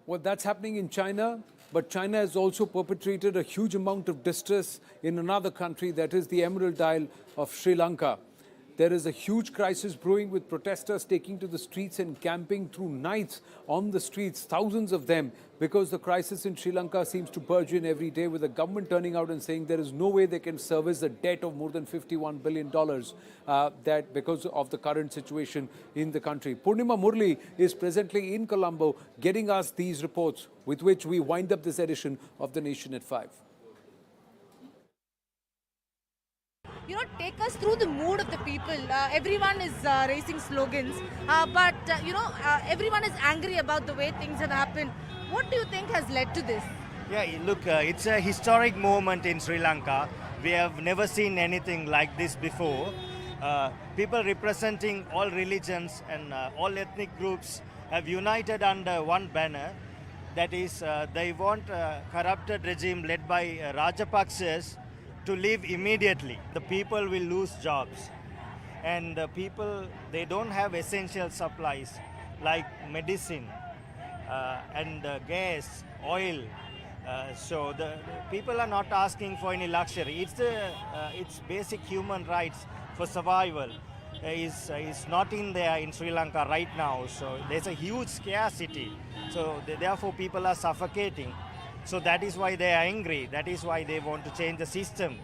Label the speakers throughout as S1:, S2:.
S1: Well, that's happening in China, but China has also perpetrated a huge amount of distress in another country, that is the Emerald Isle of Sri Lanka. There is a huge crisis brewing with protesters taking to the streets and camping through nights on the streets, thousands of them, because the crisis in Sri Lanka seems to burgeon every day, with the government turning out and saying there is no way they can service a debt of more than $51 billion that because of the current situation in the country. Purnima Murli is presently in Colombo getting us these reports, with which we wind up this edition of The Nation at 5.
S2: Take us through the mood of the people. Everyone is raising slogans, but everyone is angry about the way things have happened. What do you think has led to this?
S3: Yeah, look, it's a historic moment in Sri Lanka. We have never seen anything like this before. People representing all religions and all ethnic groups have united under one banner. That is, they want a corrupted regime led by Rajapaksas to leave immediately. The people will lose jobs, and the people, they don't have essential supplies like medicine and gas, oil. So the people are not asking for any luxury. It's basic human rights for survival is not in there in Sri Lanka right now. So there's a huge scarcity. So therefore people are suffocating. So that is why they are angry. That is why they want to change the system.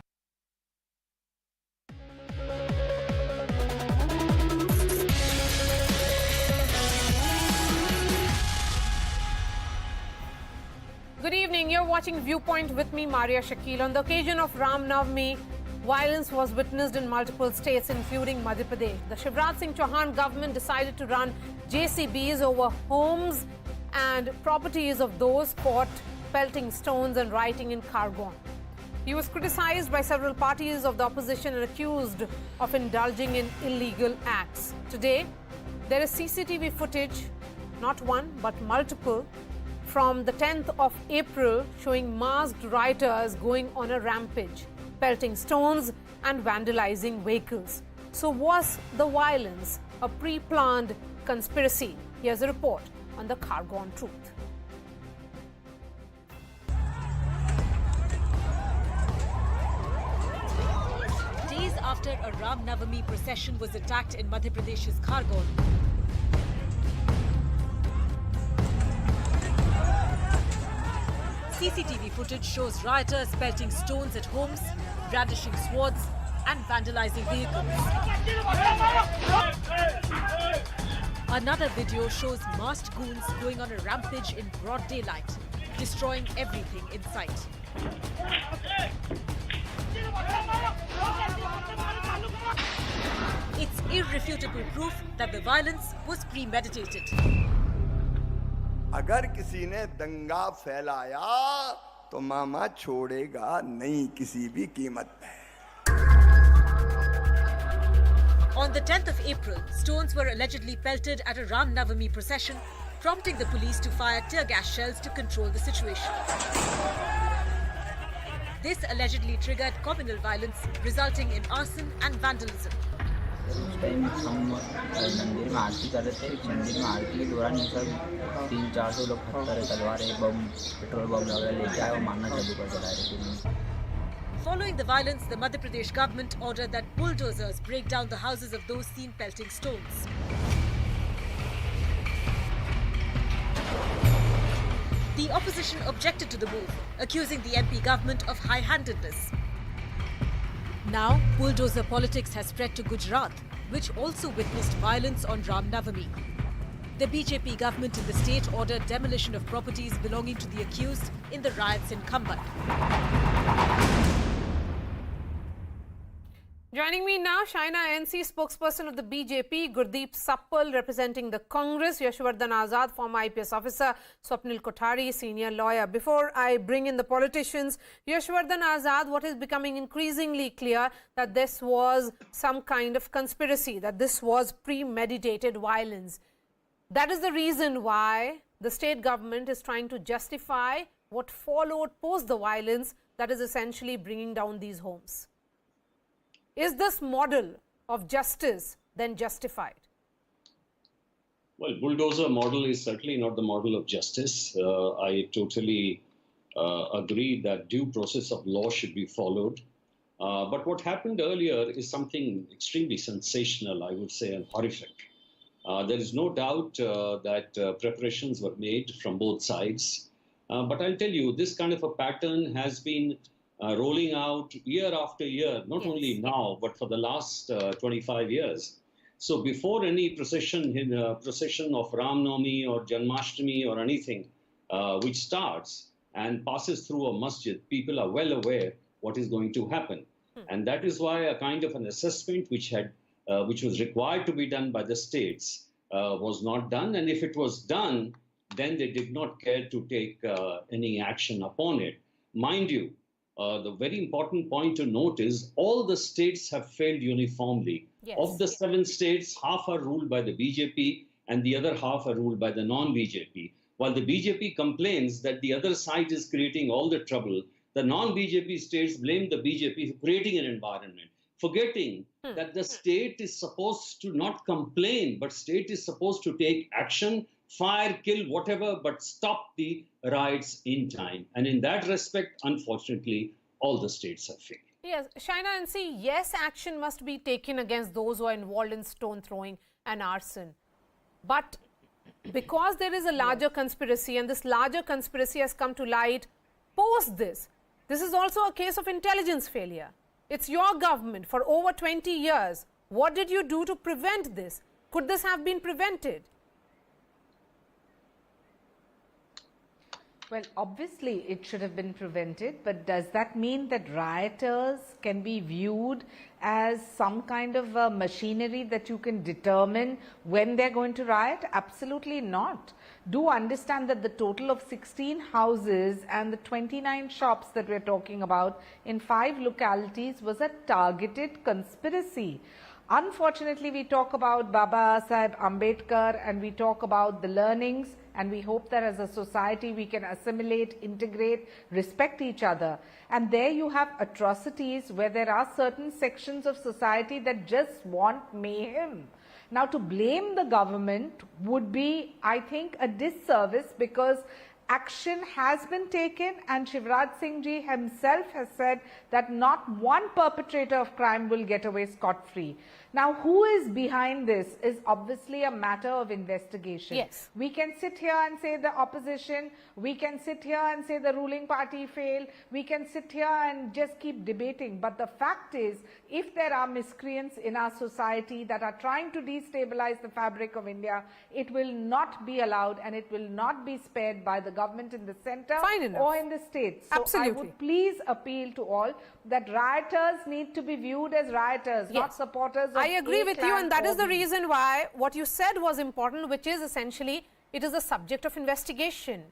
S4: Good evening. You're watching Viewpoint with me, Maria Shakil. On the occasion of Ram Navami, violence was witnessed in multiple states, including Madhya Pradesh. The Shivraj Singh Chauhan government decided to run JCBs over homes and properties of those caught pelting stones and rioting in Khargone. He was criticized by several parties of the opposition and accused of indulging in illegal acts. Today, there is CCTV footage, not one but multiple, from the 10th of April showing masked rioters going on a rampage, pelting stones and vandalizing vehicles. So was the violence a pre-planned conspiracy? Here's a report on the Khargone truth.
S5: Days after a Ram Navami procession was attacked in Madhya Pradesh's Khargone, CCTV footage shows rioters pelting stones at homes, brandishing swords and vandalizing vehicles. Another video shows masked goons going on a rampage in broad daylight, destroying everything in sight. It's irrefutable proof that the violence was premeditated.
S6: अगर किसी ने दंगा फैलाया तो मामा छोड़ेगा नहीं किसी भी कीमत पे.
S5: On the 10th of April, stones were allegedly pelted at a Ram Navami procession, prompting the police to fire tear gas shells to control the situation. This allegedly triggered communal violence, resulting in arson and vandalism.
S7: उस time हम मंदिर में आरती कर रहे थे. मंदिर में आरती के दौरान ये सब 300-400 लोग पत्थर तलवार बम पेट्रोल बम वगैरह लेके आए और मारना चालू कर दिया.
S5: Following the violence, the Madhya Pradesh government ordered that bulldozers break down the houses of those seen pelting stones. The opposition objected to the move, accusing the MP government of high-handedness. Now, bulldozer politics has spread to Gujarat, which also witnessed violence on Ram Navami. The BJP government in the state ordered demolition of properties belonging to the accused in the riots in Khambat.
S4: Joining me now, China NC spokesperson of the BJP, Gurdeep Sappal, representing the Congress, Yashwardhan Azad, former IPS officer, Swapnil Kothari, senior lawyer. Before I bring in the politicians, Yashwardhan Azad, what is becoming increasingly clear that this was some kind of conspiracy, that this was premeditated violence. That is the reason why the state government is trying to justify what followed post the violence, that is essentially bringing down these homes. Is this model of justice than justified?
S8: Well, bulldozer model is certainly not the model of justice. I totally agree that due process of law should be followed. But what happened earlier is something extremely sensational, I would say, and horrific. There is no doubt that preparations were made from both sides. But I'll tell you, this kind of a pattern has been rolling out year after year, not only now, but for the last 25 years. So before any procession of Ram Navami or Janmashtami or anything which starts and passes through a masjid, people are well aware what is going to happen. And that is why a kind of an assessment which was required to be done by the states was not done. And if it was done, then they did not care to take any action upon it. Mind you, the very important point to note is all the states have failed uniformly.
S4: Yes.
S8: Of the 7 states, half are ruled by the BJP and the other half are ruled by the non-BJP. While the BJP complains that the other side is creating all the trouble, the non-BJP states blame the BJP for creating an environment, forgetting that the state is supposed to not complain, but state is supposed to take action, fire, kill, whatever, but stop the riots in time. And in that respect, unfortunately, all the states have failed.
S4: Yes, Shaina and see, yes, action must be taken against those who are involved in stone throwing and arson. But because there is a larger conspiracy, and this larger conspiracy has come to light post this is also a case of intelligence failure. It's your government for over 20 years. What did you do to prevent this? Could this have been prevented?
S2: Well, obviously it should have been prevented, but does that mean that rioters can be viewed as some kind of machinery that you can determine when they're going to riot? Absolutely not. Do understand that the total of 16 houses and the 29 shops that we're talking about in 5 localities was a targeted conspiracy. Unfortunately, we talk about Baba Saheb Ambedkar and we talk about the learnings, and we hope that as a society we can assimilate, integrate, respect each other. And there you have atrocities where there are certain sections of society that just want mayhem. Now, to blame the government would be, I think, a disservice, because action has been taken and Shivraj Singh Ji himself has said that not one perpetrator of crime will get away scot-free. Now, who is behind this is obviously a matter of investigation.
S4: Yes.
S2: We can sit here and say the opposition, we can sit here and say the ruling party failed, we can sit here and just keep debating. But the fact is, if there are miscreants in our society that are trying to destabilize the fabric of India, it will not be allowed and it will not be spared by the government in the center or in the states. So
S4: Absolutely.
S2: I would please appeal to all that rioters need to be viewed as rioters, not supporters of
S4: I agree with you, and that is the
S2: or B.
S4: reason why what you said was important, which is essentially it is a subject of investigation.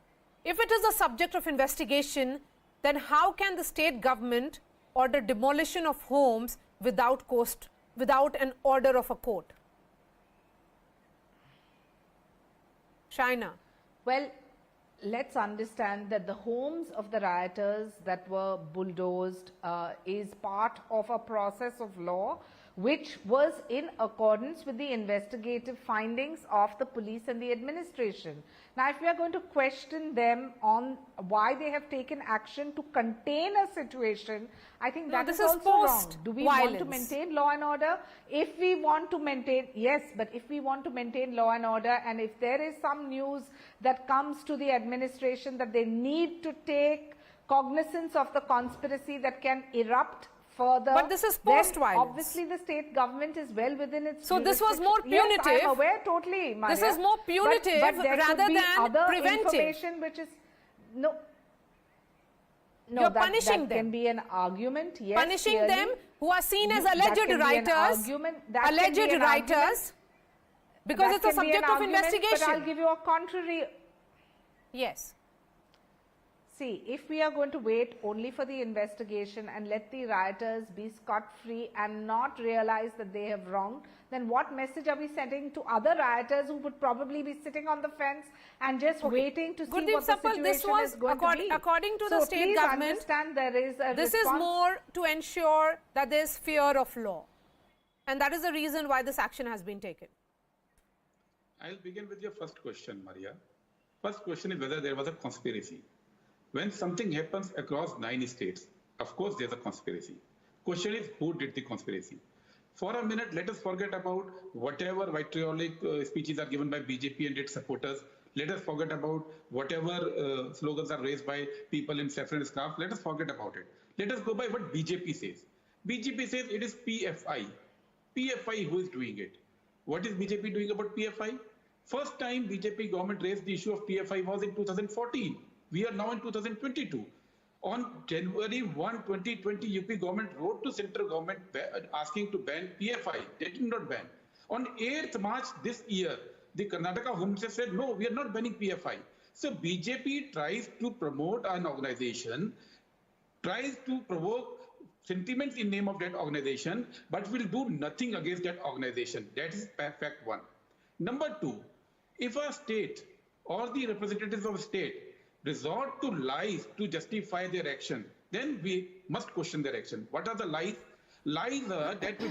S4: If it is a subject of investigation, then how can the state government order demolition of homes without an order of a court? Shaina.
S2: Well, let's understand that the homes of the rioters that were bulldozed is part of a process of law which was in accordance with the investigative findings of the police and the administration. Now, if we are going to question them on why they have taken action to contain a situation, I think that is also wrong. Do we want to maintain law and order? If we want to maintain, yes, but if we want to maintain law and order, and if there is some news that comes to the administration that they need to take cognizance of the conspiracy that can erupt further.
S4: But this is post-violence.
S2: Obviously, the state government is well within its
S4: So this was more punitive.
S2: Yes, I am aware totally, Maria.
S4: This is more punitive
S2: but there
S4: rather
S2: could be
S4: than
S2: other
S4: preventive.
S2: Information which is no. No,
S4: You're
S2: that
S4: punishing them.
S2: Can be an argument. Yes,
S4: punishing
S2: clearly.
S4: them who are seen as
S2: That
S4: alleged
S2: can be an
S4: writers.
S2: argument.
S4: Alleged writers. Because
S2: That
S4: it's a
S2: can be an
S4: subject of
S2: argument,
S4: investigation.
S2: But I'll give you a contrary.
S4: Yes.
S2: See, if we are going to wait only for the investigation and let the rioters be scot-free and not realize that they have wronged, then what message are we sending to other rioters who would probably be sitting on the fence and just waiting to see what the situation is going to be?
S4: According to the state government,
S2: understand there is a
S4: this is more to ensure that there is fear of law. and that is the reason why this action has been taken.
S9: I'll begin with your first question, Maria. First question is whether there was a conspiracy. When something happens across 9 states, of course there's a conspiracy. Question is, who did the conspiracy? For a minute, let us forget about whatever vitriolic speeches are given by BJP and its supporters. Let us forget about whatever slogans are raised by people in saffron scarf. Let us forget about it. Let us go by what BJP says. BJP says it is PFI. PFI who is doing it. What is BJP doing about PFI? First time BJP government raised the issue of PFI was in 2014. We are now in 2022. On January 1, 2020, UP government wrote to central government asking to ban PFI. They did not ban. On 8th March this year, the Karnataka Home Minister said, no, we are not banning PFI. So BJP tries to promote an organization, tries to provoke sentiments in name of that organization, but will do nothing against that organization. That is fact one. Number two, if a state or the representatives of a state resort to lies to justify their action, then we must question their action. What are the lies? Lies are that we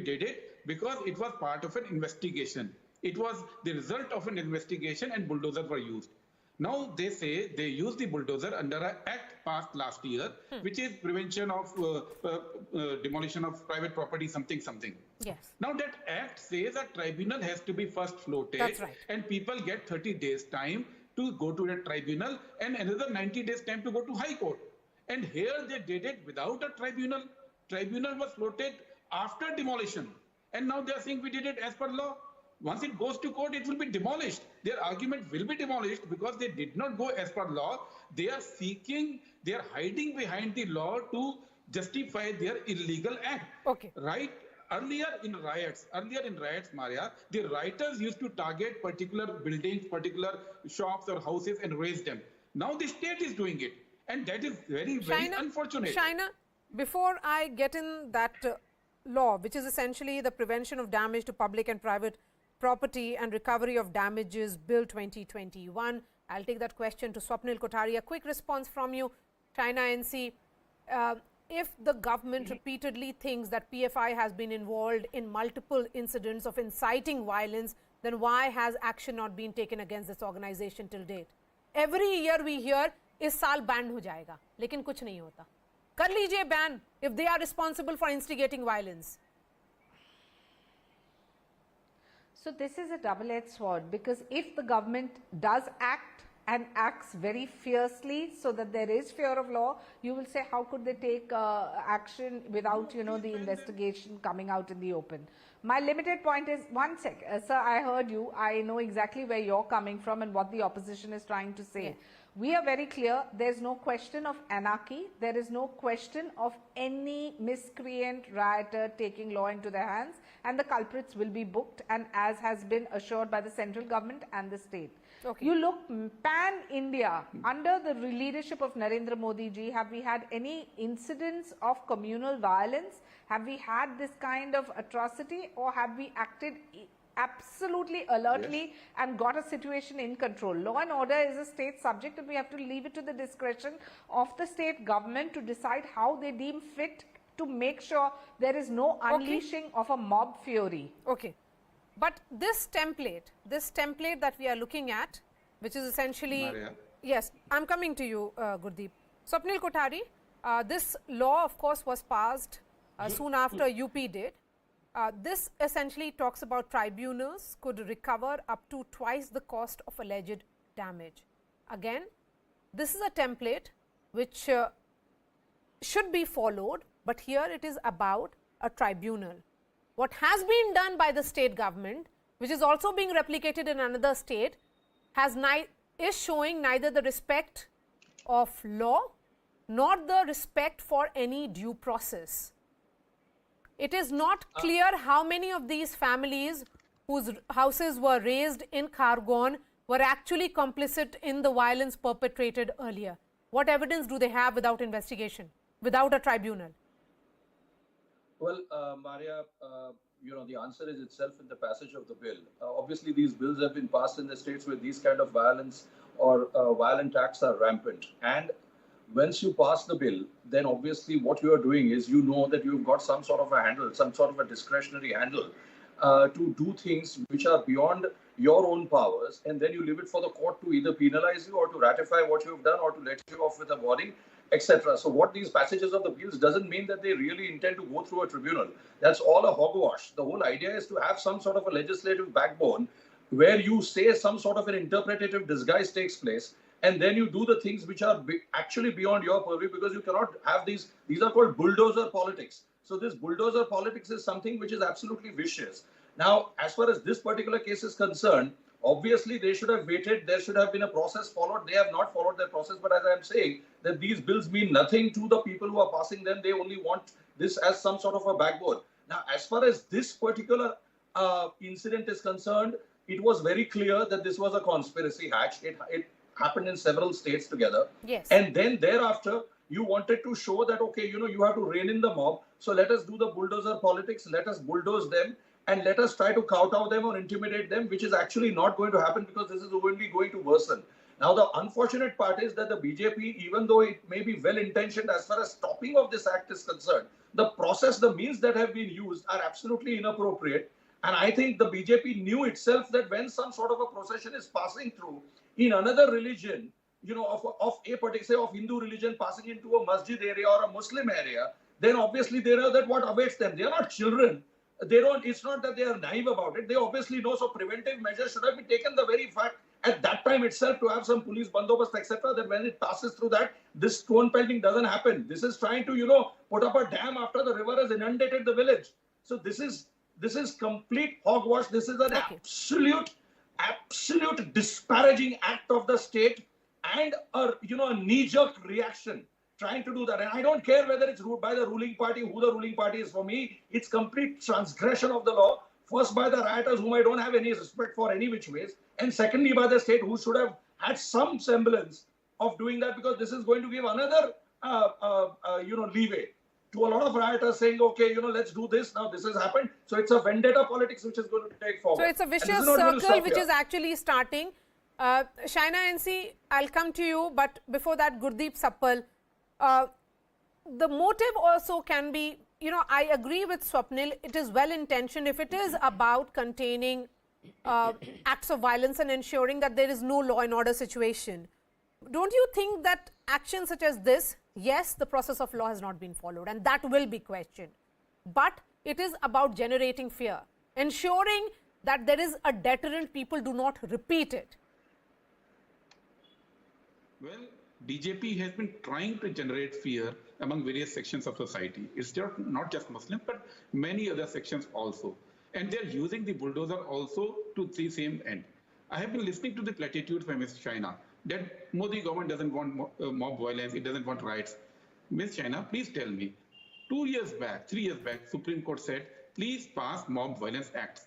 S9: did it because it was part of an investigation. It was the result of an investigation and bulldozers were used. Now they say they used the bulldozer under an act passed last year, which is prevention of demolition of private property, something.
S4: Yes.
S9: Now that act says a tribunal has to be first floated.
S4: That's right.
S9: And people get 30 days time to go to the tribunal and another 90 days time to go to High Court. And here they did it without a tribunal. Tribunal was floated after demolition. And now they are saying we did it as per law. Once it goes to court, it will be demolished. Their argument will be demolished because they did not go as per law. They are hiding behind the law to justify their illegal act.
S4: Okay.
S9: Right? Earlier in riots, Maria, the rioters used to target particular buildings, particular shops or houses and raise them. Now the state is doing it. And that is very unfortunate.
S4: Shaina, before I get in that law, which is essentially the Prevention of Damage to Public and Private Property and Recovery of Damages Bill 2021, I'll take that question to Swapnil Kothari. A quick response from you, China NC. If the government repeatedly thinks that PFI has been involved in multiple incidents of inciting violence, then why has action not been taken against this organization till date? Every year we hear, इस साल ban हो जाएगा, लेकिन कुछ नहीं होता. कर लीजिए ban if they are responsible for instigating violence.
S2: So this is a double-edged sword, because if the government does act and acts very fiercely so that there is fear of law, you will say how could they take action without, the investigation coming out in the open. My limited point is, one sec, sir, I heard you. I know exactly where you're coming from and what the opposition is trying to say. Yeah. We are very clear, there's no question of anarchy, there is no question of any miscreant rioter taking law into their hands, and the culprits will be booked, and as has been assured by the central government and the state. Okay. You look pan-India, under the leadership of Narendra Modi ji, have we had any incidents of communal violence? Have we had this kind of atrocity, or have we acted absolutely alertly and got a situation in control? Law and order is a state subject, and we have to leave it to the discretion of the state government to decide how they deem fit to make sure there is no unleashing of a mob fury.
S4: Okay. But this template that we are looking at, which is essentially...
S9: Maria.
S4: Yes, I'm coming to you, Gurdeep. Swapnil Kothari, this law, of course, was passed soon after UP did. This essentially talks about tribunals could recover up to twice the cost of alleged damage. Again, this is a template which should be followed, but here it is about a tribunal. What has been done by the state government, which is also being replicated in another state, is showing neither the respect of law nor the respect for any due process. It is not clear how many of these families whose houses were razed in Khargone were actually complicit in the violence perpetrated earlier. What evidence do they have without investigation, without a tribunal?
S10: Well, Maria, the answer is itself in the passage of the bill. Obviously, these bills have been passed in the states where these kind of violence or violent acts are rampant. And once you pass the bill, then obviously what you are doing is, you know that you've got some sort of a handle, some sort of a discretionary handle to do things which are beyond your own powers, and then you leave it for the court to either penalize you or to ratify what you've done or to let you off with a warning, etc. So what these passages of the bills doesn't mean that they really intend to go through a tribunal. That's all a hogwash. The whole idea is to have some sort of a legislative backbone where you say some sort of an interpretative disguise takes place, and then you do the things which are actually beyond your purview, because you cannot have these are called bulldozer politics. So this bulldozer politics is something which is absolutely vicious. Now, as far as this particular case is concerned, obviously they should have waited. There should have been a process followed. They have not followed their process. But as I'm saying, that these bills mean nothing to the people who are passing them. They only want this as some sort of a backbone. Now, as far as this particular incident is concerned, it was very clear that this was a conspiracy hatch. It happened in several states together.
S4: Yes.
S10: And then thereafter, you wanted to show that, okay, you have to rein in the mob. So let us do the bulldozer politics. Let us bulldoze them. And let us try to kowtow them or intimidate them, which is actually not going to happen, because this is only going to worsen. Now, the unfortunate part is that the BJP, even though it may be well-intentioned as far as stopping of this act is concerned, the process, the means that have been used are absolutely inappropriate. And I think the BJP knew itself that when some sort of a procession is passing through in another religion, of a particular, say, of Hindu religion passing into a masjid area or a Muslim area, then obviously they know that what awaits them. They are not children. It's not that they are naive about it. They obviously know. So preventive measures should have been taken the very fact at that time itself, to have some police bandobast, etc., that when it passes through that, this stone pelting doesn't happen. This is trying to, put up a dam after the river has inundated the village. So this is complete hogwash. This is an absolute disparaging act of the state, and a knee-jerk reaction trying to do that. And I don't care whether it's by the ruling party, who the ruling party is. For me, it's complete transgression of the law. First, by the rioters, whom I don't have any respect for any which ways. And secondly, by the state, who should have had some semblance of doing that, because this is going to give another, leeway to a lot of rioters saying, okay, let's do this. Now this has happened. So it's a vendetta politics which is going to take forward.
S4: So it's a vicious circle which is actually starting. Shaina NC, I'll come to you. But before that, Gurdeep Sappal. The motive also can be, I agree with Swapnil, it is well-intentioned. If it is about containing acts of violence and ensuring that there is no law and order situation, don't you think that actions such as this, yes, the process of law has not been followed and that will be questioned, but it is about generating fear, ensuring that there is a deterrent, people do not repeat it?
S9: Well, BJP has been trying to generate fear among various sections of society. It's not just Muslims, but many other sections also. And they're using the bulldozer also to the same end. I have been listening to the platitudes by Ms. Shaina that Modi government doesn't want mob violence, it doesn't want riots. Ms. Shaina, please tell me, 3 years back, Supreme Court said, please pass mob violence acts.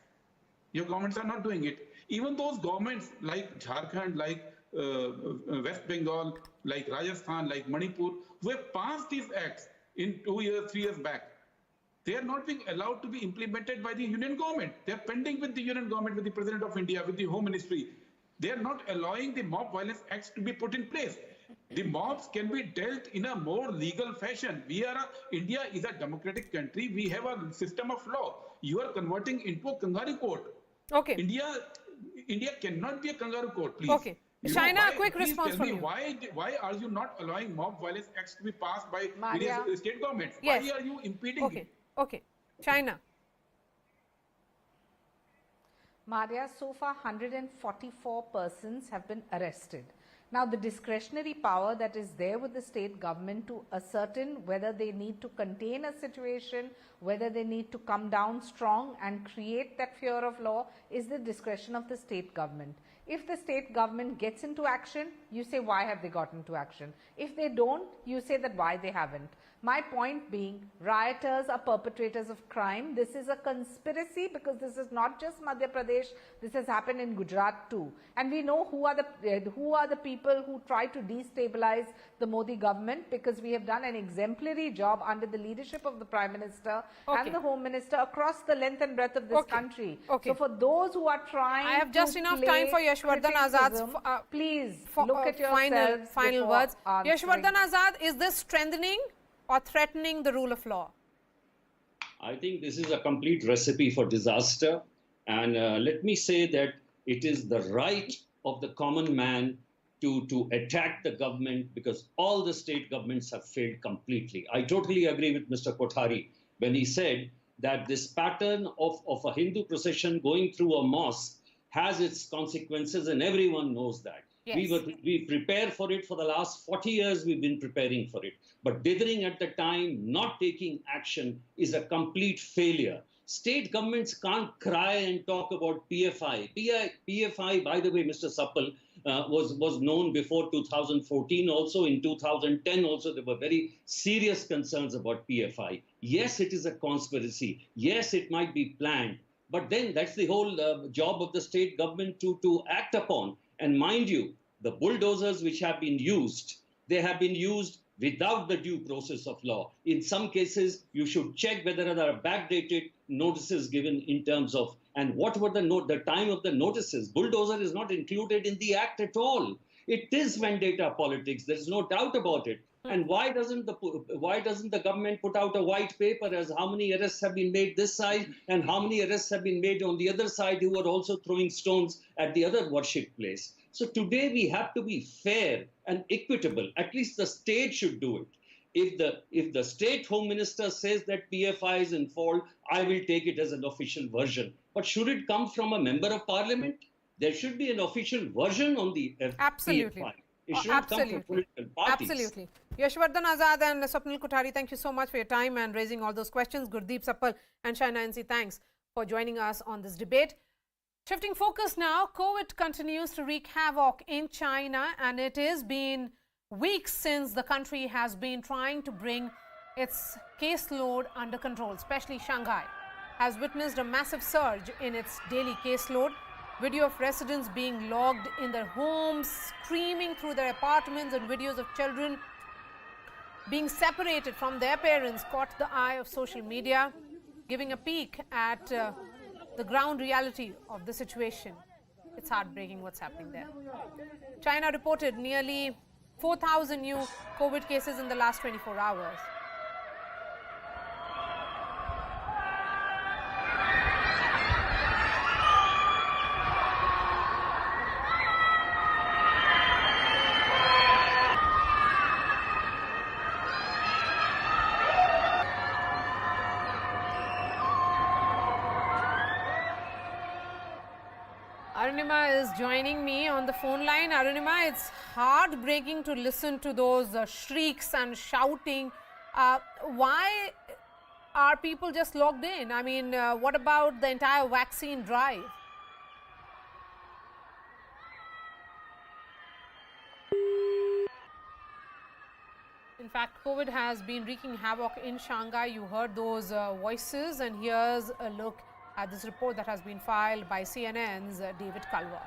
S9: Your governments are not doing it. Even those governments like Jharkhand, like West Bengal, like Rajasthan, like Manipur, who have passed these acts in 2 years, 3 years back, they are not being allowed to be implemented by the union government. They are pending with the union government, with the President of India, with the Home Ministry. They are not allowing the mob violence acts to be put in place. The mobs can be dealt in a more legal fashion. India is a democratic country. We have a system of law. You are converting into a kangaroo court.
S4: Okay.
S9: India cannot be a kangaroo court, please.
S4: Okay. Shaina, a quick response from you.
S9: Why are you not allowing mob violence acts to be passed by
S2: Maria.
S9: various state governments?
S4: Yes.
S9: Why are you impeding it?
S4: Okay. Shaina.
S2: Maria, so far 144 persons have been arrested. Now, the discretionary power that is there with the state government to ascertain whether they need to contain a situation, whether they need to come down strong and create that fear of law, is the discretion of the state government. If the state government gets into action, you say, why have they gotten into action? If they don't, you say that why they haven't. My point being, rioters are perpetrators of crime. This is a conspiracy because this is not just Madhya Pradesh. This has happened in Gujarat too. And we know who are the people who try to destabilize the Modi government, because we have done an exemplary job under the leadership of the Prime Minister and the Home Minister across the length and breadth of this country. So for those who are trying
S4: I have just enough time for Yashwardhan Azad's
S2: please look at yourselves
S4: final words.
S2: answering.
S4: Yashwardhan Azad, is this strengthening or threatening the rule of law?
S8: I think this is a complete recipe for disaster. And let me say that it is the right of the common man to attack the government, because all the state governments have failed completely. I totally agree with Mr. Kothari when he said that this pattern of a Hindu procession going through a mosque has its consequences, and everyone knows that.
S4: Yes.
S8: We prepare for it for the last 40 years. We've been preparing for it. But dithering at the time, not taking action is a complete failure. State governments can't cry and talk about PFI. PFI, by the way, Mr. Suppal, was known before 2014. Also in 2010, also there were very serious concerns about PFI. Yes, it is a conspiracy. Yes, it might be planned. But then that's the whole job of the state government to act upon. And mind you, the bulldozers which have been used, they have been used without the due process of law. In some cases, you should check whether there are backdated notices given in terms of, and what were the time of the notices. Bulldozer is not included in the act at all. It is vendetta politics. There's no doubt about it. And why doesn't the government put out a white paper as how many arrests have been made this side and how many arrests have been made on the other side who are also throwing stones at the other worship place? So today we have to be fair and equitable. At least the state should do it. If the state home minister says that PFI is in fault, I will take it as an official version. But should it come from a member of parliament? There should be an official version on the
S4: Absolutely.
S8: PFI. It shouldn't come from political parties.
S4: Absolutely. Yashwardhan Azad and Swapnil Kothari, thank you so much for your time and raising all those questions. Gurdeep Suppal and Shaina NC, thanks for joining us on this debate. Shifting focus now, COVID continues to wreak havoc in China, and it has been weeks since the country has been trying to bring its caseload under control. Especially Shanghai has witnessed a massive surge in its daily caseload. Video of residents being logged in their homes, screaming through their apartments, and videos of children being separated from their parents caught the eye of social media, giving a peek at the ground reality of the situation. It's heartbreaking what's happening there. China reported nearly 4,000 new COVID cases in the last 24 hours. Arunima is joining me on the phone line. Arunima, it's heartbreaking to listen to those shrieks and shouting. Why are people just locked in? I mean, what about the entire vaccine drive? In fact, COVID has been wreaking havoc in Shanghai. You heard those voices, and here's a look at this report that has been filed by CNN's David Kalwa.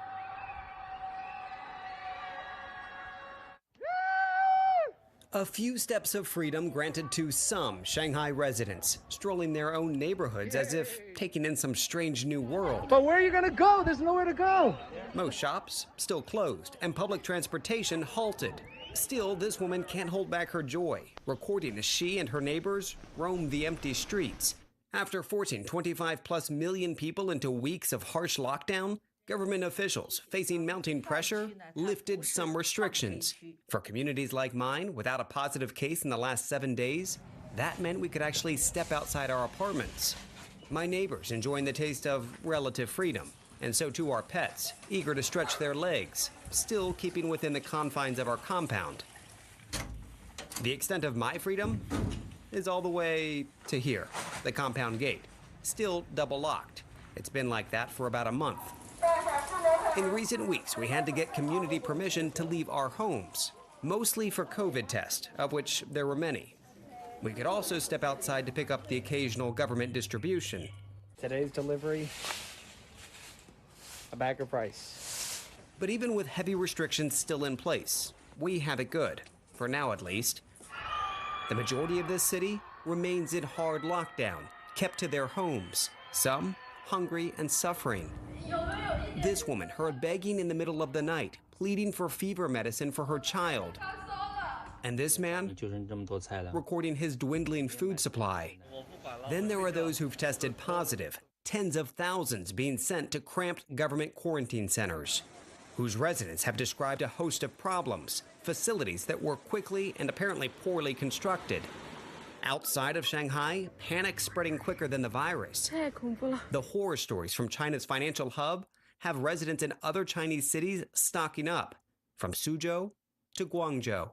S11: A few steps of freedom granted to some Shanghai residents, strolling their own neighborhoods as if taking in some strange new world.
S12: But where are you going to go? There's nowhere to go.
S11: Most shops still closed and public transportation halted. Still, this woman can't hold back her joy, recording as she and her neighbors roam the empty streets. After forcing 25+ million people into weeks of harsh lockdown, government officials, facing mounting pressure, lifted some restrictions. For communities like mine, without a positive case in the last 7 days, that meant we could actually step outside our apartments. My neighbors enjoying the taste of relative freedom, and so too our pets, eager to stretch their legs, still keeping within the confines of our compound. The extent of my freedom is all the way to here, the compound gate, still double locked. It's been like that for about a month. In recent weeks, we had to get community permission to leave our homes, mostly for COVID tests, of which there were many. We could also step outside to pick up the occasional government distribution.
S13: Today's delivery, a bagger price.
S11: But even with heavy restrictions still in place, we have it good, for now at least. The majority of this city remains in hard lockdown, kept to their homes, some hungry and suffering. This woman heard begging in the middle of the night, pleading for fever medicine for her child. And this man recording his dwindling food supply. Then there are those who've tested positive, tens of thousands being sent to cramped government quarantine centers, whose residents have described a host of problems, facilities that were quickly and apparently poorly constructed. Outside of Shanghai, panic spreading quicker than the virus. The horror stories from China's financial hub have residents in other Chinese cities stocking up, from Suzhou to Guangzhou.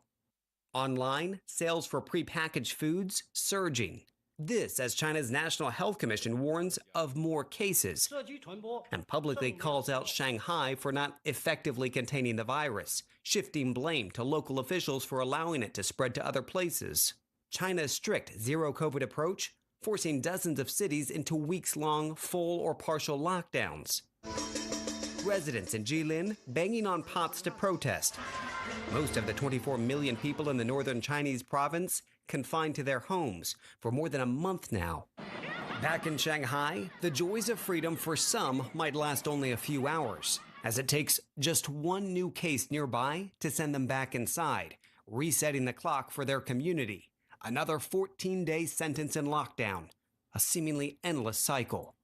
S11: Online, sales for prepackaged foods surging. This as China's National Health Commission warns of more cases and publicly calls out Shanghai for not effectively containing the virus, shifting blame to local officials for allowing it to spread to other places. China's strict zero-COVID approach forcing dozens of cities into weeks-long full or partial lockdowns. Residents in Jilin banging on pots to protest. Most of the 24 million people in the northern Chinese province confined to their homes for more than a month now. Back in Shanghai, the joys of freedom for some might last only a few hours, as it takes just one new case nearby to send them back inside, resetting the clock for their community. Another 14-day sentence in lockdown, a seemingly endless cycle.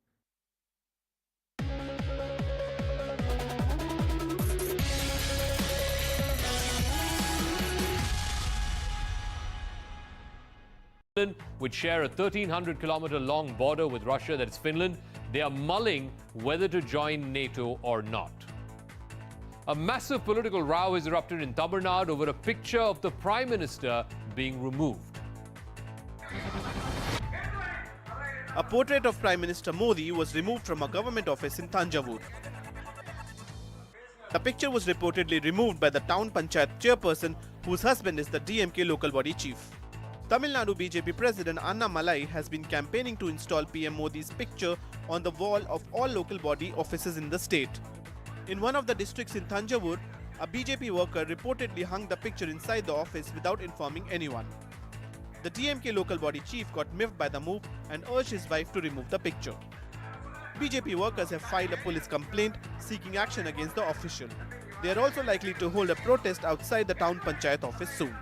S14: Which share a 1,300-kilometer long border with Russia, that's Finland, they are mulling whether to join NATO or not. A massive political row has erupted in Tamil Nadu over a picture of the Prime Minister being removed.
S15: A portrait of Prime Minister Modi was removed from a government office in Thanjavur. The picture was reportedly removed by the town panchayat chairperson, whose husband is the DMK local body chief. Tamil Nadu BJP President Anna Malai has been campaigning to install PM Modi's picture on the wall of all local body offices in the state. In one of the districts in Thanjavur, a BJP worker reportedly hung the picture inside the office without informing anyone. The DMK local body chief got miffed by the move and urged his wife to remove the picture. BJP workers have filed a police complaint seeking action against the official. They are also likely to hold a protest outside the town panchayat office soon.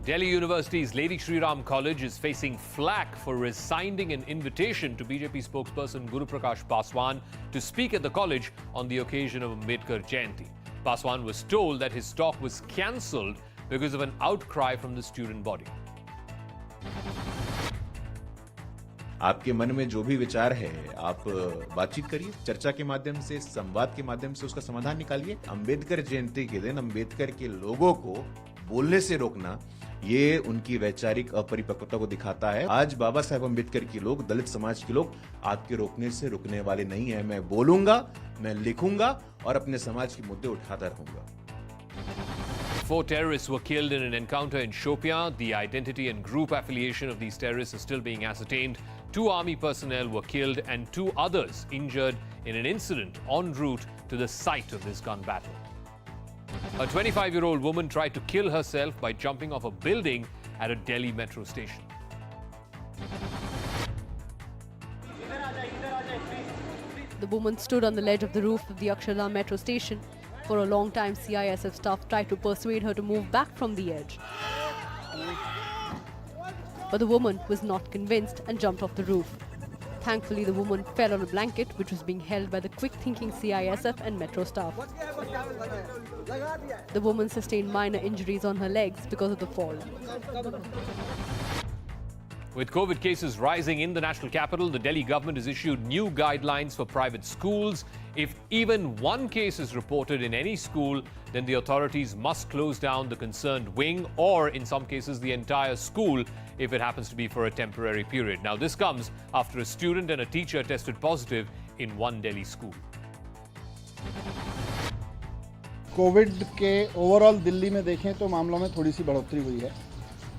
S14: Delhi University's Lady Shri Ram College is facing flack for rescinding an invitation to BJP spokesperson Guru Prakash Paswan to speak at the college on the occasion of Ambedkar Jayanti. Paswan was told that his talk was cancelled because of an outcry from the student body.
S16: आपके मन में जो भी विचार है, आप बातचीत करिए, चर्चा के माध्यम से, संवाद के माध्यम से उसका समाधान निकालिए। अंबेडकर जयंती के दिन अंबेडकर के लोगों को बोलने से रोकना, ये उनकी वैचारिक अपरिपक्वता को दिखाता है। आज बाबा साहेब अंबेडकर के लोग, दलित समाज के लोग आपके रोकने से रुकने वाले नहीं है। मैं बोलूंगा, मैं लिखूंगा और अपने समाज के मुद्दे उठाता रहूंगा।
S14: 4 terrorists were killed in an encounter in Shopian. The identity and group affiliation of these terrorists is still being ascertained. 2 army personnel were killed and 2 others injured in an incident en route to the site of this gun battle. A 25-year-old woman tried to kill herself by jumping off a building at a Delhi metro station.
S17: The woman stood on the ledge of the roof of the Akshardham metro station. For a long time, CISF staff tried to persuade her to move back from the edge. But the woman was not convinced and jumped off the roof. Thankfully, the woman fell on a blanket which was being held by the quick-thinking CISF and metro staff. The woman sustained minor injuries on her legs because of the fall.
S14: With COVID cases rising in the national capital, the Delhi government has issued new guidelines for private schools. If even one case is reported in any school, then the authorities must close down the concerned wing or, in some cases, the entire school if it happens to be for a temporary period. Now, this comes after a student and a teacher tested positive in one Delhi school.
S12: Covid के overall Delhi में देखें तो मामलों में थोड़ी सी बढ़ोतरी हुई है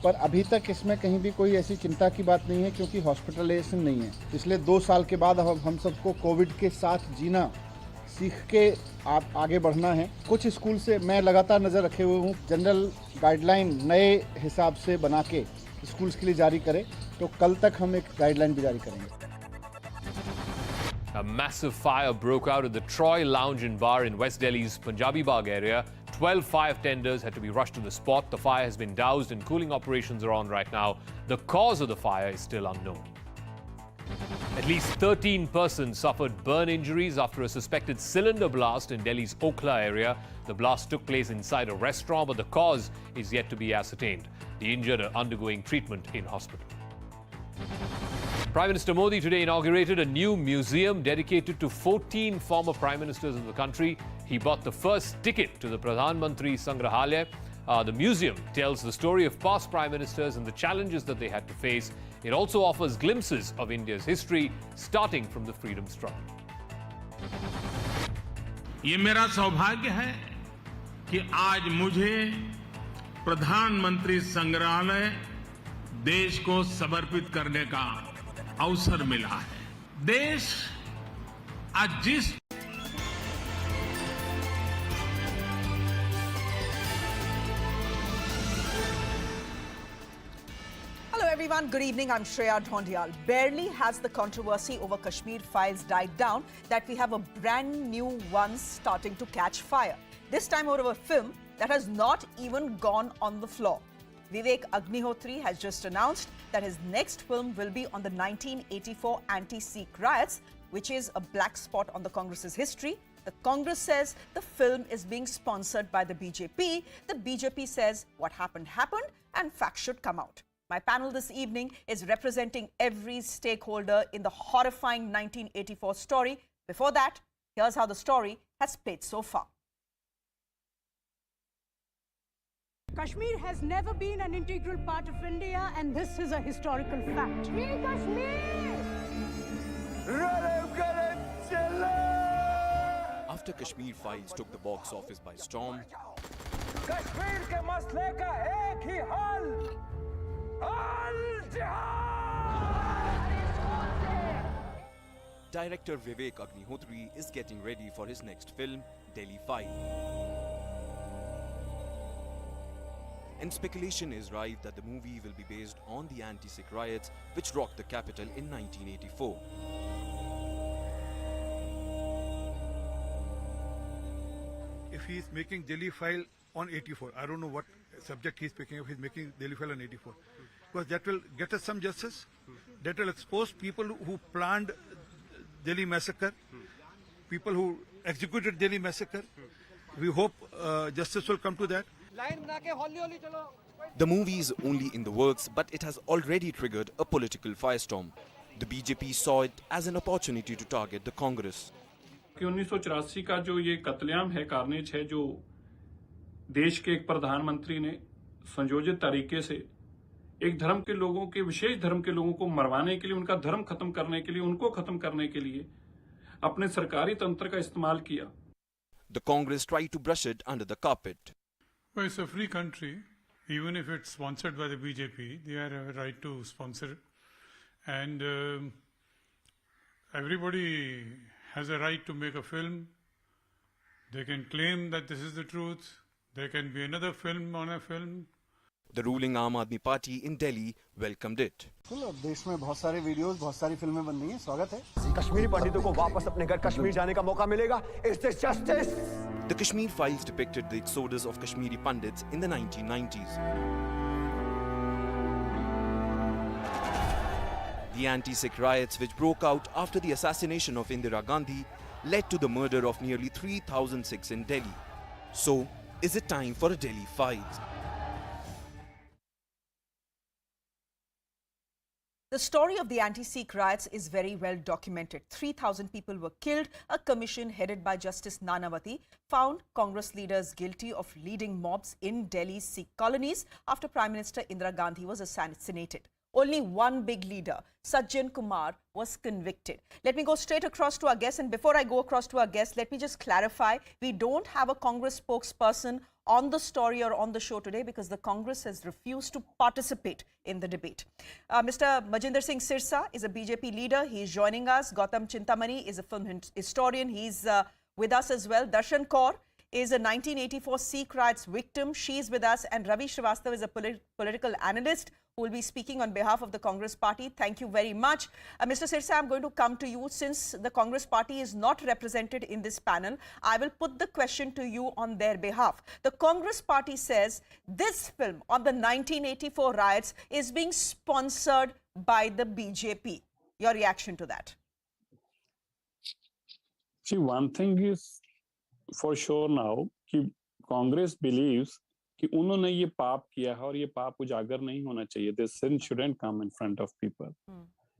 S12: पर अभी तक इसमें कहीं भी कोई ऐसी चिंता की बात नहीं है क्योंकि हॉस्पिटलाइजेशन नहीं है। पिछले 2 साल के बाद अब हम सबको कोविड के साथ जीना सीख के आगे बढ़ना है। कुछ स्कूल से मैं लगातार नज़र रखे हुए हूँ, जनरल गाइडलाइन नए हिसाब से बना के स्कूल्स के लिए जारी करें, तो कल तक हम एक गाइडलाइन भी जारी करेंगे।
S14: A massive fire broke out at the Troy Lounge and Bar in West Delhi's Punjabi Bagh area. 12 fire tenders had to be rushed to the spot. The fire has been doused and cooling operations are on right now. The cause of the fire is still unknown. At least 13 persons suffered burn injuries after a suspected cylinder blast in Delhi's Okhla area. The blast took place inside a restaurant, but the cause is yet to be ascertained. The injured are undergoing treatment in hospital. Prime Minister Modi today inaugurated a new museum dedicated to 14 former Prime Ministers of the country. He bought the first ticket to the Pradhan Mantri Sangrahalaya. The museum tells the story of past Prime Ministers and the challenges that they had to face. It also offers glimpses of India's history, starting from the freedom struggle.
S18: ये मेरा सौभाग्य है कि आज मुझे प्रधानमंत्री संग्रहालय देश को समर्पित करने का अवसर मिला है। देश आज जिस
S19: Hello everyone, good evening. I'm Shreya Dhondiyal. Barely has the controversy over Kashmir files died down that we have a brand new one starting to catch fire. This time over a film that has not even gone on the floor. Vivek Agnihotri has just announced that his next film will be on the 1984 anti-Sikh riots, which is a black spot on the Congress's history. The Congress says the film is being sponsored by the BJP. The BJP says what happened happened and facts should come out. My panel this evening is representing every stakeholder in the horrifying 1984 story. Before that, here's how the story has played so far.
S20: Kashmir has never been an integral part of India, and this is a historical fact. Free Kashmir!
S21: After Kashmir Files took the box office by storm,
S12: Kashmir के मसले का एक ही हल,
S21: director Vivek Agnihotri is getting ready for his next film, Delhi File. And speculation is rife that the movie will be based on the anti-Sikh riots which rocked the capital in 1984.
S22: If he is making Delhi File on 84, I don't know what subject he is picking up, he is making Delhi File on 84. Because that will get us some justice, that will expose people who planned Delhi massacre, people who executed Delhi massacre. We hope justice will come to that.
S21: The movie is only in the works, but it has already triggered a political firestorm. The BJP saw it as an opportunity to target the Congress.
S23: कि 1984 का जो ये कत्लेआम है, carnage है, जो देश के एक प्रधानमंत्री ने संयोजित तरीके से एक धर्म के लोगों के, विशेष धर्म के लोगों को मरवाने के लिए, उनका धर्म खत्म करने के लिए, उनको खत्म करने के लिए अपने सरकारी तंत्र का इस्तेमाल किया.
S21: The Congress tried to brush it under the carpet.
S24: Well, it's a free country. Even if it's sponsored by the BJP, they have a right to sponsor it. And everybody has a right to make a film. They can claim that this is the truth. There can be another film on a film.
S21: The ruling Aam Aadmi Party in Delhi welcomed it.
S12: देश में बहुत सारे videos, बहुत सारी फिल्में बन रही हैं, स्वागत है।
S25: कश्मीरी पंडितों को वापस अपने घर कश्मीर जाने का मौका मिलेगा। Is this justice?
S21: The Kashmir Files depicted the exodus of Kashmiri Pandits in the 1990s. The anti-Sikh riots which broke out after the assassination of Indira Gandhi led to the murder of nearly 3,000 Sikhs in Delhi. So, is it time for a Delhi Files?
S19: The story of the anti-Sikh riots is very well documented. 3,000 people were killed. A commission headed by Justice Nanavati found Congress leaders guilty of leading mobs in Delhi's Sikh colonies after Prime Minister Indira Gandhi was assassinated. Only one big leader, Sajjan Kumar, was convicted. Let me go straight across to our guest. And before I go across to our guest, let me just clarify, we don't have a Congress spokesperson on the story or on the show today because the Congress has refused to participate in the debate. Mr. Majinder Singh Sirsa is a BJP leader. He is joining us. Gautam Chintamani is a film historian. He's with us as well. Darshan Kaur is a 1984 Sikh riots victim. She's with us. And Ravi Srivastava is a political analyst who will be speaking on behalf of the Congress party. Thank you very much. Mr. Sirsa, I'm going to come to you. Since the Congress party is not represented in this panel, I will put the question to you on their behalf. The Congress party says this film on the 1984 riots is being sponsored by the BJP. Your reaction to that?
S1: See, one thing is for sure now कि Congress believes कि उन्होंने ये पाप किया है और ये पाप उजागर नहीं होना चाहिए. This sin shouldn't come in front of people.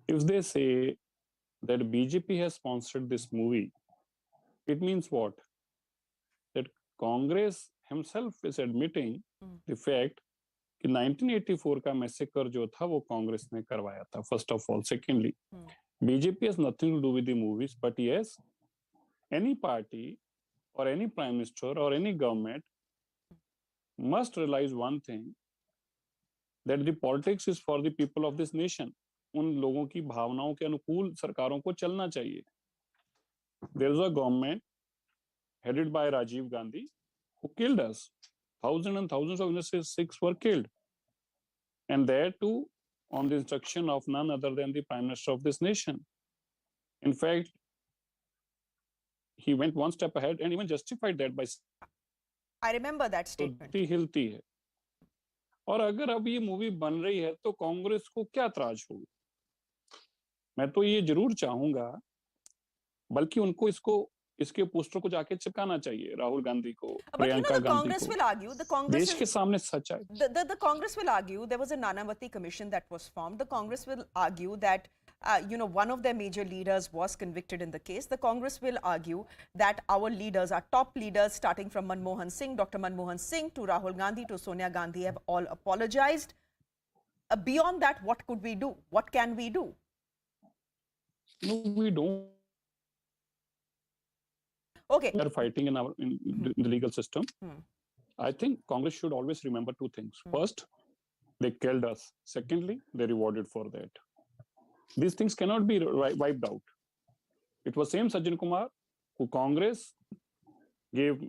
S1: If they say that BJP has sponsored this movie, it means what? That Congress himself is admitting the fact कि 1984 का मैसेकर जो था वो कांग्रेस ने करवाया था. First of all, secondly, BJP has nothing to do with the movies, but yes, any party or any prime minister or any government must realize one thing, that the politics is for the people of this nation. उन लोगों की भावनाओं के अनुकूल सरकारों को चलना चाहिए. There is a government headed by Rajiv Gandhi who killed us. Thousands and thousands of innocent Sikhs were killed. And there too on the instruction of none other than the Prime Minister of this nation. In fact, he went one step ahead and even justified that by
S19: I remember that statement.
S1: हिलती है. और अगर अब ये movie बन रही है तो कांग्रेस को क्या त्राज होगी? मैं तो ये जरूर चाहूंगा, बल्कि उनको इसके पोस्टर को जाके चिपकाना चाहिए, राहुल गांधी को, प्रियंका गांधी को. देश के सामने सच है.
S19: The Congress will argue, there was a Nanavati commission that was formed. The Congress will argue that one of their major leaders was convicted in the case. The Congress will argue that our leaders, our top leaders, starting from Manmohan Singh, Dr. Manmohan Singh, to Rahul Gandhi, to Sonia Gandhi, have all apologized. Beyond that, what could we do? What can we do?
S1: No, we don't.
S19: Okay.
S1: We are fighting in the legal system. I think Congress should always remember two things. First, they killed us. Secondly, they rewarded for that. These things cannot be wiped out. It was same Sajjan Kumar who Congress gave.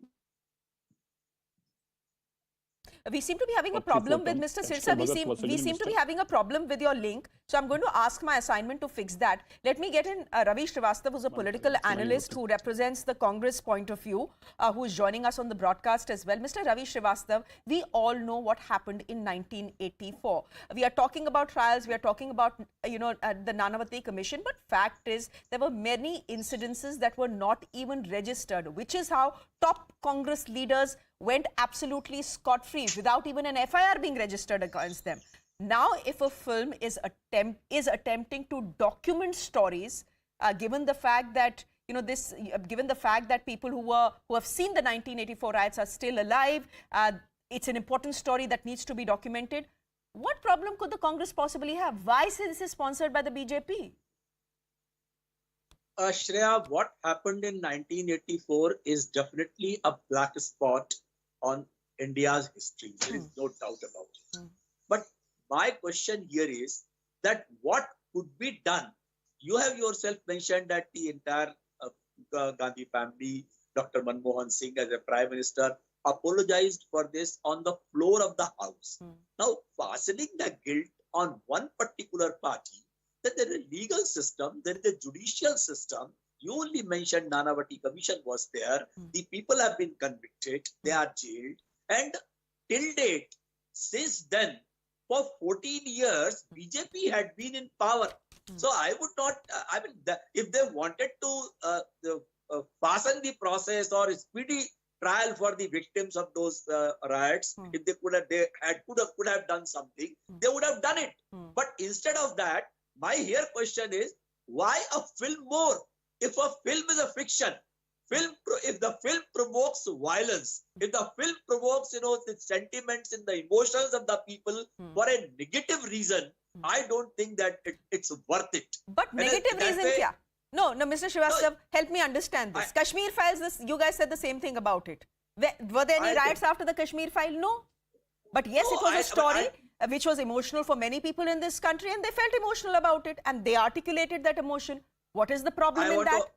S19: We seem to be having a problem with Mr. Sirsa. We seem to be having a problem with your link. So I'm going to ask my assignment to fix that. Let me get in Ravi Srivastava, who's a political analyst who represents the Congress point of view, who is joining us on the broadcast as well. Mr. Ravi Srivastava, we all know what happened in 1984. We are talking about trials. We are talking about, the Nanavati Commission. But fact is, there were many incidences that were not even registered, which is how top Congress leaders went absolutely scot-free without even an FIR being registered against them. Now, if a film is attempting to document stories, given the fact that given the fact that people who have seen the 1984 riots are still alive, it's an important story that needs to be documented. What problem could the Congress possibly have? Why is this sponsored by the BJP?
S3: Shreya, what happened in 1984 is definitely a black spot on India's history. There is no doubt about it. But my question here is that what could be done? You have yourself mentioned that the entire Gandhi family, Dr. Manmohan Singh as a Prime Minister, apologized for this on the floor of the House. Now, fastening the guilt on one particular party, that there is a legal system, there is a judicial system. You only mentioned Nanavati Commission was there. The people have been convicted. They are jailed. And till date, since then, for 14 years, BJP had been in power. So I would not, if they wanted to fasten the process or speedy trial for the victims of those riots, if they could have done something, they would have done it. But instead of that, my question is, why a film more? If a film is a fiction, if the film provokes violence, if the film provokes, the sentiments and the emotions of the people for a negative reason, I don't think that it's worth it.
S19: But negative reason, kya? No, Mr. Srivastava, help me understand this. Kashmir Files, you guys said the same thing about it. Were there any riots after the Kashmir file? No. But yes, it was a story which was emotional for many people in this country, and they felt emotional about it, and they articulated that emotion. What is the problem in that?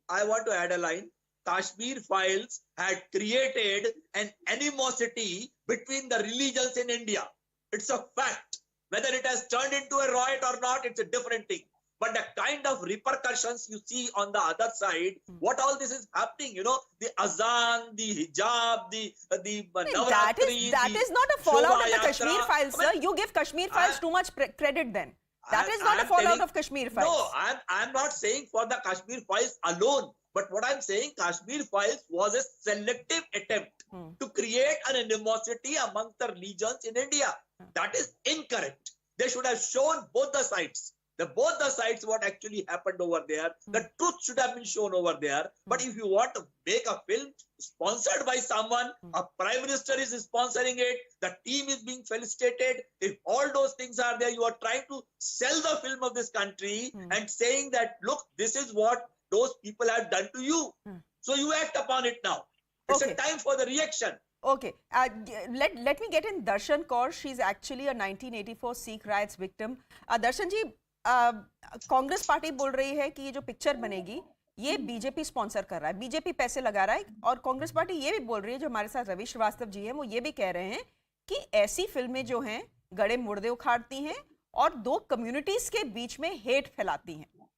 S3: I want to add a line. Kashmir files had created an animosity between the religions in India. It's a fact. Whether it has turned into a riot or not, it's a different thing. But the kind of repercussions you see on the other side, what all this is happening, you know, the azan, the hijab, the Navratri.
S19: That is not a fallout of the Kashmir files, sir. You give Kashmir files too much credit then. That is not a fallout of Kashmir files.
S3: No, I'm not saying for the Kashmir files alone. But what I'm saying, Kashmir files was a selective attempt to create an animosity amongst the religions in India. That is incorrect. They should have shown both the sides. Both the sides what actually happened over there. The truth should have been shown over there. But if you want to make a film sponsored by someone, a prime minister is sponsoring it, the team is being felicitated, if all those things are there, you are trying to sell the film of this country and saying that, look, this is what those people have done to you. So you act upon it now. It's a time for the reaction.
S19: Okay. Let me get in Darshan Kaur. She's actually a 1984 Sikh riots victim. Darshan ji, Congress party बोल रही है कि ये जो picture बनेगी ये BJP sponsor कर रहा है, बीजेपी पैसे लगा रहा है, और कांग्रेस पार्टी ये भी बोल रही है, जो हमारे साथ रवि श्रीवास्तव जी हैं वो ये भी कह रहे हैं कि ऐसी फिल्में जो हैं गड़े मुर्दे उखाड़ती हैं और दो कम्युनिटीज के बीच में हेट फैलाती हैं।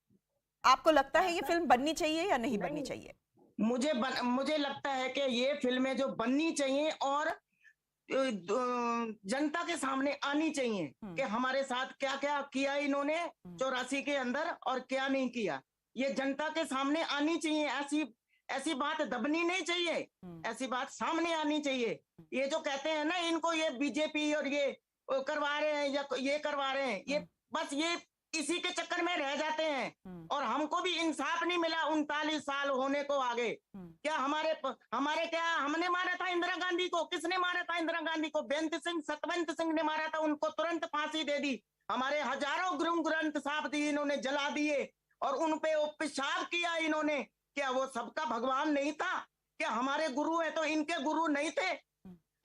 S19: आपको लगता है ये फिल्म बननी चाहिए या नहीं बननी चाहिए?
S5: मुझे लगता है कि ये फिल्में जो बननी चाहिए और जनता के सामने आनी चाहिए कि हमारे साथ क्या क्या किया इन्होंने 84 के अंदर और क्या नहीं किया। ये जनता के सामने आनी चाहिए। ऐसी बात दबनी नहीं चाहिए, ऐसी बात सामने आनी चाहिए। ये जो कहते हैं ना इनको ये बीजेपी और ये करवा रहे हैं या ये करवा रहे हैं, ये बस ये इसी के चक्कर में रह जाते हैं। और हमको भी इंसाफ नहीं मिला 39 साल होने को आगे। क्या हमारे क्या हमने मारा था इंदिरा गांधी को? किसने मारा था इंदिरा गांधी को? बेअंत सिंह सतवंत सिंह ने मारा था, उनको तुरंत फांसी दे दी। हमारे हजारों गुरु ग्रंथ साहब जी इन्होंने जला दिए और उन पे पेशाब किया इन्होंने। क्या वो सबका भगवान नहीं था? क्या हमारे गुरु है तो इनके गुरु नहीं थे?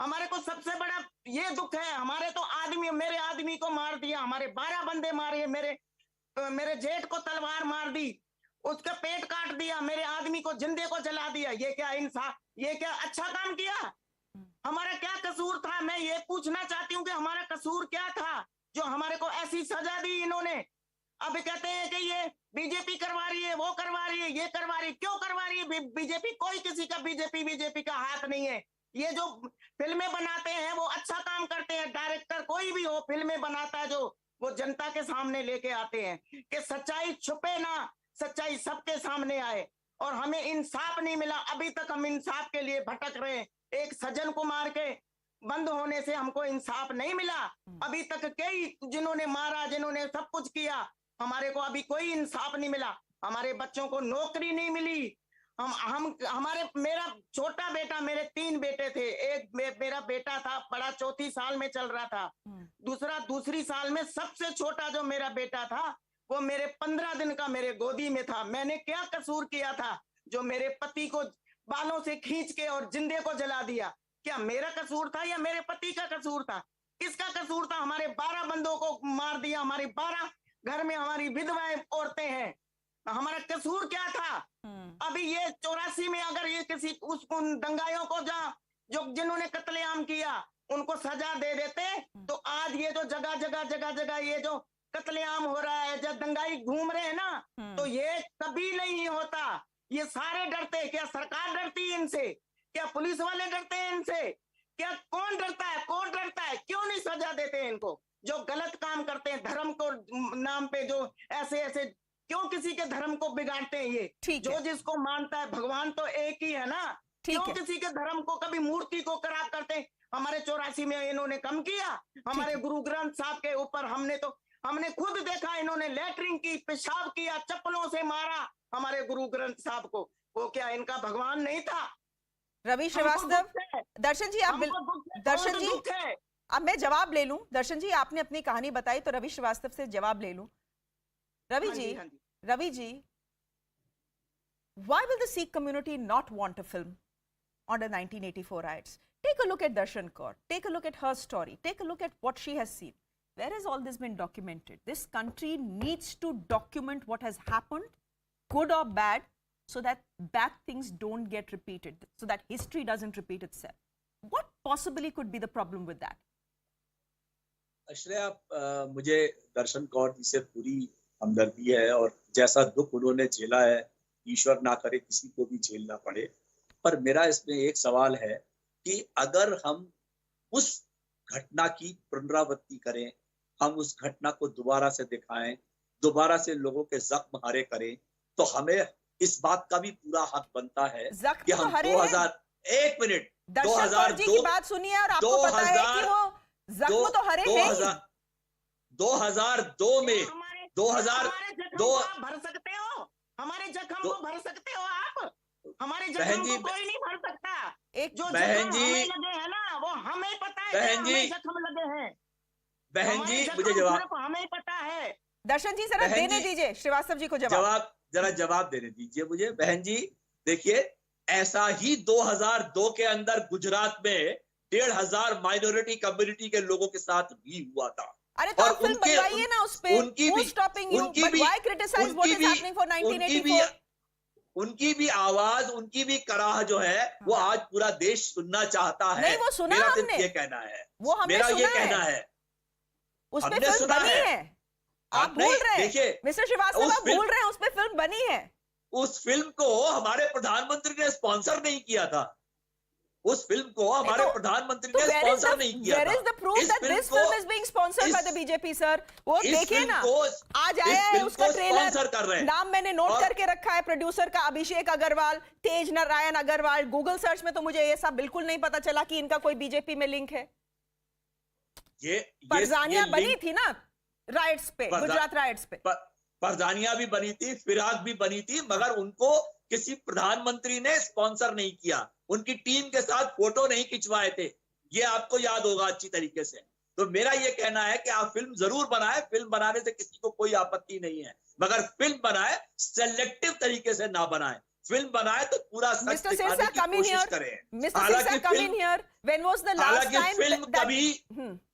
S5: हमारे को सबसे बड़ा ये दुख है, हमारे तो मेरे आदमी को मार दिया, हमारे 12 बंदे मारे, मेरे जेठ को तलवार मार दी, उसका पेट काट दिया, मेरे आदमी को जिंदे को जला दिया। ये क्या इंसाफ, ये क्या अच्छा काम किया? हमारा क्या कसूर था? मैं ये पूछना चाहती हूँ कि हमारा कसूर क्या था जो हमारे को ऐसी सजा दी इन्होंने? अब कहते हैं कि ये बीजेपी करवा रही है, वो करवा रही है, ये करवा रही है। क्यों करवा रही है बीजेपी? कोई किसी का बीजेपी का हाथ नहीं है। ये जो फिल्में बनाते हैं वो अच्छा काम करते हैं। डायरेक्टर कोई भी हो फिल्में बनाता है जो वो जनता के सामने लेके आते हैं कि सच्चाई छुपे ना, सच्चाई सबके सामने आए। और हमें इंसाफ नहीं मिला, अभी तक हम इंसाफ के लिए भटक रहे हैं। एक सज्जन कुमार के बंद होने से हमको इंसाफ नहीं मिला। अभी तक कई जिन्होंने मारा, जिन्होंने सब कुछ किया, हमारे को अभी कोई इंसाफ नहीं मिला। हमारे बच्चों को नौकरी नहीं मिली। मेरा छोटा बेटा, मेरे 3 बेटे थे। एक मेरा बेटा था बड़ा 4थी साल में चल रहा था, दूसरा दूसरी साल में। सबसे छोटा जो मेरा बेटा था वो मेरे 15 दिन का मेरे गोदी में था। मैंने क्या कसूर किया था जो मेरे पति को बालों से खींच के और जिंदे को जला दिया? क्या मेरा कसूर था या मेरे पति का कसूर था? किसका कसूर था? हमारे 12 बंदों को मार दिया, हमारे 12 घर में हमारी विधवाएं औरतें हैं। हमारा कसूर क्या था? अभी ये 84 में अगर ये किसी उन दंगाइयों को जिन्होंने कत्लेआम किया उनको सजा दे देते तो आज ये जो जगह ये जो कत्लेआम हो रहा है, जब दंगाई घूम रहे हैं ना, तो ये कभी नहीं होता। ये सारे डरते। क्या सरकार डरती है इनसे? क्या पुलिस वाले डरते हैं इनसे? क्या कौन डरता है? कौन डरता है? क्यों नहीं सजा देते इनको जो गलत काम करते हैं? धर्म को नाम पे जो ऐसे क्यों किसी के धर्म को बिगाड़ते हैं? ये जो जिसको मानता है, भगवान तो एक ही है ना। क्यों किसी के धर्म को कभी मूर्ति को खराब करते हैं? हमारे 84 में इन्होंने कम किया। हमारे गुरु ग्रंथ साहब के ऊपर हमने खुद देखा, इन्होंने लैटरिन की, पेशाब किया, चप्पलों से मारा हमारे गुरु ग्रंथ साहब को। वो क्या इनका भगवान नहीं था?
S19: रवि श्रीवास्तव, दर्शन जी दर्शन जी अब मैं जवाब ले लूं। दर्शन जी आपने अपनी कहानी बताई तो रवि श्रीवास्तव से जवाब ले लूं। Ravi ji, why will the Sikh community not want a film on the 1984 riots. Take a look at Darshan Kaur. Take a look at her story. Take a look at what she has seen. Where has all this been documented? This country needs to document what has happened, good or bad, so that bad things don't get repeated, so that history doesn't repeat itself. What possibly could be the problem with that?
S3: Shreya, मुझे दर्शन कौर जी से पूरी हमदर्दी है और जैसा दुख उन्होंने झेला है, ईश्वर ना करे किसी को भी झेलना पड़े। पर मेरा इसमें एक सवाल है कि अगर हम उस घटना की पुनरावृत्ति करें, हम उस घटना को दोबारा से दिखाएं, दोबारा से लोगों के जख्म हरे करें, तो हमें इस बात का भी पूरा हक बनता है कि हम 1 मिनट
S19: दर्शन कौर जी की बात सुनिए और आपको पता है कि वो जख्म तो हरे हैं।
S3: 2002 में 2002
S5: भर सकते हो, हमारे जख्म को भर सकते हो आप, हमारे जख्म को कोई नहीं भर सकता।
S19: एक
S5: जो जख्म हमें लगे हैं ना, वो हमें पता है कि हमें जख्म लगे हैं।
S3: बहन जी, मुझे जवाब
S5: हमें पता है।
S19: दर्शन जी जरा देने दीजिए श्रीवास्तव जी को जवाब।
S3: जरा जवाब देने दीजिए मुझे। बहन जी देखिए, ऐसा ही 2002 के अंदर गुजरात में 1,500 माइनॉरिटी कम्युनिटी के लोगों के साथ भी हुआ था।
S19: अरे तो फिल्म बनवाइए ना उस पे।
S3: उनकी भी आवाज, उनकी भी कराह जो है वो आज पूरा देश सुनना चाहता है।
S19: नहीं, वो सुना
S3: मेरा
S19: हमने।
S3: ये कहना है,
S19: वो हमने
S3: मेरा
S19: सुना
S3: ये
S19: है।
S3: कहना है,
S19: उस पे
S3: हमने
S19: फिल्म
S3: सुना
S19: बनी है। आप भूल रहे हैं।
S3: देखिए
S19: मिस्टर श्रीवास्तव, आप भूल रहे हैं, उस पे फिल्म बनी है।
S3: उस फिल्म को हमारे प्रधानमंत्री ने स्पॉन्सर नहीं किया था। उस फिल्म को हमारे प्रधानमंत्री ने स्पॉन्सर नहीं किया था।
S19: Where is the proof that this film is being sponsored by the BJP, sir? वो देखिए ना, आज आया है उसका ट्रेलर। नाम मैंने नोट करके रखा है प्रोड्यूसर का, अभिषेक अग्रवाल, तेज नारायण अग्रवाल। गूगल सर्च में तो मुझे ये सब बिल्कुल नहीं पता चला कि इनका कोई बीजेपी में लिंक है। परजानिया बनी थी ना राइट्स पे, गुजरात राइट्स पे।
S3: परजानिया भी बनी थी, फिराक भी बनी थी, मगर उनको किसी प्रधानमंत्री ने स्पॉन्सर नहीं किया। उनकी टीम के साथ फोटो नहीं खिंचवाए थे, ये आपको याद होगा अच्छी तरीके से। तो मेरा ये कहना है कि आप फिल्म जरूर बनाए, फिल्म बनाने से किसी को कोई आपत्ति नहीं है, मगर फिल्म बनाए सेलेक्टिव तरीके से ना बनाए। फिल्म बनाए तो पूरा सच दिखाने की कोशिश करें। हालांकि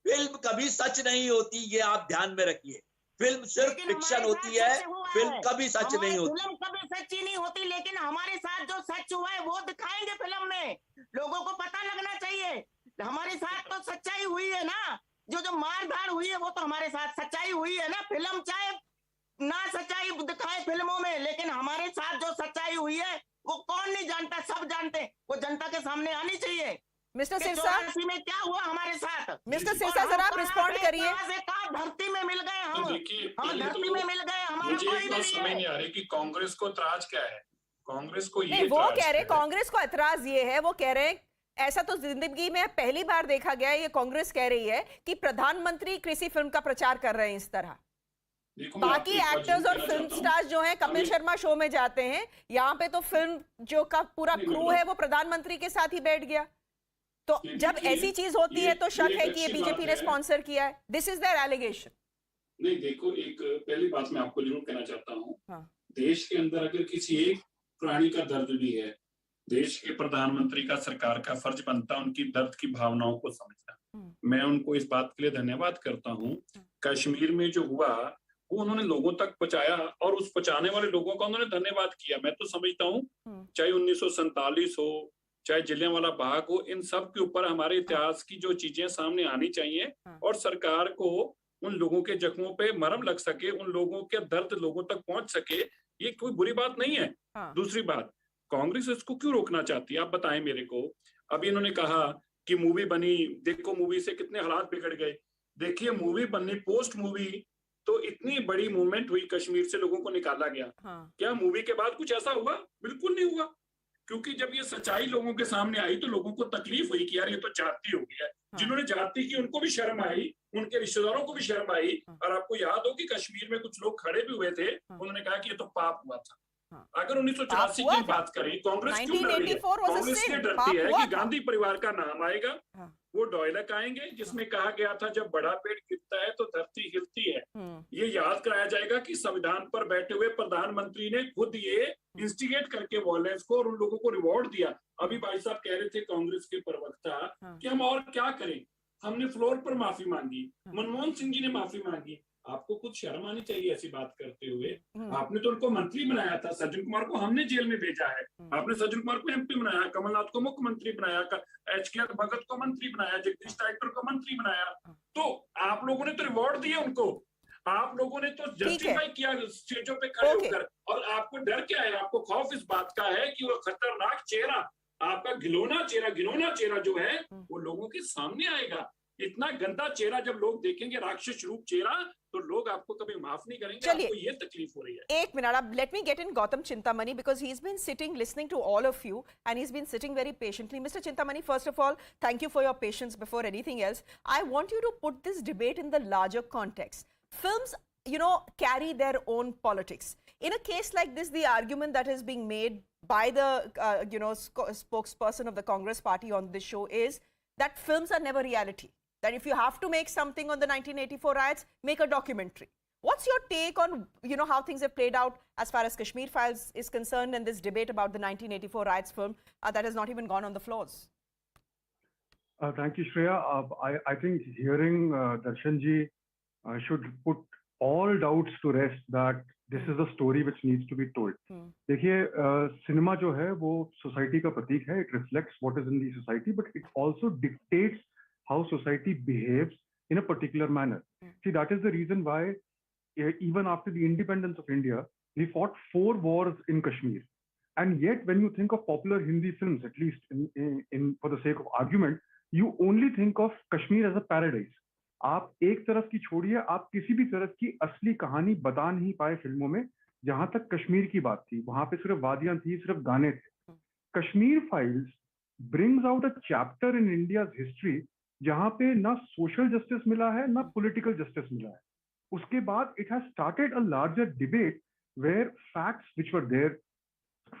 S3: फिल्म कभी सच नहीं होती, ये आप ध्यान में रखिए। फिल्म सिर्फ फिक्शन होती है, फिल्म कभी सच नहीं होती।
S5: फिल्म कभी सच्ची नहीं होती, लेकिन हमारे साथ जो सच हुआ है वो दिखाएंगे फिल्म में। लोगों को पता लगना चाहिए हमारे साथ तो सच्चाई हुई है ना। जो मार धाड़ हुई है वो तो हमारे साथ सच्चाई हुई है ना। फिल्म चाहे ना सच्चाई दिखाए फिल्मों में, लेकिन हमारे साथ जो सच्चाई हुई है वो कौन नहीं जानता, सब जानते। वो जनता के सामने आनी चाहिए।
S19: मिस्टर सिरसा
S5: में क्या हुआ हमारे साथ।
S19: मिस्टर सिरसा सर आप रिस्पॉन्ड करिए।
S5: धरती में मिल गए हम धरती में मिल गए।
S23: मुझे एक बात समझ नहीं आ रही कि कांग्रेस को एतराज क्या है। कांग्रेस को ये
S19: वो कह रहे, कांग्रेस को एतराज ये है, वो कह रहे हैं ऐसा तो जिंदगी में पहली बार देखा गया है, ये कांग्रेस कह रही है कि प्रधानमंत्री किसी फिल्म का प्रचार कर रहे हैं इस तरह। बाकी एक्टर्स और फिल्म स्टार्स जो हैं कपिल शर्मा शो में जाते हैं, यहाँ पे तो फिल्म जो का पूरा क्रू है वो प्रधानमंत्री के साथ ही बैठ गया। तो जब ऐसी चीज होती है तो शक है कि ये बीजेपी ने स्पॉन्सर किया है। This is their allegation.
S23: नहीं देखो, एक पहली बात मैं आपको जरूर कहना चाहता हूँ, देश के अंदर अगर किसी एक प्राणी का दर्द भी है, देश के प्रधानमंत्री का, सरकार का फर्ज बनता है उनकी दर्द की भावनाओं को समझना। मैं उनको इस बात के लिए धन्यवाद करता हूँ। कश्मीर में जो हुआ वो उन्होंने लोगों तक पहुंचाया और उस पहुंचाने वाले लोगों का उन्होंने धन्यवाद किया। मैं तो समझता हूँ चाहे 1947 हो, चाहे जलियांवाला बाग हो, इन सब के ऊपर हमारे इतिहास की जो चीजें सामने आनी चाहिए और सरकार को उन लोगों के जख्मों पे मरहम लग सके, उन लोगों के दर्द लोगों तक पहुंच सके, ये कोई बुरी बात नहीं है। दूसरी बात, कांग्रेस इसको क्यों रोकना चाहती है आप बताएं मेरे को। अभी इन्होंने कहा कि मूवी बनी, देखो मूवी से कितने हालात बिगड़ गए। देखिए मूवी बननी, पोस्ट मूवी तो इतनी बड़ी मूवमेंट हुई, कश्मीर से लोगों को निकाला गया। क्या मूवी के बाद कुछ ऐसा हुआ? बिल्कुल नहीं हुआ, क्योंकि जब ये सच्चाई लोगों के सामने आई तो लोगों को तकलीफ हुई कि यार ये तो जाति हो गया। जिन्होंने जाति की उनको भी शर्म आई, उनके रिश्तेदारों को भी शर्म आई। और आपको याद हो कि कश्मीर में कुछ लोग खड़े भी हुए थे, उन्होंने कहा कि ये तो पाप हुआ था। अगर 1984 की बात करें, कांग्रेस क्यों डर रही है? कांग्रेस ये डरती है कि गांधी परिवार का नाम आएगा, वो डायलॉग आएंगे जिसमें कहा गया था जब बड़ा पेड़ गिरता है तो धरती हिलती है। ये याद कराया जाएगा कि संविधान पर बैठे हुए प्रधानमंत्री ने खुद ये इंस्टिगेट करके वॉयलेंस को और उन लोगों को रिवॉर्ड दिया। अभी भाई साहब कह रहे थे कांग्रेस के प्रवक्ता कि हम और क्या करें, हमने फ्लोर पर माफी मांगी, मनमोहन सिंह जी ने माफी मांगी। आपको कुछ शर्म आनी चाहिए ऐसी बात करते हुए। आपने तो उनको मंत्री बनाया था, सज्जन कुमार को हमने जेल में भेजा है, आपने सज्जन कुमार को एमपी बनाया, कमलनाथ को मुख्यमंत्री बनाया, एचके भगत को मंत्री बनाया, जगदीश टाइगर को मंत्री बनाया। तो आप लोगों ने तो रिवॉर्ड दिया उनको, आप लोगों ने तो जस्टिफाई किया स्टेजों पे खड़े होकर। और आपको डर क्या है? आपको खौफ इस बात का है कि वो खतरनाक चेहरा, आपका घिनौना चेहरा जो है वो लोगों के सामने आएगा। इतना गंदा चेहरा जब लोग देखेंगे, राक्षस रूप चेहरा, तो लोग आपको कभी माफ नहीं करेंगे। आपको ये तकलीफ हो रही है।
S19: एक minute, let me get in Gautam Chintamani because he's been sitting listening to all of you and he's been sitting very patiently. Mr. Chintamani, first of all, thank you for your patience. Before anything else, I want you to put this debate in the larger context. Films, you know, carry their own politics. In a case like this, the argument that is being made by the spokesperson of the Congress party on this show is that films are never reality. That if you have to make something on the 1984 riots, make a documentary. What's your take on, you know, how things have played out as far as Kashmir Files is concerned and this debate about the 1984 riots film that has not even gone on the floors?
S2: Thank you, Shreya. I think hearing Darshan ji should put all doubts to rest that this is a story which needs to be told. देखिए, cinema जो है वो society का प्रतीक है. It reflects what is in the society, but it also dictates how society behaves in a particular manner. See, that is the reason why even after the independence of India, we fought 4 wars in Kashmir. And yet, when you think of popular Hindi films, at least for the sake of argument, you only think of Kashmir as a paradise. आप एक तरफ की छोड़िए, आप किसी भी तरफ की असली कहानी बता नहीं पाए फिल्मों में। जहां तक कश्मीर की बात थी, वहां पे सिर्फ वादियां थी, सिर्फ गाने थे। Kashmir files brings out a chapter in India's history जहां पे ना सोशल जस्टिस मिला है, ना पॉलिटिकल जस्टिस मिला है। उसके बाद it has started a larger debate where facts which were there,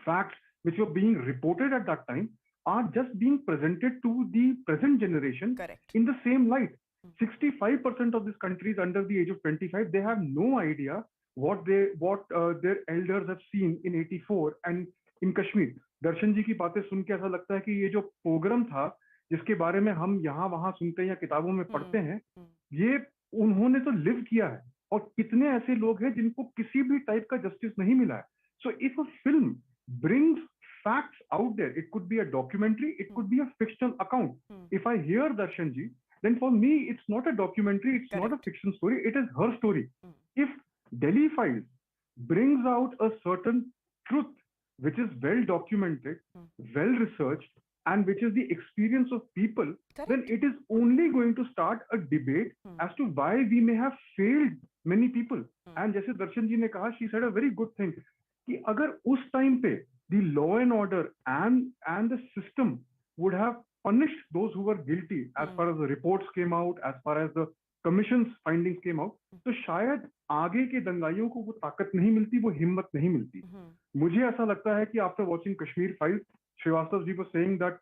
S2: facts which were being reported at that time are just being presented to the present generation. Correct. In the same light. 65% of this country is under the age of 25. They have no idea what their elders have seen in 84 and in Kashmir. दर्शन जी की बातें सुन के ऐसा लगता है कि ये जो programme था जिसके बारे में हम यहाँ वहां सुनते हैं या किताबों में पढ़ते हैं, ये उन्होंने तो लिव किया है। और कितने ऐसे लोग हैं जिनको किसी भी टाइप का जस्टिस नहीं मिला है। So if a film brings facts out there, it could be a documentary, it could be a fictional account. If I hear Darshan ji, then for me it's not a documentary, it's not a fiction story, it is her story. If Delhi Files brings out a certain truth which is well documented, well researched, and which is the experience of people, then it is only going to start a debate as to why we may have failed many people. And जैसे दर्शन जी ने कहा, she said a very good thing, कि अगर उस time पे the law and order and the system would have punished those who were guilty as far as the reports came out, as far as the commission's findings came out, तो शायद आगे के दंगाइयों को वो ताकत नहीं मिलती, वो हिम्मत नहीं मिलती। मुझे ऐसा लगता है कि after watching Kashmir Files, Srivastav ji was saying that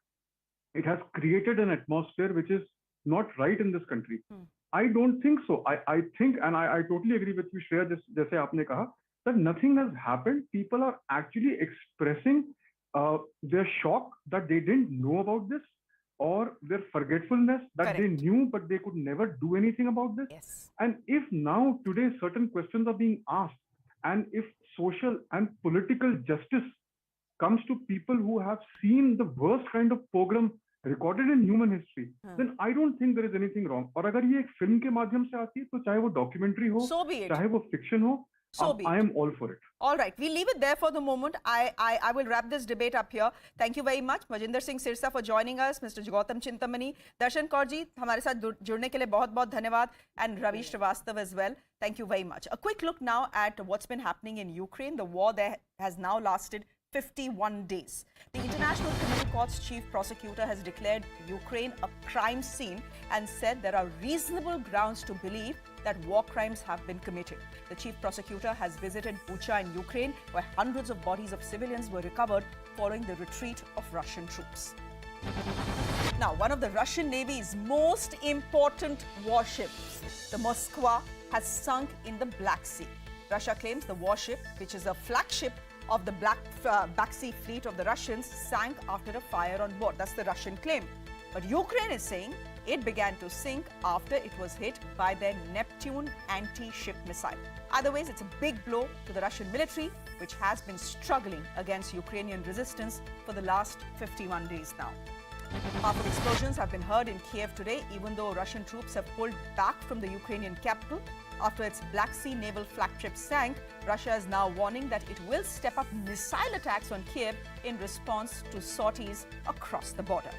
S2: it has created an atmosphere which is not right in this country. I don't think so. I think, and I totally agree with you, Shreya, जैसे आपने कहा, that nothing has happened. People are actually expressing their shock that they didn't know about this, or their forgetfulness that they knew but they could never do anything about this. Yes. And if now today certain questions are being asked, and if social and political justice comes to people who have seen the worst kind of pogrom recorded in human history, then I don't think there is anything wrong. और अगर ये एक film के माध्यम से आती है, तो चाहे वो डॉक्यूमेंट्री हो, चाहे वो फिक्शन हो, I am all for it. All right, we'll leave it there for the moment. I will wrap this debate up here. Thank you very much, Majinder Singh Sirsa, for joining us, Mr. Gautam Chintamani, Darshan Kaur ji, हमारे साथ जुड़ने के लिए बहुत-बहुत धन्यवाद, and Ravi Srivastav as well. Thank you very much. A quick look now at what's been happening in Ukraine. The war there has now lasted 51 days. The International Criminal Court's chief prosecutor has declared Ukraine a crime scene and said there are reasonable grounds to believe that war crimes have been committed. The chief prosecutor has visited Bucha in Ukraine, where hundreds of bodies of civilians were recovered following the retreat of Russian troops.
S19: Now, one of the Russian Navy's most important warships, the Moskva, has sunk in the Black Sea. Russia claims the warship, which is a flagship of the Black Sea fleet of the Russians, sank after a fire on board. That's the Russian claim. But Ukraine is saying it began to sink after it was hit by their Neptune anti-ship missile. Either ways, it's a big blow to the Russian military, which has been struggling against Ukrainian resistance for the last 51 days now. Powerful explosions have been heard in Kiev today, even though Russian troops have pulled back from the Ukrainian capital. After its Black Sea naval flagship sank, Russia is now warning that it will step up missile attacks on Kiev in response to sorties across the border.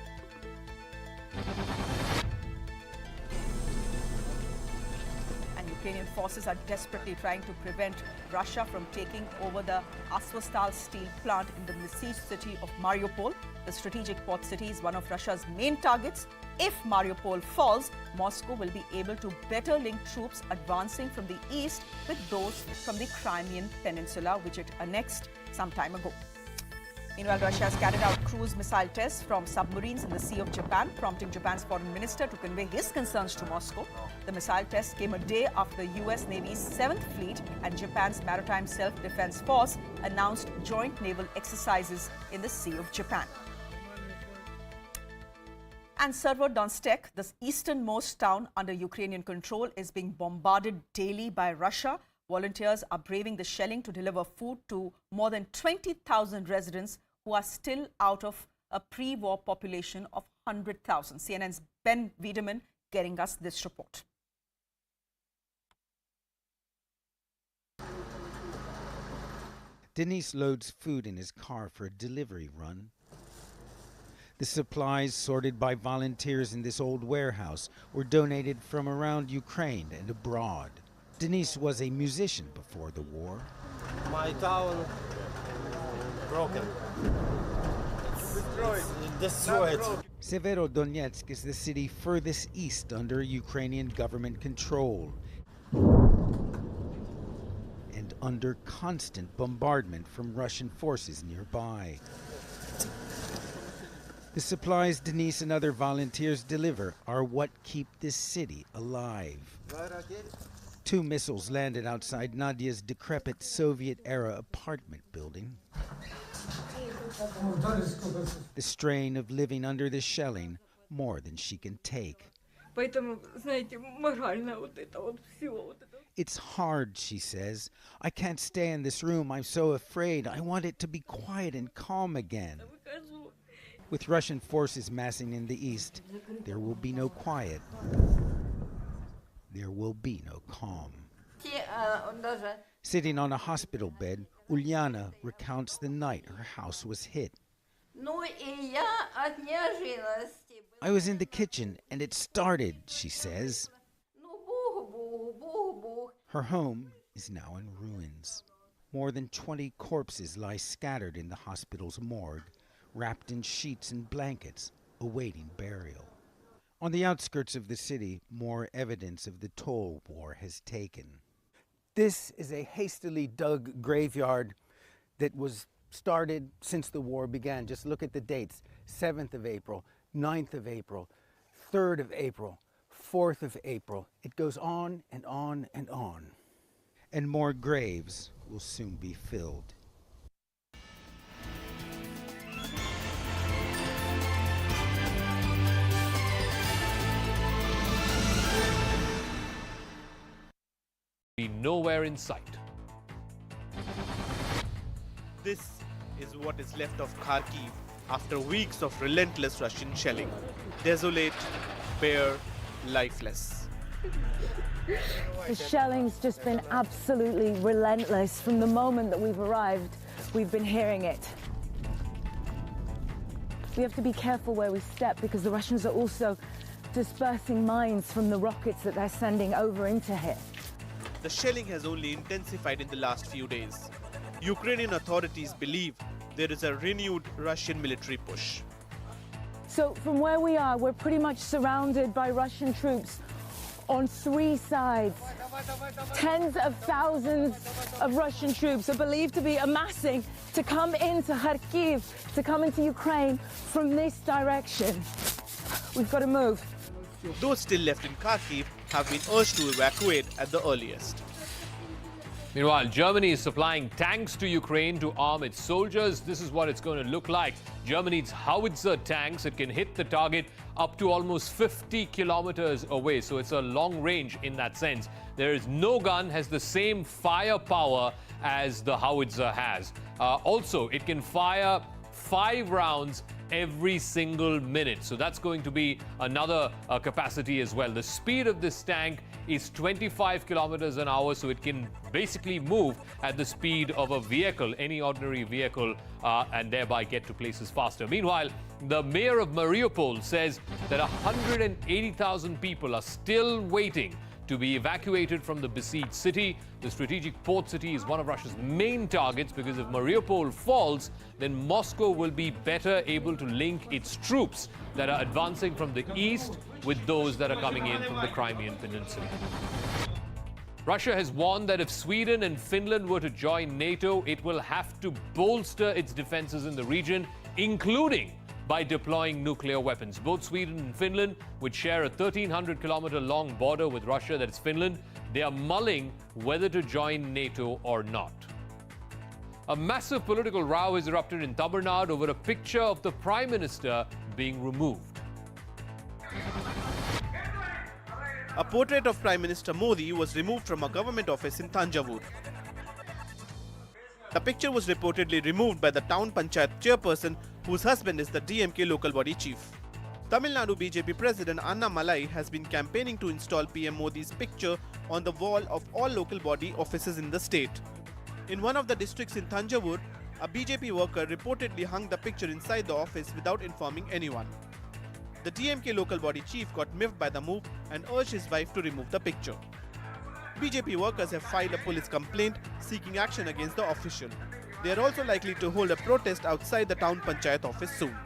S19: And Ukrainian forces are desperately trying to prevent Russia from taking over the Azovstal steel plant in the besieged city of Mariupol. The strategic port city is one of Russia's main targets. If Mariupol falls, Moscow will be able to better link troops advancing from the east with those from the Crimean Peninsula, which it annexed some time ago. Meanwhile, Russia has carried out cruise missile tests from submarines in the Sea of Japan, prompting Japan's foreign minister to convey his concerns to Moscow. The missile tests came a day after the US Navy's 7th Fleet and Japan's Maritime Self-Defense Force announced joint naval exercises in the Sea of Japan. And Severodonetsk, the easternmost town under Ukrainian control, is being bombarded daily by Russia. Volunteers are braving the shelling to deliver food to more than 20,000 residents who are still out of a pre-war population of 100,000. CNN's Ben Wiedemann getting us this report.
S6: Denise loads food in his car for a delivery run. The supplies sorted by volunteers in this old warehouse were donated from around Ukraine and abroad. Denise was a musician before the war.
S7: My town broken. Destroyed.
S6: Severodonetsk is the city furthest east under Ukrainian government control and under constant bombardment from Russian forces nearby. The supplies Denise and other volunteers deliver are what keep this city alive. 2 missiles landed outside Nadia's decrepit Soviet-era apartment building. The strain of living under the shelling, more than she can take. It's hard, she says. I can't stay in this room. I'm so afraid. I want it to be quiet and calm again. With Russian forces massing in the east, there will be no quiet. There will be no calm. Sitting on a hospital bed, Ulyana recounts the night her house was hit. I was in the kitchen and it started, she says. Her home is now in ruins. More than 20 corpses lie scattered in the hospital's morgue, wrapped in sheets and blankets, awaiting burial. On the outskirts of the city, more evidence of the toll war has taken. This is a hastily dug graveyard that was started since the war began. Just look at the dates: 7th of April, 9th of April, 3rd of April, 4th of April. It goes on and on and on. And more graves will soon be filled.
S14: Be nowhere in sight.
S15: This is what is left of Kharkiv after weeks of relentless Russian shelling. Desolate, bare, lifeless.
S8: The shelling's just been absolutely relentless. From the moment that we've arrived, we've been hearing it. We have to be careful where we step because the Russians are also dispersing mines from the rockets that they're sending over into here.
S15: The shelling has only intensified in the last few days. Ukrainian authorities believe there is a renewed Russian military push.
S8: So from where we are, we're pretty much surrounded by Russian troops on 3 sides. Tens of thousands of Russian troops are believed to be amassing to come into Kharkiv, to come into Ukraine from this direction. We've got to move.
S15: Those still left in Kharkiv have been urged to evacuate at the earliest.
S14: Meanwhile, Germany is supplying tanks to Ukraine to arm its soldiers. This is what it's going to look like. Germany's howitzer tanks, it can hit the target up to almost 50 kilometers away. So it's a long range in that sense. There is no gun has the same firepower as the howitzer has. Also, it can fire 5 rounds every single minute. So that's going to be another capacity as well. The speed of this tank is 25 kilometers an hour, so it can basically move at the speed of a vehicle, any ordinary vehicle, and thereby get to places faster. Meanwhile, the mayor of Mariupol says that 180,000 people are still waiting to be evacuated from the besieged city. The strategic port city is one of Russia's main targets because if Mariupol falls, then Moscow will be better able to link its troops that are advancing from the east with those that are coming in from the Crimean Peninsula. Russia has warned that if Sweden and Finland were to join NATO, it will have to bolster its defenses in the region, including by deploying nuclear weapons. Both Sweden and Finland, which share a 1,300-kilometer long border with Russia, that's Finland, they are mulling whether to join NATO or not. A massive political row has erupted in Tamil Nadu over a picture of the Prime Minister being removed.
S15: A portrait of Prime Minister Modi was removed from a government office in Thanjavur. The picture was reportedly removed by the town panchayat chairperson, whose husband is the DMK local body chief. Tamil Nadu BJP President Anna Malai has been campaigning to install PM Modi's picture on the wall of all local body offices in the state. In one of the districts in Thanjavur, a BJP worker reportedly hung the picture inside the office without informing anyone. The DMK local body chief got miffed by the move and urged his wife to remove the picture. BJP workers have filed a police complaint seeking action against the official. They are also likely to hold a protest outside the town panchayat office soon.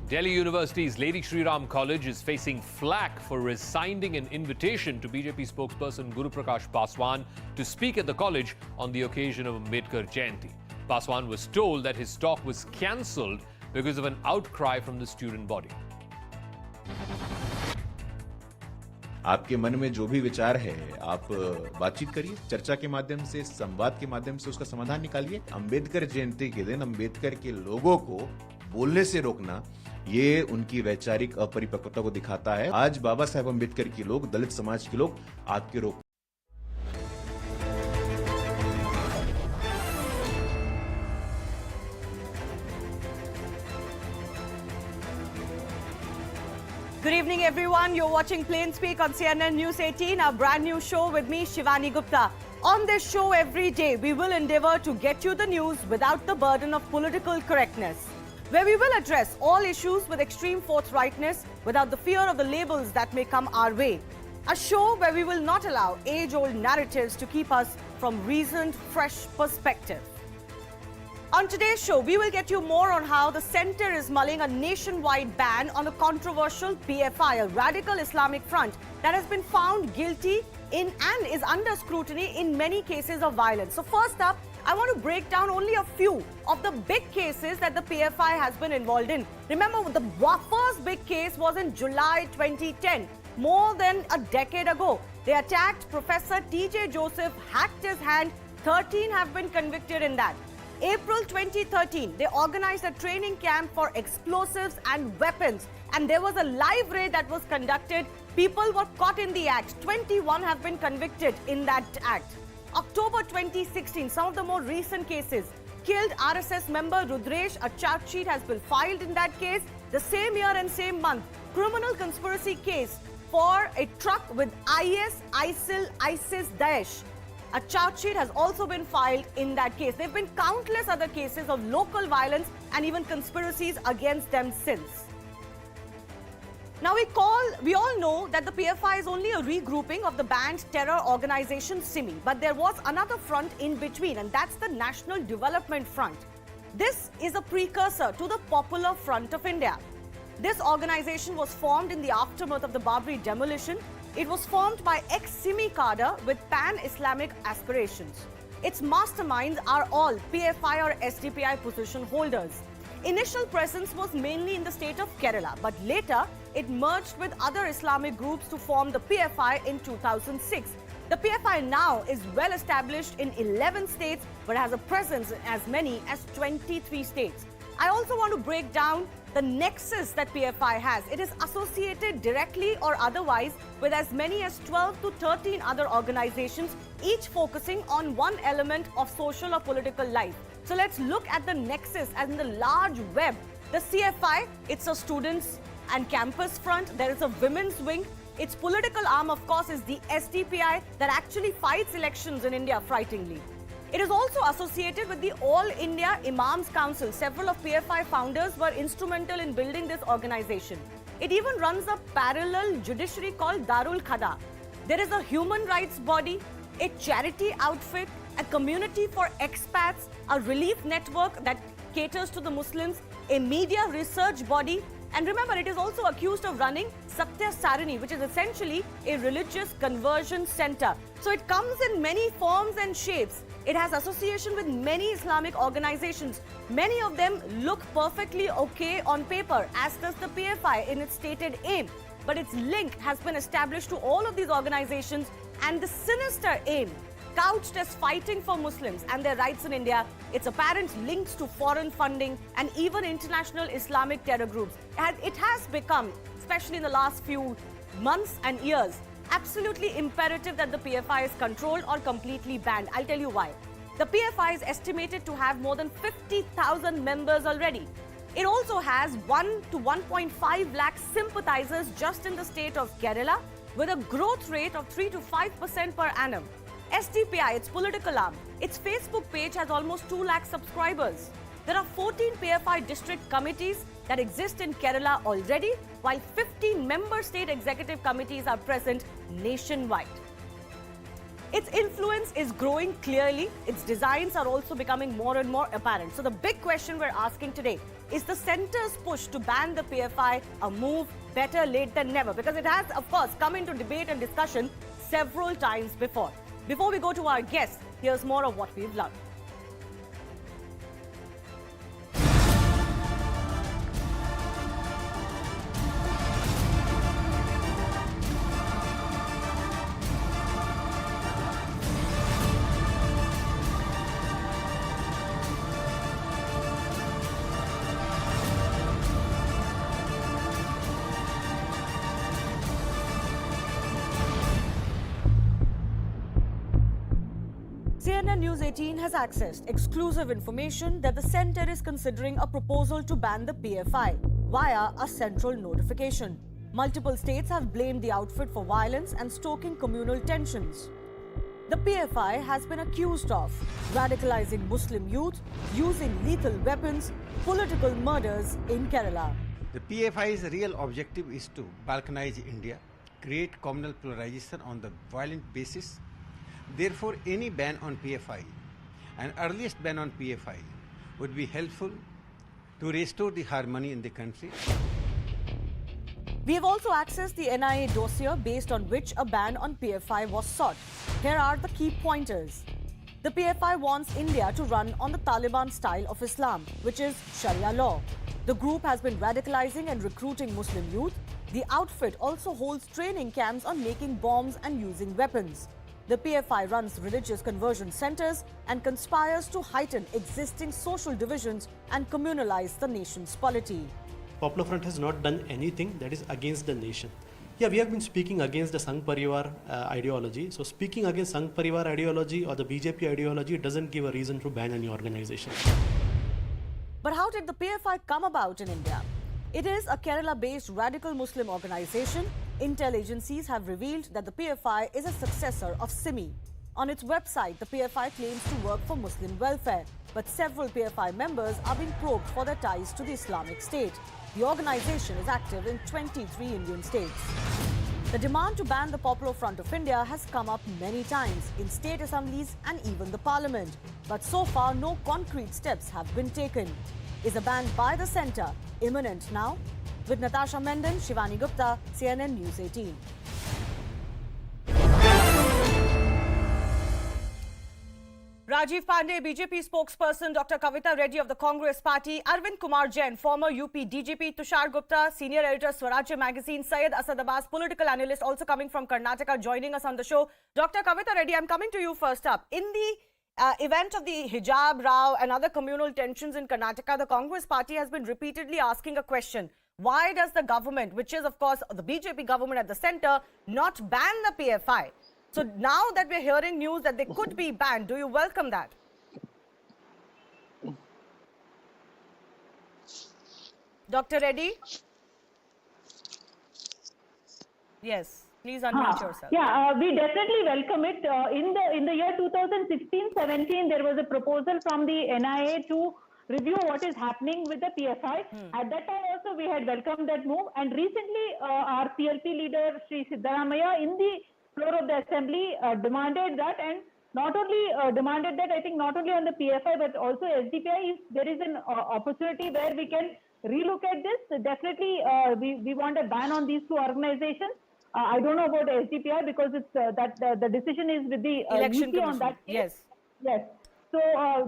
S14: Delhi University's Lady Shri Ram College is facing flack for rescinding an invitation to BJP spokesperson Guru Prakash Paswan to speak at the college on the occasion of Ambedkar Jayanti. Paswan was told that his talk was cancelled because of an outcry from the student body.
S16: आपके मन में जो भी विचार है आप बातचीत करिए, चर्चा के माध्यम से, संवाद के माध्यम से उसका समाधान निकालिए। अंबेडकर जयंती के दिन अंबेडकर के लोगों को बोलने से रोकना ये उनकी वैचारिक अपरिपक्वता को दिखाता है। आज बाबा साहेब अंबेडकर के लोग, दलित समाज के लोग आपके रोक
S19: Good evening, everyone. You're watching Plain Speak on CNN News 18, our brand new show with me, Shivani Gupta. On this show every day, we will endeavor to get you the news without the burden of political correctness, where we will address all issues with extreme forthrightness without the fear of the labels that may come our way. A show where we will not allow age-old narratives to keep us from reasoned, fresh perspective. On today's show, we will get you more on how the centre is mulling a nationwide ban on a controversial PFI, a radical Islamic front that has been found guilty in and is under scrutiny in many cases of violence. So first up, I want to break down only a few of the big cases that the PFI has been involved in. Remember, the first big case was in July 2010, more than a decade ago. They attacked Professor T.J. Joseph, hacked his hand. 13 have been convicted in that. April 2013, they organized a training camp for explosives and weapons, and there was a live raid that was conducted. People were caught in the act. 21 have been convicted in that act. October 2016, some of the more recent cases. Killed RSS member Rudresh, a charge sheet has been filed in that case. The same year and same month, criminal conspiracy case for a truck with IS, ISIL, ISIS, Daesh. A charge sheet has also been filed in that case. There have been countless other cases of local violence and even conspiracies against them since. Now we all know that the PFI is only a regrouping of the banned terror organization SIMI, but there was another front in between, and that's the National Development Front. This is a precursor to the Popular Front of India. This organization was formed in the aftermath of the Babri demolition. It was formed by ex-SIMI cadre with pan-Islamic aspirations. Its masterminds are all PFI or SDPI position holders.
S4: initial presence was mainly in the state of Kerala, but later it merged with other Islamic groups to form the PFI in 2006. The PFI now is well established in 11 states, but has a presence in as many as 23 states. I also want to break down the nexus that PFI has. It is associated directly or otherwise with as many as 12 to 13 other organizations, each focusing on one element of social or political life. So let's look at the nexus and the large web. The CFI, it's a students and campus front. There is a women's wing. Its political arm, of course, is the SDPI that actually fights elections in India frighteningly. It is also associated with the All India Imams Council. Several of PFI founders were instrumental in building this organization. It even runs a parallel judiciary called Darul Khada. There is a human rights body, a charity outfit, a community for expats, a relief network that caters to the Muslims, a media research body, and remember, it is also accused of running Satya Sarani, which is essentially a religious conversion center. So it comes in many forms and shapes. It has association with many Islamic organizations. Many of them look perfectly okay on paper, as does the PFI in its stated aim. But its link has been established to all of these organizations, and the sinister aim, couched as fighting for Muslims and their rights in India, its apparent links to foreign funding and even international Islamic terror groups. It has become, especially in the last few months and years, absolutely imperative that the PFI is controlled or completely banned. I'll tell you why. The PFI is estimated to have more than 50,000 members already. It also has 1 to 1.5 lakh sympathizers just in the state of Kerala, with a growth rate of 3 to 5% per annum. SDPI, its political arm, its Facebook page has almost 2 lakh subscribers. There are 14 PFI district committees that exist in Kerala already, while 15 member state executive committees are present nationwide. Its influence is growing clearly. Its designs are also becoming more and more apparent. So the big question we're asking today, is the centre's push to ban the PFI a move better late than never? Because it has, of course, come into debate and discussion several times before. Before we go to our guests, here's more of what we've learned. CNN News 18 has accessed exclusive information that the centre is considering a proposal to ban the PFI via a central notification. Multiple states have blamed the outfit for violence and stoking communal tensions. The PFI has been accused of radicalizing Muslim youth, using lethal weapons, political murders in Kerala.
S9: The PFI's real objective is to balkanize India, create communal polarization on the violent basis. Therefore, any ban on PFI, an earliest ban on PFI, would be helpful to restore the harmony in the country.
S4: We have also accessed the NIA dossier based on which a ban on PFI was sought. Here are the key pointers. The PFI wants India to run on the Taliban style of Islam, which is Sharia law. The group has been radicalizing and recruiting Muslim youth. The outfit also holds training camps on making bombs and using weapons. The PFI runs religious conversion centers and conspires to heighten existing social divisions and communalize the nation's polity.
S10: Popular Front has not done anything that is against the nation. Yeah, we have been speaking against the Sangh Parivar ideology. So speaking against Sangh Parivar ideology or the BJP ideology doesn't give a reason to ban any organization.
S4: But how did the PFI come about in India? It is a Kerala-based radical Muslim organization. Intel agencies have revealed that the PFI is a successor of SIMI. On its website, the PFI claims to work for Muslim welfare, but several PFI members are being probed for their ties to the Islamic State. The organization is active in 23 Indian states. The demand to ban the Popular Front of India has come up many times in state assemblies and even the parliament. But so far, no concrete steps have been taken. Is a ban by the centre imminent now? With Natasha Menden, Shivani Gupta, CNN News 18. Rajiv Pandey, BJP spokesperson, Dr. Kavita Reddy of the Congress Party, Arvind Kumar Jain, former UP DGP, Tushar Gupta, senior editor, Swarajya magazine, Syed Asad Abbas, political analyst, also coming from Karnataka, joining us on the show. Dr. Kavita Reddy, I'm coming to you first up. In the event of the hijab row and other communal tensions in Karnataka, the Congress Party has been repeatedly asking a question. Why does the government, which is of course the BJP government at the center, not ban the PFI? So now that we're hearing news that they could be banned, do you welcome that? Dr. Reddy? Yes, please unmute yourself.
S11: Yeah, we definitely welcome it. In the year 2016-17, there was a proposal from the NIA to review what is happening with the PFI. At that time also, we had welcomed that move. And recently, our PLP leader, Sri Siddaramaiah, in the floor of the assembly demanded that, and not only demanded that, I think not only on the PFI but also SDPI, if there is an opportunity where we can relook at this, definitely we want a ban on these two organizations. I don't know about SDPI because it's the decision is with the
S4: election
S11: commission on that case. Yes. So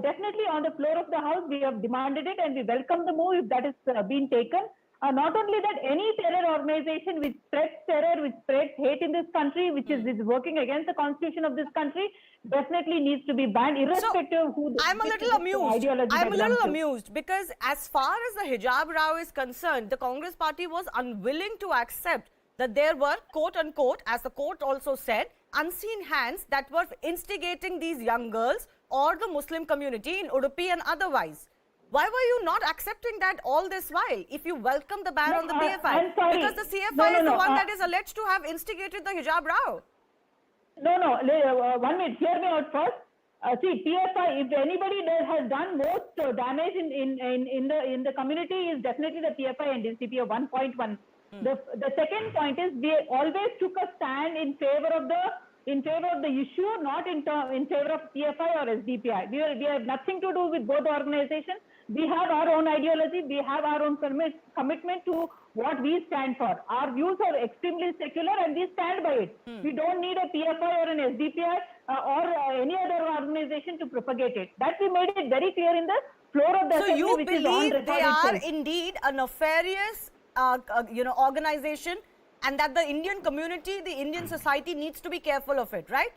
S11: definitely on the floor of the House, we have demanded it and we welcome the move if that is being taken. Not only that, any terror organization which spreads terror, which spreads hate in this country, which is working against the constitution of this country, definitely needs to be banned, irrespective of who the
S4: I'm a little amused because as far as the hijab row is concerned, the Congress Party was unwilling to accept that there were, quote unquote, as the court also said, unseen hands that were instigating these young girls or the Muslim community in Udupi and otherwise. Why were you not accepting that all this while, if you welcome the ban on the PFI? Because the CFI is the one that is alleged to have instigated the hijab row.
S11: No, 1 minute, hear me out first. See, PFI, if anybody has done most damage in the community, is definitely the PFI and DCP of 1.1. The second point is we always took a stand in favor of the issue, not in favor of PFI or SDPI. We have nothing to do with both organizations. We have our own ideology. We have our own commitment to what we stand for. Our views are extremely secular and we stand by it. We don't need a PFI or an SDPI or any other organization to propagate it. That we made it very clear in the floor of the assembly.
S4: So you believe they are indeed a nefarious organization, and that the Indian community, the Indian society needs to be careful of it, right?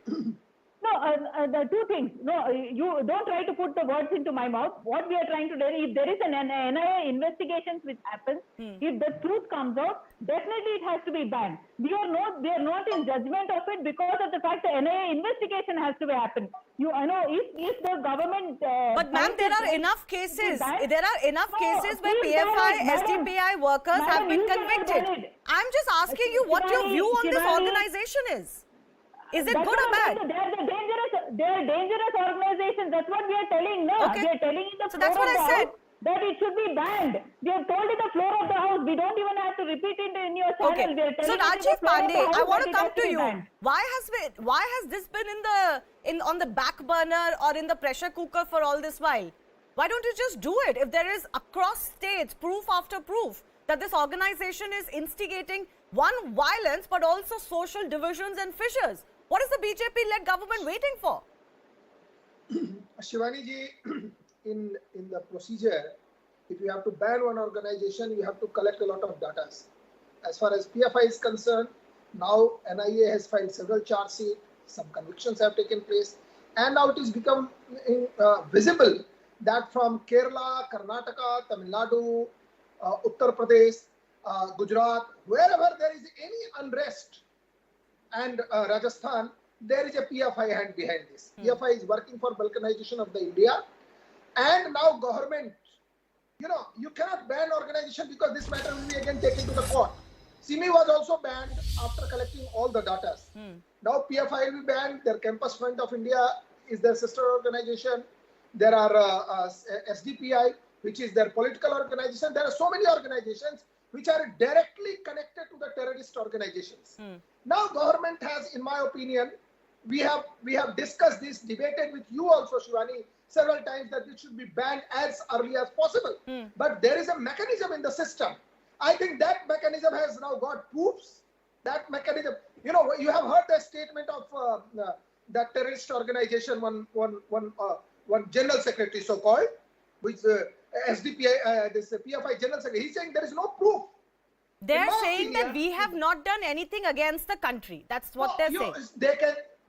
S11: No, the two things. No, you don't try to put the words into my mouth. What we are trying to do, if there is an NIA investigations which happens, if the truth comes out, definitely it has to be banned. We are not in judgment of it because of the fact the NIA investigation has to be happen. I know if the government.
S4: But ma'am, there are enough cases. There are enough cases where PFI, SDPI workers have been convicted. I'm just asking you what your view on this organization is. Is it good or bad?
S11: They are dangerous organizations. That's what we are telling. No, we are telling in the floor
S4: that's what
S11: of the
S4: I said.
S11: House that it should be banned. We have told in the floor of the House. We don't even have to repeat it in your channel.
S4: Okay.
S11: We are telling
S4: So Rajiv Pandey, I want to come to you.
S11: Banned.
S4: Why has this been on the back burner or in the pressure cooker for all this while? Why don't you just do it if there is across states proof after proof that this organization is instigating violence but also social divisions and fissures? What is the BJP-led government waiting for?
S13: Shivani ji, in the procedure, if you have to ban one organization, you have to collect a lot of data. As far as PFI is concerned, now NIA has filed several charge sheets, some convictions have taken place, and now it is become visible that from Kerala, Karnataka, Tamil Nadu, Uttar Pradesh, Gujarat, wherever there is any unrest, and Rajasthan, there is a PFI hand behind this. PFI is working for balkanization of the India, and now government, you cannot ban organization because this matter will be again taken to the court. CIMI was also banned after collecting all the data. Now PFI will be banned. Their Campus Front of India is their sister organization. There are SDPI, which is their political organization. There are so many organizations which are directly connected to the terrorist organizations. Now government has, in my opinion, we have discussed this, debated with you also, Shivani, several times that it should be banned as early as possible. But there is a mechanism in the system. I think that mechanism has now got proofs. That mechanism, you have heard the statement of that terrorist organization, one general secretary, so-called, which SDPI, this PFI general secretary, he's saying there is no proof.
S4: They're saying that we have not done anything against the country. That's what they're saying.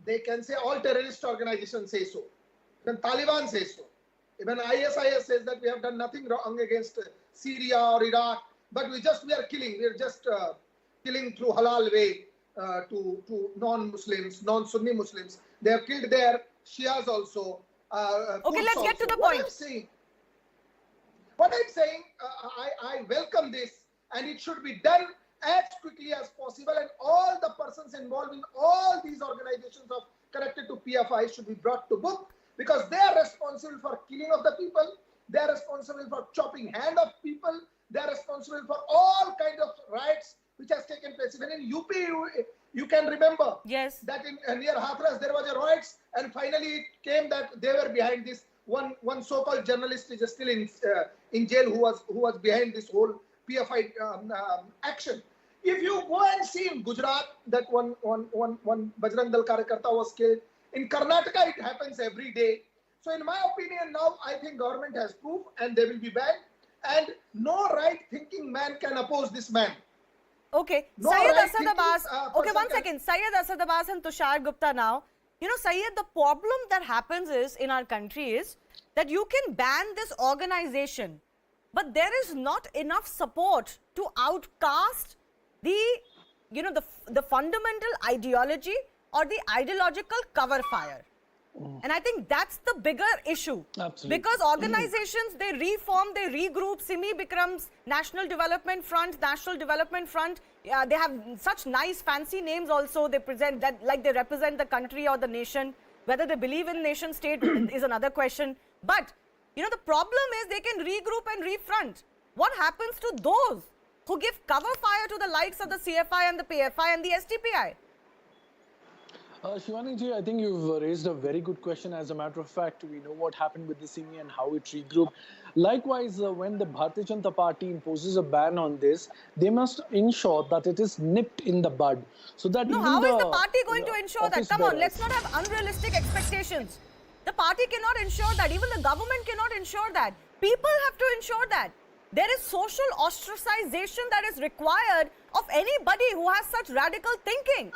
S13: They can say all terrorist organizations say so. Even Taliban says so. Even ISIS says that we have done nothing wrong against Syria or Iraq, but we are killing. We are just killing through halal way to non-Muslims, non-Sunni Muslims. They have killed their Shias also.
S4: Okay, let's get to the point.
S13: What I'm saying, I welcome this, and it should be done as quickly as possible, and all the persons involved in all these organizations connected to PFI should be brought to book, because they are responsible for killing of the people, they are responsible for chopping hand of people, they are responsible for all kind of riots which has taken place. Even in UP, you can remember that in near Hathras there was a riots, and finally it came that they were behind this. One so-called journalist is still in jail who was behind this whole PFI action. If you go and see in Gujarat that one Bajrang Dal Karyakarta was killed. In Karnataka, it happens every day. So in my opinion, now I think government has proof and they will be banned. And no right-thinking man can oppose this man.
S4: Okay, no Syed Asad Abbas. Okay, 1 second. Syed Asad Abbas and Tushar Gupta now. You know, Syed, the problem that happens is in our country is that you can ban this organization, but there is not enough support to outcast the, you know, the fundamental ideology or the ideological cover fire. And I think that's the bigger issue. Absolutely. Because organizations, they reform, they regroup. Simi Bikram's National Development Front, they have such nice fancy names also. They present that like they represent the country or the nation. Whether they believe in nation state is another question. But, you know, the problem is they can regroup and refront. What happens to those who give cover fire to the likes of the CFI and the PFI and the STPI?
S17: Shivani ji, I think you've raised a very good question. As a matter of fact, we know what happened with the CME and how it regrouped. Likewise, when the Bharatiya Janata Party imposes a ban on this, they must ensure that it is nipped in the bud. So that
S4: no, how is the party going to ensure that? Come on, let's not have unrealistic expectations. The party cannot ensure that. Even the government cannot ensure that. People have to ensure that. There is social ostracization that is required of anybody who has such radical thinking.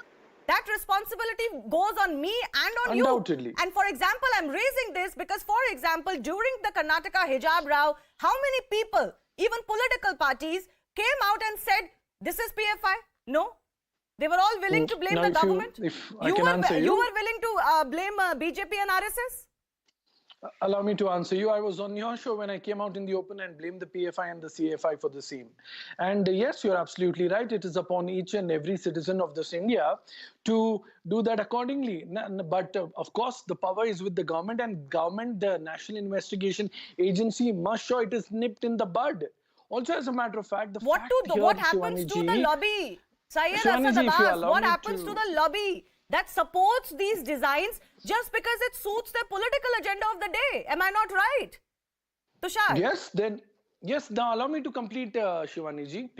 S4: That responsibility goes on me and on
S17: Undoubtedly.
S4: you. And for example, I'm raising this because, for example, during the Karnataka Hijab Row, how many people, even political parties, came out and said, this is PFI? No. They were all willing to blame the government. You were willing to blame BJP and RSS?
S17: Allow me to answer you. I was on your show when I came out in the open and blamed the PFI and the CFI for the same. And yes, you're absolutely right. It is upon each and every citizen of this India to do that accordingly. But of course, the power is with the government, and government, the National Investigation Agency, must show it is nipped in the bud. Also, as a matter of fact,
S4: what happens to the lobby? Syed Asad Abbas, what happens to the lobby that supports these designs just because it suits their political agenda of the day? Am I not right? Tushar?
S17: Yes, now allow me to complete, Shivani ji.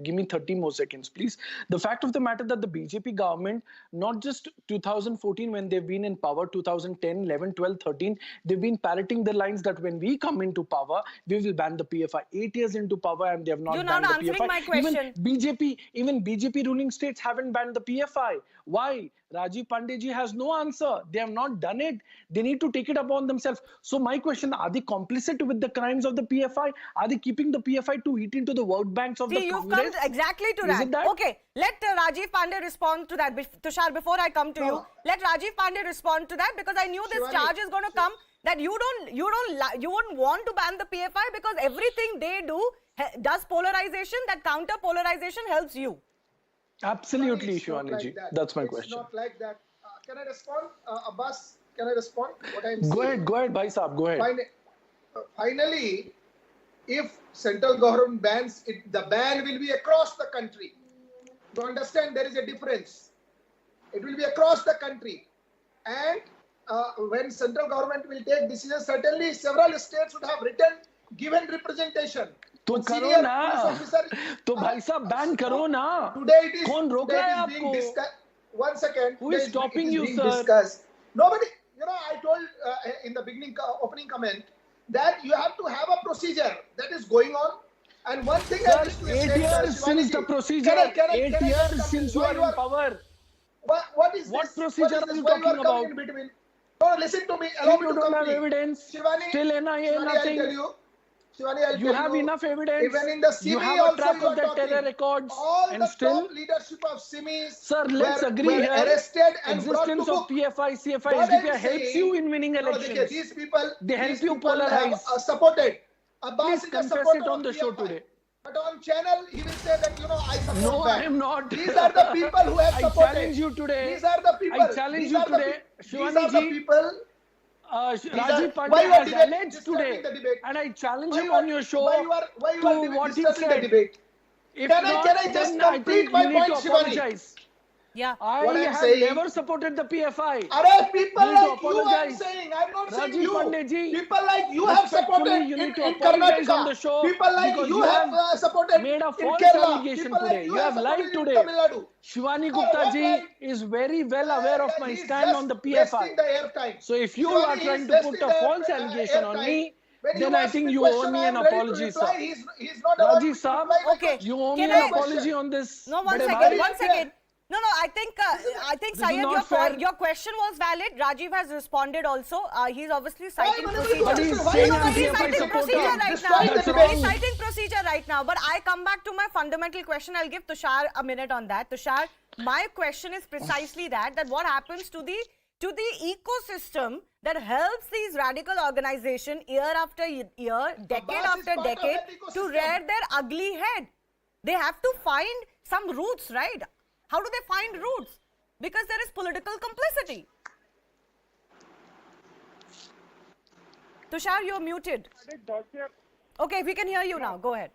S17: Give me 30 more seconds, please. The fact of the matter that the BJP government, not just 2014 when they've been in power, 2010, 11, 12, 13, they've been parroting the lines that when we come into power, we will ban the PFI. 8 years into power and they have not banned the PFI.
S4: You're not answering my question.
S17: Even BJP ruling states haven't banned the PFI. Why? Rajiv Pandey ji has no answer. They have not done it. They need to take it upon themselves. So my question, are they complicit with the crimes of the PFI? Are they keeping the PFI to eat into the vote banks of the Congress?
S4: You've come exactly to that. Okay, let Rajiv Pandey respond to that. Tushar, before I come to you, let Rajiv Pandey respond to that, because I knew this charge is going to come that you wouldn't want to ban the PFI because everything they do does polarization, that counter polarization helps you.
S17: Absolutely, Shivani ji. That's my question.
S13: It's not like that. Can I respond? Abbas, can I respond? What I'm saying?
S17: Go ahead, Bhai Saab, go ahead.
S13: Finally, if central government bans it, the ban will be across the country. To understand, there is a difference. It will be across the country. And when central government will take decisions, certainly several states would have given representation.
S17: तो करो ना, तो भाई साहब ban करो ना. कौन रोक रहा है आपको?
S13: 1 second.
S17: Who is stopping you, sir?
S13: Nobody, I told in the beginning, opening comment, that you have to have a procedure that is going on. And one thing I wish to
S17: Sir, 8 years since the procedure, 8 years since you are in power.
S13: What is
S17: what
S13: this?
S17: procedure
S13: What is
S17: are you
S13: Why you
S17: talking
S13: are coming
S17: about?
S13: in between? No, listen to me. Allow me
S17: you
S13: to
S17: don't have
S13: complete.
S17: evidence.
S13: Shivani,
S17: Still NIA,
S13: Shivani,
S17: nothing.
S13: I'll tell you. Shivani, I'll
S17: you
S13: tell
S17: have
S13: you.
S17: enough evidence.
S13: Even in the
S17: you
S13: CME
S17: have a
S13: also
S17: track
S13: you
S17: of
S13: are
S17: the
S13: talking.
S17: terror records.
S13: All
S17: and
S13: the
S17: still,
S13: top leadership of CMEs
S17: sir, let's agree
S13: were
S17: here.
S13: arrested and brought to
S17: Existence
S13: book.
S17: of PFI, CFI,
S13: What
S17: SDPI
S13: I'm
S17: helps
S13: saying,
S17: you in winning elections.
S13: These people
S17: They help you
S13: have
S17: polarize.
S13: supported. Abbas
S17: Please
S13: is a
S17: confess
S13: supporter
S17: it on
S13: of
S17: the show
S13: PFI.
S17: today.
S13: But on channel, he will say that, I support
S17: No,
S13: that.
S17: I am not.
S13: These are the people who have
S17: I
S13: supported.
S17: challenge you today.
S13: These are the people.
S17: I challenge you today.
S13: These are the people.
S17: Rajiv
S13: Why
S17: Pandey
S13: you are
S17: has alleged today.
S13: the debate?
S17: And I challenge
S13: Why
S17: him
S13: you are-
S17: on your show
S13: why you are
S17: to what he
S13: disturbing the
S17: said.
S13: debate?
S17: If
S13: Can
S17: not,
S13: I just
S17: then I
S13: complete
S17: think
S13: my
S17: you need
S13: point,
S17: to
S13: Shivani?
S17: apologize.
S4: Yeah.
S17: I
S13: What I'm
S17: have
S13: saying-
S17: never supported the PFI.
S13: Are people
S17: You need to
S13: like you, I'm
S17: apologize.
S13: saying. I'm not saying
S17: Rajiv
S13: you.
S17: Pandey ji,
S13: People like you have
S17: respectfully,
S13: supported
S17: you need to
S13: in
S17: apologize
S13: Karnataka.
S17: on the show
S13: People like
S17: because
S13: you
S17: you
S13: have supported
S17: made a
S13: in
S17: false
S13: Kerala.
S17: allegation
S13: People
S17: today.
S13: like
S17: You have
S13: supported
S17: lied
S13: in
S17: today.
S13: Tamil Nadu.
S17: Shivani
S13: Oh,
S17: Gupta
S13: what
S17: ji
S13: lie?
S17: is very well aware of my
S13: He's
S17: stand
S13: just
S17: on the
S13: wasting
S17: PFI.
S13: the airtime.
S17: So if you
S13: Shivani
S17: are
S13: is
S17: trying to
S13: wasting
S17: put a
S13: the
S17: false allegation on
S13: airtime.
S17: me,
S13: When
S17: then
S13: you
S17: I
S13: ask
S17: think
S13: me
S17: you owe
S13: question,
S17: me
S13: I
S17: an
S13: am ready to
S17: apology,
S13: reply.
S17: sir.
S13: He's not allowed
S17: Rajiv
S13: me to
S17: Saab,
S13: reply my
S4: Okay.
S17: you owe me
S4: Can
S17: an
S4: I-
S17: apology on this.
S4: No, one
S17: Bade
S4: second.
S17: bhai.
S4: One second. No, I think
S17: This is
S4: Syed,
S17: not fair.
S4: your question was valid. Rajiv has responded also. He's obviously citing
S13: But
S4: procedure.
S13: he's
S17: saying
S4: No, but
S17: I'm
S4: he's
S17: PFI
S4: citing
S17: supporter.
S4: procedure right
S13: Destroy
S4: now.
S13: the
S17: That's
S13: debate.
S4: He's
S17: wrong.
S4: citing procedure right now. But I come back to my fundamental question. I'll give Tushar a minute on that. Tushar, my question is precisely that what happens to the ecosystem that helps these radical organizations year after year, decade after decade, to rear their ugly head. They have to find some roots, right? How do they find roots? Because there is political complicity. Tushar, you're muted. Okay, we can hear you now. Go ahead.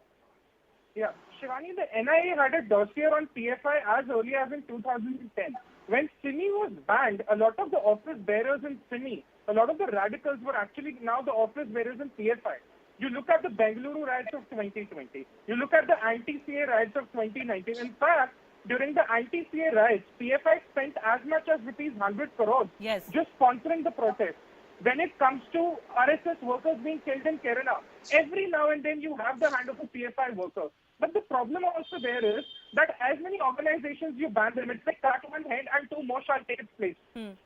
S12: Yeah, Shivani, the NIA had a dossier on PFI as early as in 2010. When CIMI was banned, a lot of the office bearers in CIMI, a lot of the radicals were actually now the office bearers in PFI. You look at the Bengaluru riots of 2020. You look at the anti-CA riots of 2019. In fact, during the anti-CA riots, PFI spent as much as rupees 100 crores just sponsoring the protest. When it comes to RSS workers being killed in Kerala, every now and then you have the hand of a PFI worker. But the problem also there is that as many organizations you ban them, it's like cut one head and two more shall take its place. On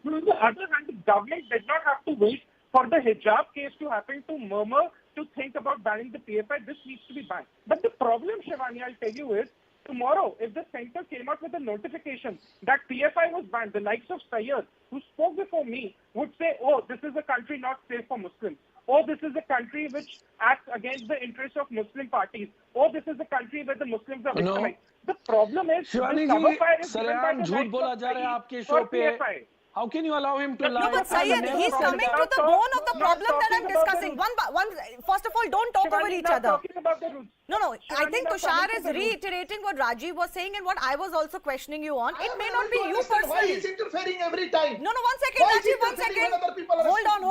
S12: the other hand, the government did not have to wait for the hijab case to happen to murmur to think about banning the PFI. This needs to be banned. But the problem, Shivani, I'll tell you is, tomorrow, if the center came out with a notification that PFI was banned, the likes of Syed, who spoke before me, would say, oh, this is a country not safe for Muslims. Oh, this is a country which acts against the interests of Muslim parties. Oh, this is a country where the Muslims are victimized. The problem is,
S17: Shivani
S12: the cover
S17: ji,
S12: fire is given by
S17: सरेआम
S12: the
S17: झूठ
S12: likes
S17: बोला
S12: of
S17: जा रहा है
S12: Syed
S17: आपके
S12: for
S17: show पे.
S12: PFI.
S17: How can you allow him to lie?
S4: No, but Syed, he's coming to the bone of the problem that I'm discussing. First of all, don't talk over each other. No, I think Tushar is reiterating what Rajiv was saying and what I was also questioning you on. It may not be you personally.
S13: Why is interfering every time?
S4: No, one second, Rajiv, 1 second.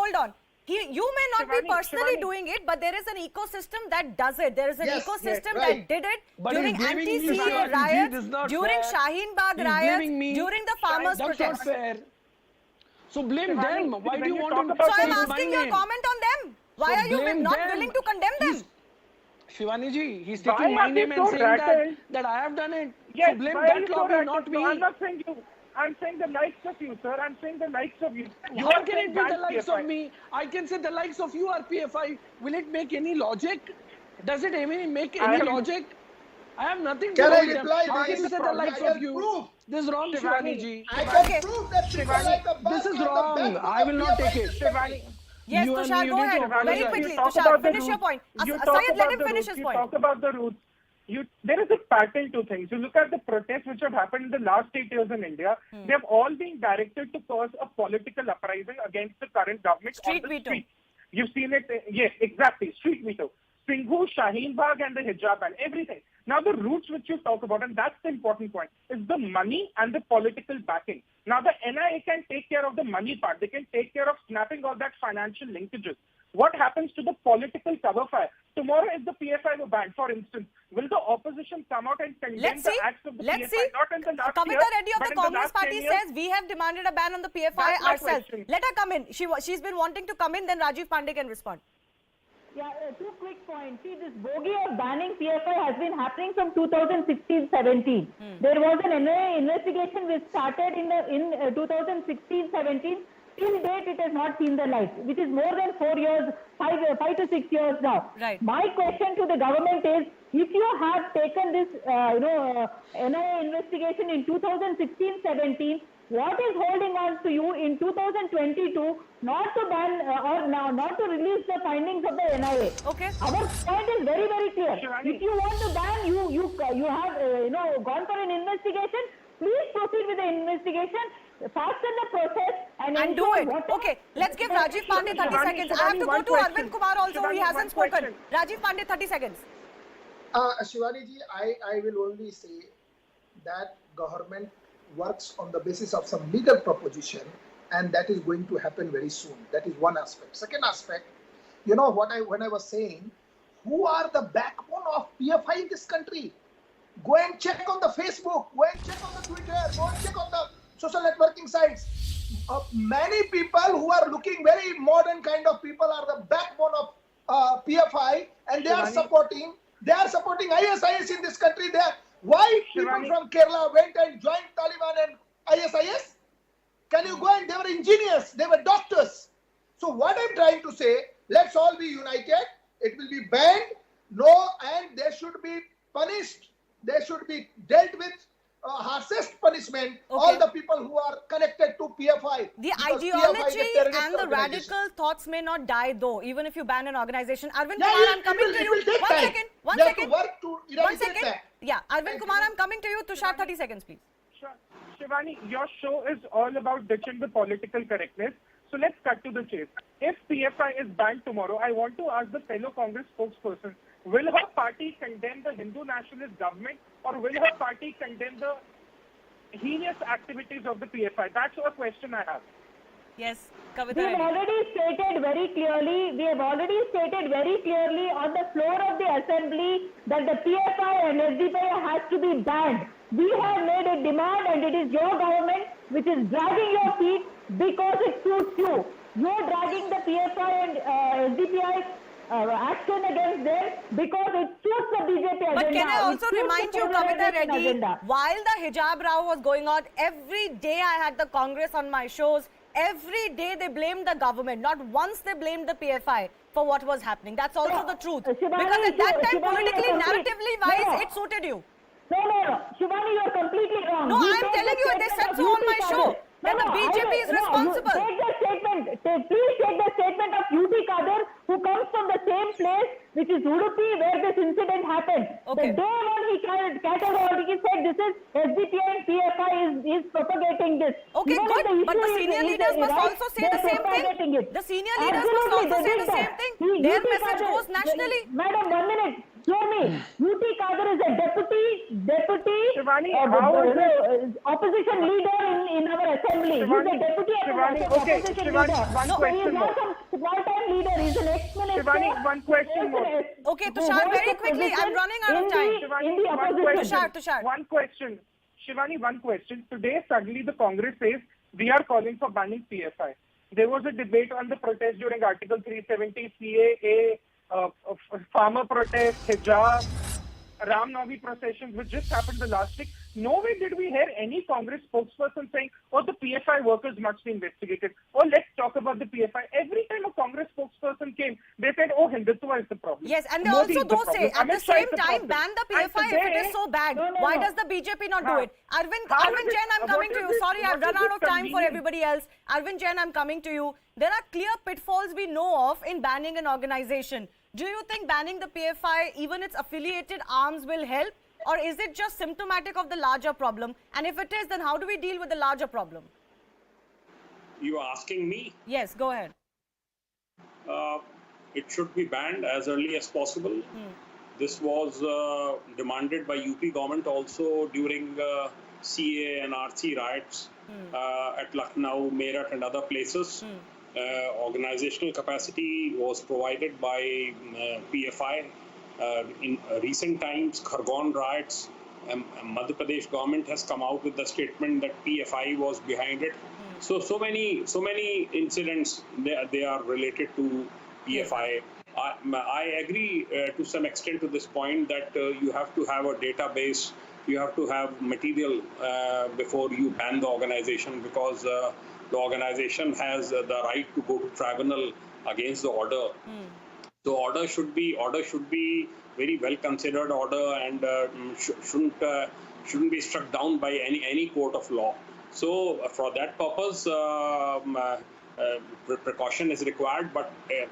S4: Hold on. You may not be personally doing it, but there is an ecosystem that does it. There is an ecosystem that did it during anti-CA riots, during Shaheen Bagh riots, during the farmers' protests.
S17: That's not fair. So blame them. Why do you want to?
S4: So I'm asking your comment on them. Why are you not willing to condemn them?
S17: Shivani ji, he's taking my name and saying that I have done it.
S12: Yes,
S17: so blame that lobby, not me.
S12: I'm not saying you. I'm saying the likes of you, sir. I'm saying the likes of you.
S17: How can it be the likes of me? I can say the likes of you are PFI. Will it make any logic? Does it even make any logic? I have nothing to do with them. How can you say the likes of you? This is wrong, Shivani ji.
S13: I can prove that
S17: This is wrong. I will not take it.
S4: Yes, Tushar, go ahead. Very quickly, Tushar, finish your point. Syed, let him finish his point.
S12: You talk about the roots. There is a pattern to things. You look at the protests which have happened in the last 8 years in India. They have all been directed to cause a political uprising against the current government on the street. You've seen it. Yes, exactly. Street veto. Singhu, Shaheen Bagh and the hijab ban, everything. Now the roots which you talk about, and that's the important point, is the money and the political backing. Now the NIA can take care of the money part. They can take care of snapping all that financial linkages. What happens to the political cover fire? To tomorrow if the PFI were banned, for instance, will the opposition come out and condemn the acts of the PFI? Not in the last year,
S4: Kavita Reddy of
S12: but
S4: the
S12: in the
S4: Congress
S12: last
S4: party
S12: 10 years?
S4: says we have demanded a ban on the PFI
S12: That's my
S4: ourselves.
S12: question.
S4: Let her come in. She's been wanting to come in, then Rajiv Pandey can respond.
S11: Yeah, two quick points. See, this bogey of banning PFI has been happening from 2016-17. There was an NIA investigation which started in 2016-17. Till date, it has not seen the light, which is more than 4 years, 5 to 6 years now.
S4: Right.
S11: My question to the government is, if you have taken this, NIA investigation in 2016-17, what is holding on to you in 2022 not to ban or not to release the findings of the NIA?
S4: Okay.
S11: Our point is very, very clear. If you want to ban, you have gone for an investigation. Please proceed with the investigation, fasten the process, and
S4: do it. Okay, let's give Rajiv Pandey 30 seconds. I have to go to Arvind Kumar also. He hasn't spoken. Rajiv Pandey, 30 seconds.
S13: Shivani ji, I will only say that government works on the basis of some legal proposition, and that is going to happen very soon. That is one aspect. Second aspect, you know what when I was saying, who are the backbone of PFI in this country? Go and check on the Facebook, go and check on the Twitter, go and check on the social networking sites. Many people who are looking very modern kind of people are the backbone of PFI, and they are supporting ISIS in this country. Why people from Kerala went and joined Taliban and ISIS? Can you go and they were engineers, they were doctors. So what I'm trying to say, let's all be united. It will be banned, and they should be punished. They should be dealt with harshest punishment. All the people who are connected to PFI.
S4: The ideology and the radical thoughts may not die though, even if you ban an organization. Arvind Kumar, I'm coming to you. One second. Yeah, Arvind Kumar, I'm coming to you. Tushar, 30 seconds, please.
S12: Sure. Shivani, your show is all about ditching the political correctness. So let's cut to the chase. If PFI is banned tomorrow, I want to ask the fellow Congress spokesperson, will her party condemn the Hindu nationalist government, or will her party condemn the heinous activities of the PFI? That's a question I have.
S4: Yes, Kavita
S11: We have already stated very clearly on the floor of the assembly that the PFI and SDPI has to be banned. We have made a demand, and it is your government which is dragging your feet because it suits you. You're dragging the PFI and SDPI action against them because it suits the BJP agenda.
S4: But can I also remind you, Kavita Reddy, while the hijab row was going on, every day I had the Congress on my shows. Every day they blamed the government. Not once they blamed the PFI for what was happening. That's also the truth. Because at that time, politically, narratively wise, it suited you.
S11: No. Shivani, you're completely wrong.
S4: No, I'm telling you, they said so on my show. That the BJP is responsible.
S11: Take the statement. Please take the statement of UT Kader, who comes from the same place, which is Udupi, where this incident happened.
S4: Okay.
S11: The day when he categorically said this is SDPI and PFI is propagating this.
S4: Okay, good. But the senior leaders must also say the same thing. The senior leaders must also say the same thing. Their message goes nationally.
S11: Madam, 1 minute. Hear me. UT Kader is a deputy
S12: Shivani,
S11: opposition leader in our assembly.
S12: Shivani,
S11: He's a deputy opposition
S12: Shivani,
S11: leader.
S12: one question
S11: he's
S12: more.
S11: not some small-time leader. He's an ex-minister.
S12: Shivani, one question more.
S4: Okay, Tushar, very quickly. I'm running out of time.
S12: Shivani,
S4: Tushar.
S12: One question. Shivani, one question. Today, suddenly the Congress says we are calling for banning PFI. There was a debate on the protest during Article 370, CAA, farmer protest, hijab, Ram Navami processions, which just happened the last week. Nowhere did we hear any Congress spokesperson saying, the PFI workers must be investigated. Let's talk about the PFI. Every time a Congress spokesperson came, they said, Hindutva is the problem.
S4: Yes, and they also do say, at the same time, ban the PFI if it is so bad. Why does the BJP not do it? Arvind Jain, I'm coming to you. Sorry, I've run out of time for everybody else. Arvind Jain, I'm coming to you. There are clear pitfalls we know of in banning an organization. Do you think banning the PFI, even its affiliated arms, will help? Or is it just symptomatic of the larger problem? And if it is, then how do we deal with the larger problem?
S18: You are asking me?
S4: Yes, go ahead.
S18: It should be banned as early as possible. This was demanded by UP government also during CA and RC riots at Lucknow, Meerut and other places. organizational capacity was provided by PFI. In recent times, Khargone riots, Madhya Pradesh government has come out with the statement that PFI was behind it. So many incidents they are related to PFI. I agree to some extent to this point that you have to have a database, you have to have material before you ban the organization, because the organization has the right to go to tribunal against the order. So order should be very well considered order, and shouldn't be struck down by any court of law. So for that purpose, precaution is required, but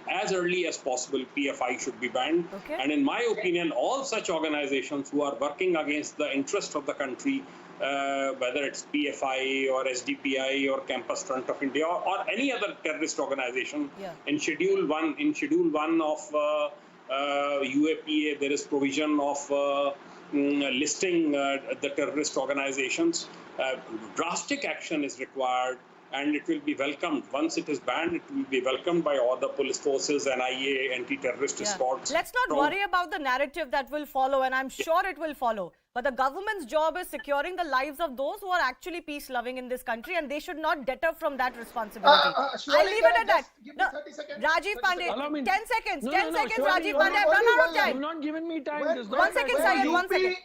S18: as early as possible, PFI should be banned. And in my opinion, all such organizations who are working against the interest of the country, whether it's PFI or SDPI or Campus Front of India or any other terrorist organization, in Schedule 1 of UAPA, there is provision of listing the terrorist organizations. Drastic action is required, and it will be welcomed. Once it is banned, it will be welcomed by all the police forces, NIA, anti-terrorist squads.
S4: Let's not worry about the narrative that will follow, and I'm sure it will follow. But the government's job is securing the lives of those who are actually peace-loving in this country, and they should not deter from that responsibility. I'll leave it at that. No, Rajiv Pandey, 10 seconds, 10 seconds, Rajiv Pandey, I've run out of time.
S17: You've not given me time.
S4: One second, Syed, 1 second.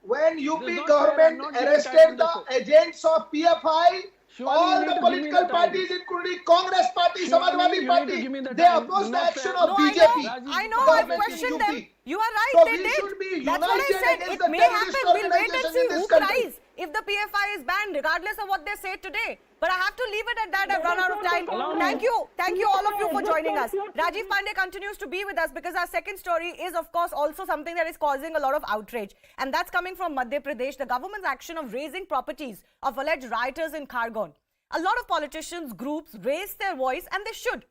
S13: When UP government arrested the agents of PFI, all the political parties, including Congress Party, Samajwadi Party, they opposed the action of BJP.
S4: I know, I questioned them. You are right,
S13: So
S4: they
S13: we
S4: did.
S13: should be
S4: That's what I
S13: united
S4: said.
S13: against
S4: It
S13: the
S4: may
S13: terrorist
S4: happen. We'll wait and
S13: organization
S4: see
S13: in
S4: who
S13: this country.
S4: cries if the PFI is banned, regardless of what they say today. But I have to leave it at that. I've run out of time. Thank you all of you for joining us. Rajiv Pandey continues to be with us because our second story is, of course, also something that is causing a lot of outrage. And that's coming from Madhya Pradesh, the government's action of razing properties of alleged rioters in Khargone. A lot of politicians, groups raised their voice, and they should.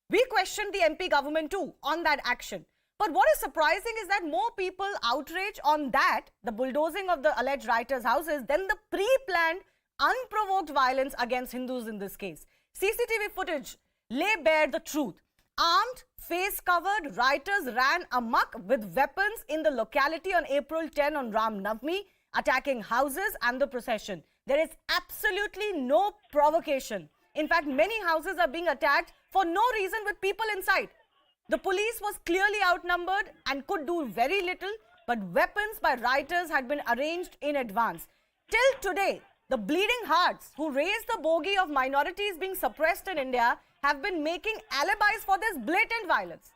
S4: We questioned the MP government too on that action. But what is surprising is that more people outrage on that, the bulldozing of the alleged rioters' houses, than the pre-planned, unprovoked violence against Hindus in this case. CCTV footage lay bare the truth. Armed, face-covered, rioters ran amok with weapons in the locality on April 10 on Ram Navami, attacking houses and the procession. There is absolutely no provocation. In fact, many houses are being attacked for no reason with people inside. The police was clearly outnumbered and could do very little, but weapons by rioters had been arranged in advance. Till today, the bleeding hearts who raised the bogey of minorities being suppressed in India have been making alibis for this blatant violence.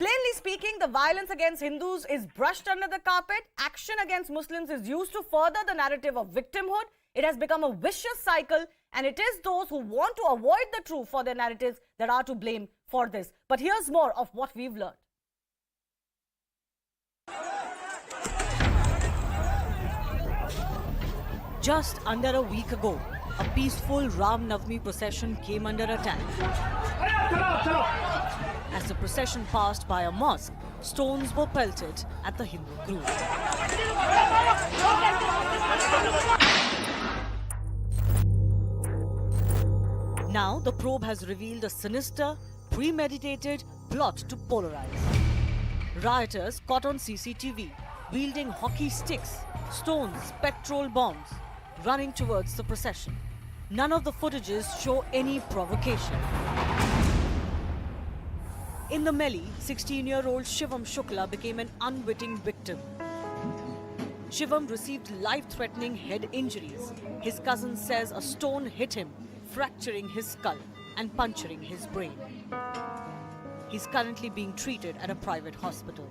S4: Plainly speaking, the violence against Hindus is brushed under the carpet. Action against Muslims is used to further the narrative of victimhood. It has become a vicious cycle, and it is those who want to avoid the truth for their narratives that are to blame for this. But here's more of what we've learned. Just under a week ago, a peaceful Ram Navami procession came under attack. As the procession passed by a mosque, stones were pelted at the Hindu group. Now, the probe has revealed a sinister, premeditated plot to polarize. Rioters caught on CCTV, wielding hockey sticks, stones, petrol bombs, running towards the procession. None of the footages show any provocation. In the melee, 16-year-old Shivam Shukla became an unwitting victim. Shivam received life-threatening head injuries. His cousin says a stone hit him, fracturing his skull and puncturing his brain. He's currently being treated at a private hospital.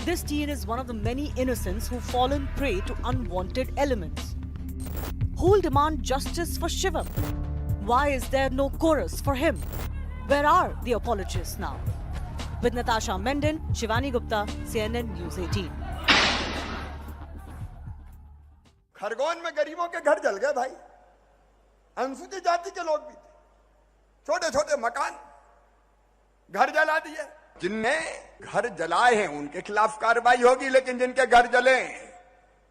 S4: This teen is one of the many innocents who've fallen prey to unwanted elements. Who'll demand justice for Shivam? Why is there no chorus for him? Where are the apologists now? With Natasha Menden, Shivani Gupta, CNN News 18.
S20: Khargone में गरीबों के घर जल गए भाई, अनुसूचित जाति के लोग भी थे, छोटे छोटे मकान, घर जला दिए। जिनने घर जलाए हैं उनके खिलाफ कार्रवाई होगी, लेकिन जिनके घर जले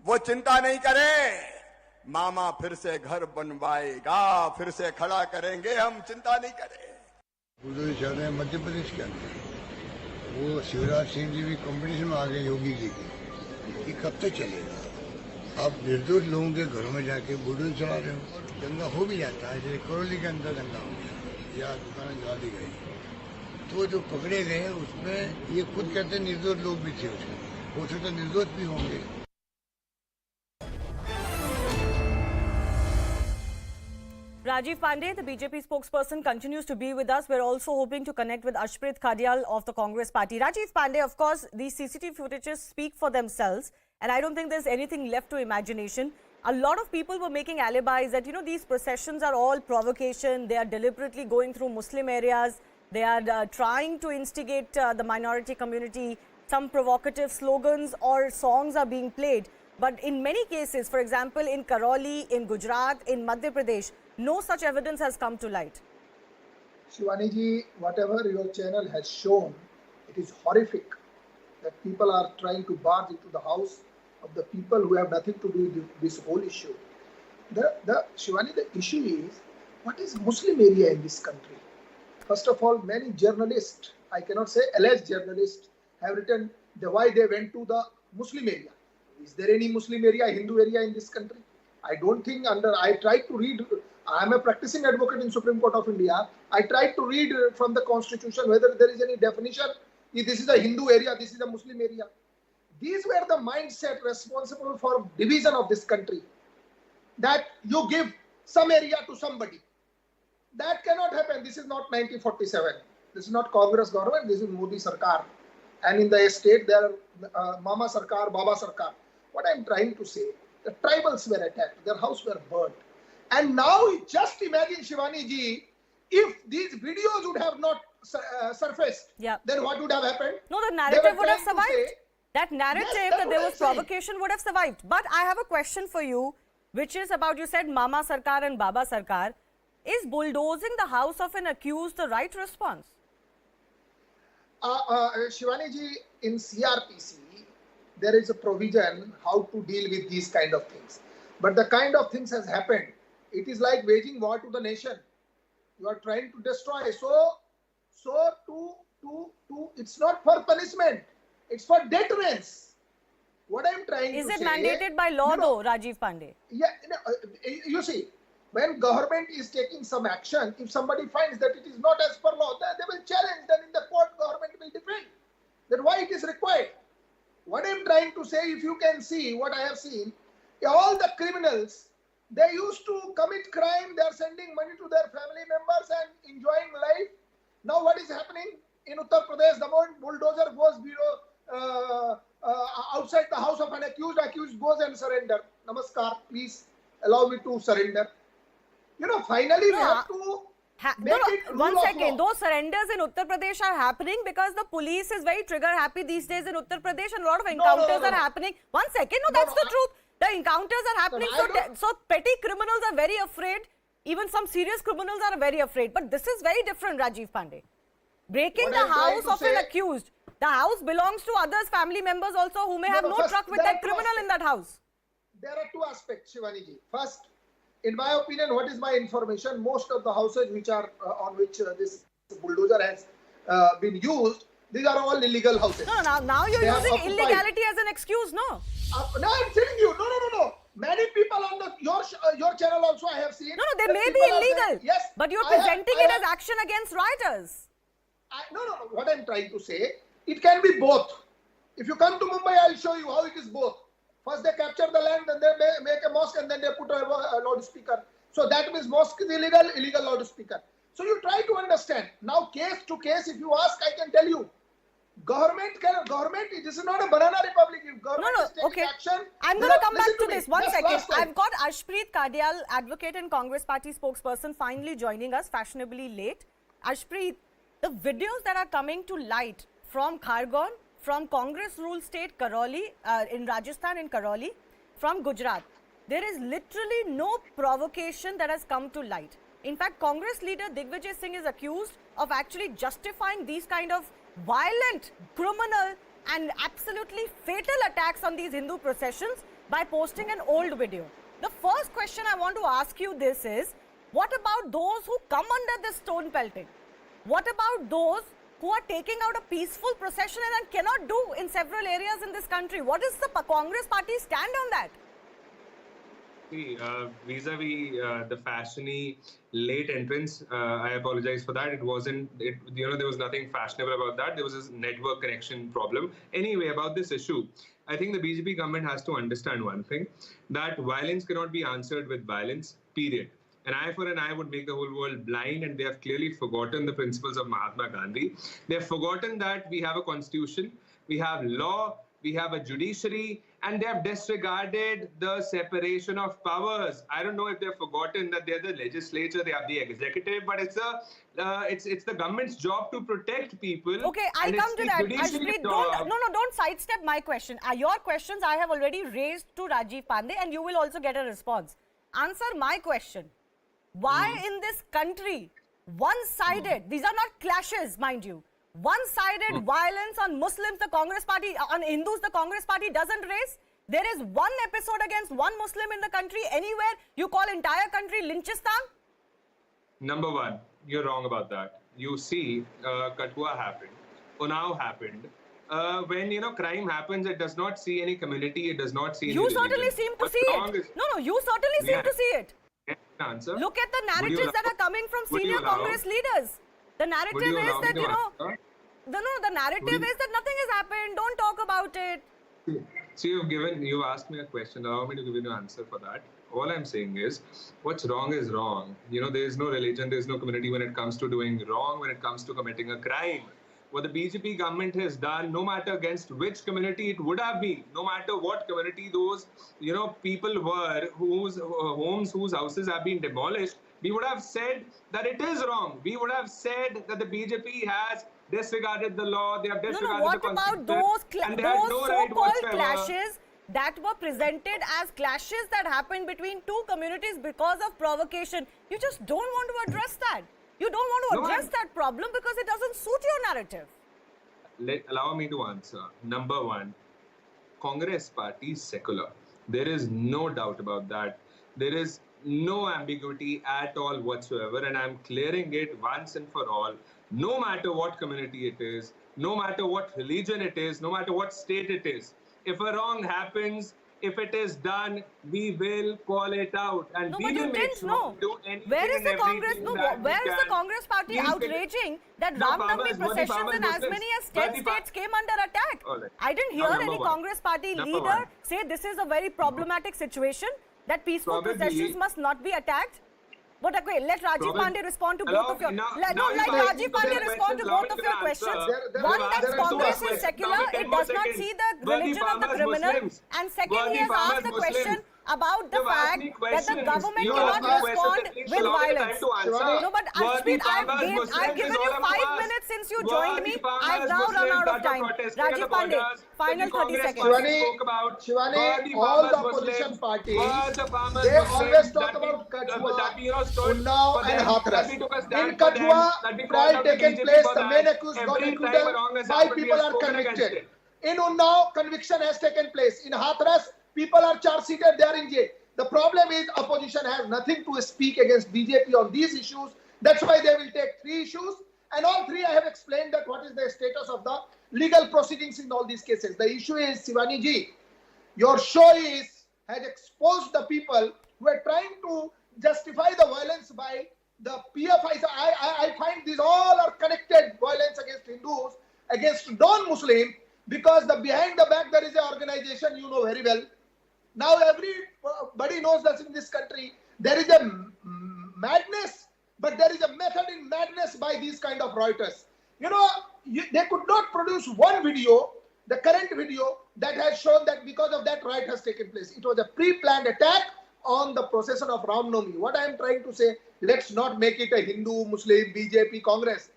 S20: वो चिंता नहीं करे। मामा फिर से घर बनवाएगा, फिर से खड़ा करेंगे, हम चिंता नहीं करें।
S1: बुलडोजर चल रहे हैं मध्य प्रदेश के अंदर, वो शिवराज सिंह जी भी कंपटीशन में आ गए योगी जी की, ये कब तक चलेगा? आप निर्दोष लोगों के घरों में जाके बुलडोजर चला रहे हो, दंगा हो भी जाता है। जैसे करौली के अंदर दंगा हो गया या दुकानें जला दी गई, तो जो पकड़े गए उसमें ये खुद कहते हैं निर्दोष लोग भी थे उसमें, हो सकता है निर्दोष भी होंगे।
S4: Rajiv Pandey, the BJP spokesperson, continues to be with us. We're also hoping to connect with Ashprit Khadial of the Congress Party. Rajiv Pandey, of course, these CCTV footages speak for themselves, and I don't think there's anything left to imagination. A lot of people were making alibis that, these processions are all provocation. They are deliberately going through Muslim areas. They are trying to instigate the minority community. Some provocative slogans or songs are being played. But in many cases, for example, in Karoli, in Gujarat, in Madhya Pradesh, no such evidence has come to light.
S13: Shivani ji, whatever your channel has shown, it is horrific that people are trying to barge into the house of the people who have nothing to do with this whole issue. Shivani, the issue is, what is Muslim area in this country? First of all, many journalists, I cannot say alleged journalists, have written why they went to the Muslim area. Is there any Muslim area, Hindu area in this country? I don't think I tried to read, I am a practicing advocate in Supreme Court of India. I tried to read from the constitution whether there is any definition, if this is a Hindu area, this is a Muslim area. These were the mindset responsible for division of this country. That you give some area to somebody. That cannot happen. This is not 1947. This is not Congress government, this is Modi Sarkar. And in the state, there are Mama Sarkar, Baba Sarkar. What I am trying to say, the tribals were attacked, their house were burnt. And now just imagine, Shivani ji, if these videos would have not surfaced, then what would have happened?
S4: No, the narrative would have survived. That narrative that there was provocation would have survived. But I have a question for you, which is about, you said Mama Sarkar and Baba Sarkar. Is bulldozing the house of an accused the right response?
S13: Shivani ji, in CRPC, there is a provision how to deal with these kind of things. But the kind of things has happened. It is like waging war to the nation. You are trying to destroy. It's not for punishment. It's for deterrence. What I'm trying to say
S4: is it mandated by law though, Rajiv Pandey?
S13: Yeah, you see, when government is taking some action, if somebody finds that it is not as per law, then they will challenge. Then in the court, government will defend. Then why it is required? What I'm trying to say, if you can see what I have seen, all the criminals, they used to commit crime, they are sending money to their family members and enjoying life. Now what is happening in Uttar Pradesh? The moment bulldozer goes outside the house of an accused goes and surrender. Namaskar, please allow me to surrender. Finally we have to
S4: one second. Those surrenders in Uttar Pradesh are happening because the police is very trigger happy these days in Uttar Pradesh and a lot of encounters are happening. One second. No, that's the truth. The encounters are happening. So petty criminals are very afraid. Even some serious criminals are very afraid. But this is very different, Rajiv Pandey. Breaking the house of an accused. The house belongs to others, family members also, who may have no truck with that criminal in that house.
S13: There are two aspects, Shivani ji. First, in my opinion, what is my information? Most of the houses which are on which this bulldozer has been used, these are all illegal houses.
S4: No, now you're using illegality as an excuse, no?
S13: No, I'm telling you, no. Many people on your channel also I have seen.
S4: No, they may be illegal.
S13: Yes,
S4: but you're presenting it as action against rioters.
S13: No. What I'm trying to say, it can be both. If you come to Mumbai, I'll show you how it is both. First they capture the land, then they make a mosque, and then they put a loudspeaker. So that means mosque is illegal loudspeaker. So you try to understand. Now case to case, if you ask, I can tell you. Government, this is not a banana republic. If government is taking action,
S4: I'm going to come back to this. One second. I've got Ashprit Khadial, advocate and Congress Party spokesperson, finally joining us, fashionably late. Ashprit, the videos that are coming to light from Khargone, from Congress-ruled state Karoli, in Rajasthan in Karoli, from Gujarat, there is literally no provocation that has come to light. In fact, Congress leader Digvijay Singh is accused of actually justifying these kind of violent, criminal and absolutely fatal attacks on these Hindu processions by posting an old video. The first question I want to ask you this is, what about those who come under this stone pelting? What about those who are taking out a peaceful procession and cannot do in several areas in this country? What is the Congress party stand on that?
S3: See, vis-a-vis the fashiony late entrance, I apologize for that. It wasn't, there was nothing fashionable about that. There was a network connection problem. Anyway, about this issue, I think the BJP government has to understand one thing, that violence cannot be answered with violence, period. An eye for an eye would make the whole world blind, and they have clearly forgotten the principles of Mahatma Gandhi. They have forgotten that we have a constitution, we have law, we have a judiciary, and they have disregarded the separation of powers. I don't know if they've forgotten that they're the legislature, they have the executive, but it's the government's job to protect people.
S4: Okay, I'll come to that. Ashpreet, don't sidestep my question. Your questions I have already raised to Rajiv Pandey, and you will also get a response. Answer my question. Why in this country, one-sided, these are not clashes, mind you, one-sided violence on Muslims, the Congress party, on Hindus, the Congress party doesn't raise? There is one episode against one Muslim in the country anywhere. You call entire country Lynchistan?
S3: Number one, you're wrong about that. You see, Kathua happened, Unnao happened. When, crime happens, it does not see any community, it does not see any religion.
S4: Certainly seem to see it. You certainly seem to see it.
S3: Answer.
S4: Look at the narratives that are coming from senior Congress leaders. The narrative is that, the narrative is that nothing has happened. Don't talk about it.
S3: See, you've asked me a question. Allow me to give you an answer for that. All I'm saying is, what's wrong is wrong. There is no religion, there is no community when it comes to doing wrong, when it comes to committing a crime. What the BJP government has done, no matter against which community it would have been, no matter what community those, people were, whose homes, whose houses have been demolished, we would have said that it is wrong. We would have said that the BJP has disregarded the law, they have disregarded the constitution.
S4: What about those so-called clashes that were presented as clashes that happened between two communities because of provocation? You just don't want to address that. You don't want to address that problem because it doesn't suit your narrative.
S3: Allow me to answer. Number one, Congress party is secular. There is no doubt about that. There is no ambiguity at all whatsoever, and I'm clearing it once and for all. No matter what community it is, no matter what religion it is, no matter what state it is, if a wrong happens, if it is done, we will call it out, and we will make sure to do anything.
S4: Where is the Congress? Where is the Congress party outraging that Ram Navami processions in as many as 10 states came under attack? I didn't hear any Congress party leader say this is a very problematic situation, that peaceful processions must not be attacked. But okay, let Rajiv Pandey respond to both of your... Let Rajiv Pandey respond to both of your questions. One, that Congress is secular, it does not see the religion of the criminal. And second, he has asked the question about the fact that the government cannot respond with violence. No, but Ashpreet, I've given you 5 minutes since you joined me. I've now run out of time. Rajiv Pandey, final 30 seconds.
S13: Shivani, all the opposition parties, they always talk about Kathua, Unnao and Hathras. In Kathua, trial taken place, the main accused got acquitted, 5 people are convicted. In Unnao, conviction has taken place. In Hathras, people are charge-seated, they are in jail. The problem is opposition has nothing to speak against BJP on these issues. That's why they will take 3 issues. And all 3 I have explained that what is the status of the legal proceedings in all these cases. The issue is, Shivani ji, your show has exposed the people who are trying to justify the violence by the PFIs. I find these all are connected violence against Hindus, against non-Muslim, because behind the back there is an organization you know very well. Now everybody knows that in this country there is a madness, but there is a method in madness by these kind of Reuters. They could not produce one video, the current video, that has shown that because of that riot has taken place. It was a pre-planned attack on the procession of Ram Navami. What I am trying to say, let's not make it a Hindu, Muslim, BJP, Congress.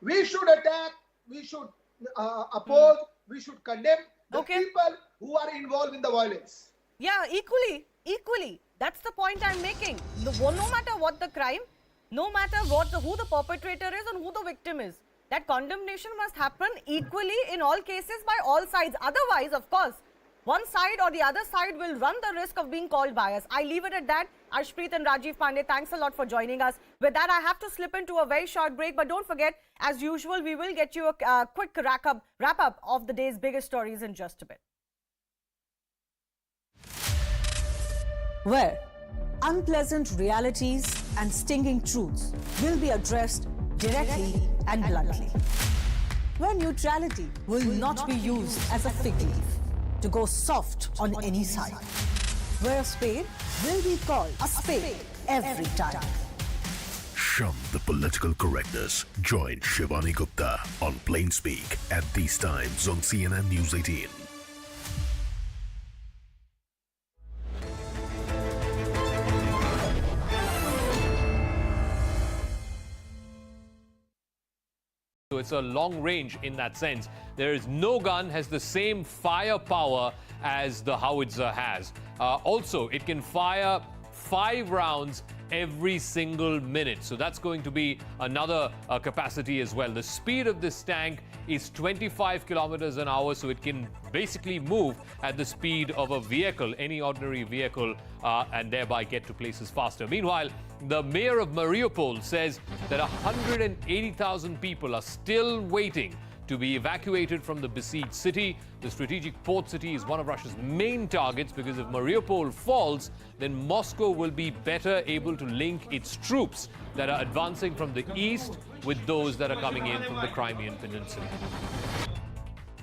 S13: We should attack, we should oppose, we should condemn the people who are involved in the violence.
S4: Yeah, equally. That's the point I'm making. No matter what the crime, no matter who the perpetrator is and who the victim is, that condemnation must happen equally in all cases by all sides. Otherwise, of course, one side or the other side will run the risk of being called biased. I leave it at that. Arshpreet and Rajiv Pandey, thanks a lot for joining us. With that, I have to slip into a very short break, but don't forget, as usual, we will get you a quick wrap-up of the day's biggest stories in just a bit.
S19: Where unpleasant realities and stinging truths will be addressed directly and bluntly. Where neutrality will not be used as a fig leaf to go soft on any side. Where a spade will be called a spade every time.
S5: Shun the political correctness. Join Shivani Gupta on Plain Speak at these times on CNN News 18.
S14: So it's a long range in that sense. There is no gun has the same firepower as the howitzer has. Also, it can fire 5 rounds every single minute. So that's going to be another capacity as well. The speed of this tank is 25 kilometers an hour, so it can basically move at the speed of a vehicle, any ordinary vehicle, and thereby get to places faster. Meanwhile, the mayor of Mariupol says that 180,000 people are still waiting to be evacuated from the besieged city. The strategic port city is one of Russia's main targets because if Mariupol falls, then Moscow will be better able to link its troops that are advancing from the east with those that are coming in from the Crimean Peninsula.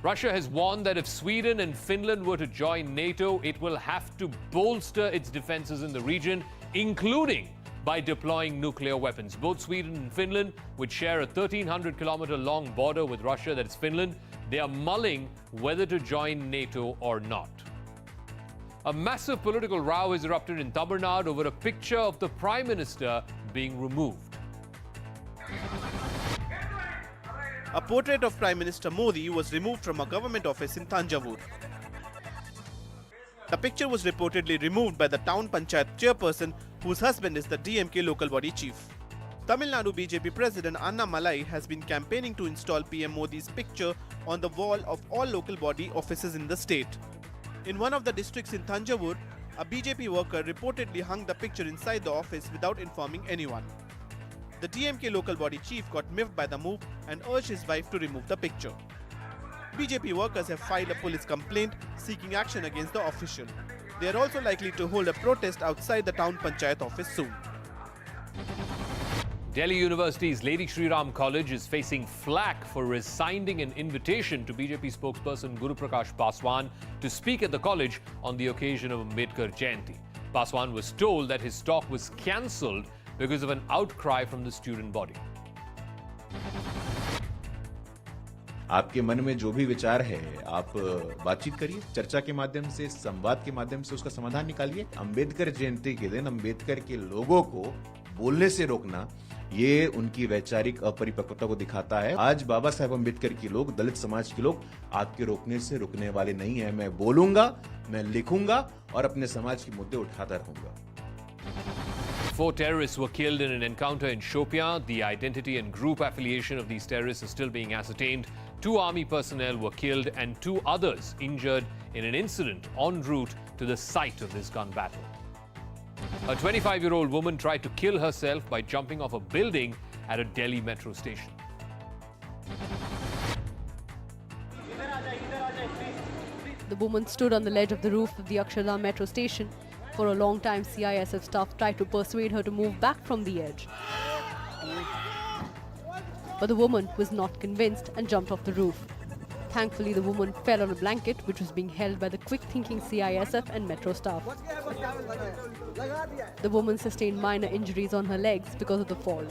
S14: Russia has warned that if Sweden and Finland were to join NATO, it will have to bolster its defenses in the region, including by deploying nuclear weapons. Both Sweden and Finland, which share a 1,300-kilometer long border with Russia, that's Finland, they are mulling whether to join NATO or not. A massive political row has erupted in Tamil Nadu over a picture of the Prime Minister being removed.
S15: A portrait of Prime Minister Modi was removed from a government office in Thanjavur. The picture was reportedly removed by the town panchayat chairperson, whose husband is the DMK local body chief. Tamil Nadu BJP President Anna Malai has been campaigning to install PM Modi's picture on the wall of all local body offices in the state. In one of the districts in Thanjavur, a BJP worker reportedly hung the picture inside the office without informing anyone. The DMK local body chief got miffed by the move and urged his wife to remove the picture. BJP workers have filed a police complaint seeking action against the official. They are also likely to hold a protest outside the town panchayat office soon.
S14: Delhi University's Lady Shri Ram College is facing flack for rescinding an invitation to BJP spokesperson Guru Prakash Paswan to speak at the college on the occasion of Ambedkar Jayanti. Paswan was told that his talk was cancelled because of an outcry from the student body.
S16: आपके मन में जो भी विचार है आप बातचीत करिए, चर्चा के माध्यम से, संवाद के माध्यम से उसका समाधान निकालिए। अंबेडकर जयंती के दिन अंबेडकर के लोगों को बोलने से रोकना, ये उनकी वैचारिक अपरिपक्वता को दिखाता है। आज बाबा साहेब अंबेडकर के लोग, दलित समाज के लोग आपके रोकने से रुकने वाले नहीं है। मैं बोलूंगा, मैं लिखूंगा और अपने समाज के मुद्दे उठाता रहूंगा।
S14: 4 terrorists were killed in an encounter in Shopian. The identity and group affiliation of these terrorists is still being ascertained. 2 army personnel were killed and 2 others injured in an incident en route to the site of this gun battle. A 25-year-old woman tried to kill herself by jumping off a building at a Delhi metro station.
S21: The woman stood on the ledge of the roof of the Akshardham metro station. For a long time, CISF staff tried to persuade her to move back from the edge. But the woman was not convinced and jumped off the roof. Thankfully, the woman fell on a blanket which was being held by the quick-thinking CISF and metro staff. The woman sustained minor injuries on her legs because of the fall.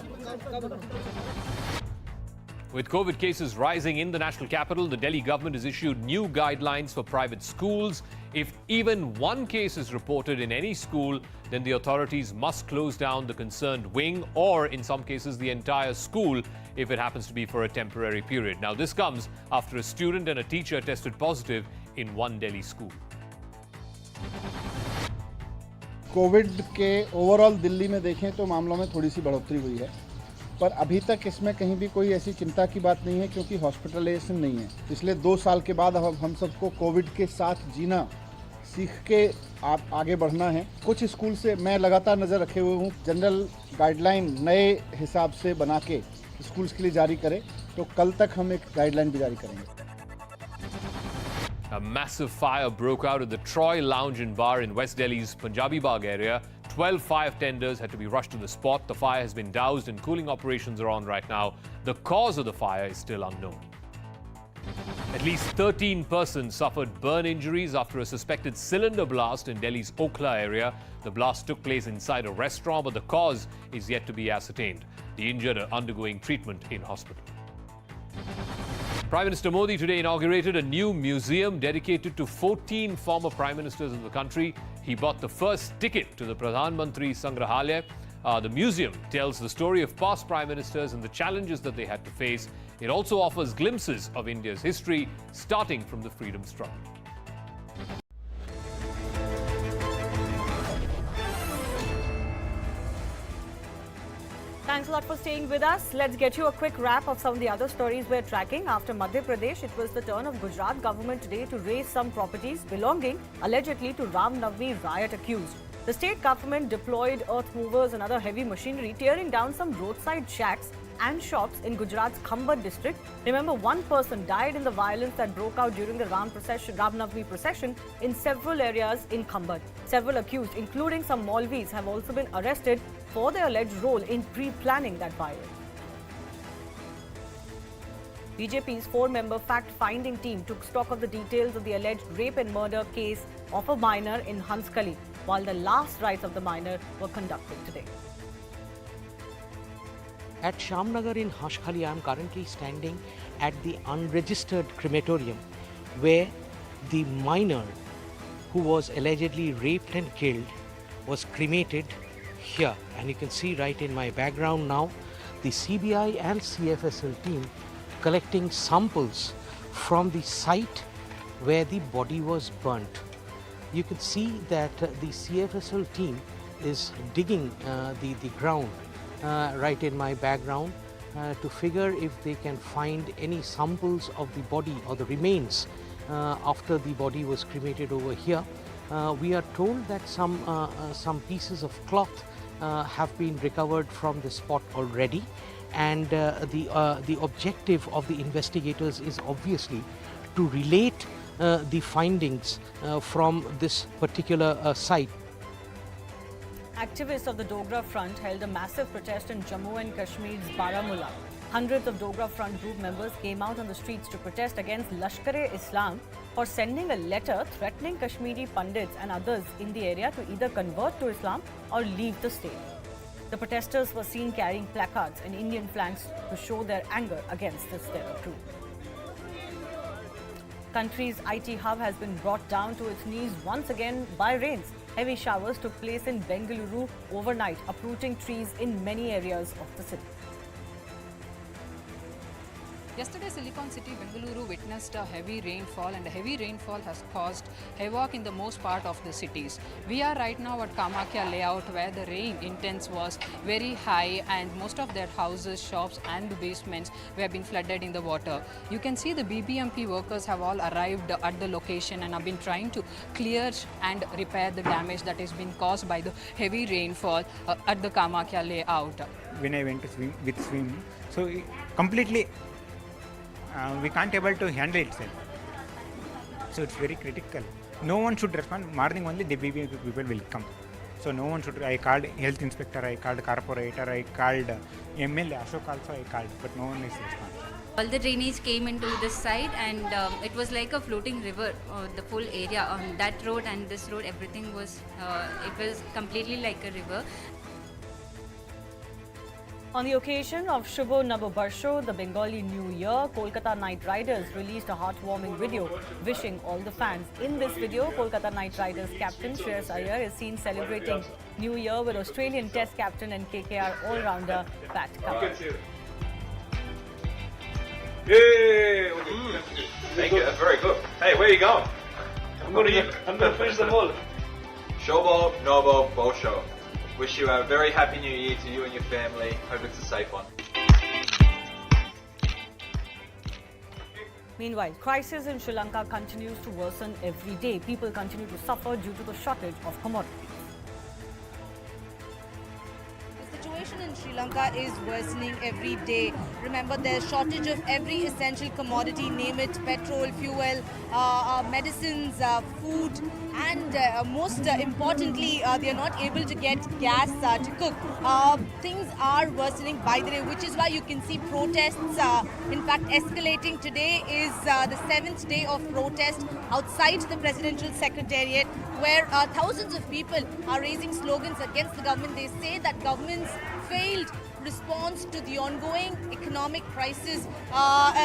S14: With COVID cases rising in the national capital, the Delhi government has issued new guidelines for private schools. If even one case is reported in any school, then the authorities must close down the concerned wing or, in some cases, the entire school if it happens to be for a temporary period. Now, this comes after a student and a teacher tested positive in one Delhi school.
S22: Covid के overall Delhi में देखें तो मामलों में थोड़ी सी बढ़ोतरी हुई है,
S2: पर अभी तक इसमें कहीं भी कोई ऐसी चिंता की बात नहीं है क्योंकि हॉस्पिटलाइजेशन नहीं है। पिछले 2 साल के बाद अब हम सबको कोविड के साथ जीना सीख के आगे बढ़ना है। कुछ स्कूल से मैं लगातार नज़र रखे हुए हूँ, जनरल गाइडलाइन नए हिसाब से बना के स्कूल्स के लिए जारी करें, तो कल तक हम एक गाइडलाइन भी जारी करेंगे।
S14: A massive fire broke out at the Troy Lounge and Bar in West Delhi's Punjabi Bagh area. 12 fire tenders had to be rushed to the spot. The fire has been doused and cooling operations are on right now. The cause of the fire is still unknown. At least 13 persons suffered burn injuries after a suspected cylinder blast in Delhi's Okhla area. The blast took place inside a restaurant, but the cause is yet to be ascertained. The injured are undergoing treatment in hospital. Prime Minister Modi today inaugurated a new museum dedicated to 14 former Prime Ministers of the country. He bought the first ticket to the Pradhan Mantri Sangrahalaya. The museum tells the story of past Prime Ministers and the challenges that they had to face. It also offers glimpses of India's history, starting from the freedom struggle.
S4: Thanks a lot for staying with us. Let's get you a quick wrap of some of the other stories we're tracking. After Madhya Pradesh, it was the turn of Gujarat government today to raise some properties belonging allegedly to Ram Navami riot accused. The state government deployed earth movers and other heavy machinery, tearing down some roadside shacks and shops in Gujarat's Khargone district. Remember, one person died in the violence that broke out during the Ram Navami procession in several areas in Khargone. Several accused, including some Maulvis, have also been arrested for their alleged role in pre-planning that violence. BJP's 4-member fact-finding team took stock of the details of the alleged rape and murder case of a minor in Hanskali, while the last rites of the minor were conducted today.
S22: At Shamnagar in Hanskali, I am currently standing at the unregistered crematorium where the minor who was allegedly raped and killed was cremated here. And you can see right in my background now the CBI and CFSL team collecting samples from the site where the body was burnt. You can see that the CFSL team is digging the ground right in my background to figure if they can find any samples of the body or the remains after the body was cremated over here. We are told that some pieces of cloth have been recovered from the spot already, and the objective of the investigators is obviously to relate the findings from this particular site.
S4: Activists of the Dogra Front held a massive protest in Jammu and Kashmir's Baramulla. Hundreds of Dogra Front group members came out on the streets to protest against Lashkar-e-Islam for sending a letter threatening Kashmiri Pandits and others in the area to either convert to Islam or leave the state. The protesters were seen carrying placards and Indian flags to show their anger against this terror group. Country's IT hub has been brought down to its knees once again by rains. Heavy showers took place in Bengaluru overnight, uprooting trees in many areas of the city.
S23: Yesterday, Silicon City, Bengaluru witnessed a heavy rainfall, and the heavy rainfall has caused havoc in the most part of the cities. We are right now at Kamakhya layout, where the rain intense was very high and most of their houses, shops and the basements were being flooded in the water. You can see the BBMP workers have all arrived at the location and have been trying to clear and repair the damage that has been caused by the heavy rainfall at the Kamakhya layout.
S24: When I went to swim, so completely we can't able to handle itself. So it's very critical. No one should respond. Morning only the BBMP people will come. So no one should. I called health inspector, I called corporator, I called MLA, Ashok also I called, but no one is responding.
S25: All the drainage came into this side, and it was like a floating river. The full area on that road and this road, everything was, it was completely like a river.
S4: On the occasion of Shubho Navabarsho, the Bengali New Year, Kolkata Knight Riders released a heartwarming video wishing all the fans. In this video, Kolkata Knight Riders captain Shreyas Iyer is seen celebrating New Year with Australian Test captain and KKR all-rounder Pat Cummins.
S26: Yay! Thank you, that's very good. Hey, where are you going? I'm going to finish the ball. Shobo, Nobo, Bolsho. Wish you a very happy new year to you and your family. Hope it's a safe one.
S4: Meanwhile, crisis in Sri Lanka continues to worsen every day. People continue to suffer due to the shortage of commodities.
S6: The situation in Sri Lanka is worsening every day. Remember, there's shortage of every essential commodity, name it, petrol, fuel, medicines, food, and most importantly, they are not able to get gas to cook. Things are worsening by the day, which is why you can see protests, in fact, escalating. Today is the 7th day of protest outside the presidential secretariat, where thousands of people are raising slogans against the government. They say that government's failed response to the ongoing economic crisis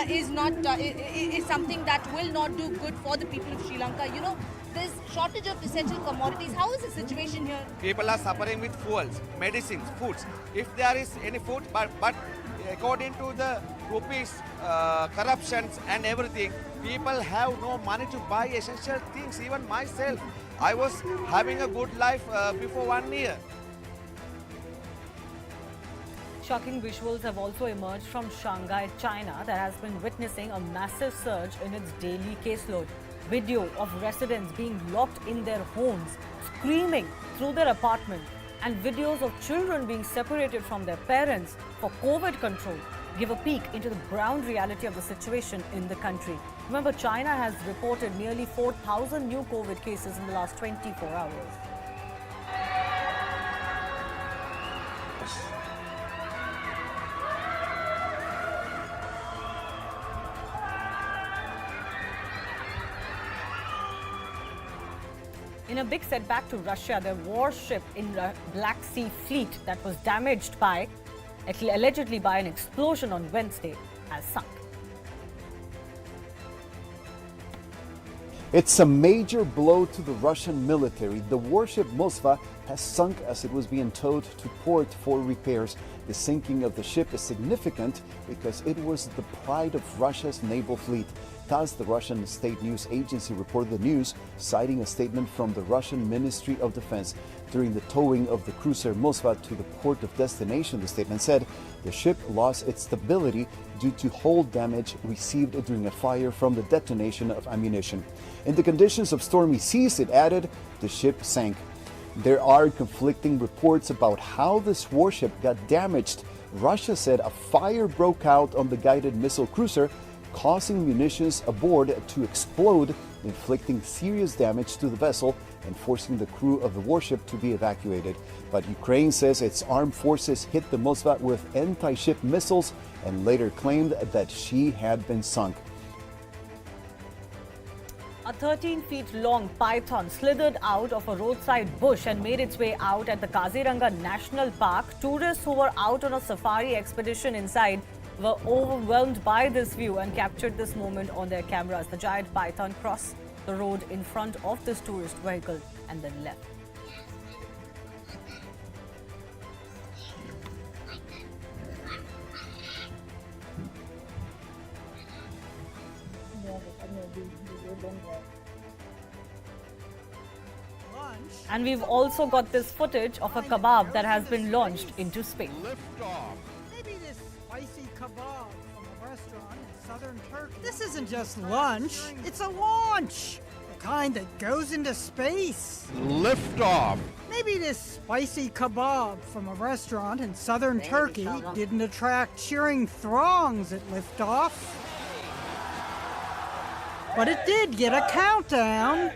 S6: is something that will not do good for the people of Sri Lanka. You know, there's shortage of essential commodities. How is the situation here?
S7: People are suffering with fuels, medicines, foods. If there is any food, but according to the rupees, corruptions and everything, people have no money to buy essential things. Even myself, I was having a good life before 1 year.
S4: Shocking visuals have also emerged from Shanghai, China, that has been witnessing a massive surge in its daily caseload. Video of residents being locked in their homes, screaming through their apartment, and videos of children being separated from their parents for COVID control give a peek into the ground reality of the situation in the country. Remember, China has reported nearly 4,000 new COVID cases in the last 24 hours. In a big setback to Russia, their warship in the Black Sea Fleet that was damaged by, allegedly by an explosion on Wednesday, has sunk.
S2: It's a major blow to the Russian military. The warship Moskva has sunk as it was being towed to port for repairs. The sinking of the ship is significant because it was the pride of Russia's naval fleet. Thus, the Russian state news agency reported the news, citing a statement from the Russian Ministry of Defense. During the towing of the cruiser Moskva to the port of destination, the statement said the ship lost its stability due to hull damage received during a fire from the detonation of ammunition. In the conditions of stormy seas, it added, the ship sank. There are conflicting reports about how this warship got damaged. Russia said a fire broke out on the guided missile cruiser, causing munitions aboard to explode, inflicting serious damage to the vessel and forcing the crew of the warship to be evacuated. But Ukraine says its armed forces hit the Moskva with anti-ship missiles and later claimed that she had been sunk.
S4: A 13-feet-long python slithered out of a roadside bush and made its way out at the Kaziranga National Park. Tourists who were out on a safari expedition inside were overwhelmed by this view and captured this moment on their cameras. The giant python crossed the road in front of this tourist vehicle and then left. And we've also got this footage of a kebab that has been launched into space.
S8: Maybe this spicy kebab from a restaurant in southern Turkey. This isn't just lunch, it's a launch. The kind that goes into space.
S9: Liftoff.
S8: Maybe this spicy kebab from a restaurant in southern Turkey didn't attract cheering throngs at liftoff. But it did get a countdown.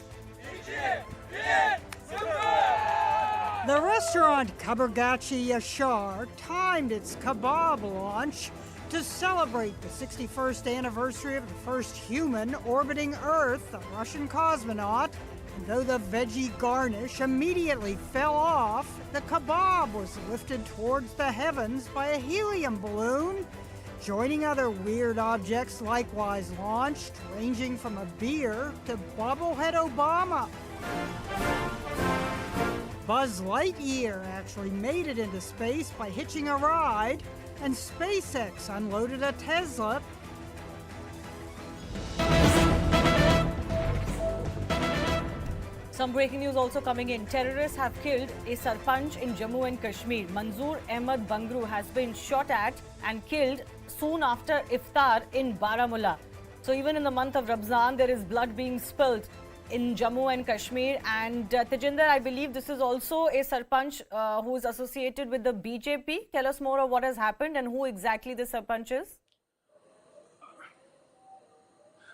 S8: The restaurant Kaburgachi Yashar timed its kebab launch to celebrate the 61st anniversary of the first human orbiting Earth, a Russian cosmonaut. And though the veggie garnish immediately fell off, the kebab was lifted towards the heavens by a helium balloon. Joining other weird objects likewise launched, ranging from a beer to bobblehead Obama. Buzz Lightyear actually made it into space by hitching a ride, and SpaceX unloaded a Tesla.
S4: Some breaking news also coming in. Terrorists have killed a sarpanch in Jammu and Kashmir. Manzoor Ahmed Bangru has been shot at and killed soon after iftar in Baramulla. So even in the month of Ramzan, there is blood being spilled in Jammu and Kashmir. And Tejinder, I believe this is also a Sarpanch who is associated with the BJP. Tell us more of what has happened and who exactly the Sarpanch is.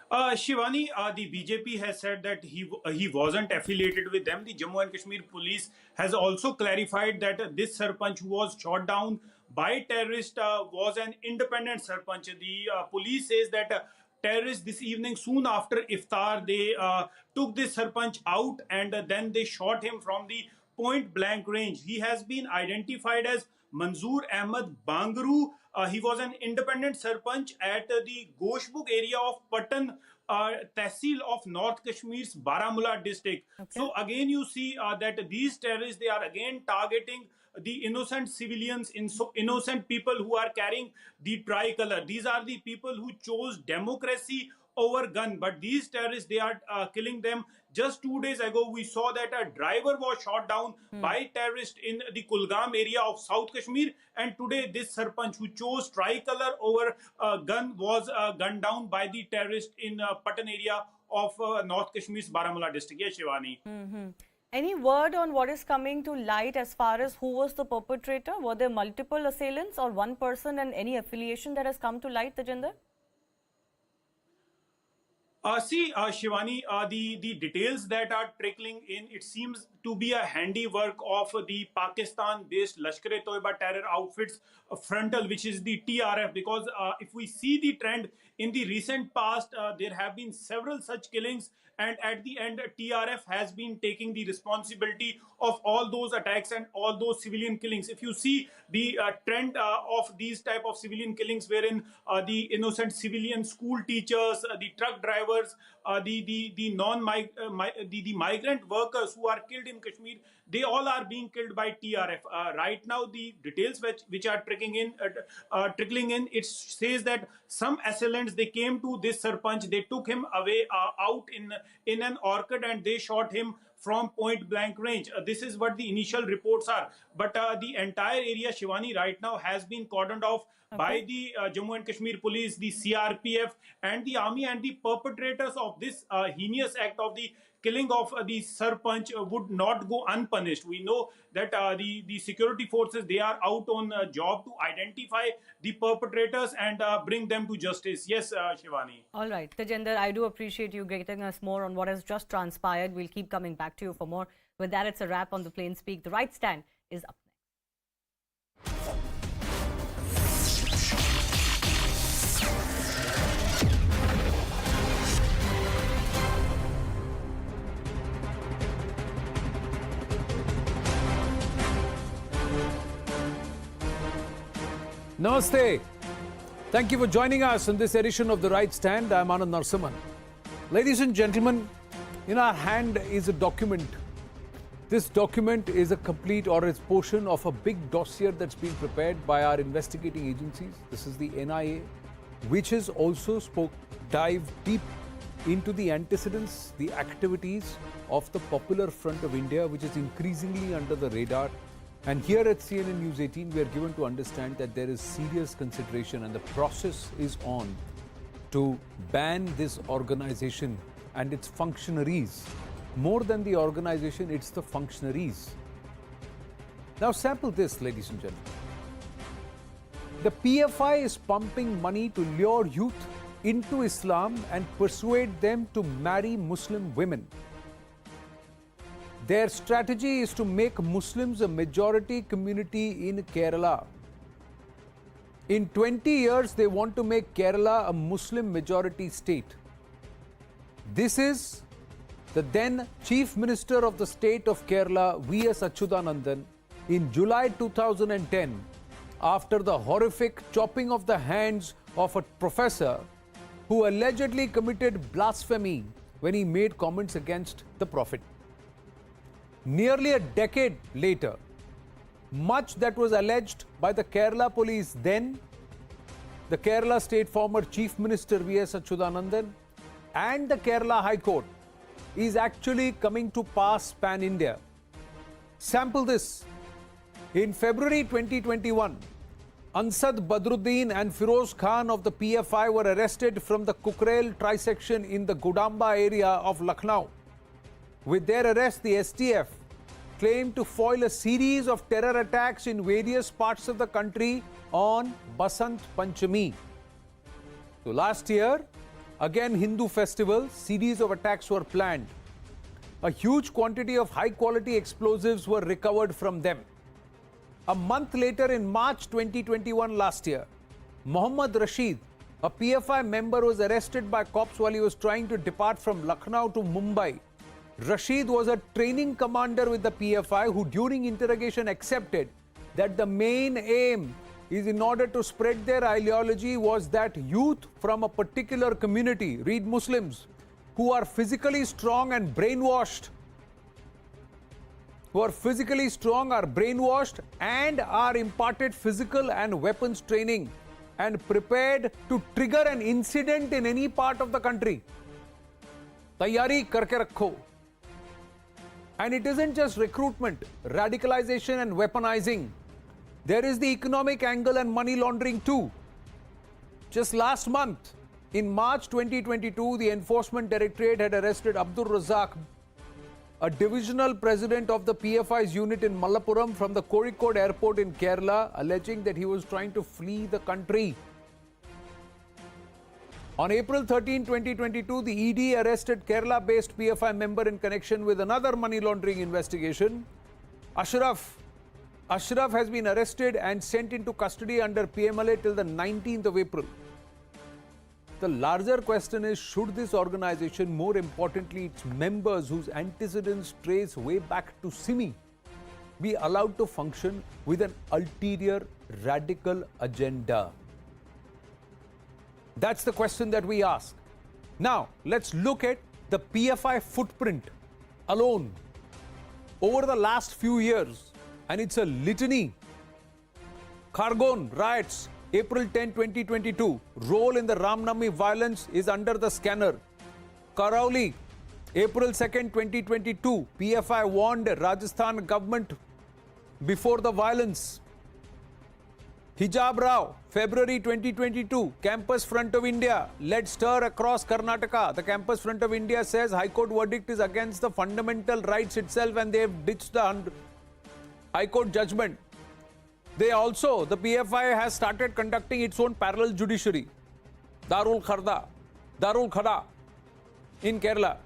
S9: Shivani, the BJP has said that he wasn't affiliated with them. The Jammu and Kashmir police has also clarified that this Sarpanch who was shot down by terrorists was an independent Sarpanch. The police says that terrorists this evening, soon after iftar, they took this Sarpanch out and then they shot him from the point blank range. He has been identified as Manzoor Ahmed Bangru. He was an independent Sarpanch at the Goshbuk area of Patan Tehsil of North Kashmir's Baramulla district. So again you see that these terrorists, they are again targeting the innocent civilians, innocent people who are carrying the tricolor. These are the people who chose democracy over gun, but these terrorists, they are killing them. Just 2 days ago, we saw that a driver was shot down by terrorists in the Kulgam area of South Kashmir, and today this Sarpanch who chose tricolor over gun was gunned down by the terrorist in Patan area of North Kashmir's Baramulla district. Yes, Shivani.
S4: Any word on what is coming to light as far as who was the perpetrator? Were there multiple assailants or one person, and any affiliation that has come to light, Tejinder?
S9: Shivani, the details that are trickling in, it seems to be a handiwork of the Pakistan-based Lashkar-e-Toiba terror outfits frontal, which is the TRF, because if we see the trend in the recent past, there have been several such killings, and at the end, TRF has been taking the responsibility of all those attacks and all those civilian killings. If you see the trend of these type of civilian killings, wherein the innocent civilian school teachers, the truck drivers, the migrant workers who are killed in Kashmir, they all are being killed by TRF. Right now, the details which are trickling in, it says that some assailants, they came to this Sarpanch, they took him away out in an orchard and they shot him from point blank range. This is what the initial reports are. But the entire area, Shivani, right now has been cordoned off by the Jammu and Kashmir police, the CRPF and the army, and the perpetrators of this heinous act of the killing of the Sarpanch would not go unpunished. We know that the security forces, they are out on job to identify the perpetrators and bring them to justice. Yes, Shivani.
S4: All right, Tejinder, I do appreciate you getting us more on what has just transpired. We'll keep coming back to you for more. With that, it's a wrap on the Plain Speak. The Right Stand is up.
S10: Namaste. Thank you for joining us in this edition of The Right Stand. I'm Anand Narsimhan. Ladies and gentlemen, in our hand is a document. This document is a complete or is portion of a big dossier that's been prepared by our investigating agencies. This is the NIA, which has also dived deep into the antecedents, the activities of the Popular Front of India, which is increasingly under the radar. And here at CNN News 18, we are given to understand that there is serious consideration and the process is on to ban this organization and its functionaries. More than the organization, it's the functionaries. Now sample this, ladies and gentlemen. The PFI is pumping money to lure youth into Islam and persuade them to marry Muslim women. Their strategy is to make Muslims a majority community in Kerala. In 20 years, they want to make Kerala a Muslim majority state. This is the then Chief Minister of the state of Kerala, V.S. Achyutanandan, in July 2010, after the horrific chopping of the hands of a professor who allegedly committed blasphemy when he made comments against the Prophet. Nearly a decade later, much that was alleged by the Kerala police then, the Kerala State former Chief Minister V.S. Achyutanandan and the Kerala High Court is actually coming to pass pan-India. Sample this. In February 2021, Ansad Badruddin and Firoz Khan of the PFI were arrested from the Kukrel trisection in the Gudamba area of Lucknow. With their arrest, the STF claimed to foil a series of terror attacks in various parts of the country on Basant Panchami. So last year, again Hindu festival, series of attacks were planned. A huge quantity of high-quality explosives were recovered from them. A month later, in March 2021 last year, Mohammad Rashid, a PFI member, was arrested by cops while he was trying to depart from Lucknow to Mumbai. Rashid was a training commander with the PFI who during interrogation accepted that the main aim is in order to spread their ideology was that youth from a particular community, read Muslims, who are physically strong and brainwashed, are brainwashed and are imparted physical and weapons training and prepared to trigger an incident in any part of the country. Taiyari karke rakho. And it isn't just recruitment, radicalization and weaponizing. There is the economic angle and money laundering too. Just last month, in March 2022, the Enforcement Directorate had arrested Abdul Razak, a divisional president of the PFI's unit in Malappuram from the Kozhikode airport in Kerala, alleging that he was trying to flee the country. On April 13, 2022, the ED arrested Kerala-based PFI member in connection with another money laundering investigation. Ashraf has been arrested and sent into custody under PMLA till the 19th of April. The larger question is, should this organization, more importantly its members whose antecedents trace way back to Simi, be allowed to function with an ulterior radical agenda? That's the question that we ask. Now, let's look at the PFI footprint alone over the last few years, and it's a litany. Khargone riots, April 10, 2022. Role in the Ramnami violence is under the scanner. Karauli, April 2nd, 2022. PFI warned Rajasthan government before the violence. Hijab Rao, February 2022. Campus Front of India led stir across Karnataka. The Campus Front of India says High Court verdict is against the fundamental rights itself and they have ditched the High Court judgment. The PFI has started conducting its own parallel judiciary. Darul Khada in Kerala.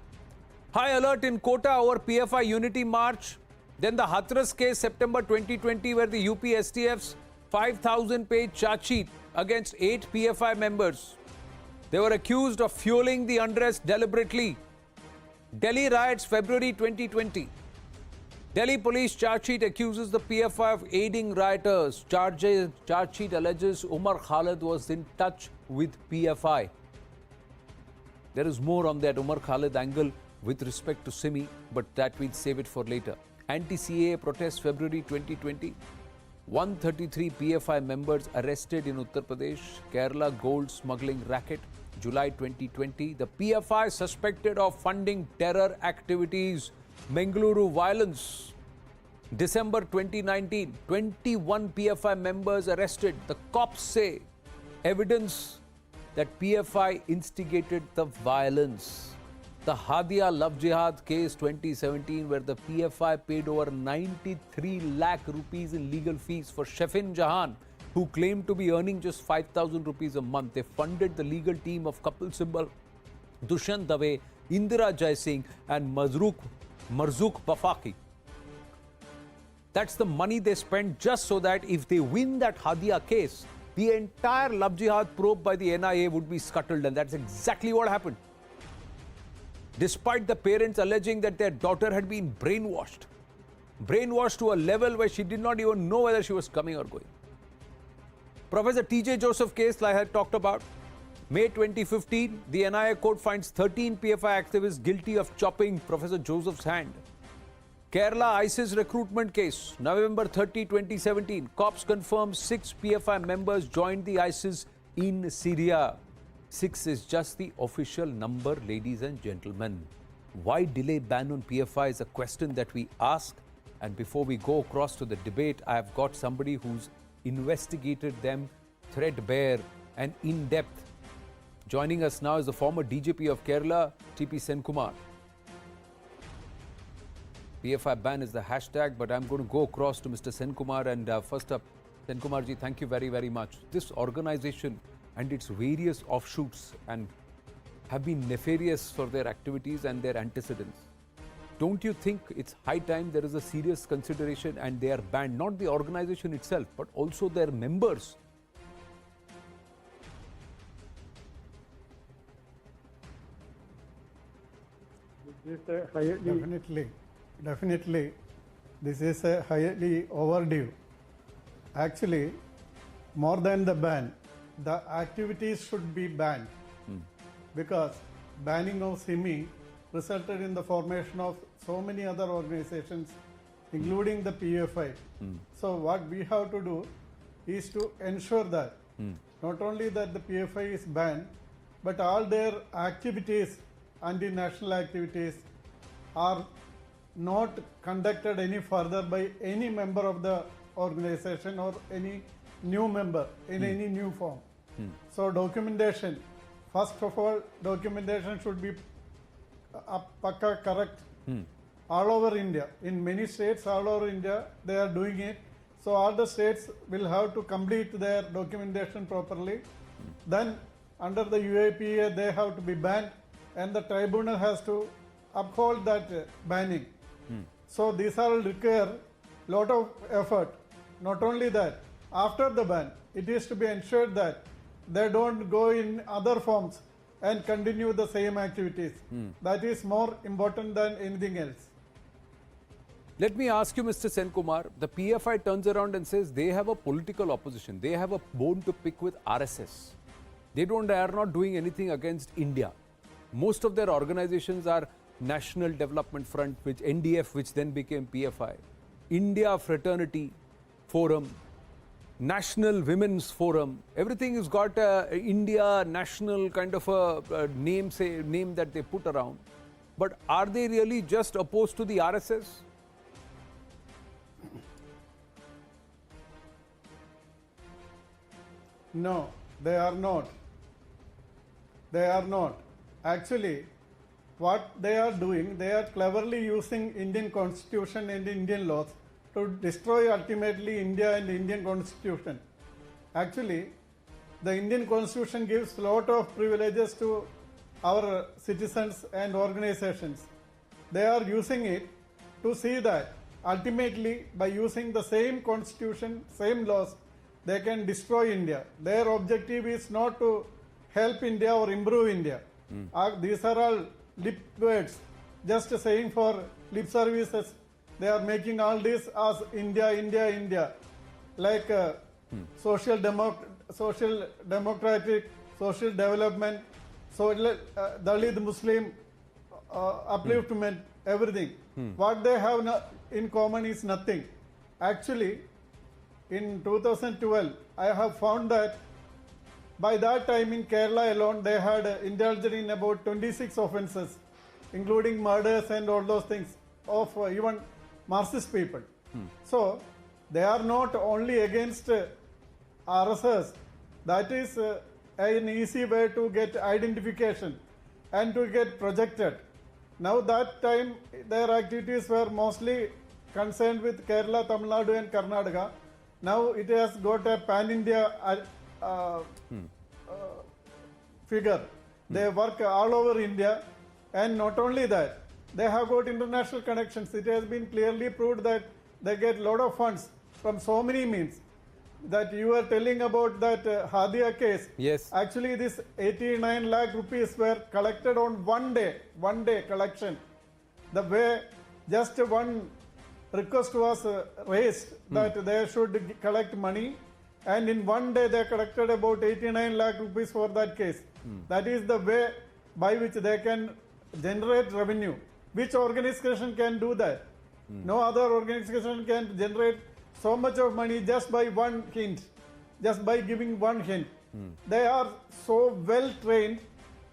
S10: High alert in Kota over PFI unity march. Then the Hathras case, September 2020, where the UP STF's 5,000-page charge sheet against 8 PFI members. They were accused of fueling the unrest deliberately. Delhi riots, February 2020. Delhi police charge sheet accuses the PFI of aiding rioters. Charge sheet alleges Umar Khalid was in touch with PFI. There is more on that Umar Khalid angle with respect to Simi, but that we'll save it for later. Anti-CAA protests, February 2020. 133 PFI members arrested in Uttar Pradesh. Kerala gold smuggling racket, July 2020. The PFI suspected of funding terror activities. Bengaluru violence, December 2019. 21 PFI members arrested. The cops say evidence that PFI instigated the violence. The Hadia love jihad case 2017, where the PFI paid over 93 lakh rupees in legal fees for Shefin Jahan, who claimed to be earning just 5,000 rupees a month. They funded the legal team of Kapil Sibal, Dushyant Dave, Indira Jaisingh and Marzook Bafaki. That's the money they spent just so that if they win that Hadia case, the entire love jihad probe by the NIA would be scuttled, and that's exactly what happened. Despite the parents alleging that their daughter had been brainwashed to a level where she did not even know whether she was coming or going. Professor T.J. Joseph case, like I had talked about, May 2015, the NIA court finds 13 PFI activists guilty of chopping Professor Joseph's hand. Kerala ISIS recruitment case, November 30, 2017. Cops confirm 6 PFI members joined the ISIS in Syria. 6 is just the official number, ladies and gentlemen. Why delay ban on PFI is a question that we ask. And before we go across to the debate, I have got somebody who's investigated them threadbare and in depth. Joining us now is the former DGP of Kerala, TP Senkumar. PFI ban is the hashtag, but I'm going to go across to Mr. Senkumar. And first up, Senkumar ji, thank you very, very much. This organization and its various offshoots and have been nefarious for their activities and their antecedents. Don't you think it's high time there is a serious consideration and they are banned, not the organization itself, but also their members?
S1: Definitely, this is a highly overdue. Actually, more than the ban, the activities should be banned because banning of SIMI resulted in the formation of so many other organizations, including the PFI. So what we have to do is to ensure that not only that the PFI is banned, but all their activities, anti-national activities, are not conducted any further by any member of the organization or any new member in any new form. So documentation, first of all, documentation should be pakka correct all over India. In many states all over India, they are doing it. So all the states will have to complete their documentation properly. Then under the UAPA, they have to be banned and the tribunal has to uphold that banning. So these all require lot of effort. Not only that, after the ban, it is to be ensured that they don't go in other forms and continue the same activities. That is more important than anything else.
S10: Let me ask you, Mr. Senkumar, the PFI turns around and says they have a political opposition. They have a bone to pick with RSS. They are not doing anything against India. Most of their organizations are National Development Front, which NDF, which then became PFI, India Fraternity Forum, National Women's Forum. Everything has got a India national kind of a name that they put around. But are they really just opposed to the RSS?
S1: No, they are not. They are not. Actually, what they are doing, they are cleverly using Indian Constitution and Indian laws to destroy ultimately India and the Indian Constitution. Actually, the Indian Constitution gives a lot of privileges to our citizens and organizations. They are using it to see that ultimately by using the same Constitution, same laws, they can destroy India. Their objective is not to help India or improve India. These are all lip words, just saying for lip services. They are making all this as India, India, India, like social democratic, social development, Dalit Muslim upliftment, everything. What they have in common is nothing. Actually, in 2012, I have found that by that time in Kerala alone, they had indulged in about 26 offences, including murders and all those things of even Marxist people. So they are not only against RSS. That is an easy way to get identification and to get projected. Now that time their activities were mostly concerned with Kerala, Tamil Nadu and Karnataka. Now it has got a pan-India figure. They work all over India, and not only that, they have got international connections. It has been clearly proved that they get a lot of funds from so many means. That you were telling about that Hadia case.
S10: Yes.
S1: Actually, this 89 lakh rupees were collected on one day collection. The way just one request was raised that they should collect money, and in one day they collected about 89 lakh rupees for that case. That is the way by which they can generate revenue. Which organization can do that? No other organization can generate so much of money just by one hint, just by giving one hint. They are so well trained,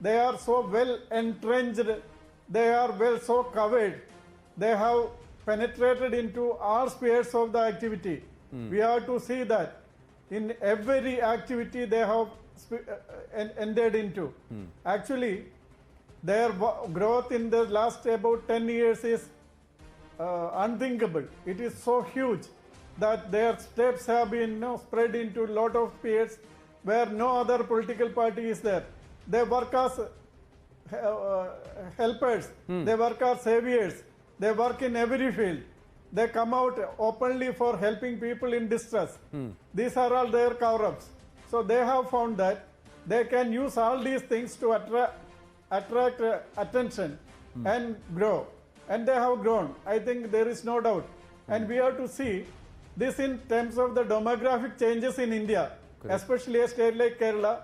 S1: they are so well entrenched, they are well so covered, they have penetrated into all spheres of the activity. We have to see that in every activity they have entered into. Actually, their growth in the last about 10 years is unthinkable. It is so huge that their steps have been spread into a lot of spheres where no other political party is there. They work as helpers, they work as saviors, they work in every field. They come out openly for helping people in distress. These are all their cover-ups. So they have found that they can use all these things to attract attention and grow. And they have grown. I think there is no doubt. And we have to see this in terms of the demographic changes in India, especially a state like Kerala.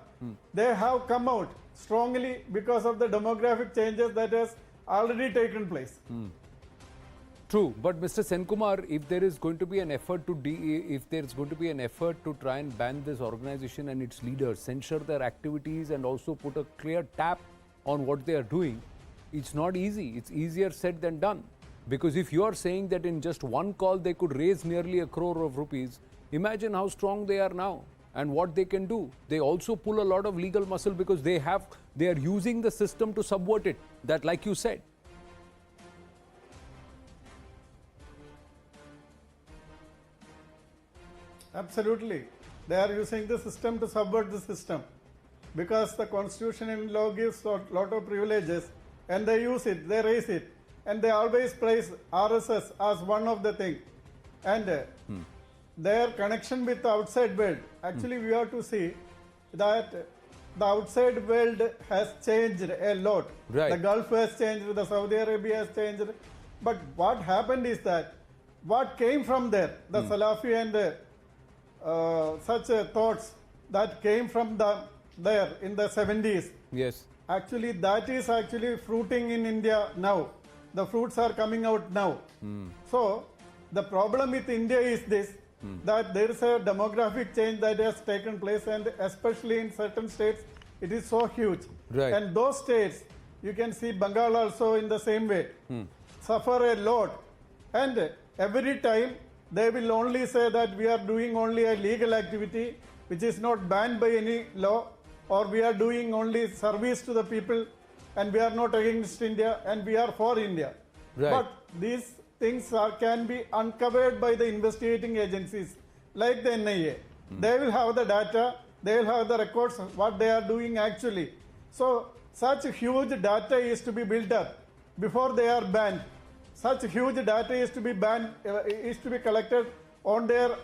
S1: They have come out strongly because of the demographic changes that has already taken place.
S10: True, but Mr. Senkumar, if there is going to be an effort to try and ban this organization and its leaders, censure their activities and also put a clear tap on what they are doing, it's not easy. It's easier said than done. Because if you are saying that in just one call they could raise nearly 1 crore of rupees, imagine how strong they are now and what they can do. They also pull a lot of legal muscle because they are using the system to subvert it. That, like you said.
S1: Absolutely. They are using the system to subvert the system because the constitution and law gives a lot of privileges and they use it, they raise it, and they always praise RSS as one of the things. And their connection with the outside world, actually we have to see that the outside world has changed a lot.
S10: Right.
S1: The Gulf has changed, the Saudi Arabia has changed. But what happened is that what came from there, the Salafi and such thoughts that came from there in the 70s.
S10: Yes.
S1: Actually, that is actually fruiting in India now. The fruits are coming out now. So, the problem with India is this, that there is a demographic change that has taken place, and especially in certain states, it is so huge.
S10: Right.
S1: And those states, you can see Bengal also in the same way, suffer a lot. And every time, they will only say that we are doing only a legal activity which is not banned by any law, or we are doing only service to the people and we are not against India and we are for India.
S10: Right.
S1: But these things can be uncovered by the investigating agencies like the NIA. They will have the data, they will have the records of what they are doing actually. So such huge data is to be built up before they are banned. Such huge data is to be collected on their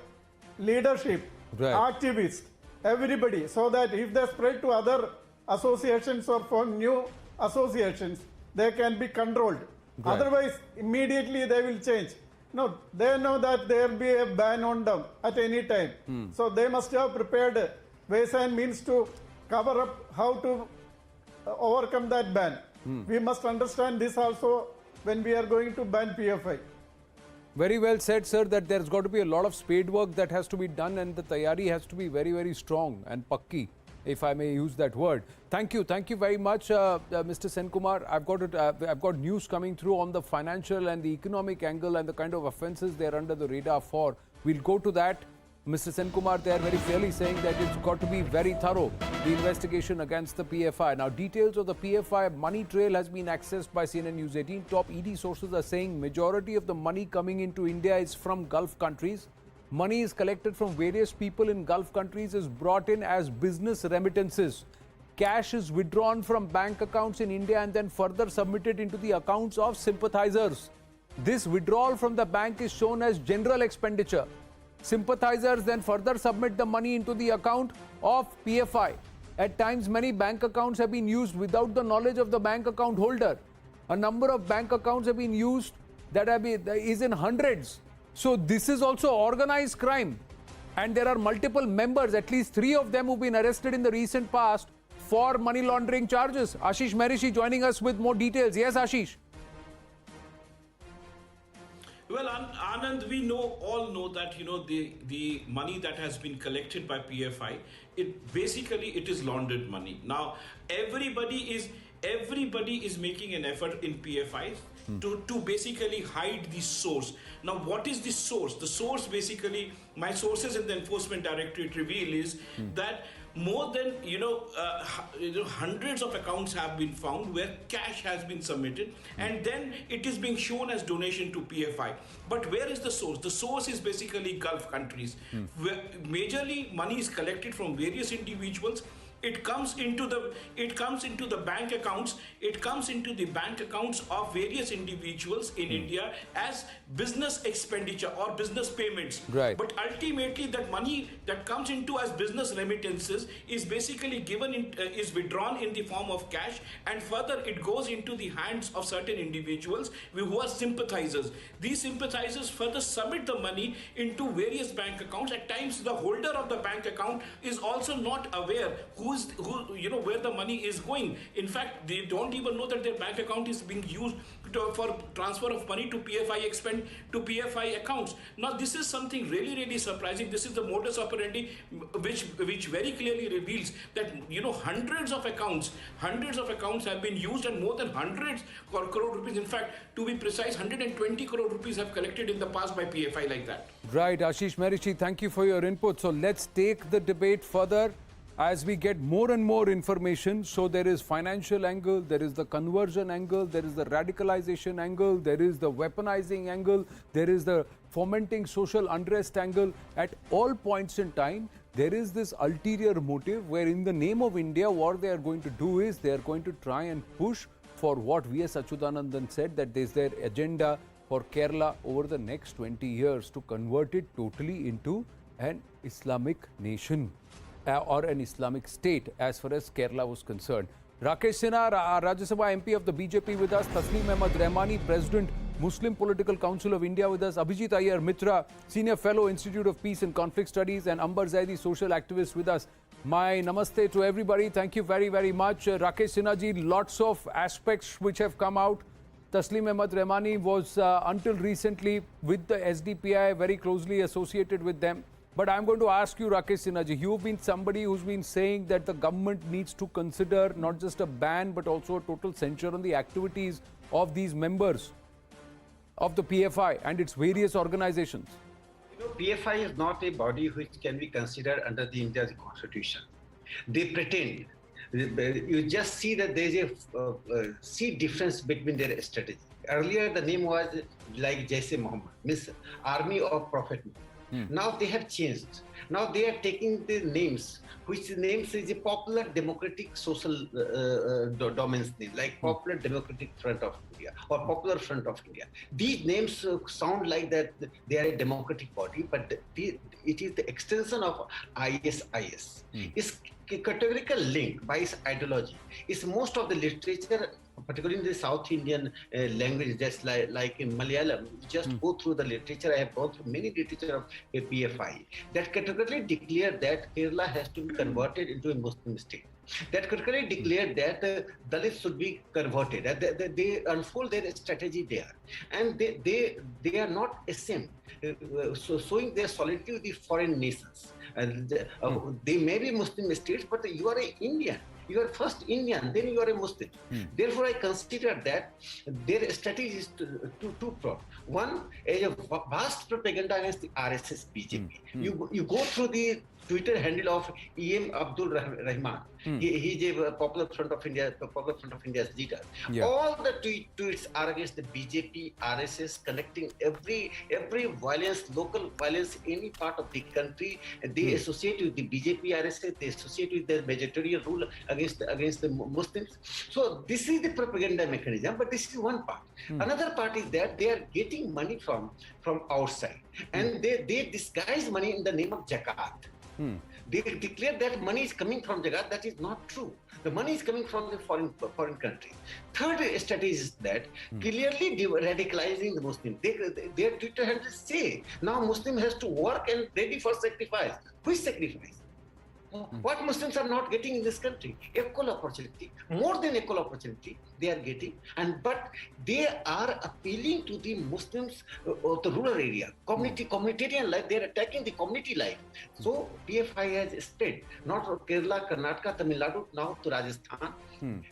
S1: leadership, activists, everybody, so that if they spread to other associations or form new associations, they can be controlled.
S10: Right.
S1: Otherwise, immediately they will change. No, they know that there will be a ban on them at any time. So they must have prepared ways and means to cover up how to overcome that ban. We must understand this also when we are going to ban PFI.
S10: Very well said, sir, that there's got to be a lot of spade work that has to be done and the tayari has to be very, very strong and pakki, if I may use that word. Thank you very much, Mr. Senkumar. I've got news coming through on the financial and the economic angle and the kind of offences they're under the radar for. We'll go to that. Mr. Senkumar, they are very clearly saying that it's got to be very thorough, the investigation against the PFI. Now, details of the PFI money trail has been accessed by CNN News 18. Top ED sources are saying majority of the money coming into India is from Gulf countries. Money is collected from various people in Gulf countries, is brought in as business remittances. Cash is withdrawn from bank accounts in India and then further submitted into the accounts of sympathizers. This withdrawal from the bank is shown as general expenditure. Sympathizers then further submit the money into the account of PFI. At times, many bank accounts have been used without the knowledge of the bank account holder. A number of bank accounts have been used that is in hundreds. So this is also organized crime. And there are multiple members, at least 3 of them, who've been arrested in the recent past for money laundering charges. Ashish Maharishi joining us with more details. Yes, Ashish.
S3: Well, Anand, we all know that the money that has been collected by PFI, it is laundered money. Now everybody is everybody is making an effort in PFIs to basically hide the source. Now, what is the source? The source, basically, my sources in the Enforcement Directorate reveal is that more than hundreds of accounts have been found where cash has been submitted, and then it is being shown as donation to PFI. But where is the source? The source is basically Gulf countries, where majorly money is collected from various individuals. It comes into the bank accounts. It comes into the bank accounts of various individuals in India as business expenditure or business payments.
S10: Right.
S3: But ultimately, that money that comes into as business remittances is basically is withdrawn in the form of cash, and further it goes into the hands of certain individuals who are sympathizers. These sympathizers further submit the money into various bank accounts. At times, the holder of the bank account is also not aware where the money is going. In fact, they don't even know that their bank account is being used for transfer of money to PFI accounts. Now, this is something really, really surprising. This is the modus operandi which very clearly reveals that hundreds of accounts have been used, and more than hundreds crore rupees. In fact, to be precise, 120 crore rupees have collected in the past by PFI like that.
S10: Right, Ashish Merishi, thank you for your input. So let's take the debate further as we get more and more information. So there is financial angle, there is the conversion angle, there is the radicalization angle, there is the weaponizing angle, there is the fomenting social unrest angle. At all points in time, there is this ulterior motive where in the name of India, what they are going to do is they are going to try and push for what V.S. Achyutanandan said, that there is their agenda for Kerala over the next 20 years to convert it totally into an Islamic nation. Or an Islamic state as far as Kerala was concerned. Rakesh Sinha, Rajya Sabha MP of the BJP with us, Tasneem Ahmad Rahmani, President, Muslim Political Council of India with us, Abhijit Iyer Mitra, Senior Fellow, Institute of Peace and Conflict Studies, and Ambar Zaidi, Social Activist with us. My namaste to everybody. Thank you very, very much. Rakesh Sinha ji, lots of aspects which have come out. Tasneem Ahmad Rahmani was until recently with the SDPI, very closely associated with them. But I'm going to ask you, Rakesh Sinha ji, you've been somebody who's been saying that the government needs to consider not just a ban, but also a total censure on the activities of these members of the PFI and its various organizations.
S11: PFI is not a body which can be considered under the India's constitution. They pretend. You just see that there is a difference between their strategy. Earlier, the name was like Jaish-e-Mohammed, means Army of Prophet Muhammad. Now they have changed. Now they are taking the names, which names is a Popular Democratic Social Domains name, like Popular Democratic Front of India or Popular Front of India. These names sound like that they are a democratic body, but it is the extension of ISIS. It's a categorical link by its ideology. It's most of the literature, particularly in the South Indian language, just like in Malayalam, just go through the literature. I have gone through many literature of PFI that categorically declare that Kerala has to be converted into a Muslim state. That categorically declared that Dalits should be converted. They unfold their strategy there, and they are not ashamed, showing their solidarity with the foreign nations. They may be Muslim states, but you are an Indian. You are first Indian, then you are a Muslim. Therefore, I consider that their strategy is two pronged. One, a vast propaganda against the RSS BJP. You go through the Twitter handle of E.M. Abdul Rahman. He is a Popular Front of India's leader.
S12: Yeah.
S11: All the tweets are against the BJP, RSS, connecting every violence, local violence, any part of the country. They associate with the BJP, RSS. They associate with the majoritarian rule against the Muslims. So this is the propaganda mechanism. But this is one part. Another part is that they are getting money from outside, and they disguise money in the name of zakat. They declare that money is coming from zakat. That is not true. The money is coming from the foreign country. Third strategy is that clearly radicalizing the Muslim. Their Twitter handles say now Muslim has to work and ready for sacrifice. Which sacrifice? What Muslims are not getting in this country? Equal opportunity, more than equal opportunity they are getting, but they are appealing to the Muslims of the rural area, communitarian life. They are attacking the community life. So PFI has spread, not from Kerala, Karnataka, Tamil Nadu, now to Rajasthan,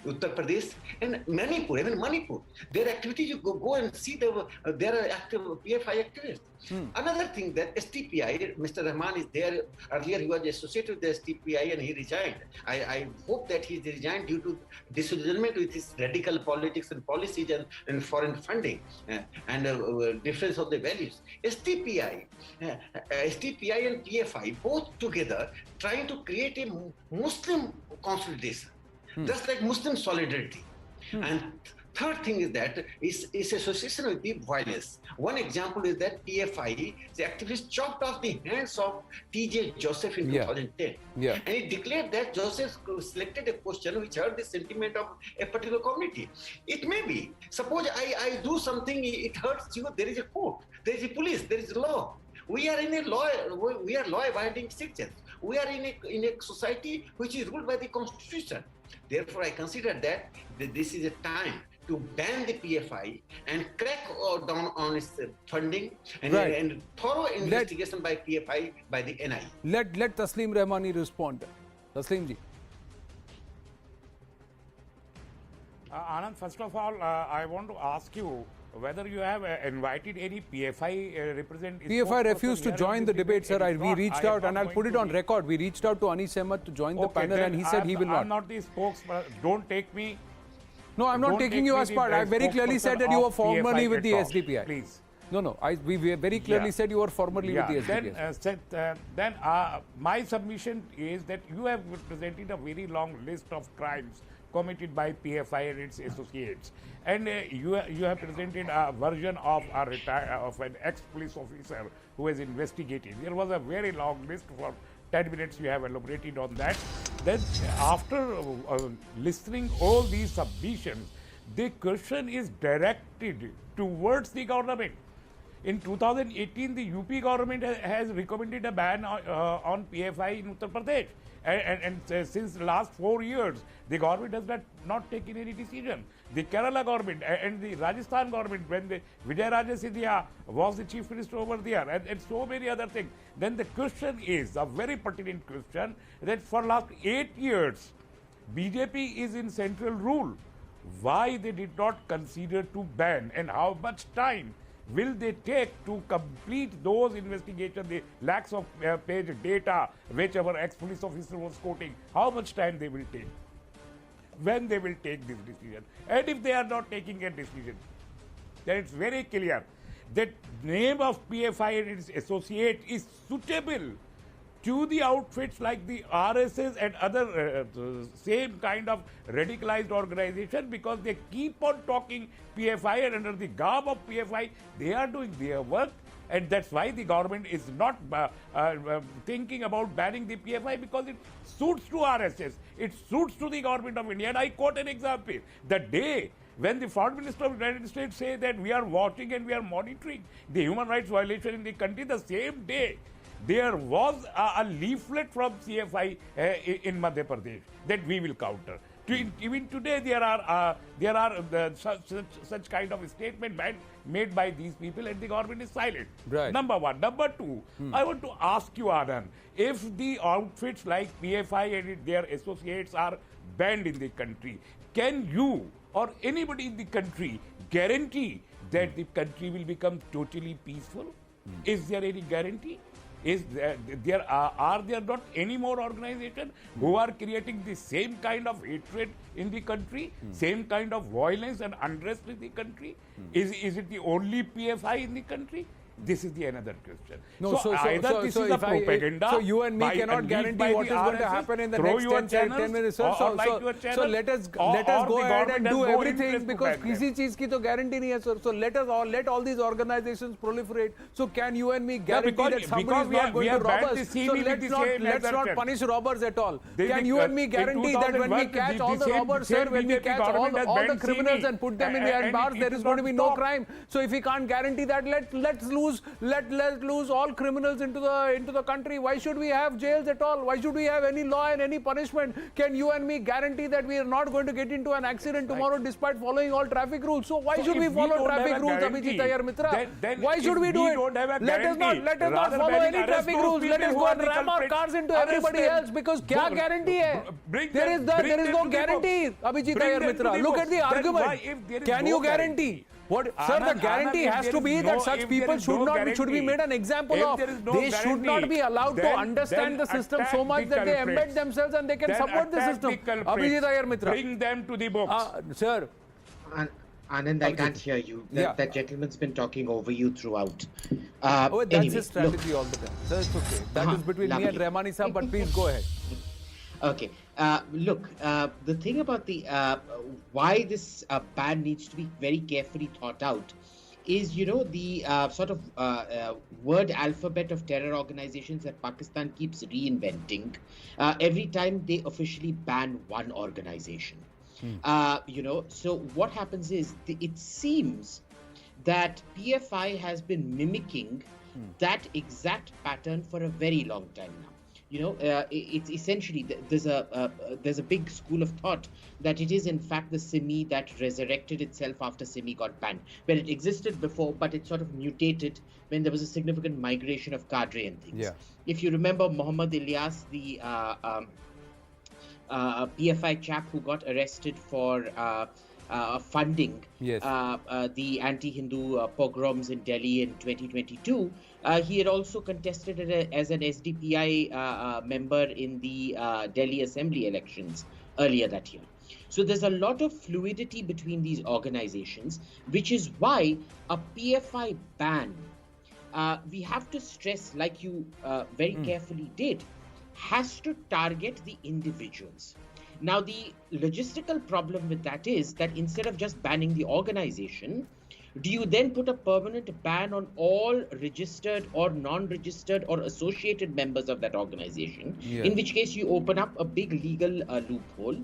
S11: Uttar Pradesh, and Manipur, even Manipur. Their activities, you go and see there are active PFI activists. Another thing that STPI, Mr. Rahman is there. Earlier he was associated with the STPI and he resigned. I hope that he resigned due to disillusionment with his radical politics and policies and foreign funding and difference of the values. STPI and PFI both together trying to create a Muslim consolidation, just like Muslim solidarity. And third thing is that is association with the violence. One example is that PFI, the activists chopped off the hands of T.J. Joseph in 2010. And he declared that Joseph selected a question which hurt the sentiment of a particular community. It may be. Suppose I do something, it hurts you, there is a court, there is a police, there is a law. We are in a law, we are law-abiding citizens. We are in a society which is ruled by the Constitution. Therefore, I consider that this is a time to ban the PFI and crack down on its funding and thorough investigation by PFI by the NI.
S10: Let Taslim Rahmani respond. Taslim ji.
S12: Anand, first of all, I want to ask you whether you have invited any PFI representative.
S10: PFI refused to join the debate, sir. We reached out, and I'll put it on record. We reached out to Anis Ahmed to join the panel, and he said he will not.
S12: I'm not the spokesman. Don't take me.
S10: No, I'm not taking you as part. I very clearly said that you were formerly with the SDPI.
S12: Please.
S10: No. We very clearly said you were formerly with the SDPI.
S12: Then my submission is that you have presented a very long list of crimes committed by PFI and its associates, and you have presented a version of an ex-police officer who has investigated. There was a very long list. For 10 minutes you have elaborated on that. Then after listening all these submissions, the question is directed towards the government. In 2018, the UP government has recommended a ban on PFI in Uttar Pradesh. And since the last 4 years, the government has not taken any decision. The Kerala government and the Rajasthan government, when the Vijay Raja Sindhya was the chief minister over there, and so many other things. Then the question is a very pertinent question that for last 8 years, BJP is in central rule. Why they did not consider to ban, and how much time will they take to complete those investigations, the lakhs of page data which our ex-police officer was quoting, how much time they will take, when they will take this decision. And if they are not taking a decision, then it's very clear that name of PFI and its associate is suitable to the outfits like the RSS and other same kind of radicalized organization, because they keep on talking PFI, and under the garb of PFI they are doing their work, and that's why the government is not thinking about banning the PFI, because it suits to RSS, it suits to the government of India. And I quote an example. The day when the Foreign Minister of the United States say that we are watching and we are monitoring the human rights violation in the country, the same day there was a leaflet from CFI in Madhya Pradesh that we will counter. Even today, there are such kind of a statement made by these people, and the government is silent.
S10: Right.
S12: Number one. Number two, I want to ask you, Anand, if the outfits like PFI and their associates are banned in the country, can you or anybody in the country guarantee that the country will become totally peaceful? Is there any guarantee? Are there not any more organizations who are creating the same kind of hatred in the country, same kind of violence and unrest in the country? Is it the only PFI in the country? This is the another question.
S10: No, so
S12: either this is a propaganda.
S10: So you and me cannot guarantee what is going to happen in the next 10 minutes. So let us go ahead and do everything, because किसी चीज की तो guarantee नहीं है, sir. So let all these organizations proliferate. So can you and me guarantee that somebody is not going to rob us? So let's not punish robbers at all. Can you and me guarantee that when we catch all the robbers, sir, when we catch all the criminals and put them in the bars, there is going to be no crime? So if we can't guarantee that, let's lose loose all criminals into the country. Why should we have jails at all? Why should we have any law and any punishment? Can you and me guarantee that we are not going to get into an accident tomorrow despite following all traffic rules? So why should we follow traffic rules, Abhijit Iyer Mitra? Why should we do it? Let us not follow any traffic rules. Let us go and ram our cars into everybody else, because kya guarantee hai? There is no guarantee, Abhijit Iyer Mitra. Look at the argument. Can you guarantee? What, sir, the guarantee has to be that such people should be made an example of. They should not be allowed to understand the system so much that they embed themselves and they can support the system. Abhijit Iyer Mitra.
S12: Bring them to the books.
S10: Sir.
S5: Anand, I can't hear you. That gentleman's been talking over you throughout.
S10: That's his strategy all the time. So it's okay. That is between me and Rahmani Saab, but please go ahead.
S5: Okay. Look, the thing about the why this ban needs to be very carefully thought out is, the sort of word alphabet of terror organizations that Pakistan keeps reinventing every time they officially ban one organization. So what happens is it seems that PFI has been mimicking that exact pattern for a very long time now. It's essentially there's a big school of thought that it is in fact the Simi that resurrected itself after Simi got banned, where it existed before, but it sort of mutated when there was a significant migration of cadre and things.
S10: Yeah.
S5: If you remember Muhammad Ilyas, the PFI chap who got arrested for funding the anti-Hindu pogroms in Delhi in 2022. He had also contested as an SDPI member in the Delhi Assembly elections earlier that year. So there's a lot of fluidity between these organizations, which is why a PFI ban, we have to stress, like you very carefully did, has to target the individuals. Now, the logistical problem with that is that instead of just banning the organization, do you then put a permanent ban on all registered or non-registered or associated members of that organization, in which case you open up a big legal loophole?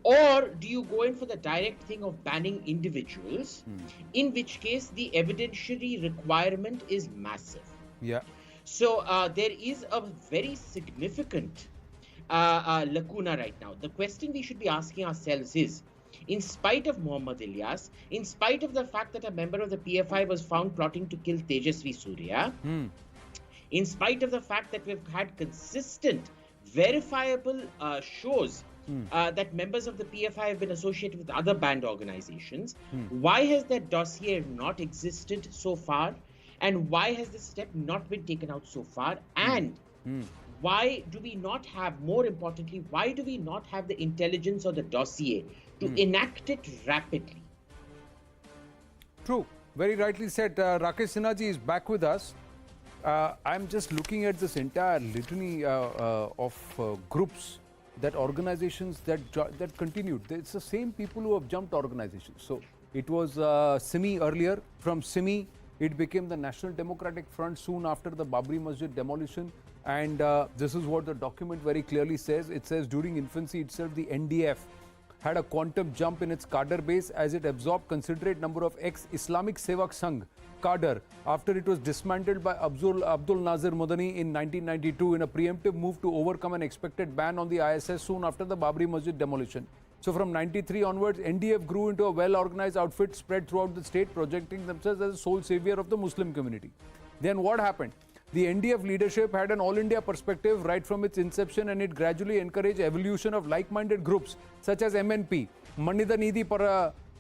S5: Or do you go in for the direct thing of banning individuals, in which case the evidentiary requirement is massive? So there is a very significant lacuna right now. The question we should be asking ourselves is, in spite of Muhammad Ilyas, in spite of the fact that a member of the PFI was found plotting to kill Tejasvi Surya, in spite of the fact that we've had consistent, verifiable shows that members of the PFI have been associated with other banned organizations, why has that dossier not existed so far? And why has this step not been taken out so far? And why do we not have, more importantly, why do we not have the intelligence or the dossier to enact it rapidly?
S10: True. Very rightly said. Rakesh Sinha ji is back with us. I'm just looking at this entire litany of groups, that organizations that continued. It's the same people who have jumped organizations. So it was Simi earlier. From Simi, it became the National Democratic Front soon after the Babri Masjid demolition. And this is what the document very clearly says. It says during infancy itself, the NDF had a quantum jump in its cadre base as it absorbed considerate number of ex-Islamic Sevak Sangh cadre after it was dismantled by Abdul Nazir Madani in 1992 in a preemptive move to overcome an expected ban on the ISS soon after the Babri Masjid demolition. So from 93 onwards, NDF grew into a well-organized outfit spread throughout the state, projecting themselves as the sole savior of the Muslim community. Then what happened? The NDF leadership had an all-India perspective right from its inception, and it gradually encouraged evolution of like-minded groups such as MNP, Manida Nidhi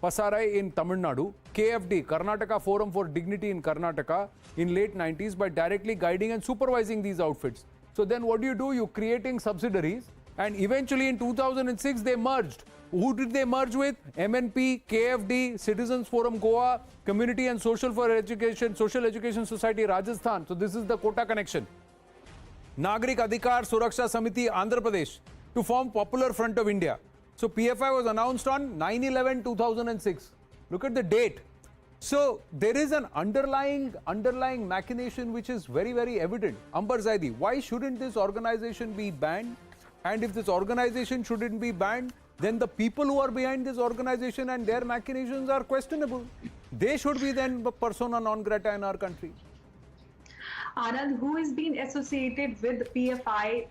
S10: Pasarai in Tamil Nadu, KFD, Karnataka Forum for Dignity in Karnataka in late 90s by directly guiding and supervising these outfits. So then what do? You're creating subsidiaries, and eventually in 2006 they merged. Who did they merge with? MNP, KFD, Citizens Forum Goa, Community and Social Education Society Rajasthan. So this is the Kota connection. Nagrik Adhikar Suraksha Samiti Andhra Pradesh to form Popular Front of India. So PFI was announced on 9/11/2006. Look at the date. So there is an underlying machination which is very, very evident. Ambar Zaidi, why shouldn't this organization be banned? And if this organization shouldn't be banned, then the people who are behind this organization and their machinations are questionable. They should be then persona non grata in our country.
S13: Anand, who is being associated with PFI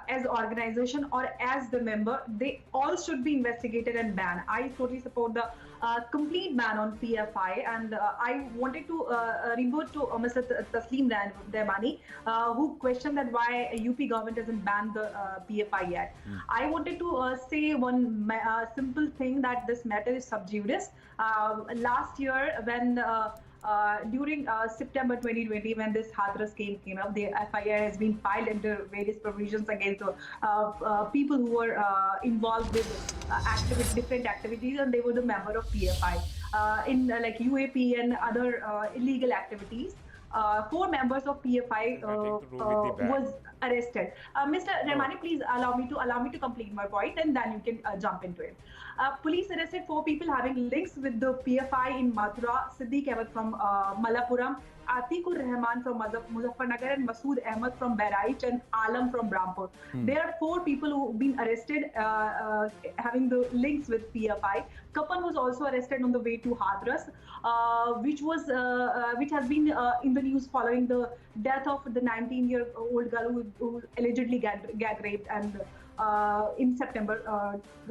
S13: as organization or as the member, they all should be investigated and banned. I totally support the complete ban on PFI, and I wanted to revert to Mr. Taslim Rahmani, who questioned that why UP government hasn't banned the PFI yet. I wanted to say one simple thing, that this matter is sub judice. Last year, when during September 2020, when this Hathras came up, the FIR has been filed under various provisions against people who were involved with different activities, and they were the member of PFI in like UAP and other illegal activities. 4 members of PFI was arrested. Mr. Rahmani, please allow me to complete my point, and then you can jump into it. Police arrested 4 people having links with the PFI in Mathura: Siddiq Ahmed from Malapuram, Atikur Rahman from Muzaffarnagar, and Masood Ahmed from Bahraich, and Alam from Brampur. There are 4 people who have been arrested having the links with PFI. Kapan was also arrested on the way to Hathras, which has been in the news following the death of the 19-year-old girl who allegedly gag raped and in September,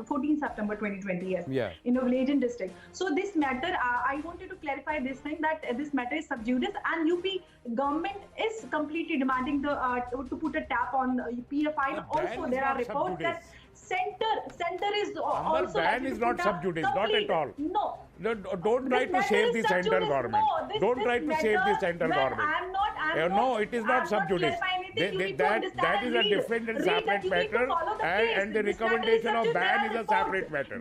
S13: 14 September 2020, yes, in a village in district. So this matter, I wanted to clarify this thing, that this matter is sub judice, and UP government is completely demanding to put a tap on PFI. Also, there are reports that center is also.
S12: Ban is not sub judice, not at all.
S13: No.
S12: Don't try to save the central government. Don't try to save the central government. No, it is not sub judice. That is a different and separate matter, and the recommendation of ban is a separate matter.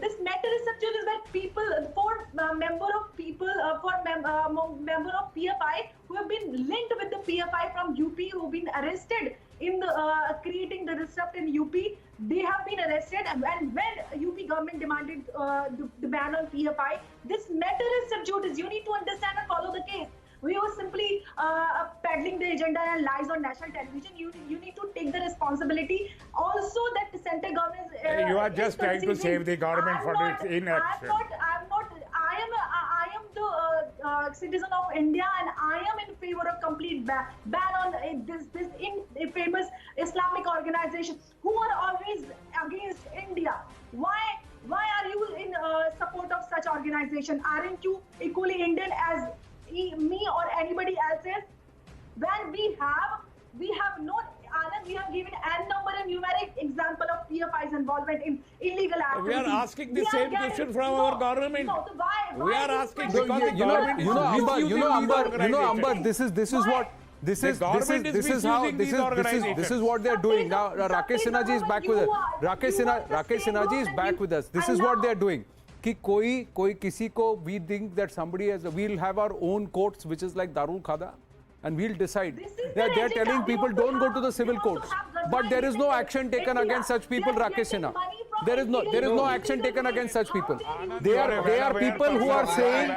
S13: This matter is sub judice, that people, 4 member of PFI who have been linked with the PFI from UP, who have been arrested in the creating the disrupt in UP, they have been arrested. And when UP government demanded the ban on PFI, this matter is sub judice. You need to understand and follow the case. We were simply peddling the agenda and lies on national television. You need to take the responsibility. Also, that the center government
S12: you are just trying to save the government for its inaction.
S13: I am the citizen of India, and I am in favor of complete ban on this famous Islamic organization who are always against India. Why are you in support of such organization? Aren't you equally Indian as me or anybody else is? When we have given n number and numeric example of PFI's involvement in illegal activities.
S12: We are asking the same question from our government.
S13: No, so
S12: we are asking because the government
S10: Amber, this is what they are doing now. Rakesh Sinha ji is back with us. Rakesh Sinha ji is back with us. This is what they are doing. कि कोई किसी को, we think that somebody has, we'll have our own courts which is like Darul Khada, and we'll decide. They are telling people don't go to the civil courts, but there is no action taken against such people. Rakesh Sinha, there is no action taken against such people. They are people who are saying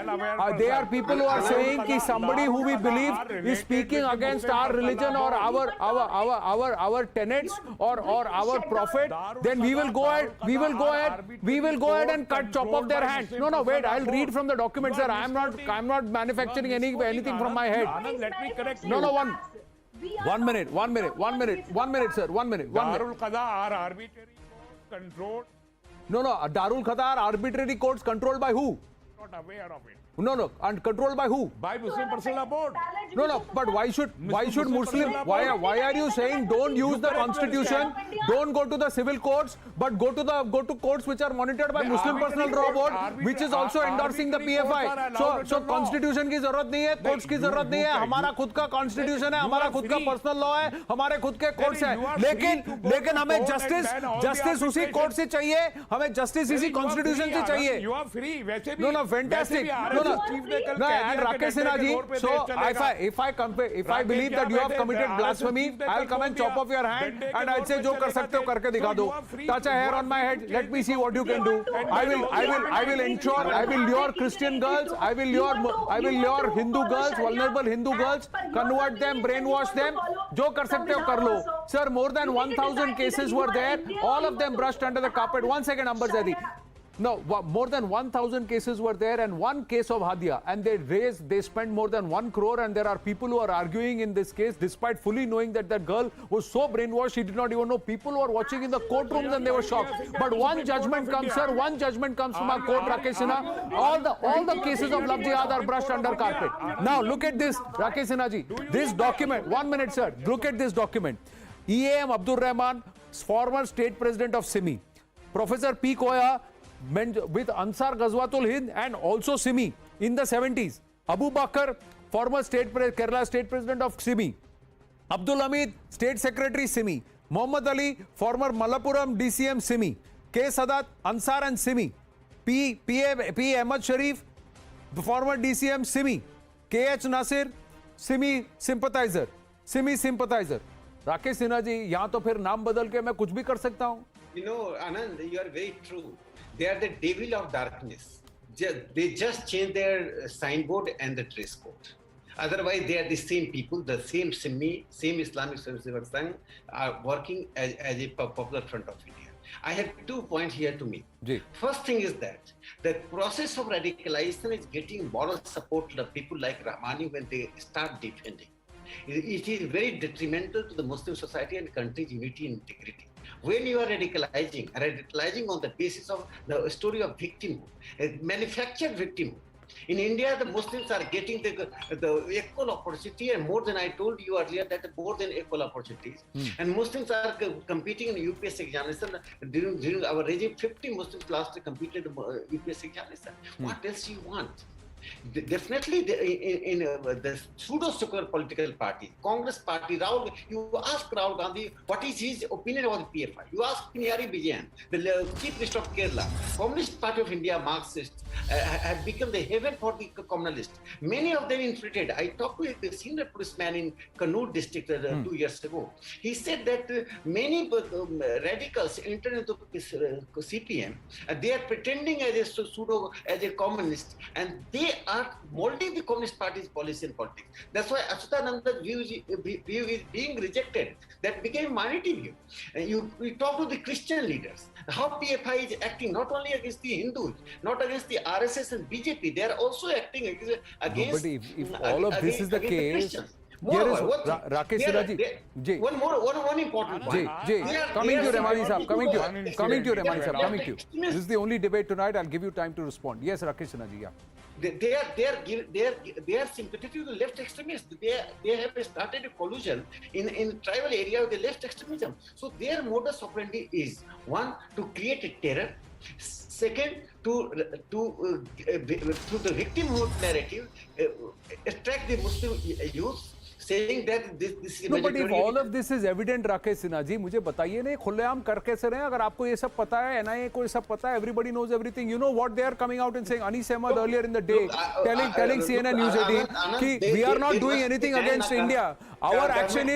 S10: कि somebody who we believe is speaking against our religion or our tenets or our prophet, then we will go ahead and chop off their hands. No, wait, I'll read from the document, sir. I'm not manufacturing anything from my head.
S12: Let me correct you.
S10: No, one minute, sir.
S12: Darul Qada are arbitrary courts controlled.
S10: No, Darul Qada are arbitrary courts controlled by who?
S12: Not aware of it.
S10: No, and controlled by who?
S12: By Muslim Personal Board.
S10: No, but why should Muslim? Why are you saying don't use the constitution, don't go to the civil courts, but go to courts which are monitored by Muslim Personal Law Board, which is also endorsing the PFI. So constitution की जरूरत नहीं है, courts की जरूरत नहीं है. हमारा खुद का constitution है, हमारा खुद का personal law है, हमारे खुद के courts हैं. लेकिन हमें justice उसी court से चाहिए, हमें justice इसी constitution से चाहिए.
S12: You are free. वैसे भी.
S10: No, fantastic. No, and Rakesh Sinha ji, so if I believe that you have committed blasphemy, I'll come and chop off your hand and I'll say जो कर सकते हो करके दिखा दो. Touch a hair on my head. Let me see what you can do. I will ensure. I will lure Christian girls. I will lure Hindu girls, vulnerable Hindu girls, convert them, brainwash them. जो कर सकते हो कर लो. Sir, more than 1,000 cases were there. All of them brushed under the carpet. 1 second, Amber Zaidi. No, more than 1,000 cases were there and one case of Hadia, and they spent more than 1 crore, and there are people who are arguing in this case despite fully knowing that that girl was so brainwashed she did not even know. People were watching in the courtrooms and they were shocked. But one judgment comes, sir, one judgment comes from our court, Rakesh Sinha. All the cases of love jihad are brushed under carpet. Now look at this, Rakesh Sinha ji, this document, 1 minute sir, look at this document. EAM Abdur Rahman, former state president of Simi, Professor P. Koya, with Ansar Ghazwatul Hind and also Simi in the 70s. Abu Bakr, former Kerala state president of Simi. Abdul Hamid, state secretary Simi. Muhammad Ali, former Malappuram DCM Simi. K. Sadat, Ansar and Simi. P. Ahmad Sharif, former DCM Simi. K. H. Nasir, Simi sympathizer. Simi sympathizer. Rakesh Sinha ji, यहाँ तो फिर नाम बदल के मैं कुछ भी कर सकता हूँ.
S11: You know, Anand, you are very true. They are the devil of darkness. They just change their signboard and the dress code. Otherwise, they are the same people, the same Sunni, same Islamic Service are working as a popular front of India. I have 2 points here to make. First thing is that the process of radicalization is getting moral support to the people like Rahmani when they start defending. It is very detrimental to the Muslim society and country's unity and integrity. When you are radicalizing on the basis of the story of victimhood, manufactured victimhood. In India, the Muslims are getting the equal opportunity, and more than I told you earlier, that more than equal opportunities. And Muslims are competing in UPS examination. During our regime, 50 Muslims last year competed in UPS examination. What else do you want? Definitely, in the pseudo-secular political party, Congress party, Rahul, you ask Rahul Gandhi what is his opinion about the PFI. You ask Pinarayi Vijayan, the Chief Minister of Kerala, Communist Party of India, Marxists, have become the haven for the communalists. Many of them infiltrated. I talked to a senior policeman in Kannur district 2 years ago. He said that many radicals entered into CPM. They are pretending as a communist, and they are molding the Communist Party's policy and politics. That's why Achyutananda's view is being rejected. That became a minority view. You talk to the Christian leaders, how PFI is acting not only against the Hindus, not against the RSS and BJP, they are also acting against
S10: but if all of this is the case, Rakesh Sinha ji,
S11: one important point.
S10: Coming to Rahmani Sahab, coming to Rahmani Sahab, coming to you. This is the only debate tonight. I'll give you time to respond. Yes, Rakesh Sinha ji, yeah.
S11: They are sympathetic to the left extremists. They have started a collusion in tribal area with the left extremism. So their modus operandi is, one, to create a terror. Second, to the victimhood narrative, attract the Muslim youth, saying that this is
S10: no, but if all of this is evident, Rakesh Sinha ji, मुझे बताइए नहीं खुलेआम कर कैसे रहे हैं? अगर आपको ये सब पता है, NIA को ये सब पता है, everybody knows everything. You know what they are coming out and saying. Anis Ahmed earlier in the day telling CNN News 18 कि we are not doing anything against India. Our action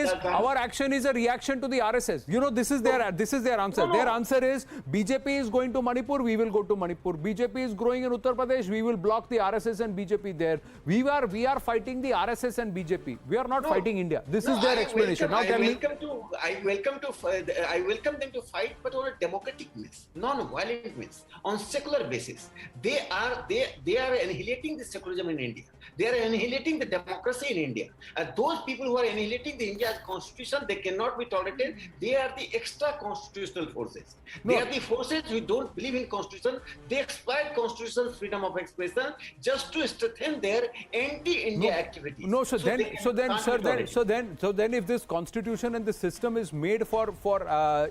S10: is a reaction to the RSS. You know, this is their answer. Their answer is BJP is going to Manipur, we will go to Manipur. BJP is growing in Uttar Pradesh, we will block the RSS and BJP there. We are fighting the RSS and BJP. We are not fighting India. This is their explanation. Now tell me.
S11: I welcome them to fight, but on a democratic means, non-violent means, on secular basis. They are annihilating the secularism in India. They are annihilating the democracy in India. And those people who are annihilating the India's constitution, they cannot be tolerated. They are the extra constitutional forces. They are the forces who don't believe in constitution. They exploit constitutional freedom of expression just to strengthen their anti-India activities.
S10: No, so then if this constitution and the system is made for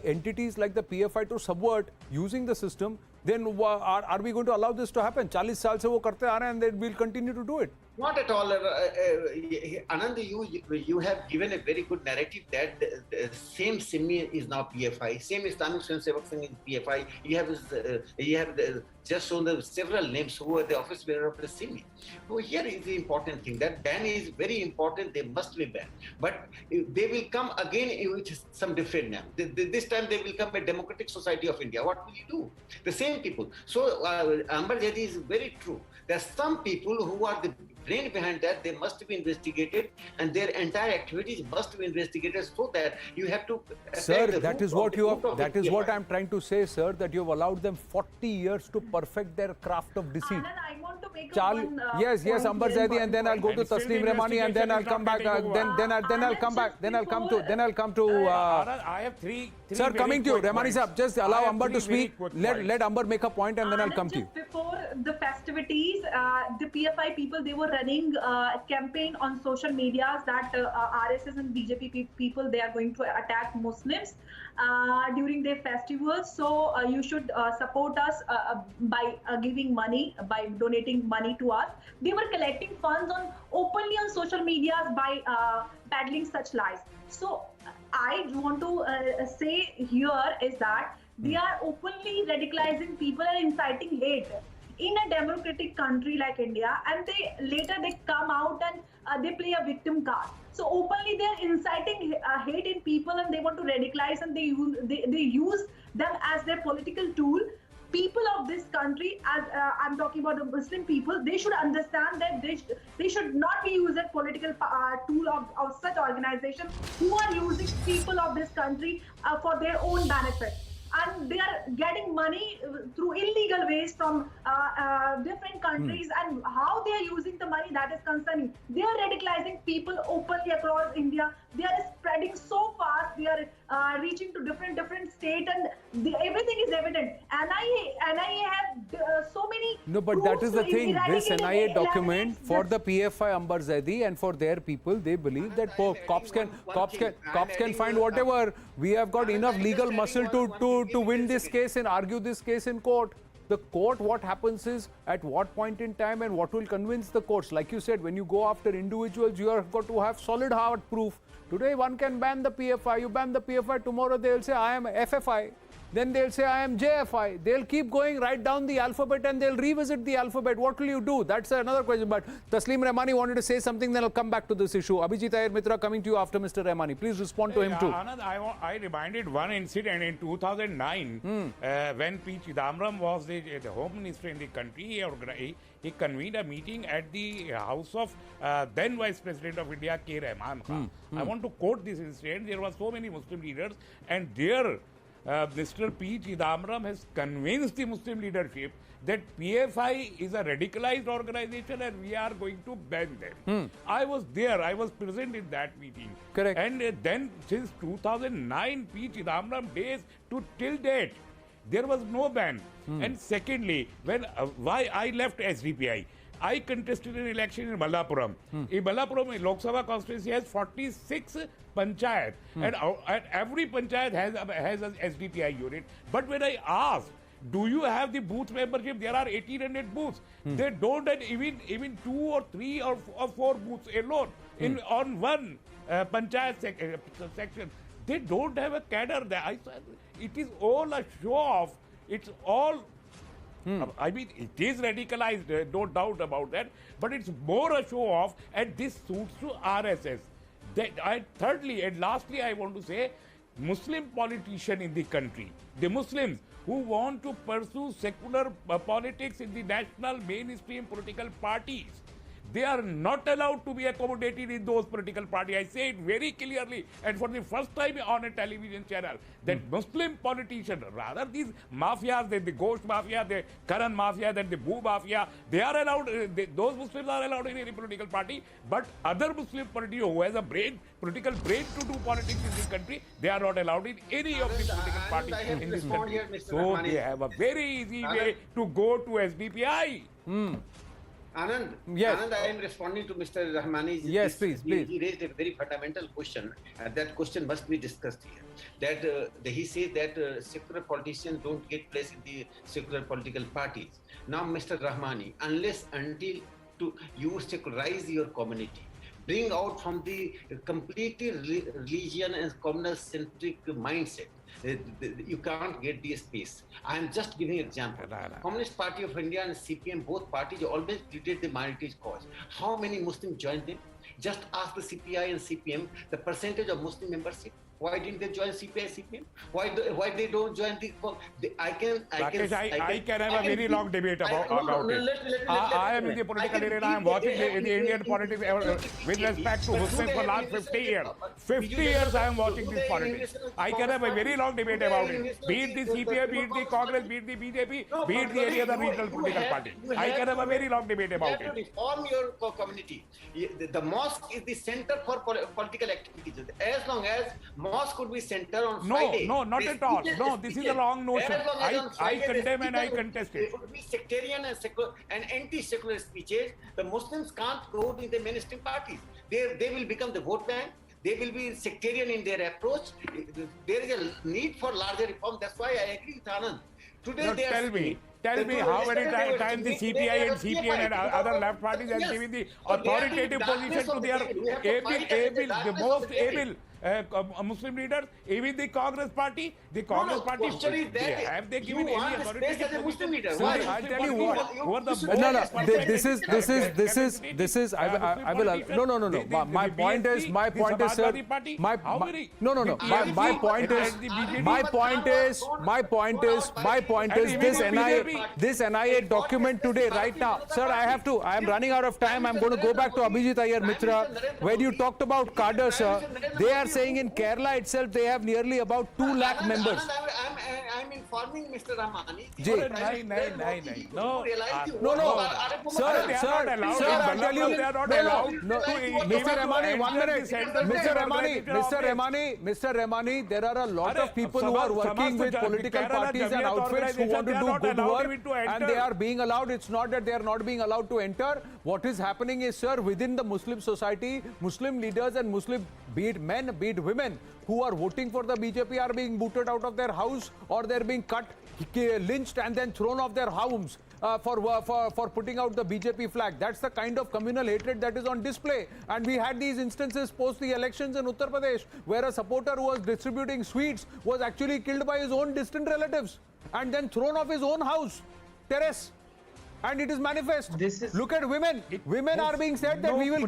S10: entities like the PFI to subvert using the system, then are we going to allow this to happen? 40 साल से वो करते आ रहे हैं, and they will continue to do it.
S11: Not at all. Anand, you have given a very good narrative that the same Simi is now PFI, same Islamic Swayamsevak Sangh is PFI. You have just shown the several names who are the office bearer of the Simi. So here is the important thing. That ban is very important. They must be banned. But they will come again with some different name. This time they will come a democratic society of India. What will you do? The same people. So Amber Jadi is very true. There are some people who are the brain behind that, they must be investigated, and their entire activities must be investigated, so that you have to.
S10: Sir, that is what you have. That is what I'm trying to say, sir. That you have allowed them 40 years to perfect their craft of deceit.
S13: Anand, I want to make
S10: Charlie, yes, Ambar Zaidi, and then I'll go to Tasneem Rahmani, and then I'll come back. Then I'll come back. Then I'll come to.
S12: I have three.
S10: Sir, coming to you, Rahmani sir. Just allow Amber to speak. Let Amber make a point, and then I'll come to you.
S13: Before the festivities, the PFI people, they were running a campaign on social media that RSS and BJP people, they are going to attack Muslims during their festivals. So you should support us by giving money, by donating money to us. They were collecting funds openly on social media by peddling such lies. So I want to say here is that they are openly radicalizing people and inciting hate in a democratic country like India, and later they come out and they play a victim card. So openly they are inciting hate in people, and they want to radicalize, and they use them as their political tool. People of this country, as I'm talking about the Muslim people, they should understand that they should not be used as political tool of such organizations who are using people of this country for their own benefit. And they are getting money through illegal ways from different countries, and how they are using the money, that is concerning. They are radicalizing people openly across India. They are spreading so fast. They are reaching to different states, and everything is evident. NIA have so many.
S10: No, but that is the thing. This NIA document for the PFI Ambar Zaidi and for their people, they believe that cops can find whatever. We have got enough legal muscle to win this case and argue this case in court. The court, what happens is at what point in time and what will convince the courts. Like you said, when you go after individuals, you have got to have solid hard proof. Today one can ban the PFI. You ban the PFI, tomorrow they'll say I am FFI. Then they'll say I am JFI. They'll keep going right down the alphabet, and they'll revisit the alphabet. What will you do? That's another question. But Tasneem Rahmani wanted to say something, then I'll come back to this issue. Abhijit Iyer Mitra coming to you after Mr. Rahmani. Please respond to him too.
S12: Anand, I reminded one incident in 2009 when P. Chidambaram was the Home Minister in the country. He convened a meeting at the house of then Vice President of India, K. Rahman Khan. I want to quote this incident. There were so many Muslim leaders, and there Mr. P. Chidambaram has convinced the Muslim leadership that PFI is a radicalized organization and we are going to ban them. I was there. I was present in that meeting.
S10: Correct.
S12: And then since 2009, P. Chidambaram days to till date, there was no ban. And secondly, why I left SDPI, I contested an election in Mallapuram. In Mallapuram, Lok Sabha constituency has 46 panchayat, and every panchayat has an SDPI unit. But when I asked, do you have the booth membership? There are 1,800 booths. They don't have even 2 or 3 or 4 booths alone on one panchayat section. They don't have a cadre there. It is all a show off. It's all. I mean, it is radicalized, no doubt about that, but it's more a show off, and this suits to RSS. Thirdly and lastly, I want to say, Muslim politicians in the country, the Muslims who want to pursue secular politics in the national mainstream political parties, they are not allowed to be accommodated in those political parties. I say it very clearly, and for the first time on a television channel, that Muslim politicians, rather these mafias, the Ghosh Mafia, the Karan Mafia, then the Boo Mafia, they are allowed, those Muslims are allowed in any political party, but other Muslim politicians who has a political brain to do politics in this country, they are not allowed in any of the political parties in this country. So they have a very easy way to go to SDPI.
S11: Anand,
S10: yes.
S11: Anand, I am responding to Mr. Rahmani.
S10: Yes, please.
S11: He raised a very fundamental question, and that question must be discussed here. That he says that secular politicians don't get place in the secular political parties. Now, Mr. Rahmani, until you secularize your community, bring out from the completely religion and communal-centric mindset, you can't get the space. I am just giving an example. Communist Party of India and CPM, both parties always pleaded the minorities cause. How many Muslims joined them? Just ask the CPI and CPM the percentage of Muslim membership. Why didn't they join CPI, CPM? Why they don't join the? I can
S12: have a very long debate about it. I am in the political arena. I am watching the Indian politics with respect to Muslims for last 50 years. 50 years I am watching this politics. I can have a very long debate about it. Be it the CPI, be it the Congress, be it the BJP, be it the any other regional political party. I can have a very long debate about it.
S11: You have to reform your community. The mosque is the center for political activities. As long as mosque could be center on Friday.
S12: No, not at all. No, this is a wrong notion. I condemn and I contest it.
S11: It would be sectarian and anti-secular speeches. The Muslims can't go in the mainstream parties. They will become the vote bank. They will be sectarian in their approach. There is a need for larger reform. That's why I agree with Anand. Today
S12: Tell me how many times the CPI and CPN and other left parties have given the authoritative position to their the most able Muslim leaders, even the Congress party. The Congress party, have they given any authoritative position?
S11: Sir,
S12: I'll tell you what.
S10: This is. I will. No. My point is, sir. My point is this NIA document today, right now, sir. I am running out of time. I'm going to go back to Abhijit Iyer Mitra. When you talked about cadre, sir, they are saying in Kerala itself they have nearly about 2 lakh members.
S11: I'm informing Mr. Ramani.
S12: No,
S10: Sir, I'll tell you. No, Mr. Ramani, 1 minute. Mr. Ramani, there are a lot of people who are working with political parties and outfits who want to do good work, and they are being allowed. It's not that they are not being allowed to enter. What is happening is, sir, within the Muslim society, Muslim leaders and Muslim, be it men, be it women, who are voting for the BJP are being booted out of their house, or they're being cut, lynched, and then thrown off their homes for putting out the BJP flag. That's the kind of communal hatred that is on display. And we had these instances post the elections in Uttar Pradesh, where a supporter who was distributing sweets was actually killed by his own distant relatives and then thrown off his own house terrace. And it is manifest. Look at women. Women are being said that we will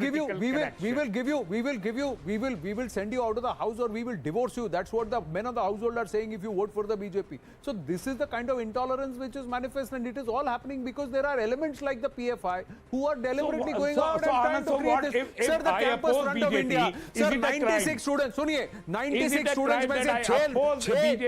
S10: send you out of the house, or we will divorce you. That's what the men of the household are saying if you vote for the BJP. So this is the kind of intolerance which is manifest, and it is all happening because there are elements like the PFI who are deliberately going out and trying to create this. Sir, the campus front of India. Sir, 96 students. Suniye, 96 students में से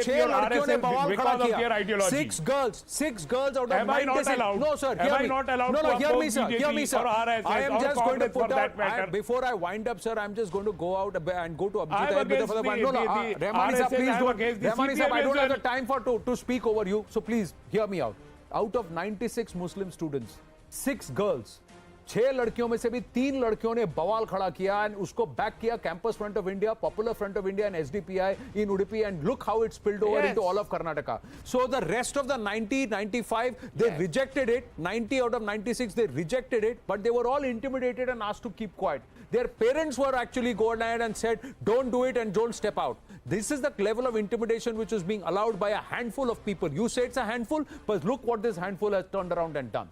S10: 6 लड़कियों ने बवाल खड़ा किया. 6 girls out of 96. No, sir.
S12: Am I not allowed to oppose BJP or RSS
S10: I am
S12: or
S10: just going to
S12: Congress for
S10: put
S12: that matter?
S10: before I wind up, sir, I'm just going to go out and go to Abhijit.
S12: the
S10: Rahmani sir, please don't. Rahmani sir, I don't have the
S12: CPM
S10: time to speak over you, so please hear me out. Out of 96 Muslim students, 6 girls, 6 लड़कियों में से भी 3 लड़कियों ने बवाल खड़ा किया and उसको back किया Campus Front of India, Popular Front of India and SDPI in Udupi, and look how it spilled over into all of Karnataka. So the rest of the 90, 95, they rejected it. 90 out of 96, they rejected it, but they were all intimidated and asked to keep quiet. Their parents were actually gone ahead and said, don't do it and don't step out. This is the level of intimidation which is being allowed by a handful of people. You say it's a handful, but look what this handful has turned around and done.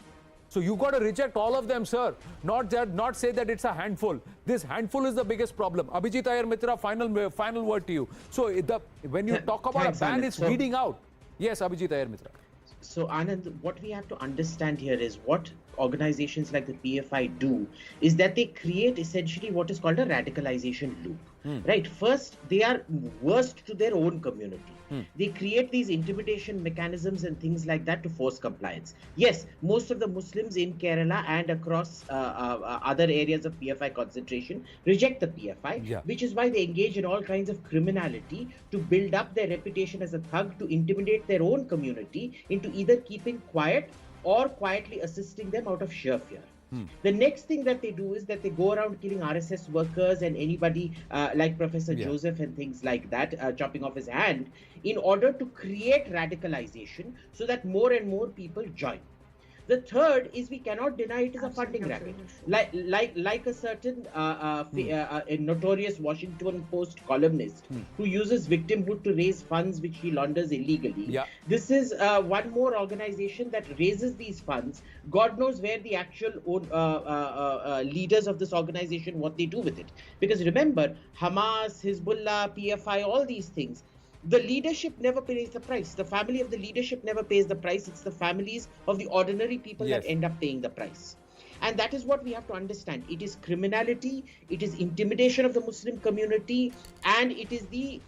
S10: So you got to reject all of them, sir. Not say that it's a handful. This handful is the biggest problem. Abhijit Iyer Mitra, final word to you. So when you talk about a ban, it's weeding out. Yes, Abhijit Iyer Mitra.
S5: So Anand, what we have to understand here is what organizations like the PFI do is that they create essentially what is called a radicalization loop. Right? First, they are worst to their own community. They create these intimidation mechanisms and things like that to force compliance. Yes, most of the Muslims in Kerala and across other areas of PFI concentration reject the PFI, which is why they engage in all kinds of criminality to build up their reputation as a thug, to intimidate their own community into either keeping quiet or quietly assisting them out of sheer fear. The next thing that they do is that they go around killing RSS workers and anybody like Professor Joseph and things like that, chopping off his hand, in order to create radicalization so that more and more people join. The third is we cannot deny it is a funding racket, like a certain a notorious Washington Post columnist who uses victimhood to raise funds which he launders illegally.
S10: Yeah.
S5: This is one more organization that raises these funds. God knows where the actual leaders of this organization, what they do with it. Because remember, Hamas, Hezbollah, PFI, all these things, the leadership never pays the price. The family of the leadership never pays the price. It's the families of the ordinary people
S10: Yes.
S5: that end up paying the price. And that is what we have to understand. It is criminality, it is intimidation of the Muslim community, and it is the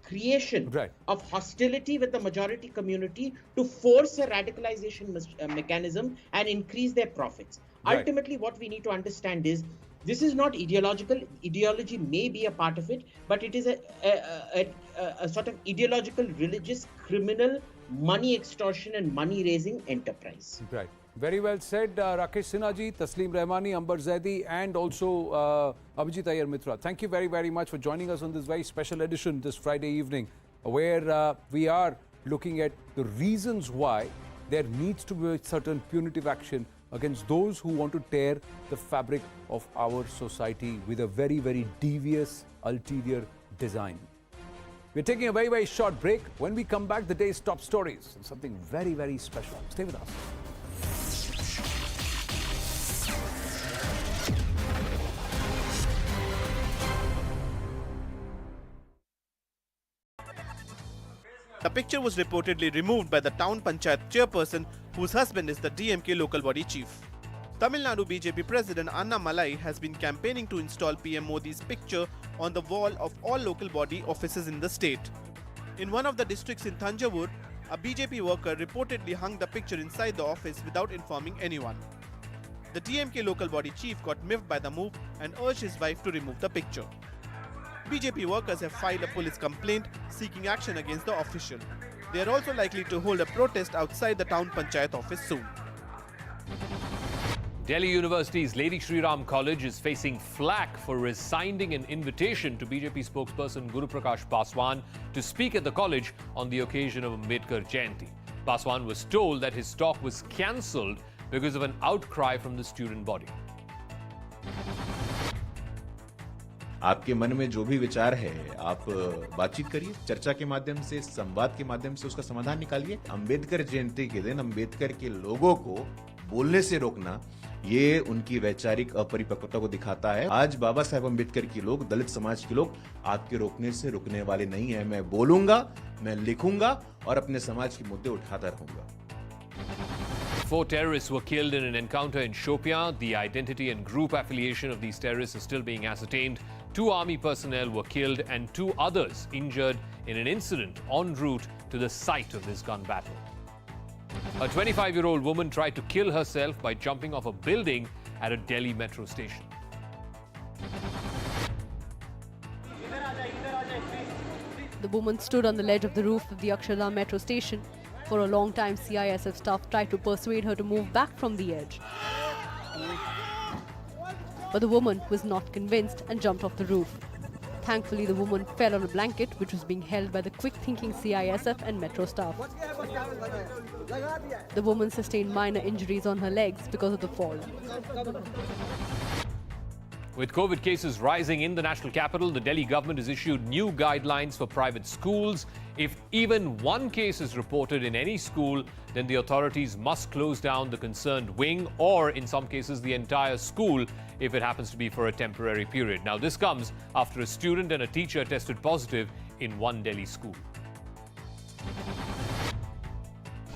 S5: creation of hostility with the majority community to force a radicalization mechanism and increase their profits.
S10: Right.
S5: Ultimately, what we need to understand is this is not ideological. Ideology may be a part of it, but it is a sort of ideological, religious, criminal, money extortion and money raising enterprise.
S10: Right. Very well said, Rakesh Sinha ji, Tasleem Rahmani, Ambar Zaidi, and also Abhijit Iyer Mitra. Thank you very, very much for joining us on this very special edition this Friday evening, where we are looking at the reasons why there needs to be certain punitive action against those who want to tear the fabric of our society with a very, very devious ulterior design. We're taking a very, very short break. When we come back, the day's top stories and something very, very special. Stay with us.
S15: The picture was reportedly removed by the town panchayat chairperson, whose husband is the DMK local body chief. Tamil Nadu BJP President Anna Malai has been campaigning to install PM Modi's picture on the wall of all local body offices in the state. In one of the districts in Thanjavur, a BJP worker reportedly hung the picture inside the office without informing anyone. The DMK local body chief got miffed by the move and urged his wife to remove the picture. BJP workers have filed a police complaint seeking action against the official. They are also likely to hold a protest outside the town panchayat office soon.
S14: Delhi University's Lady Shri Ram College is facing flack for rescinding an invitation to BJP spokesperson Guru Prakash Paswan to speak at the college on the occasion of Ambedkar Jayanti. Paswan was told that his talk was cancelled because of an outcry from the student body.
S16: आपके मन में जो भी विचार है आप बातचीत करिए, चर्चा के माध्यम से, संवाद के माध्यम से उसका समाधान निकालिए। अंबेडकर जयंती के दिन अंबेडकर के लोगों को बोलने से रोकना, ये उनकी वैचारिक अपरिपक्वता को दिखाता है। आज बाबा साहेब अंबेडकर के लोग, दलित समाज के लोग आपके रोकने से रुकने वाले नहीं है। मैं बोलूंगा, मैं लिखूंगा और अपने समाज के मुद्दे उठाता रहूंगा।
S14: 4 terrorists were killed in an encounter in Shopian. The identity and group affiliation of these terrorists is still being ascertained. 2 army personnel were killed and 2 others injured in an incident en route to the site of this gun battle. A 25-year-old woman tried to kill herself by jumping off a building at a Delhi metro station.
S21: The woman stood on the ledge of the roof of the Akshardham metro station. For a long time, CISF staff tried to persuade her to move back from the edge. But the woman was not convinced and jumped off the roof. Thankfully, the woman fell on a blanket which was being held by the quick-thinking CISF and metro staff. The woman sustained minor injuries on her legs because of the fall.
S14: With COVID cases rising in the national capital, the Delhi government has issued new guidelines for private schools. If even one case is reported in any school, then the authorities must close down the concerned wing or, in some cases, the entire school if it happens to be for a temporary period. Now, this comes after a student and a teacher tested positive in one Delhi school.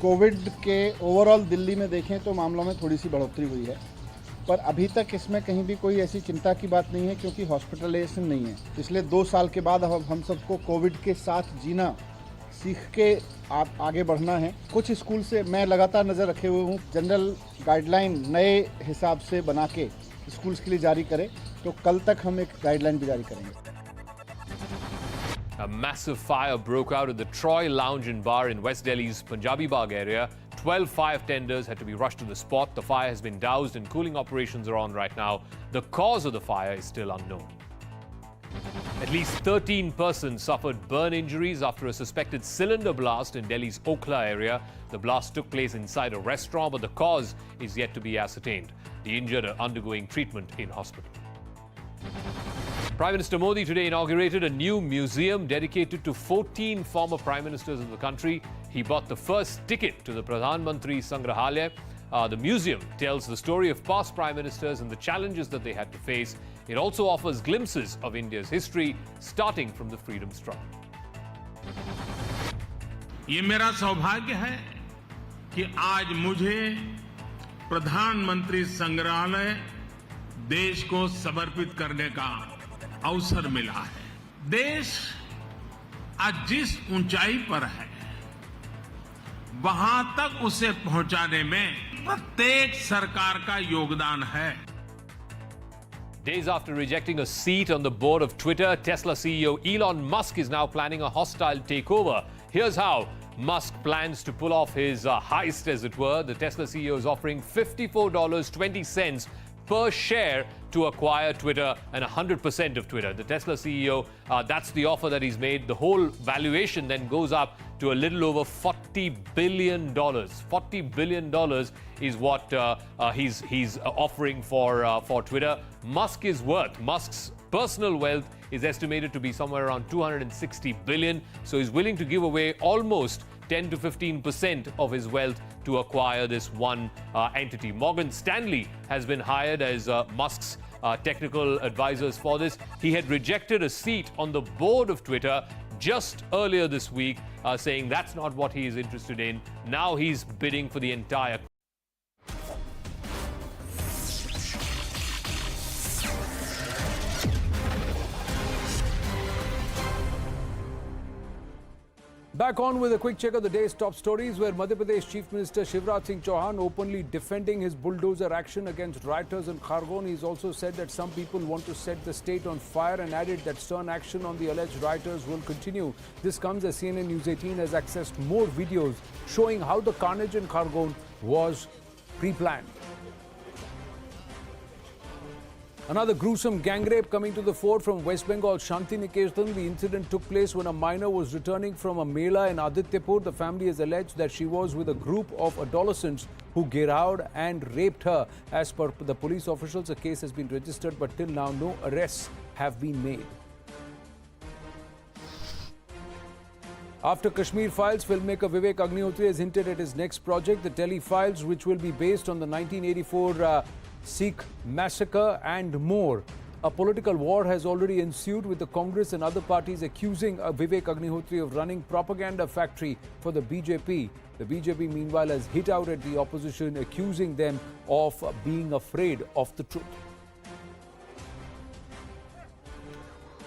S2: Covid के overall Delhi में देखें तो मामलों में थोड़ी सी बढ़ोतरी हुई है, पर अभी तक इसमें कहीं भी कोई ऐसी चिंता की बात नहीं है क्योंकि हॉस्पिटलाइजेशन नहीं है। पिछले 2 साल के बाद हम सबको कोविड के साथ जीना सीख के आगे बढ़ना है। कुछ स्कूल से मैं लगातार नज़र रखे हुए हूँ, जनरल गाइडलाइन नए हिसाब से बना के स्कूल्स के लिए जारी करें, तो कल तक हम एक गाइडलाइन भी जारी करेंगे।
S14: A massive fire broke out at the Troy Lounge and Bar in West Delhi's Punjabi Bagh area. 12 fire tenders had to be rushed to the spot. The fire has been doused and cooling operations are on right now. The cause of the fire is still unknown. At least 13 persons suffered burn injuries after a suspected cylinder blast in Delhi's Okhla area. The blast took place inside a restaurant, but the cause is yet to be ascertained. The injured are undergoing treatment in hospital. Prime Minister Modi today inaugurated a new museum dedicated to 14 former prime ministers of the country. He bought the first ticket to the Pradhan Mantri Sangrahalaya. The museum tells the story of past prime ministers and the challenges that they had to face. It also offers glimpses of India's history, starting from the freedom struggle.
S17: ये मेरा सौभाग्य है कि आज मुझे प्रधानमंत्री संग्रहालय देश को समर्पित करने का अवसर मिला है। देश आज जिस ऊंचाई पर है, वहां तक उसे पहुंचाने में प्रत्येक सरकार का योगदान है।
S14: Days after rejecting a seat on the board of Twitter, Tesla CEO Elon Musk is now planning a hostile takeover. Here's how Musk plans to pull off his heist, as it were. The Tesla CEO is offering $54.20 per share to acquire Twitter and 100% of Twitter. The Tesla CEO, that's the offer that he's made. The whole valuation then goes up to a little over $40 billion. $40 billion is what he's offering for Twitter. Musk's personal wealth is estimated to be somewhere around $260 billion. So he's willing to give away almost 10 to 15% of his wealth to acquire this one entity. Morgan Stanley has been hired as Musk's technical advisors for this. He had rejected a seat on the board of Twitter just earlier this week, saying that's not what he is interested in. Now he's bidding for the entire.
S10: Back on with a quick check of the day's top stories, where Madhya Pradesh Chief Minister Shivraj Singh Chauhan openly defending his bulldozer action against rioters in Khargone. He's also said that some people want to set the state on fire and added that stern action on the alleged rioters will continue. This comes as CNN News 18 has accessed more videos showing how the carnage in Khargone was pre-planned. Another gruesome gang rape coming to the fore from West Bengal Shanti Niketan. The incident took place when a minor was returning from a mela in Adityapur. The family has alleged that she was with a group of adolescents who giraud and raped her. As per the police officials, a case has been registered, but till now no arrests have been made. After Kashmir Files, filmmaker Vivek Agnihotri has hinted at his next project, the Tele Files, which will be based on the 1984 Sikh massacre and more. A political war has already ensued, with the Congress and other parties accusing Vivek Agnihotri of running propaganda factory for the BJP. The BJP meanwhile has hit out at the opposition, accusing them of being afraid of the truth.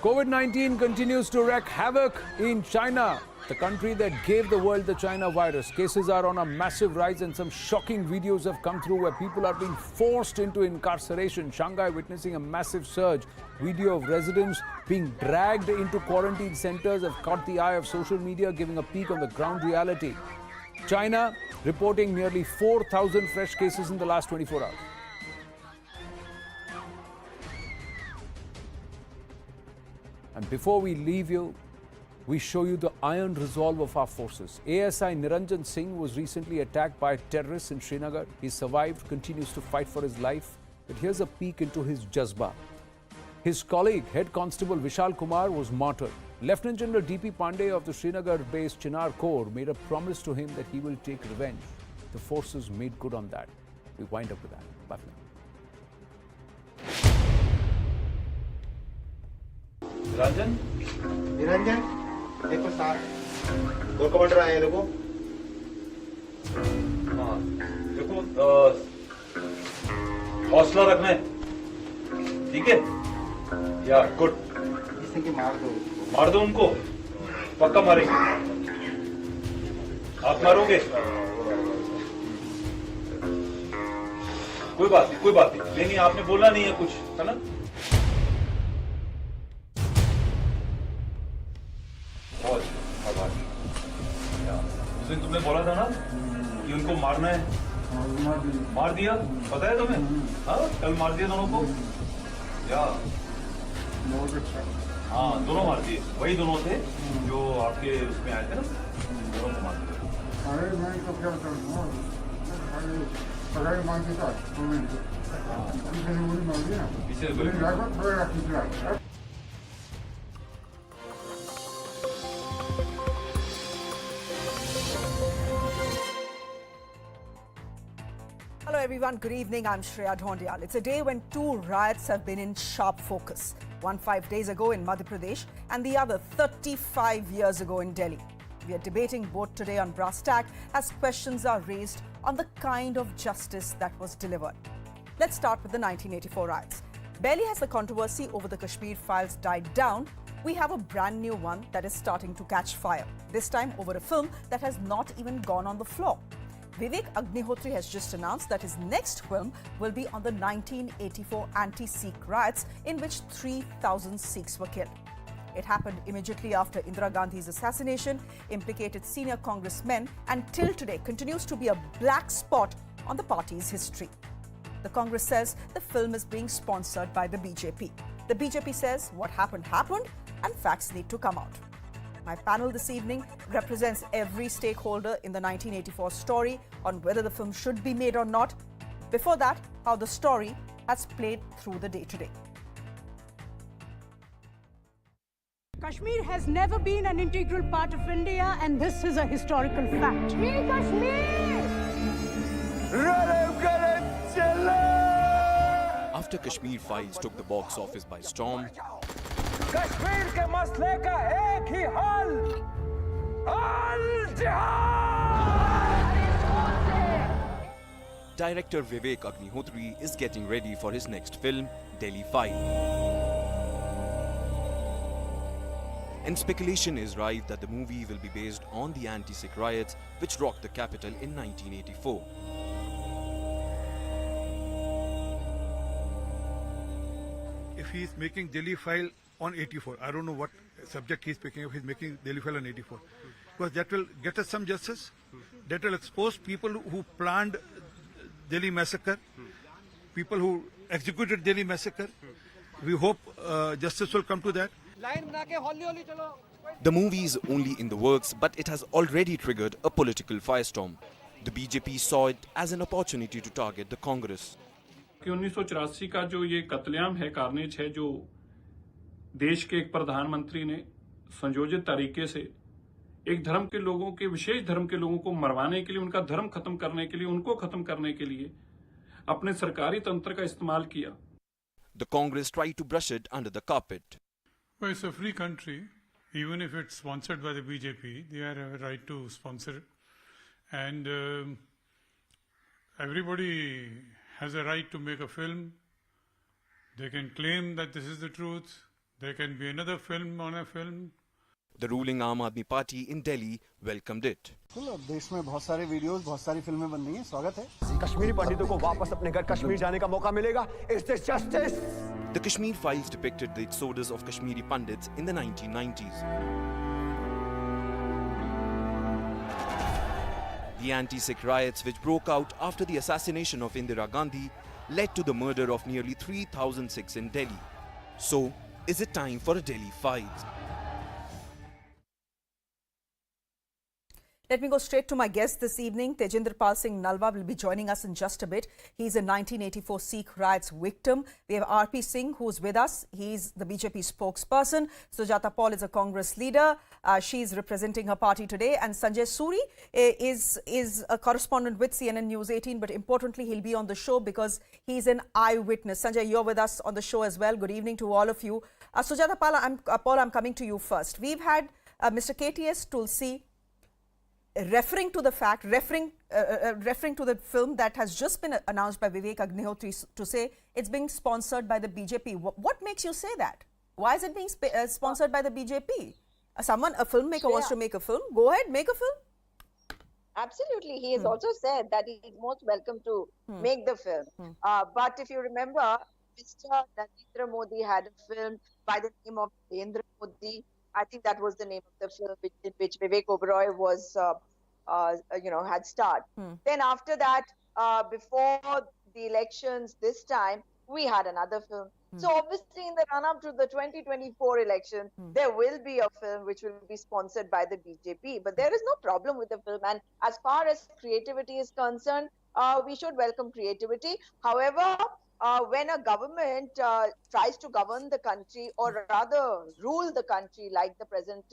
S10: Covid-19 continues to wreak havoc in China, the country that gave the world the China virus. Cases are on a massive rise and some shocking videos have come through where people are being forced into incarceration. Shanghai witnessing a massive surge. Video of residents being dragged into quarantine centers have caught the eye of social media, giving a peek on the ground reality. China reporting nearly 4,000 fresh cases in the last 24 hours. And before we leave you, we show you the iron resolve of our forces. ASI Niranjan Singh was recently attacked by terrorists in Srinagar. He survived, continues to fight for his life. But here's a peek into his jazba. His colleague, Head Constable Vishal Kumar, was martyred. Lieutenant General D.P. Pandey of the Srinagar-based Chinar Corps made a promise to him that he will take revenge. The forces made good on that. We wind up with that. Bye for now.
S2: Niranjan देखो सार दो commander आए हैं देखो
S26: हाँ देखो हौसला रखना है ठीक है यार गुड
S2: जिससे कि
S26: मार दो उनको पक्का मारेंगे आप मारोगे कोई बात नहीं नहीं आपने बोला नहीं है कुछ है ना तुमने बोला था ना कि उनको मारना है मार दिया पता है तुम्हें हाँ कल मार दिया दोनों को या हाँ दोनों मार दिए, वही दोनों थे जो आपके उसमें आए थे ना, दोनों को मार दिए।
S18: अरे मैं तो क्या करूँ, पकड़ मार के साथ पीछे से गोली मार दिया,
S26: पीछे से गोली
S18: पीछे।
S19: Hello everyone, good evening. I'm Shreya Dhondial. It's a day when two riots have been in sharp focus. One 5 days ago in Madhya Pradesh and the other 35 years ago in Delhi. We are debating both today on Brass Tack as questions are raised on the kind of justice that was delivered. Let's start with the 1984 riots. Barely has the controversy over the Kashmir files died down, we have a brand new one that is starting to catch fire. This time over a film that has not even gone on the floor. Vivek Agnihotri has just announced that his next film will be on the 1984 anti-Sikh riots in which 3,000 Sikhs were killed. It happened immediately after Indira Gandhi's assassination, implicated senior congressmen, and till today continues to be a black spot on the party's history. The Congress says the film is being sponsored by the BJP. The BJP says what happened happened and facts need to come out. My panel this evening represents every stakeholder in the 1984 story on whether the film should be made or not. Before that, how the story has played through the day-to-day.
S8: Kashmir has never been an integral part of India, and this is a historical fact. Free Kashmir!
S20: After Kashmir Files took the box office by storm,
S22: Kashmir के मसले का एक ही हल, अल जिहाद!
S20: director Vivek Agnihotri is getting ready for his next film, Delhi File. And speculation is rife that the movie will be based on the anti-Sikh riots which rocked the capital in 1984.
S23: If he is making Delhi File on 84, I don't know what subject he is picking up, he is making Delhi File on 84. Because that will get us some justice, that will expose people who planned Delhi massacre, people who executed Delhi massacre. We hope justice will come to that.
S20: The movie is only in the works, but it has already triggered a political firestorm. The BJP saw it as an opportunity to target the Congress.
S9: कि 1984 का जो ये कत्लेआम है, carnage है, जो देश के एक प्रधानमंत्री ने संयोजित तरीके से एक धर्म के लोगों के, विशेष धर्म के लोगों को मरवाने के लिए, उनका धर्म खत्म करने के लिए, उनको खत्म करने के लिए अपने सरकारी तंत्र का इस्तेमाल किया.
S20: The Congress tried to brush it under the carpet.
S23: Well, it's a free country. Even if it's sponsored by the BJP, they have a right to sponsor it. And everybody has a right to make a film. They can claim that this is the truth. There can be another film on a film.
S20: The ruling Aam Aadmi Party in Delhi welcomed it.
S2: देश में बहुत सारे videos, बहुत सारी फिल्में बन रही हैं, स्वागत है.
S22: कश्मीरी पंडितों को वापस अपने घर कश्मीर जाने का मौका मिलेगा. Is this justice?
S20: The Kashmir Files depicted the exodus of Kashmiri Pandits in the 1990s. The anti-Sikh riots which broke out after the assassination of Indira Gandhi led to the murder of nearly 3,000 Sikhs in Delhi. So, is it time for a Delhi Files?
S19: Let me go straight to my guest this evening. Tejinder Pal Singh Nalwa will be joining us in just a bit. He's a 1984 Sikh riots victim. We have RP Singh, who's with us. He's the BJP spokesperson. Sujata Paul is a Congress leader. She's representing her party today. And Sanjay Suri is a correspondent with CNN News 18. But importantly, he'll be on the show because he's an eyewitness. Sanjay, you're with us on the show as well. Good evening to all of you. Sujata Paul, I'm coming to you first. We've had Mr. KTS Tulsi referring to the film that has just been announced by Vivek Agnihotri to say it's being sponsored by the BJP. What makes you say that? Why is it being sponsored by the BJP? A filmmaker wants to make a film, go ahead, make a film.
S24: Absolutely. He has also said that he is most welcome to make the film. But if you remember, Mr. Narendra Modi had a film by the name of Narendra Modi. I think that was the name of the film in which Vivek Oberoi was, had starred. Then after that, before the elections this time, we had another film. So obviously in the run-up to the 2024 election, there will be a film which will be sponsored by the BJP. But there is no problem with the film. And as far as creativity is concerned, we should welcome creativity. However, when a government tries to govern the country, or rather rule the country like the present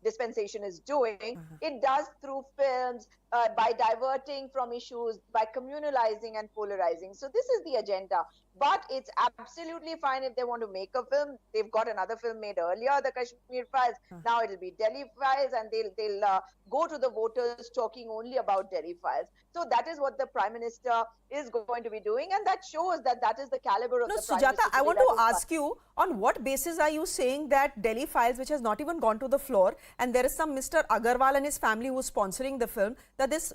S24: dispensation is doing, it does through films, by diverting from issues, by communalizing and polarizing. So this is the agenda. But it's absolutely fine if they want to make a film. They've got another film made earlier, the Kashmir Files. Now it'll be Delhi Files, and they'll go to the voters talking only about Delhi Files. So that is what the Prime Minister is going to be doing, and that shows that that is the caliber of the Prime Minister.
S19: Sujata, I want to ask you, on what basis are you saying that Delhi Files, which has not even gone to the floor, and there is some Mr. Agarwal and his family who is sponsoring the film, that this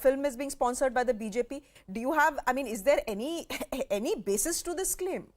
S19: film is being sponsored by the BJP? Do you have, I mean, is there any basis to this claim?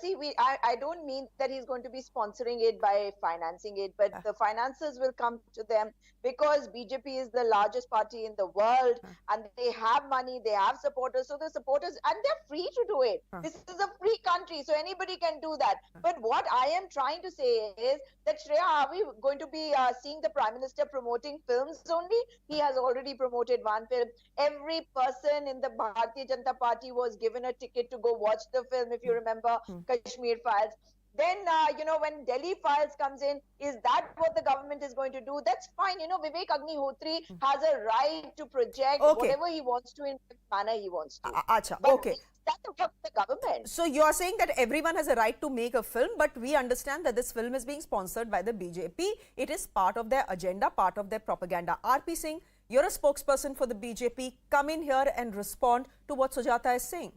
S24: See, I don't mean that he's going to be sponsoring it by financing it, but the finances will come to them because BJP is the largest party in the world, and they have money, they have supporters. So the supporters, and they're free to do it. This is a free country, so anybody can do that. But what I am trying to say is that, Shreya, are we going to be seeing the Prime Minister promoting films only? He has already promoted one film. Every person in the Bharatiya Janata Party was given a ticket to go watch the film, if you remember. Kashmir Files. Then, when Delhi Files comes in, is that what the government is going to do? That's fine. Vivek Agnihotri has a right to project whatever he wants to in the manner he wants to. But that's the work of the government.
S19: So you are saying that everyone has a right to make a film, but we understand that this film is being sponsored by the BJP. It is part of their agenda, part of their propaganda. R.P. Singh, you're a spokesperson for the BJP. Come in here and respond to what Sujata is saying.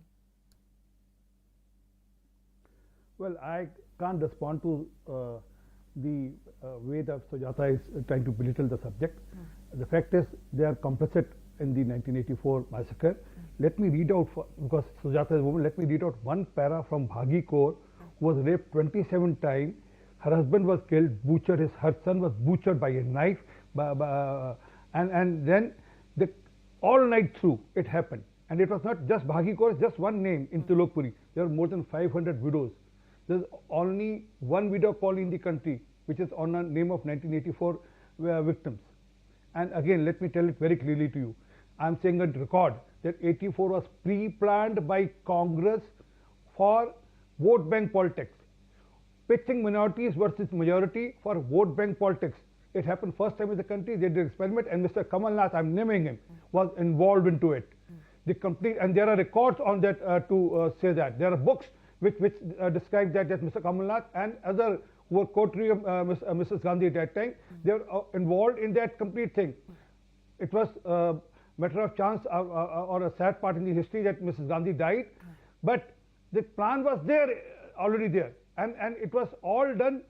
S23: Well, I can't respond to the way that Sujata is trying to belittle the subject. The fact is, they are complicit in the 1984 massacre. Let me read out, because Sujata is a woman, let me read out one para from Bhagi Kaur, who was raped 27 times. Her husband was killed, butchered, her son was butchered by a knife, and then all night through it happened. And it was not just Bhagi Kaur, just one name in Tilokpuri. There are more than 500 widows. There's only one widow call in the country, which is on the name of 1984 victims. And again, let me tell it very clearly to you. I'm saying a record that 84 was pre-planned by Congress for vote bank politics, pitching minorities versus majority for vote bank politics. It happened first time in the country. They did experiment, and Mr. Kamal Nath, I'm naming him, was involved into it. The complete, and there are records on that to say that. There are books which describe that Mr. Kamal Nath and other who were coterie of Mrs. Gandhi at that time, they were involved in that complete thing. It was a matter of chance or a sad part in the history that Mrs. Gandhi died, but the plan was there, already there, and it was all done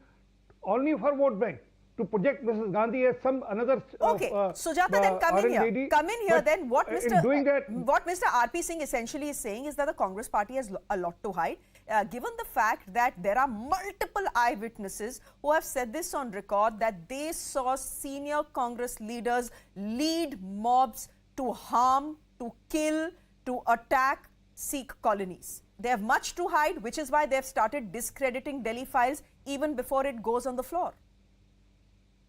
S23: only for vote bank, to project Mrs. Gandhi as some another
S19: Sujata, then come in here.
S23: lady.
S19: Come in here. Then what Mr. R.P. Singh essentially is saying is that the Congress party has a lot to hide. Given the fact that there are multiple eyewitnesses who have said this on record, that they saw senior Congress leaders lead mobs to harm, to kill, to attack Sikh colonies. They have much to hide, which is why they have started discrediting Delhi Files even before it goes on the floor.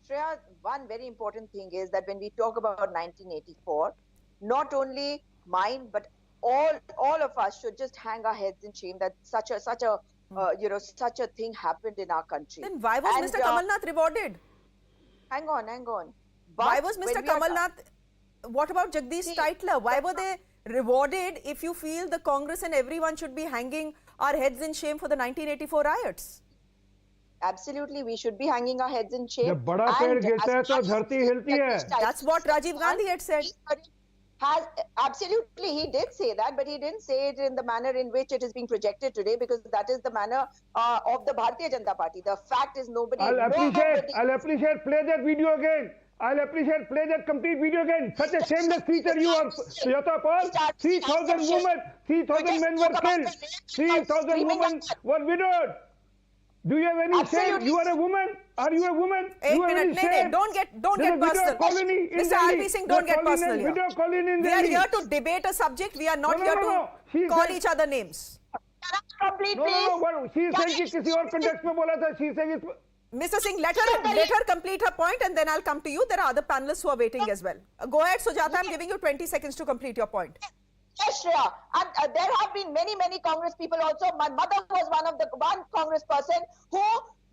S24: Shreya, one very important thing is that when we talk about 1984, not only mine but all of us should just hang our heads in shame that such a thing happened in our country.
S19: Then why was Mr. Kamal Nath rewarded?
S24: Hang on. But
S19: why was Mr. Kamal Nath? What about Jagdish Titler? Why were they rewarded if you feel the Congress and everyone should be hanging our heads in shame for the 1984 riots?
S24: Absolutely, we should be hanging our heads in shame.
S19: That's what Rajiv Gandhi had said.
S24: Absolutely, he did say that, but he didn't say it in the manner in which it is being projected today, because that is the manner of the Bharatiya Janata Party. The fact is nobody...
S23: I'll appreciate, play that video again. I'll appreciate, play that complete video again. Such a shameless creature you are, Sujata Paul. 3,000 women, 3,000 men were killed. 3,000 women were widowed. Do you have any shame? You are a woman. Are you a woman?
S19: Don't get personal. Mr. R.P. Singh, don't get personal here. We are here to debate a subject. We are not here to call each other names.
S24: Complete,
S18: No, what she is saying कि किसी और context में बोला था. She is saying it's.
S19: Mr. Singh, let her complete her point and then I'll come to you. There are other panelists who are waiting as well. Go ahead, Sujata. I'm giving you 20 seconds to complete your point.
S24: Yes, Shreya. And there have been many Congress people also. My mother was one Congress person who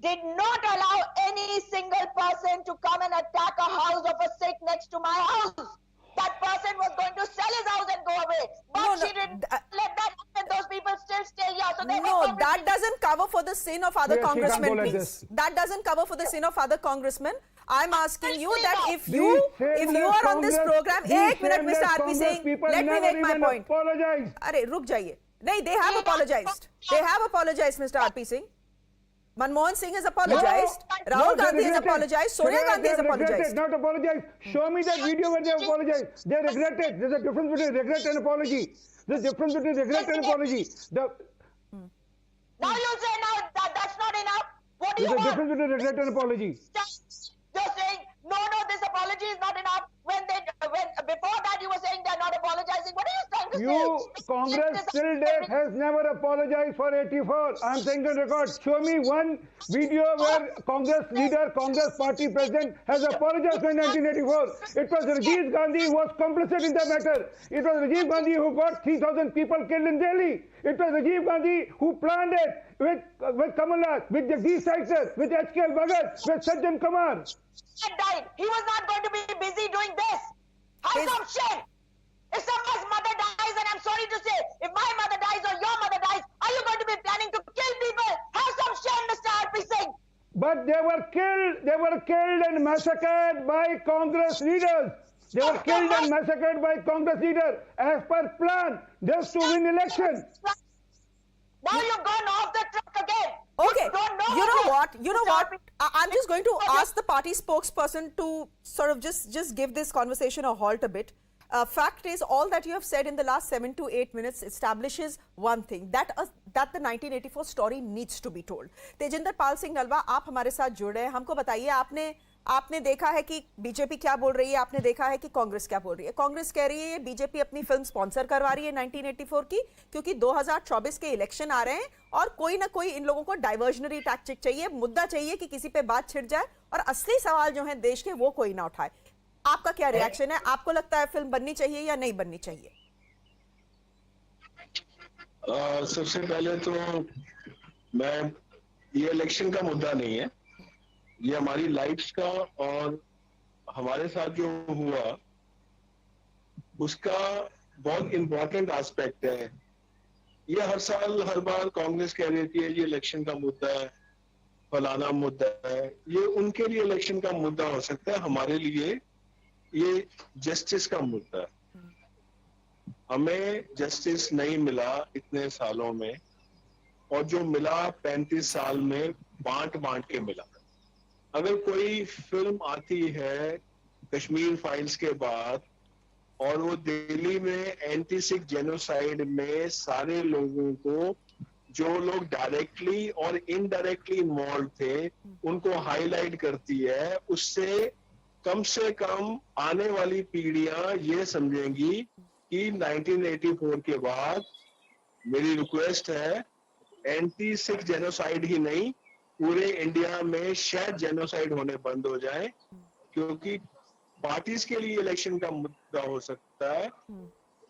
S24: did not allow any single person to come and attack a house of a Sikh next to my house. That person was going to sell his house and go away. But she didn't let that happen. Those people still stay here. So they
S19: that doesn't cover for the sin of other congressmen, please. That doesn't cover for the sin of other congressmen. I'm asking you that if you are on this program, 1 minute, Mr. RP Singh, let me make my point. Arey, ruk jaiye. No, they have apologized. They have apologized, Mr. RP Singh. Manmohan Singh has apologized. Rahul Gandhi has apologized. Sonia Gandhi has apologized.
S18: Not apologized. Show me that video where they apologized. They regretted. There's a difference between regret and apology. There's a difference between regret and apology.
S24: Now you say that's not enough. What do you
S18: want?
S24: There's
S18: a difference between regret and apology.
S24: You're saying no, this apology is not enough. When before that you were saying they're not apologizing. What are you trying to say?
S18: Congress till date has never apologized for 84. I'm saying on record. Show me one video where Congress leader, Congress party president has apologized for 1984. It was Rajiv Gandhi who was complicit in the matter. It was Rajiv Gandhi who got 3,000 people killed in Delhi. It was Rajiv Gandhi who planned it with Kamal Nath, with Jagdish Saitar, with H.K.L. Bhagat, with Sajjan Kumar.
S24: Died. He was not going to be busy doing this. Have some shame. If someone's mother dies, and I'm sorry to say, if my mother dies or your mother dies, are you going to be planning to kill people? Have some shame, Mr. R.P. Singh.
S18: But they were killed and massacred by Congress leaders. They were killed and massacred by Congress leaders as per plan, just to win election.
S24: Now you've gone off the track again.
S19: Okay, you know what? I'm just going to ask the party spokesperson to sort of just give this conversation a halt a bit. Fact is, all that you have said in the last 7 to 8 minutes establishes one thing, that the 1984 story needs to be told. Tejinder Pal Singh Nalwa, आप हमारे साथ जुड़ रहे हैं. हमको बताइए, आपने देखा है कि बीजेपी क्या बोल रही है, आपने देखा है कि कांग्रेस क्या बोल रही है. कांग्रेस कह रही है बीजेपी अपनी फिल्म स्पॉन्सर करवा रही है 1984 की, क्योंकि 2024 के इलेक्शन आ रहे हैं और कोई ना कोई इन लोगों को डाइवर्जनरी टैक्टिक चाहिए, मुद्दा चाहिए कि किसी पे बात छिड़ जाए और असली सवाल जो है देश के वो कोई ना उठाए. आपका क्या रिएक्शन है? आपको लगता है फिल्म बननी चाहिए या नहीं बननी चाहिए?
S1: सबसे पहले तो ये इलेक्शन का मुद्दा नहीं है, ये हमारी लाइफ्स का और हमारे साथ जो हुआ उसका बहुत इम्पोर्टेंट एस्पेक्ट है. ये हर बार कांग्रेस कह रही थी ये इलेक्शन का मुद्दा है, फलाना मुद्दा है. ये उनके लिए इलेक्शन का मुद्दा हो सकता है, हमारे लिए ये जस्टिस का मुद्दा है. हमें जस्टिस नहीं मिला इतने सालों में, और जो मिला 35 साल में बांट के मिला. अगर कोई फिल्म आती है कश्मीर फाइल्स के बाद और वो दिल्ली में एंटी सिख जेनोसाइड में सारे लोगों को, जो लोग डायरेक्टली और इनडायरेक्टली इन्वॉल्व थे, उनको हाईलाइट करती है, उससे कम आने वाली पीढ़ियां ये समझेंगी कि 1984 के बाद, मेरी रिक्वेस्ट है, एंटी सिख जेनोसाइड ही नहीं, पूरे इंडिया में शायद जेनोसाइड होने बंद हो जाए, क्योंकि पार्टीज के लिए इलेक्शन का मुद्दा हो सकता है,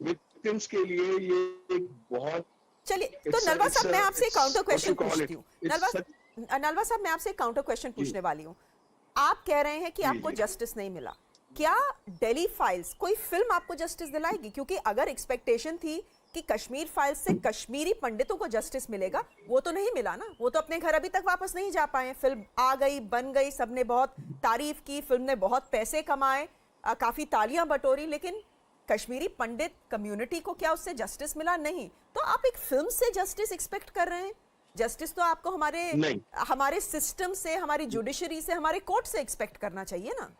S1: विक्टिम्स के लिए ये एक बहुत.
S19: चलिए, तो नलवा साहब मैं आपसे काउंटर क्वेश्चन पूछती हूँ. नलवा साहब मैं आपसे काउंटर क्वेश्चन पूछने वाली हूँ. आप कह रहे हैं कि आपको जस्टिस नहीं मिला. क्या दिल्ली फाइल्स कोई फिल्म आपको जस्टिस दिलाएगी? क्योंकि अगर एक्सपेक्टेशन थी कि कश्मीर फाइल्स से कश्मीरी पंडितों को जस्टिस मिलेगा, वो तो नहीं मिला ना. वो तो अपने घर अभी तक वापस नहीं जा पाए. फिल्म आ गई, बन गई, सबने बहुत तारीफ की, फिल्म ने बहुत पैसे कमाए, काफी तालियां बटोरी, लेकिन कश्मीरी पंडित कम्युनिटी को क्या उससे जस्टिस मिला? नहीं. तो आप एक फिल्म से जस्टिस एक्सपेक्ट कर रहे हैं? जस्टिस तो आपको हमारे सिस्टम से, हमारी जुडिशरी से, हमारे कोर्ट से एक्सपेक्ट करना चाहिए ना.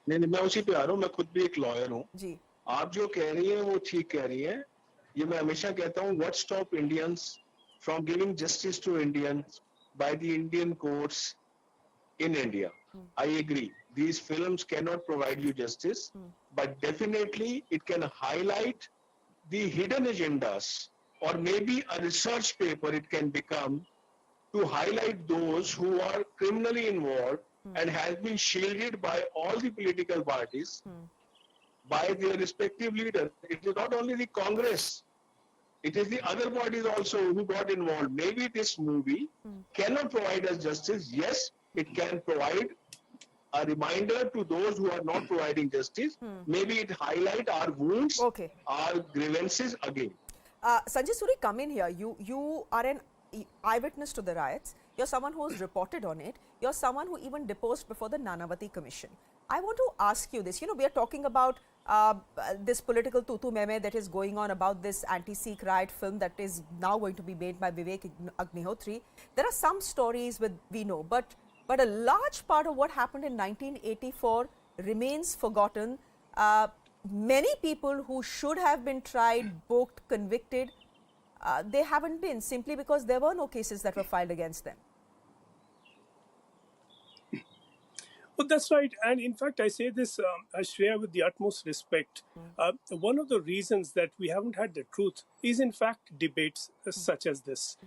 S1: नहीं, मैं उसी पे आ रहा हूँ. मैं खुद भी एक लॉयर हूँ
S19: जी.
S1: आप जो कह रही हैं वो ठीक कह रही हैं. ये मैं हमेशा कहता हूँ, what stop Indians from giving justice to Indians by the Indian courts in India? I agree, these films cannot provide you justice, but definitely it can highlight the hidden agendas or maybe a research paper it can become, to highlight those who are criminally involved and has been shielded by all the political parties, by their respective leaders. It is not only the Congress, it is the other parties also who got involved. Maybe this movie cannot provide us justice. Yes, it can provide a reminder to those who are not providing justice. Maybe it highlight our wounds, our grievances again.
S19: Sanjay Suri, come in here. You are an eyewitness to the riots. You're someone who's reported on it. You're someone who even deposed before the Navami Commission. I want to ask you this. You know, we are talking about this political tutu meme that is going on about this anti-Sikh riot film that is now going to be made by Vivek Agnihotri. There are some stories we know, but a large part of what happened in 1984 remains forgotten. Many people who should have been tried, booked, convicted, they haven't been, simply because there were no cases that were filed against them.
S3: Well, that's right. And in fact, I say this, Shreya, with the utmost respect. One of the reasons that we haven't had the truth is, in fact, debates such as this.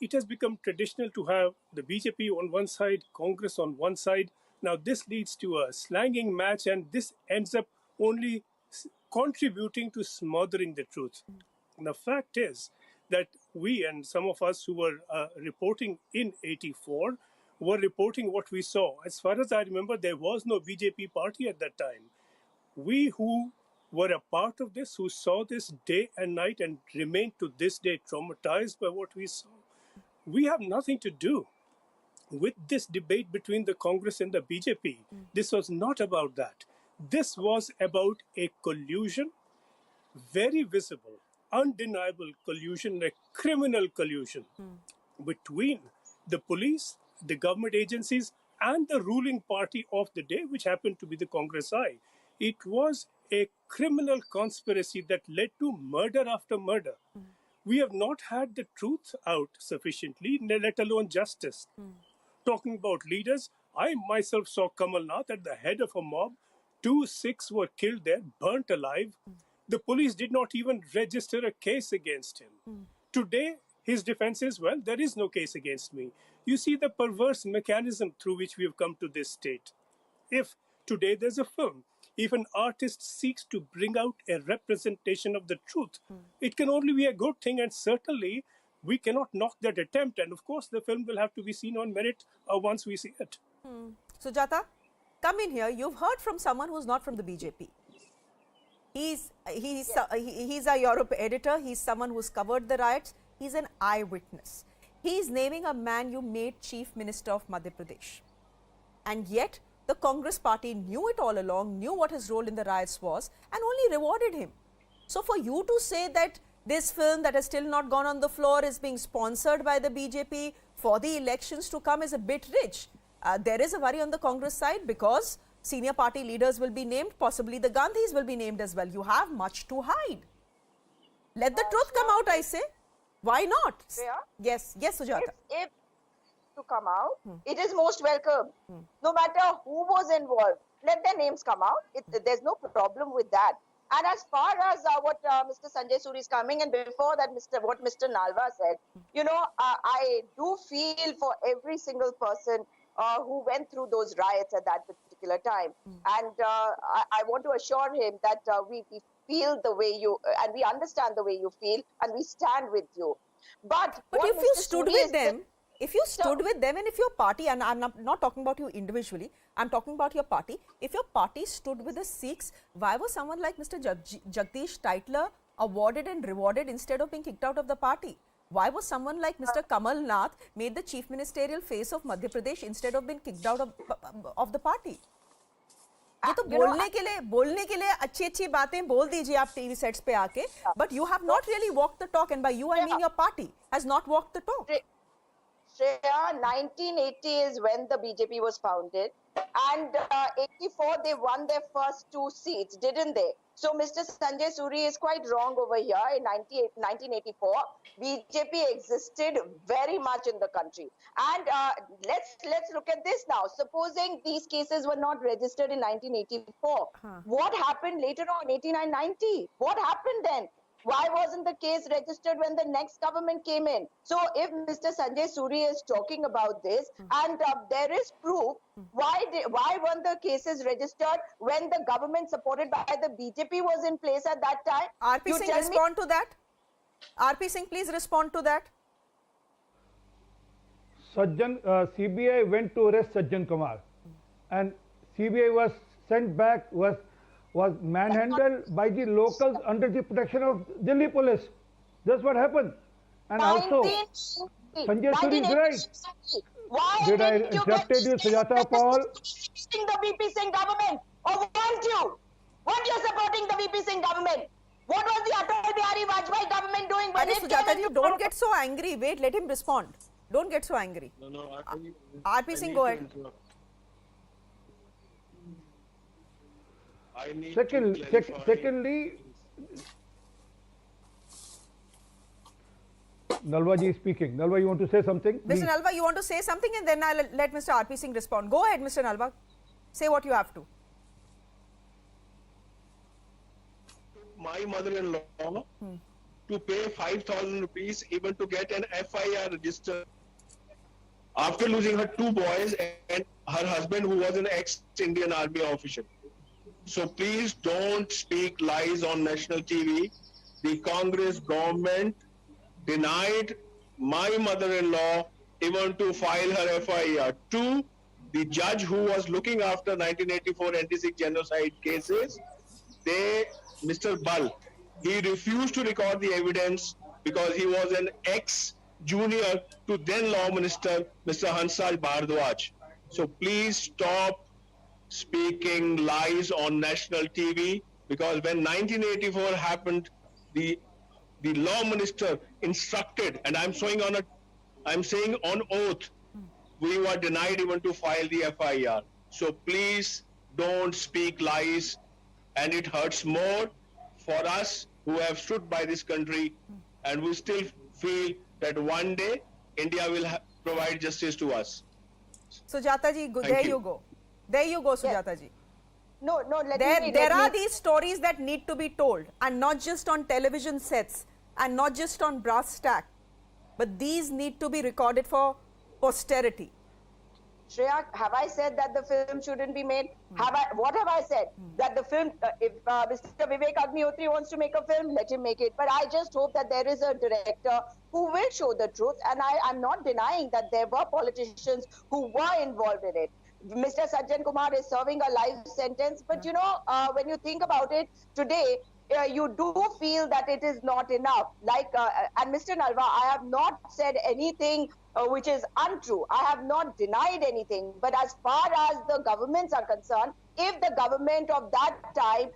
S3: It has become traditional to have the BJP on one side, Congress on one side. Now, this leads to a slanging match, and this ends up only contributing to smothering the truth. The fact is that we and some of us who were reporting in 84 were reporting what we saw. As far as I remember, there was no BJP party at that time. We who were a part of this, who saw this day and night and remain to this day traumatized by what we saw, we have nothing to do with this debate between the Congress and the BJP. This was not about that. This was about a collusion, very visible, undeniable collusion, a criminal collusion between the police, the government agencies, and the ruling party of the day, which happened to be the Congress Eye. It was a criminal conspiracy that led to murder after murder. We have not had the truth out sufficiently, let alone justice. Talking about leaders, I myself saw Kamal Nath at the head of a mob. 2 Sikhs were killed there, burnt alive. The police did not even register a case against him. Today, his defense is, well, there is no case against me. You see the perverse mechanism through which we have come to this state. If today there's a film, if an artist seeks to bring out a representation of the truth, it can only be a good thing, and certainly we cannot knock that attempt. And of course, the film will have to be seen on merit once we see it.
S19: Sujata, come in here. You've heard from someone who's not from the BJP. He's a Europe editor. He's someone who's covered the riots. He's an eyewitness. He's naming a man you made Chief Minister of Madhya Pradesh. And yet, the Congress party knew it all along, knew what his role in the riots was, and only rewarded him. So for you to say that this film that has still not gone on the floor is being sponsored by the BJP for the elections to come is a bit rich. There is a worry on the Congress side because senior party leaders will be named, possibly the Gandhis will be named as well. You have much to hide. Let the truth come out, I say. Why not? Yes, Sujata.
S24: If to come out, it is most welcome. No matter who was involved, let their names come out. There's no problem with that. And as far as what Mr. Sanjay Suri is coming, and before that, what Mr. Nalva said, you know, I do feel for every single person who went through those riots at that particular time. And I want to assure him that we feel the way you, and we understand the way you feel, and we stand with you. But
S19: if you stood with them, if you stood with them, and if your party, and I'm not talking about you individually, I'm talking about your party, if your party stood with the Sikhs, why was someone like Mr. Jagdish Tytler awarded and rewarded instead of being kicked out of the party? Why was someone like Mr. Kamal Nath made the chief ministerial face of Madhya Pradesh instead of being kicked out of the party? ये तो बोलने के लिए अच्छी बातें बोल दीजिए आप टीवी सेट्स पे आके, but you have not really walked the talk, and by you I mean your party has not walked the talk.
S24: Shreya, 1980 is when the BJP was founded, and 84 they won their first 2 seats, didn't they? So Mr. Sanjay Suri is quite wrong over here. In 1984, BJP existed very much in the country. And let's look at this now. Supposing these cases were not registered in 1984, what happened later on, 89-90? What happened then? why wasn't the case registered when the next government came in? So if Mr. Sanjay Suri is talking about this and there is proof, why weren't the cases registered when the government supported by the BJP was in place at that time?
S19: RP Singh, respond to that. RP Singh, please respond to that.
S18: CBI went to arrest Sajjan Kumar, and CBI was sent back, was manhandled by the locals under the protection of Delhi police. That's what happened. And also, Sanjay Suri is right.
S24: Why
S18: did I
S24: didn't you
S18: interrupted you, Sujata Paul?
S24: The VP Singh government, or weren't you? Weren't you supporting the VP Singh government? What was the Atal Bihari Vajpayee government doing?
S19: Sujata ji, don't get so angry. Wait, let him respond. Don't get so angry.
S1: No,
S19: RP Singh, go ahead.
S18: Secondly, Nalva ji is speaking. Nalva, you want to say something?
S19: Mr. Nalva, you want to say something, and then I'll let Mr. RP Singh respond. Go ahead, Mr. Nalva. Say what you have to.
S1: My mother-in-law to pay 5,000 rupees even to get an FIR registered after losing her 2 boys and her husband, who was an ex-Indian Army officer. So please don't speak lies on national TV. The Congress government denied my mother-in-law even to file her FIR. 2, the judge who was looking after 1984 anti-Sikh genocide cases, Mr. Bal, he refused to record the evidence because he was an ex-junior to then Law Minister, Mr. Hansal Bhardwaj. So please stop speaking lies on national TV, because when 1984 happened, the Law Minister instructed, and I'm saying on oath, we were denied even to file the FIR. So please don't speak lies, and it hurts more for us who have stood by this country, and we still feel that one day India will provide justice to us.
S19: Sujata ji, there you go. There you go, Sujata ji.
S24: No,
S19: there are these stories that need to be told, and not just on television sets, and not just on brass tack, but these need to be recorded for posterity.
S24: Shreya, have I said that the film shouldn't be made? What have I said? That the film, if Mr. Vivek Agnihotri wants to make a film, let him make it. But I just hope that there is a director who will show the truth. And I'm not denying that there were politicians who were involved in it. Mr. Sajjan Kumar is serving a life sentence. But you know, when you think about it today, you do feel that it is not enough. And Mr. Nalva, I have not said anything which is untrue. I have not denied anything. But as far as the governments are concerned, if the government of that time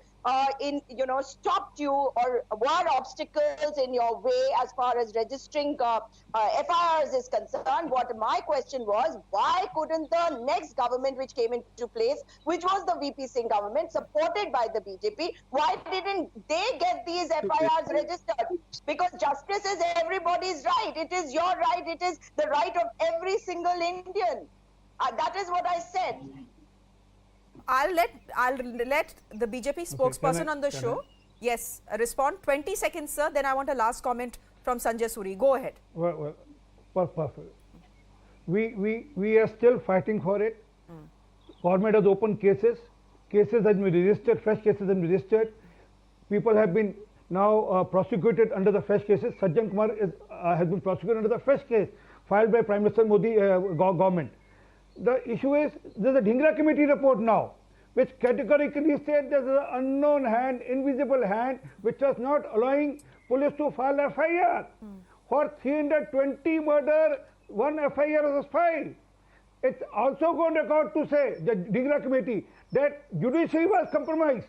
S24: stopped you or were obstacles in your way as far as registering FIRs is concerned, what my question was, why couldn't the next government which came into place, which was the VP Singh government supported by the BJP, why didn't they get these FIRs registered? Because justice is everybody's right. It is your right. It is the right of every single Indian. That is what I said.
S19: I'll let the BJP spokesperson on the show, yes, respond. 20 seconds, sir. Then I want a last comment from Sanjay Suri. Go ahead.
S18: Well, perfect. We are still fighting for it. Government has opened cases. Cases have been registered. Fresh cases have been registered. People have been now prosecuted under the fresh cases. Sajjan Kumar has been prosecuted under the fresh case filed by Prime Minister Modi government. The issue is, there's a Dhingra committee report now, which categorically said there's an unknown hand, invisible hand, which was not allowing police to file FIR. For 320 murder, 1 FIR was filed. It's also going to record to say, the Dhingra committee, that judiciary was compromised.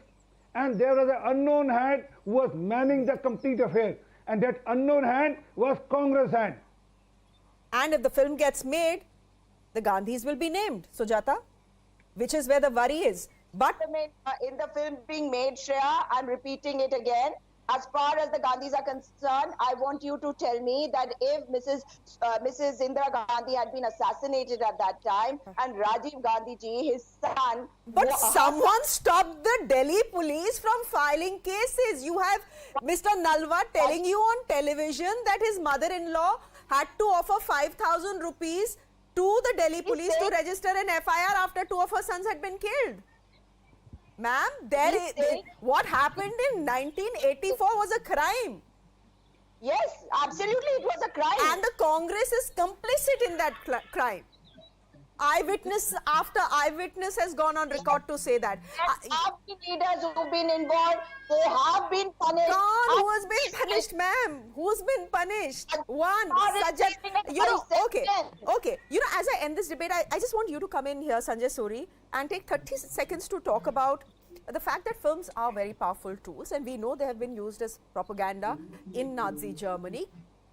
S18: And there was an unknown hand who was manning the complete affair. And that unknown hand was Congress hand.
S19: And if the film gets made, the Gandhis will be named, Sujata, which is where the worry is. But
S24: in the film being made, Shreya, I'm repeating it again, As far as the Gandhis are concerned, I want you to tell me that if Mrs. Indira Gandhi had been assassinated at that time, and Rajiv Gandhi ji, his son,
S19: but someone stopped the Delhi police from filing cases. You have Mr. Nalwa telling you on television that his mother-in-law had to offer 5,000 rupees to the Delhi police to register an FIR after 2 of her sons had been killed. Ma'am, what happened in 1984 was a crime.
S24: Yes, absolutely, it was a crime.
S19: And the Congress is complicit in that crime. Eyewitness after eyewitness has gone on record to say that.
S24: There have been leaders who've been involved. They have been punished.
S19: Who has been punished, ma'am? Who's been punished? One, Sajjan. Okay. As I end this debate, I just want you to come in here, Sanjay Suri, and take 30 seconds to talk about the fact that films are very powerful tools, and we know they have been used as propaganda in Nazi Germany.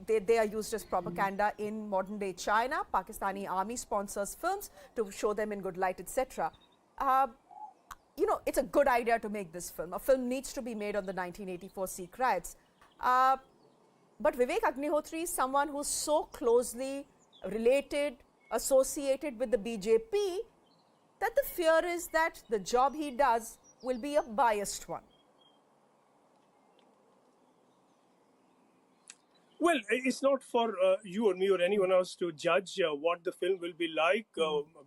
S19: They are used as propaganda in modern day China. Pakistani army sponsors films to show them in good light, etc. It's a good idea to make this film. A film needs to be made on the 1984 Sikh riots. But Vivek Agnihotri is someone who's so closely related, associated with the BJP, that the fear is that the job he does will be a biased one.
S3: Well, it's not for you or me or anyone else to judge what the film will be like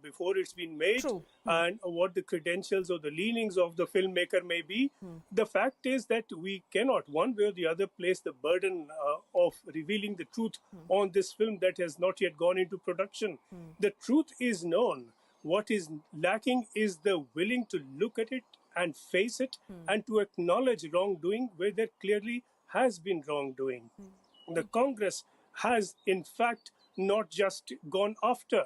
S3: before it's been made. And what the credentials or the leanings of the filmmaker may be. The fact is that we cannot, one way or the other, place the burden of revealing the truth on this film that has not yet gone into production. The truth is known. What is lacking is the willing to look at it and face it and to acknowledge wrongdoing where there clearly has been wrongdoing. The Congress has, in fact, not just gone after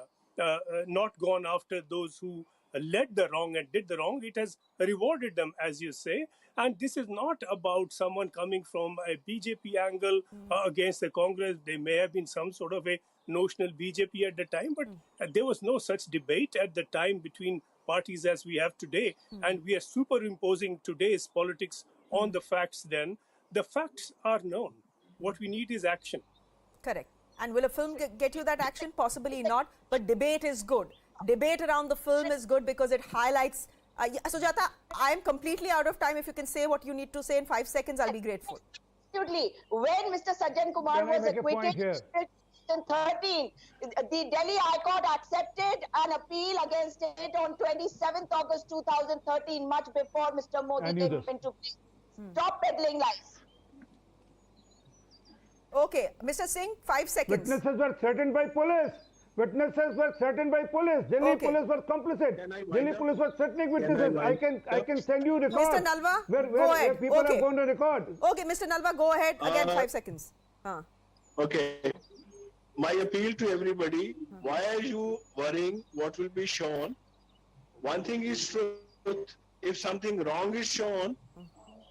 S3: those who led the wrong and did the wrong. It has rewarded them, as you say. And this is not about someone coming from a BJP angle against the Congress. There may have been some sort of a notional BJP at the time, but there was no such debate at the time between parties as we have today. And we are superimposing today's politics on the facts then. The facts are known. What we need is action.
S19: Correct. And will a film get you that action? Possibly not. But debate is good. Debate around the film is good because it highlights. Sujata, I am completely out of time. If you can say what you need to say in 5 seconds, I'll be grateful.
S24: Absolutely. When Mr. Sajjan Kumar was acquitted in 2013, the Delhi High Court accepted an appeal against it on 27th August 2013, much before Mr. Modi came into place. Stop peddling lies.
S19: Okay, Mr. Singh, 5 seconds.
S18: Witnesses were threatened by police. Delhi police were complicit. Delhi police were threatening witnesses. I can send you records.
S19: Mr. Nalwa,
S18: go ahead. People have gone to record.
S19: Okay, Mr. Nalwa, go ahead. Again, 5 seconds.
S1: Okay. My appeal to everybody, why are you worrying what will be shown? One thing is truth. If something wrong is shown,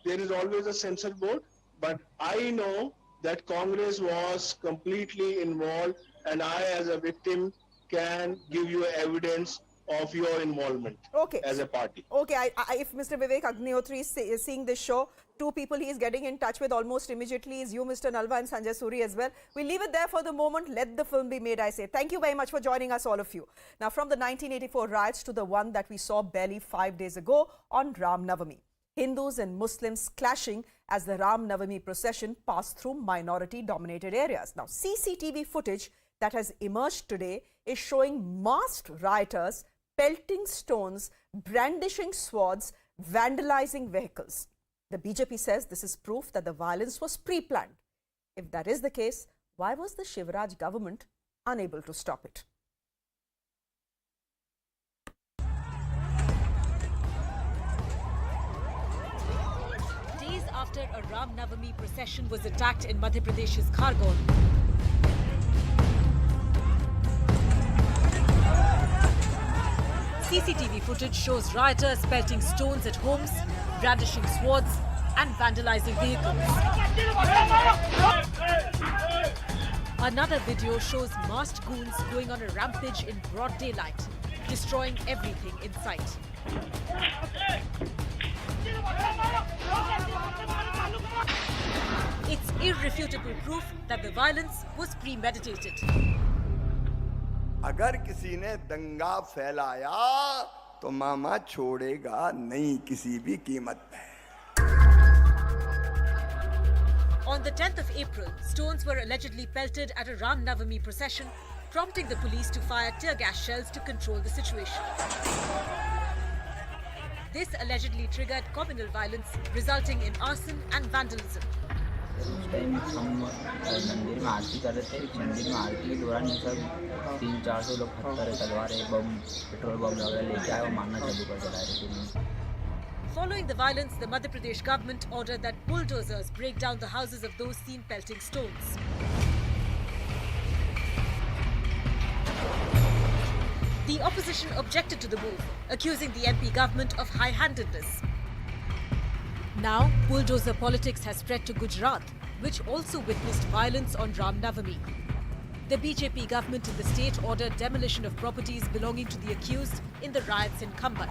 S1: there is always a censor board. But I know that Congress was completely involved, and I, as a victim, can give you evidence of your involvement as a party.
S19: Okay, if Mr. Vivek Agnihotri is seeing this show, 2 people he is getting in touch with almost immediately is you, Mr. Nalwa, and Sanjay Suri as well. We'll leave it there for the moment. Let the film be made, I say. Thank you very much for joining us, all of you. Now, from the 1984 riots to the one that we saw barely 5 days ago on Ram Navami. Hindus and Muslims clashing as the Ram Navami procession passed through minority-dominated areas. Now, CCTV footage that has emerged today is showing masked rioters pelting stones, brandishing swords, vandalizing vehicles. The BJP says this is proof that the violence was pre-planned. If that is the case, why was the Shivraj government unable to stop it?
S4: Days after a Ram Navami procession was attacked in Madhya Pradesh's Khargone, CCTV footage shows rioters pelting stones at homes, brandishing swords and vandalizing vehicles. Another video shows masked goons going on a rampage in broad daylight, destroying everything in sight. irrefutable proof that the violence was premeditated.
S6: अगर किसी ने दंगा फैलाया तो मामा छोड़ेगा नहीं किसी भी कीमत पे.
S4: On the 10th of April, stones were allegedly pelted at a Ram Navami procession, prompting the police to fire tear gas shells to control the situation. This allegedly triggered communal violence, resulting in arson and vandalism.
S7: उस time हम मंदिर में आरती कर रहे थे. मंदिर में आरती के दौरान ये सब 300-400 लोग पत्थर, तलवारें, बम, पेट्रोल बम वगैरह लेके आए और मारना चालू कर दिया directly.
S4: Following the violence, the Madhya Pradesh government ordered that bulldozers break down the houses of those seen pelting stones. The opposition objected to the move, accusing the MP government of high-handedness. Now, bulldozer politics has spread to Gujarat, which also witnessed violence on Ram Navami. The BJP government in the state ordered demolition of properties belonging to the accused in the riots in Khargone.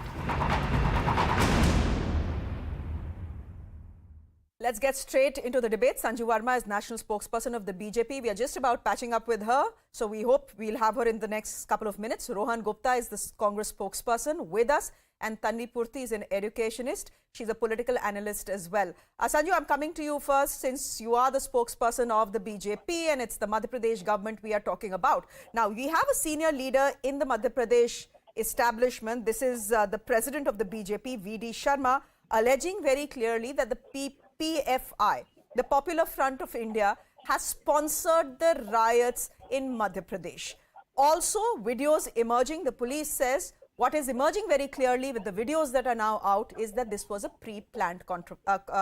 S19: Let's get straight into the debate. Sanju Verma is national spokesperson of the BJP. We are just about patching up with her, so we hope we'll have her in the next couple of minutes. Rohan Gupta is the Congress spokesperson with us, and Tanvi Purti is an educationist. She's a political analyst as well. Sanju, I'm coming to you first since you are the spokesperson of the BJP and it's the Madhya Pradesh government we are talking about. Now, we have a senior leader in the Madhya Pradesh establishment. This is the president of the BJP, V.D. Sharma, alleging very clearly that the PFI, the Popular Front of India, has sponsored the riots in Madhya Pradesh. Also, videos emerging, the police says, what is emerging very clearly with the videos that are now out is that this was a pre-planned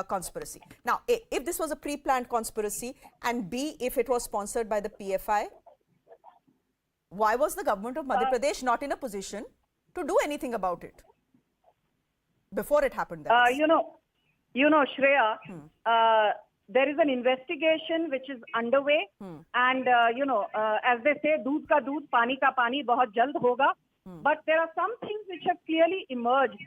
S19: conspiracy. Now, A, if this was a pre-planned conspiracy, and B, if it was sponsored by the PFI, why was the government of Madhya Pradesh not in a position to do anything about it before it happened?
S11: You know, Shreya, there is an investigation which is underway, and as they say, "Doodh ka doodh, pani ka pani," bahut jald hoga. But there are some things which have clearly emerged,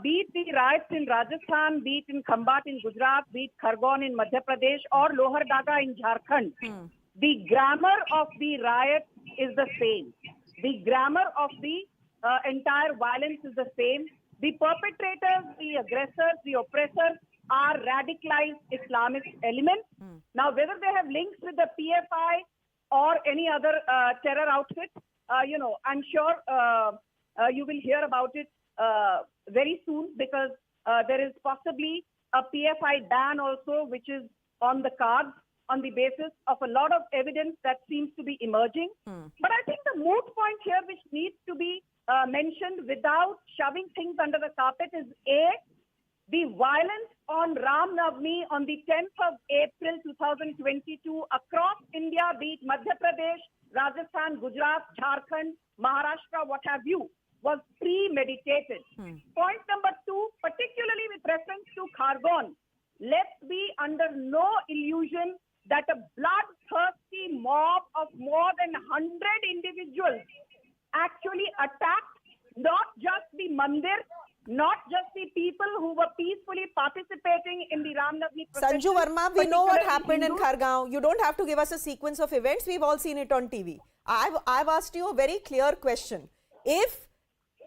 S11: be it the riots in Rajasthan, be it in Khambat in Gujarat, be it Khargone in Madhya Pradesh, or Lohardaga in Jharkhand. The grammar of the riot is the same. The grammar of the entire violence is the same. The perpetrators, the aggressors, the oppressors are radicalized Islamist elements. Now, whether they have links with the PFI or any other terror outfit, I'm sure you will hear about it very soon, because there is possibly a PFI ban also, which is on the cards on the basis of a lot of evidence that seems to be emerging. But I think the moot point here, which needs to be mentioned without shoving things under the carpet, is A, the violence on Ram Navami on the 10th of April 2022 across India, be it Madhya Pradesh, Rajasthan, Gujarat, Jharkhand, Maharashtra, what have you, was premeditated. Point number 2, particularly with reference to Khargone, let's be under no illusion that a bloodthirsty mob of more than 100 individuals actually attacked not just the mandir, not just the people who were peacefully participating in the Ram Navami procession.
S19: Sanju Verma, we know what happened in Khargone. You don't have to give us a sequence of events. We've all seen it on TV. I've asked you a very clear question. If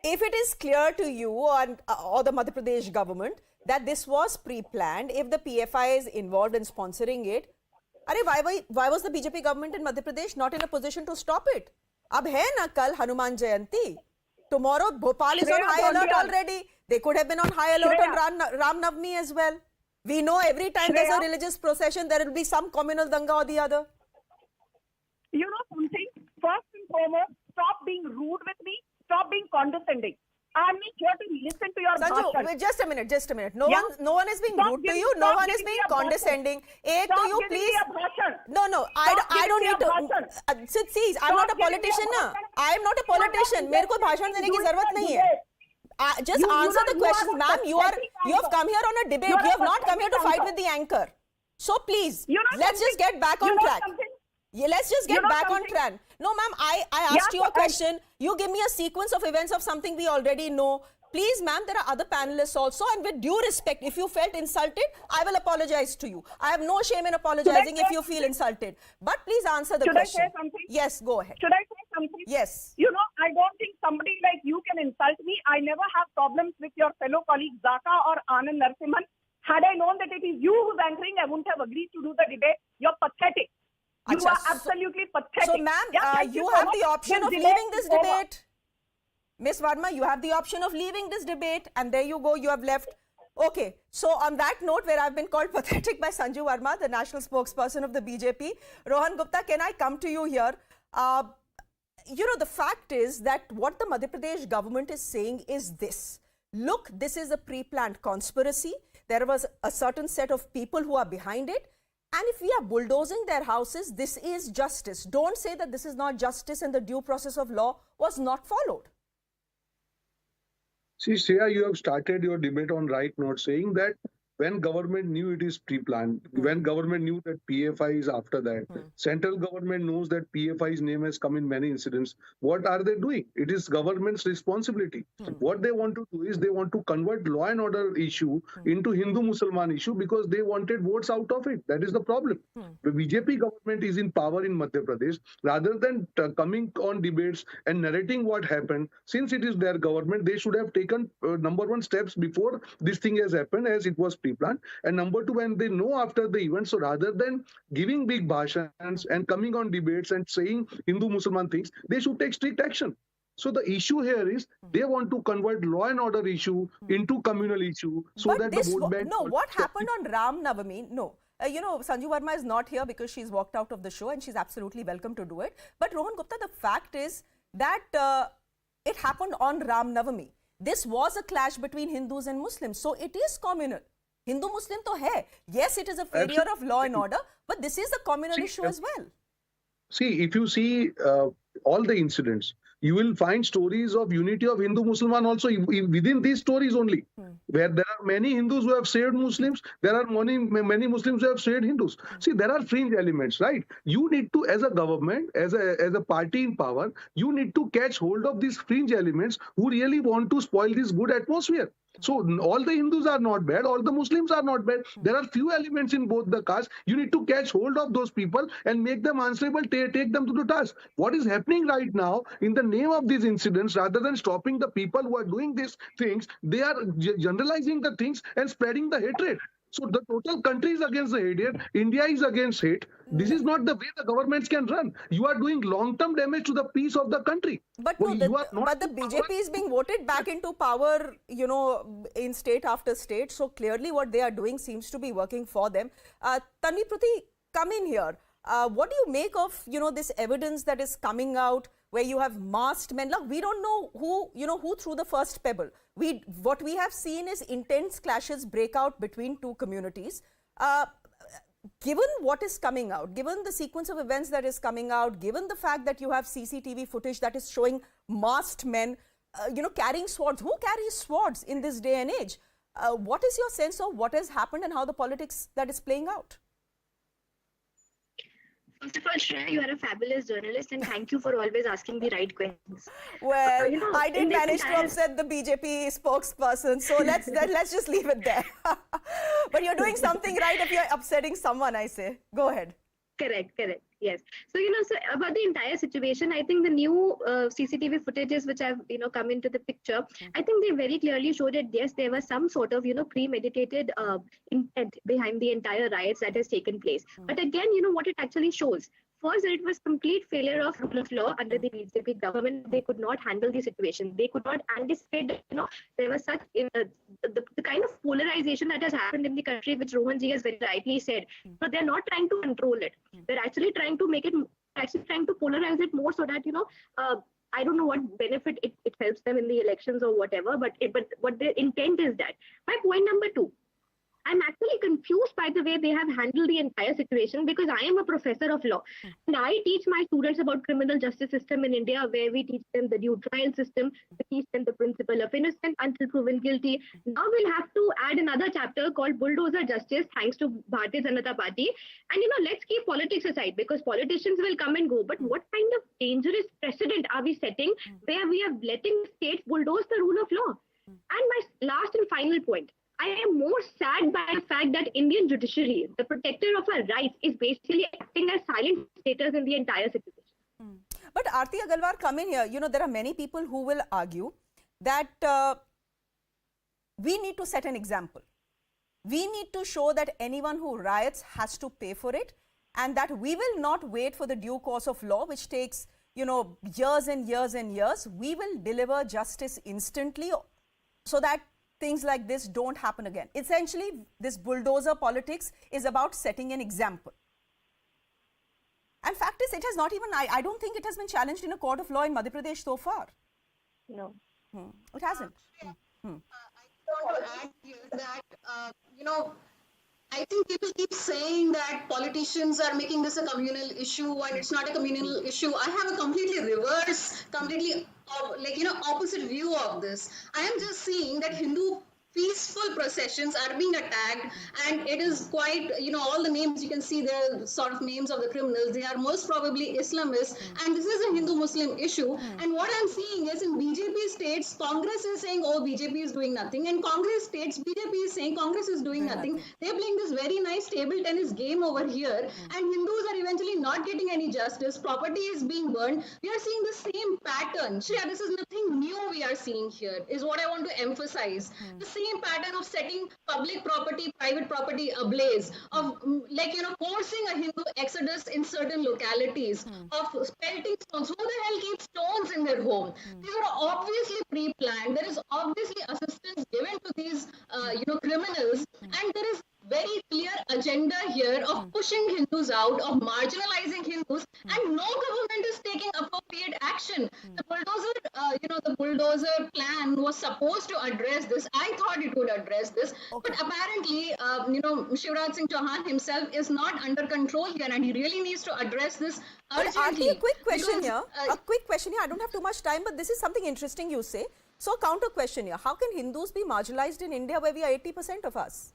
S19: it is clear to you or the Madhya Pradesh government that this was pre-planned, if the PFI is involved in sponsoring it, why was the BJP government in Madhya Pradesh not in a position to stop it? Ab hai na kal Hanuman Jayanti. Tomorrow, Bhopal is on high alert already. They could have been on high alert on Ram Navami as well. We know every time there's a religious procession, there will be some communal danga or the other.
S11: You know something? First and foremost, stop being rude with me. Stop being condescending. I'm not here to listen to your
S19: Sanju,
S11: bhashan.
S19: just a minute. No one is being rude to you. No one is being condescending.
S11: Stop
S19: you,
S11: giving
S19: please.
S11: me a bhashan.
S19: No. I don't need to. See, I'm not a politician. I'm not a politician. मेरे को भाषण देने की जरूरत नहीं है. Just answer the question, ma'am. You have come here on a debate. You have not come here to fight with the anchor. So please, let's just get back on track. Yeah, let's just get back on track. No, ma'am, I asked you a question. You give me a sequence of events of something we already know. Please, ma'am, there are other panelists also, and with due respect, if you felt insulted, I will apologize to you. I have no shame in apologizing if you feel insulted. But please answer the question.
S11: Should I say something?
S19: Yes, go ahead.
S11: Should I say something?
S19: Yes.
S11: You know, I don't think somebody like you can insult me. I never have problems with your fellow colleagues Zaka or Anand Narasimhan. Had I known that it is you who's anchoring, I wouldn't have agreed to do the debate. You're pathetic. You are absolutely pathetic.
S19: So, ma'am, you have the option of leaving this debate. Miss Verma, you have the option of leaving this debate, and there you go, you have left. Okay, so on that note, where I've been called pathetic by Sanju Verma, the national spokesperson of the BJP, Rohan Gupta, can I come to you here? You know, the fact is that what the Madhya Pradesh government is saying is this. Look, this is a pre-planned conspiracy. There was a certain set of people who are behind it. And if we are bulldozing their houses, this is justice. Don't say that this is not justice and the due process of law was not followed.
S5: See, Shreya, you have started your debate on right note saying that when government knew it is pre-planned, when government knew that PFI is after that, central government knows that PFI's name has come in many incidents. What are they doing? It is government's responsibility. What they want to do is they want to convert law and order issue into Hindu-Musliman issue because they wanted votes out of it. That is the problem. The BJP government is in power in Madhya Pradesh. Rather than coming on debates and narrating what happened, since it is their government, they should have taken number one steps before this thing has happened as it was pre-planned, and number two, when they know after the event. So rather than giving big bhashans and coming on debates and saying Hindu-Musliman things, they should take strict action. So the issue here is they want to convert law and order issue into communal issue so
S19: but
S5: that
S19: this,
S5: the vote bank...
S19: No, what happened on Ram Navami? No. You know, Sanju Verma is not here because she's walked out of the show and she's absolutely welcome to do it. But Rohan Gupta, the fact is that it happened on Ram Navami. This was a clash between Hindus and Muslims. So it is communal. Hindu-Muslim to hai. Yes, it is a failure of law and order, but this is a communal issue as well.
S5: See, if you see all the incidents, you will find stories of unity of Hindu-Musliman also within these stories only, where there are many Hindus who have saved Muslims, there are many Muslims who have saved Hindus. See, there are fringe elements, right? You need to, as a government, as a party in power, you need to catch hold of these fringe elements who really want to spoil this good atmosphere. So all the Hindus are not bad, all the Muslims are not bad. There are few elements in both the castes. You need to catch hold of those people and make them answerable, take them to the task. What is happening right now in the name of these incidents, rather than stopping the people who are doing these things, they are generalizing the things and spreading the hatred. So the total country is against the hatred. India is against hate. This is not the way the governments can run. You are doing long-term damage to the peace of the country.
S19: But no, but the BJP is being voted back into power, you know, in state after state. So clearly what they are doing seems to be working for them. Tanvi Pruthi, come in here. What do you make of, you know, this evidence that is coming out where you have masked men? Look, we don't know who threw the first pebble. What we have seen is intense clashes break out between two communities. Given what is coming out, given the sequence of events that is coming out, given the fact that you have CCTV footage that is showing masked men, you know, carrying swords. Who carries swords in this day and age? What is your sense of what has happened and how the politics that is playing out?
S12: First of all, Shreya, you are a fabulous journalist and thank you for always asking the right questions.
S19: Well,
S12: you know,
S19: I did manage to upset the BJP spokesperson, so let's just leave it there. But you're doing something right if you're upsetting someone, I say. Go ahead.
S12: Correct. Yes. So, you know, so about the entire situation, I think the new CCTV footages which have, you know, come into the picture, I think they very clearly show that, yes, there was some sort of, you know, premeditated intent behind the entire riots that has taken place. But again, you know, what it actually shows. First, it was complete failure of rule of law under the BJP government. They could not handle the situation. They could not anticipate that, you know, there was such the kind of polarization that has happened in the country, which Rohan ji has very rightly said. So they're not trying to control it. They're actually trying to make it, trying to polarize it more so that, you know, I don't know what benefit it helps them in the elections or whatever, but what their intent is that. My point number two. I'm actually confused by the way they have handled the entire situation, because I am a professor of law and I teach my students about criminal justice system in India, where we teach them the due trial system, we teach them the principle of innocence until proven guilty. Now we'll have to add another chapter called bulldozer justice, thanks to Bharatiya Janata Party. And you know, let's keep politics aside because politicians will come and go. But what kind of dangerous precedent are we setting where we are letting states bulldoze the rule of law? And my last and final point, I am more sad by the fact that Indian judiciary, the protector of our rights, is basically acting as silent staters in the entire situation.
S19: But Aarti Agarwal, come in here. There are many people who will argue that we need to set an example. We need to show that anyone who riots has to pay for it, and that we will not wait for the due course of law, which takes, years and years and years. We will deliver justice instantly so that things like this don't happen again. Essentially, this bulldozer politics is about setting an example. And fact is, it has not even, I don't think it has been challenged in a court of law in Madhya Pradesh so far.
S12: No.
S19: It hasn't.
S13: I want to add here that, I think people keep saying that politicians are making this a communal issue and it's not a communal issue. I have a completely opposite view of this. I am just seeing that Hindu peaceful processions are being attacked, and it is quite, all the names you can see there, sort of names of the criminals, they are most probably Islamists, and this is a Hindu-Muslim issue. And what I'm seeing is in BJP states, Congress is saying, oh, BJP is doing nothing, and Congress states, BJP is saying Congress is doing nothing. They're playing this very nice table tennis game over here, and Hindus are eventually not getting any justice, property is being burned. We are seeing the same pattern. Shreya, this is nothing new we are seeing here, is what I want to emphasize. The same pattern of setting public property, private property ablaze, of forcing a Hindu exodus in certain localities, of pelting stones. Who the hell keeps stones in their home? These are obviously pre-planned. There is obviously assistance given to these criminals, and there is very clear agenda here of pushing Hindus out, of marginalizing Hindus, and no government is taking appropriate action. The bulldozer plan was supposed to address this. I thought it would address this, but apparently, Shivraj Singh Chauhan himself is not under control here, and he really needs to address this urgently.
S19: A quick question here. I don't have too much time, but this is something interesting you say. So, counter question here. How can Hindus be marginalized in India where we are 80% of us?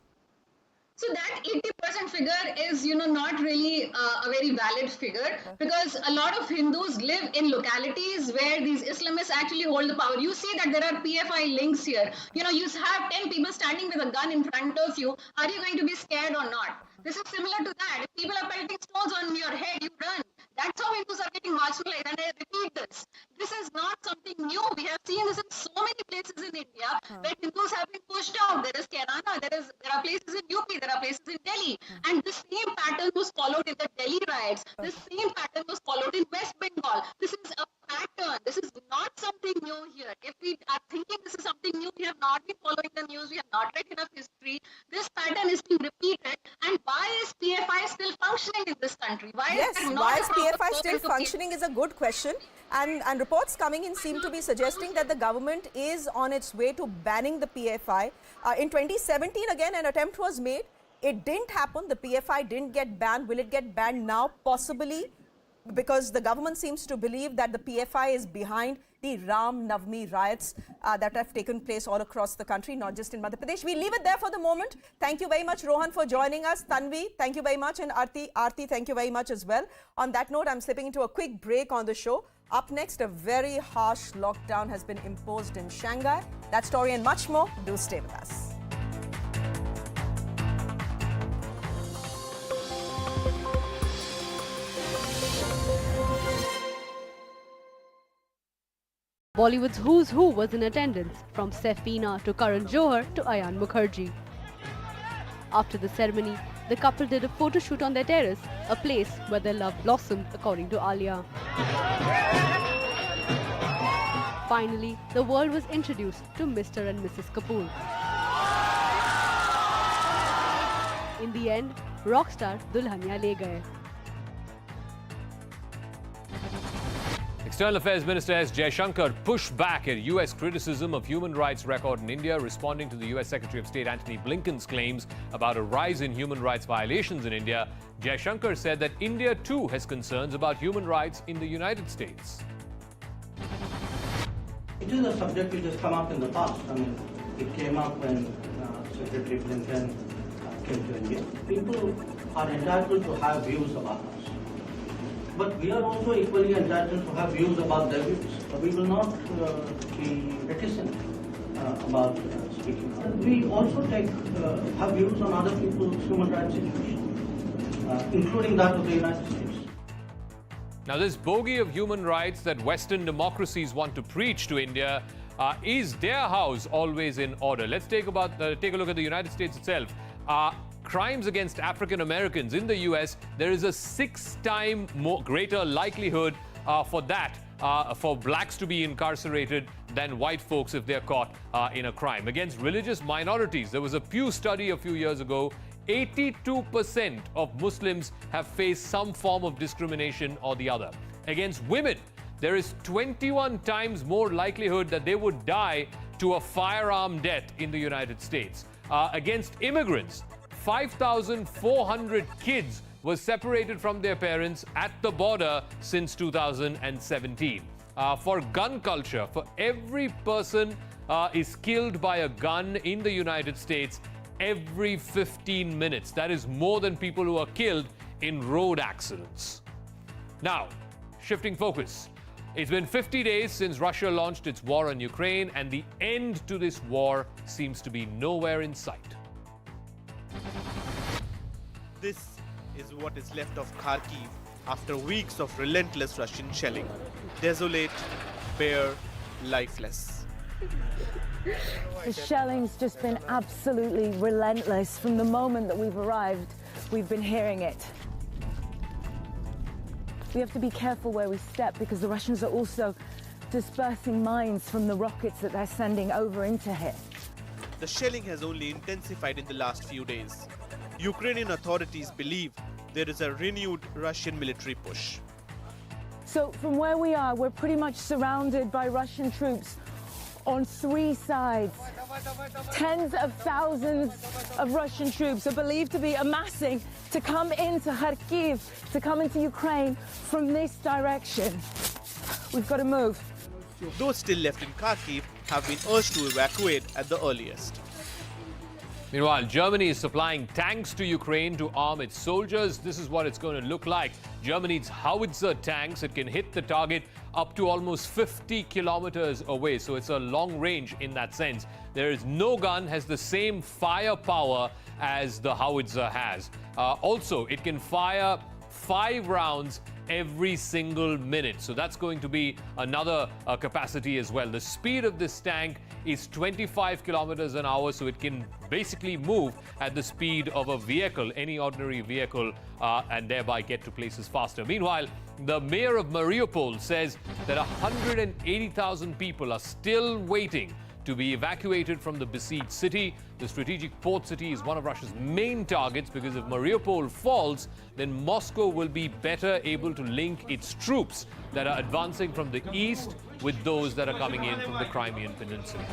S13: So that 80% figure is, not really a very valid figure, because a lot of Hindus live in localities where these Islamists actually hold the power. You see that there are PFI links here. You have 10 people standing with a gun in front of you. Are you going to be scared or not? This is similar to that. If people are pelting stones on your head, you run. That's how Hindus are getting marginalized. And I repeat this. This is not something new. We have seen this in so many places in India where Hindus have been pushed out. There is Kerala, there are places in UP, there are places in Delhi. And the same pattern was followed in the Delhi riots. The same pattern was followed in West Bengal. This is a pattern. This is not something new here. If we are thinking this is something new, we have not been following the news, we have not read enough history. This pattern is being repeated. And why is PFI still functioning in this country? Why is
S19: PFI still functioning is a good question. And reports coming in seem to be suggesting that the government is on its way to banning the PFI. In 2017, again, an attempt was made. It didn't happen. The PFI didn't get banned. Will it get banned now? Possibly, because the government seems to believe that the PFI is behind the Ram Navami riots that have taken place all across the country, not just in Madhya Pradesh. We leave it there for the moment. Thank you very much, Rohan, for joining us. Tanvi, thank you very much. And Aarti, thank you very much as well. On that note, I'm slipping into a quick break on the show. Up next, a very harsh lockdown has been imposed in Shanghai. That story and much more. Do stay with us.
S15: Bollywood's who's who was in attendance, from Safina to Karan Johar to Ayan Mukherjee. After the ceremony, the couple did a photo shoot on their terrace, a place where their love blossomed, according to Alia. Finally, the world was introduced to Mr. and Mrs. Kapoor. In the end, rockstar Dulhania Le Gaye.
S14: External Affairs Minister S. Jaishankar pushed back at U.S. criticism of human rights record in India, responding to the U.S. Secretary of State Antony Blinken's claims about a rise in human rights violations in India. Jaishankar said that India too has concerns about human rights in the United States.
S16: It is a subject which has come up in the past. I mean, it came up when Secretary Blinken came to India. People are entitled to have views about us. But we are also equally entitled to have views about their views. We will not be reticent about speaking out. We also have views on other people's human rights situations, including that of the United States.
S14: Now, this bogey of human rights that Western democracies want to preach to India, is their house always in order? Let's take a look at the United States itself. Crimes against African Americans in the US, there is a 6-time greater likelihood for blacks to be incarcerated than white folks if they're caught in a crime. Against religious minorities, there was a Pew study a few years ago. 82% of Muslims have faced some form of discrimination or the other. Against women, there is 21 times more likelihood that they would die to a firearm death in the United States. Against immigrants, 5,400 kids were separated from their parents at the border since 2017. For gun culture, for every person is killed by a gun in the United States every 15 minutes. That is more than people who are killed in road accidents. Now, shifting focus. It's been 50 days since Russia launched its war on Ukraine, and the end to this war seems to be nowhere in sight.
S8: This is what is left of Kharkiv after weeks of relentless Russian shelling. Desolate, bare, lifeless.
S10: The shelling's just been absolutely relentless. From the moment that we've arrived, we've been hearing it. We have to be careful where we step because the Russians are also dispersing mines from the rockets that they're sending over into here.
S8: The shelling has only intensified in the last few days. Ukrainian authorities believe there is a renewed Russian military push.
S10: So from where we are, we're pretty much surrounded by Russian troops on 3 sides. Tens of thousands of Russian troops are believed to be amassing to come into Kharkiv, to come into Ukraine from this direction. We've got to move.
S8: Those still left in Kharkiv have been urged to evacuate at the earliest.
S14: Meanwhile, Germany is supplying tanks to Ukraine to arm its soldiers. This is what it's going to look like. Germany's howitzer tanks, it can hit the target up to almost 50 kilometers away. So it's a long range in that sense. There is no gun has the same firepower as the howitzer has. Also, it can fire 5 rounds every single minute. So that's going to be another capacity as well. The speed of this tank is 25 kilometers an hour, so it can basically move at the speed of a vehicle, any ordinary vehicle, and thereby get to places faster. Meanwhile, the mayor of Mariupol says that 180,000 people are still waiting to be evacuated from the besieged city. The strategic port city is one of Russia's main targets because if Mariupol falls, then Moscow will be better able to link its troops that are advancing from the east with those that are coming in from the Crimean Peninsula.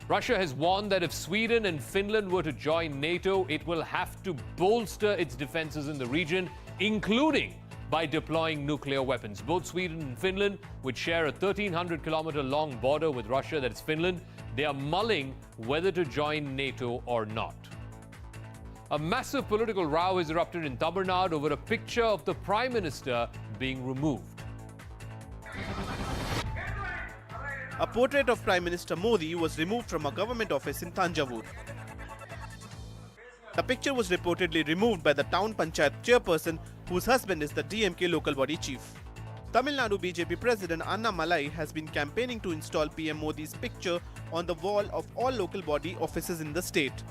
S14: Russia has warned that if Sweden and Finland were to join NATO, it will have to bolster its defenses in the region, including by deploying nuclear weapons. Both Sweden and Finland, which share a 1,300-kilometer long border with Russia, that is Finland, they are mulling whether to join NATO or not. A massive political row has erupted in Tamil Nadu over a picture of the Prime Minister being removed.
S8: A portrait of Prime Minister Modi was removed from a government office in Thanjavur. The picture was reportedly removed by the town panchayat chairperson, whose husband is the DMK local body chief. Tamil Nadu BJP President Anna Malai has been campaigning to install PM Modi's picture on the wall of all local body offices in the state.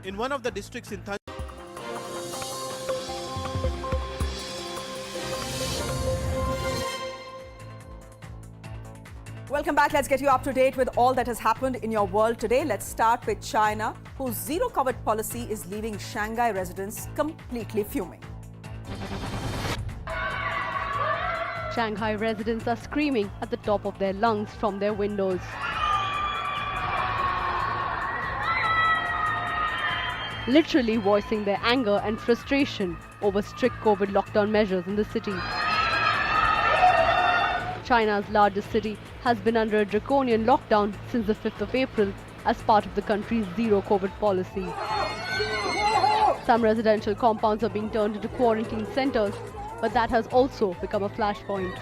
S8: In one of the districts in Thanjavur,
S19: Welcome back. Let's get you up to date with all that has happened in your world today. Let's start with China, whose zero-COVID policy is leaving Shanghai residents completely fuming.
S15: Shanghai residents are screaming at the top of their lungs from their windows. Literally voicing their anger and frustration over strict COVID lockdown measures in the city. China's largest city has been under a draconian lockdown since the 5th of April as part of the country's zero-COVID policy. Some residential compounds are being turned into quarantine centers, but that has also become a flashpoint.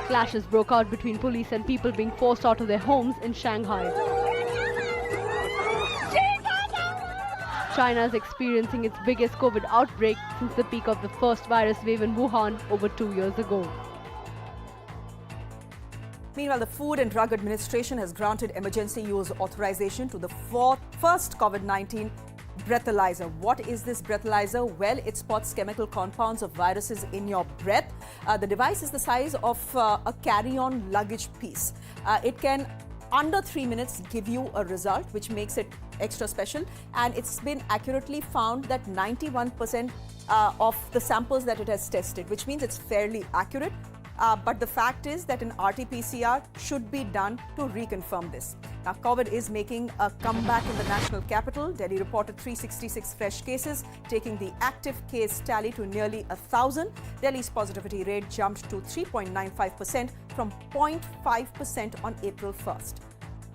S15: Clashes broke out between police and people being forced out of their homes in Shanghai. China is experiencing its biggest COVID outbreak since the peak of the first virus wave in Wuhan over 2 years ago.
S19: Meanwhile, the Food and Drug Administration has granted emergency use authorization to the first COVID-19 breathalyzer. What is this breathalyzer? Well, it spots chemical compounds of viruses in your breath. The device is the size of a carry-on luggage piece. It can, under 3 minutes, give you a result, which makes it extra special. And it's been accurately found that 91% of the samples that it has tested, which means it's fairly accurate. But the fact is that an RT-PCR should be done to reconfirm this. Now, COVID is making a comeback in the national capital. Delhi reported 366 fresh cases, taking the active case tally to nearly 1,000. Delhi's positivity rate jumped to 3.95% from 0.5% on April 1st.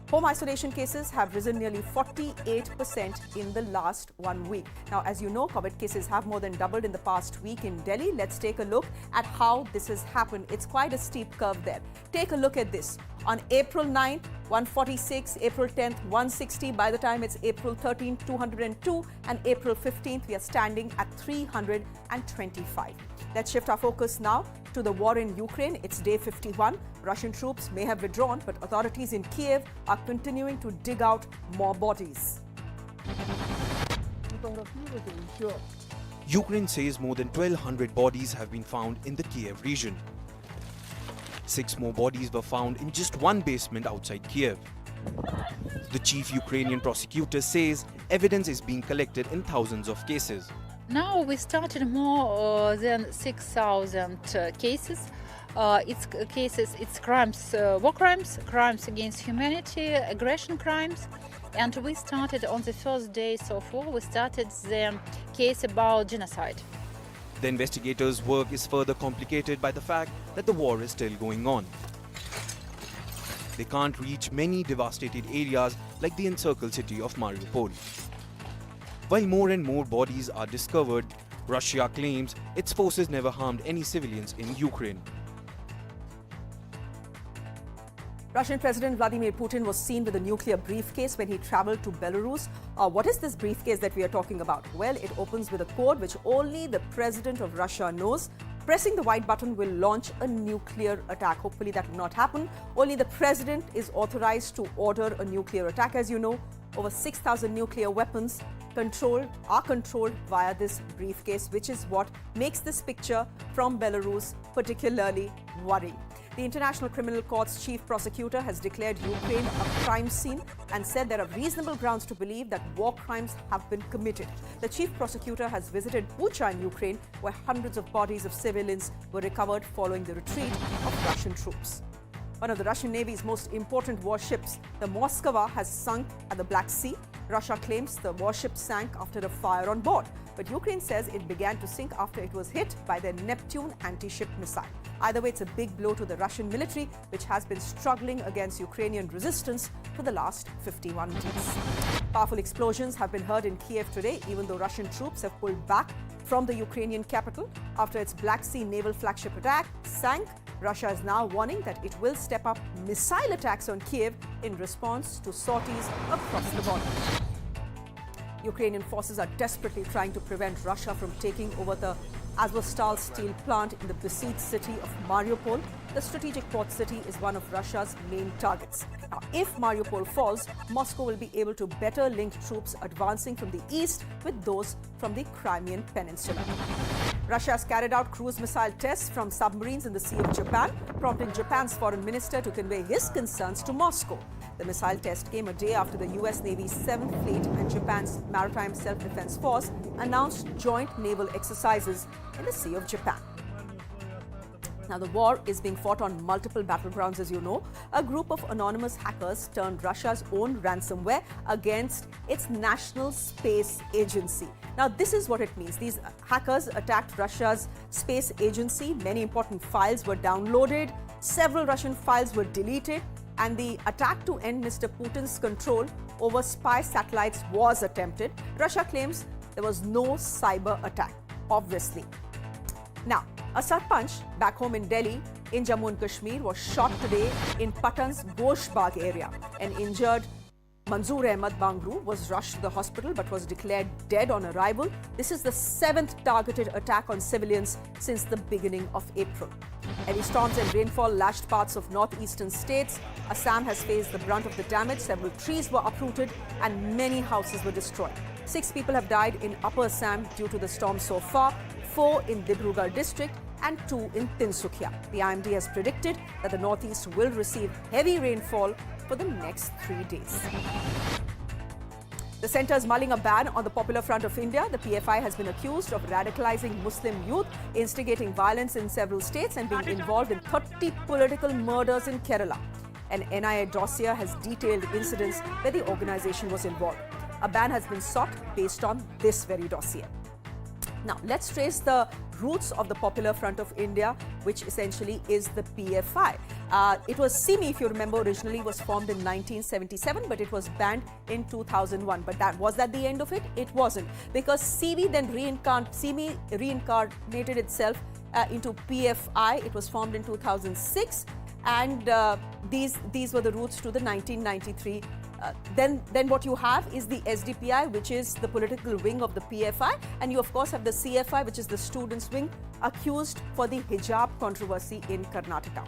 S19: Home isolation cases have risen nearly 48% in the last 1 week. Now, as you know, COVID cases have more than doubled in the past week in Delhi. Let's take a look at how this has happened. It's quite a steep curve there. Take a look at this. On April 9th, 146, April 10th, 160. By the time it's April 13th, 202, and April 15th, we are standing at 325. Let's shift our focus now to the war in Ukraine. It's day 51. Russian troops may have withdrawn, but authorities in Kiev are continuing to dig out more bodies.
S20: Ukraine says more than 1,200 bodies have been found in the Kiev region. 6 more bodies were found in just one basement outside Kiev. The chief Ukrainian prosecutor says evidence is being collected in thousands of cases.
S2: Now we started more than 6,000 cases. It's crimes, war crimes, crimes against humanity, aggression crimes. And we started on the first days of war, we started the case about genocide.
S20: The investigators' work is further complicated by the fact that the war is still going on. They can't reach many devastated areas like the encircled city of Mariupol. While more and more bodies are discovered, Russia claims its forces never harmed any civilians in Ukraine.
S19: Russian President Vladimir Putin was seen with a nuclear briefcase when he traveled to Belarus. What is this briefcase that we are talking about? Well, it opens with a code which only the president of Russia knows. Pressing the white button will launch a nuclear attack. Hopefully that will not happen. Only the president is authorized to order a nuclear attack. As you know, over 6,000 nuclear weapons are controlled via this briefcase, which is what makes this picture from Belarus particularly worrying. The International Criminal Court's chief prosecutor has declared Ukraine a crime scene and said there are reasonable grounds to believe that war crimes have been committed. The chief prosecutor has visited Bucha in Ukraine, where hundreds of bodies of civilians were recovered following the retreat of Russian troops. One of the Russian Navy's most important warships, the Moskva, has sunk at the Black Sea. Russia claims the warship sank after a fire on board, but Ukraine says it began to sink after it was hit by their Neptune anti-ship missile. Either way, it's a big blow to the Russian military, which has been struggling against Ukrainian resistance for the last 51 days. Powerful explosions have been heard in Kiev today, even though Russian troops have pulled back from the Ukrainian capital after its Black Sea naval flagship attack sank. Russia is now warning that it will step up missile attacks on Kiev in response to sorties across the border. Ukrainian forces are desperately trying to prevent Russia from taking over the Azovstal steel plant in the besieged city of Mariupol. The strategic port city is one of Russia's main targets. Now, if Mariupol falls, Moscow will be able to better link troops advancing from the east with those from the Crimean Peninsula. Russia has carried out cruise missile tests from submarines in the Sea of Japan, prompting Japan's foreign minister to convey his concerns to Moscow. The missile test came a day after the US Navy's 7th Fleet and Japan's Maritime Self-Defense Force announced joint naval exercises in the Sea of Japan. Now, the war is being fought on multiple battlegrounds, as you know. A group of anonymous hackers turned Russia's own ransomware against its National Space Agency. Now, this is what it means. These hackers attacked Russia's space agency. Many important files were downloaded. Several Russian files were deleted. And the attack to end Mr. Putin's control over spy satellites was attempted. Russia claims there was no cyber attack, obviously. Now, A sarpanch back home in Delhi, in Jammu and Kashmir, was shot today in Patan's Goshbagh area. An injured Manzoor Ahmad Bangru was rushed to the hospital but was declared dead on arrival. This is the 7th targeted attack on civilians since the beginning of April. Heavy storms and rainfall lashed parts of northeastern states. Assam has faced the brunt of the damage. Several trees were uprooted and many houses were destroyed. 6 people have died in Upper Assam due to the storm so far, 4 in Dibrugarh district and 2 in Tinsukia. The IMD has predicted that the northeast will receive heavy rainfall for the next 3 days. The centre is mulling a ban on the Popular Front of India. The PFI has been accused of radicalising Muslim youth, instigating violence in several states and being involved in 30 political murders in Kerala. An NIA dossier has detailed incidents where the organisation was involved. A ban has been sought based on this very dossier. Now, let's trace the roots of the Popular Front of India, which essentially is the PFI. It was SIMI, if you remember, originally was formed in 1977, but it was banned in 2001. But was that the end of it? It wasn't, because SIMI then reincarnated itself into PFI. It was formed in 2006, and these were the roots to the 1993. Then what you have is the SDPI, which is the political wing of the PFI, and you of course have the CFI, which is the students' wing, accused for the hijab controversy in Karnataka.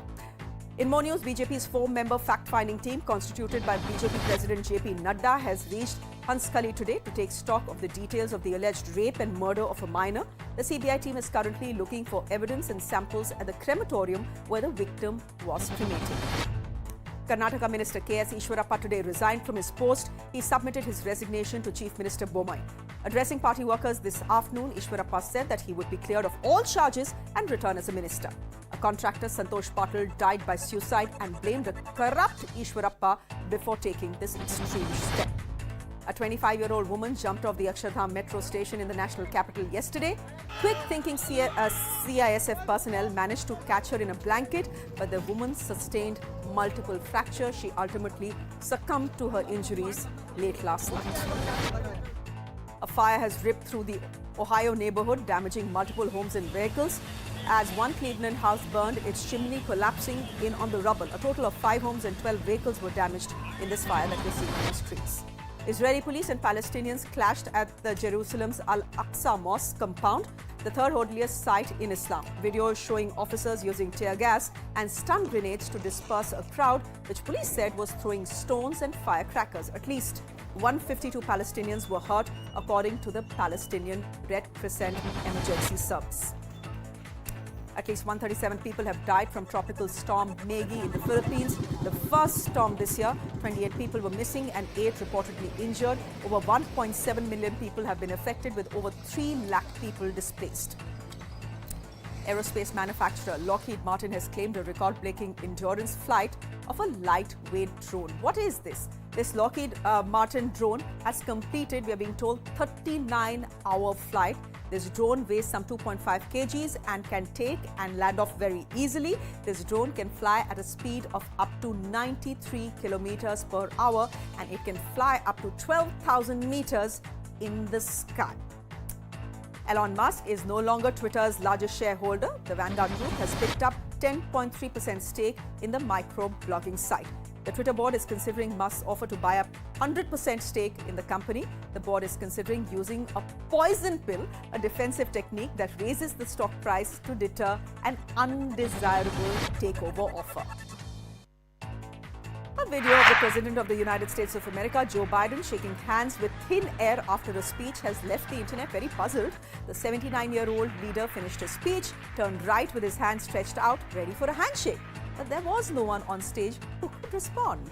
S19: In more news, BJP's 4-member fact-finding team, constituted by BJP President JP Nadda, has reached Hanskali today to take stock of the details of the alleged rape and murder of a minor. The CBI team is currently looking for evidence and samples at the crematorium where the victim was cremated. Karnataka Minister K.S. Ishwarappa today resigned from his post. He submitted his resignation to Chief Minister Bommai. Addressing party workers this afternoon, Ishwarappa said that he would be cleared of all charges and return as a minister. A contractor, Santosh Patil, died by suicide and blamed a corrupt Ishwarappa before taking this extreme step. A 25-year-old woman jumped off the Akshardham metro station in the national capital yesterday. Quick-thinking CISF personnel managed to catch her in a blanket, but the woman sustained multiple fractures. She ultimately succumbed to her injuries late last night. A fire has ripped through the Ohio neighborhood, damaging multiple homes and vehicles. As one Cleveland house burned, its chimney collapsing in on the rubble. A total of 5 homes and 12 vehicles were damaged in this fire that we're seeing on the streets. Israeli police and Palestinians clashed at the Jerusalem's Al-Aqsa Mosque compound, the third holiest site in Islam. Videos showing officers using tear gas and stun grenades to disperse a crowd, which police said was throwing stones and firecrackers. At least 152 Palestinians were hurt, according to the Palestinian Red Crescent Emergency Service. At least 137 people have died from tropical storm Maggie in the Philippines. The first storm this year. 28 people were missing and 8 reportedly injured. Over 1.7 million people have been affected, with over 3 lakh people displaced. Aerospace manufacturer Lockheed Martin has claimed a record-breaking endurance flight of a lightweight drone. What is this? This Lockheed Martin drone has completed, we are being told, 39-hour flight. This drone weighs some 2.5 kgs and can take and land off very easily. This drone can fly at a speed of up to 93 kilometers per hour, and it can fly up to 12,000 meters in the sky. Elon Musk is no longer Twitter's largest shareholder. The Vanguard Group has picked up 10.3% stake in the micro-blogging site. The Twitter board is considering Musk's offer to buy up 100% stake in the company. The board is considering using a poison pill, a defensive technique that raises the stock price to deter an undesirable takeover offer. A video of the President of the United States of America, Joe Biden, shaking hands with thin air after a speech has left the internet very puzzled. The 79-year-old leader finished his speech, turned right with his hands stretched out, ready for a handshake. But there was no one on stage who could respond.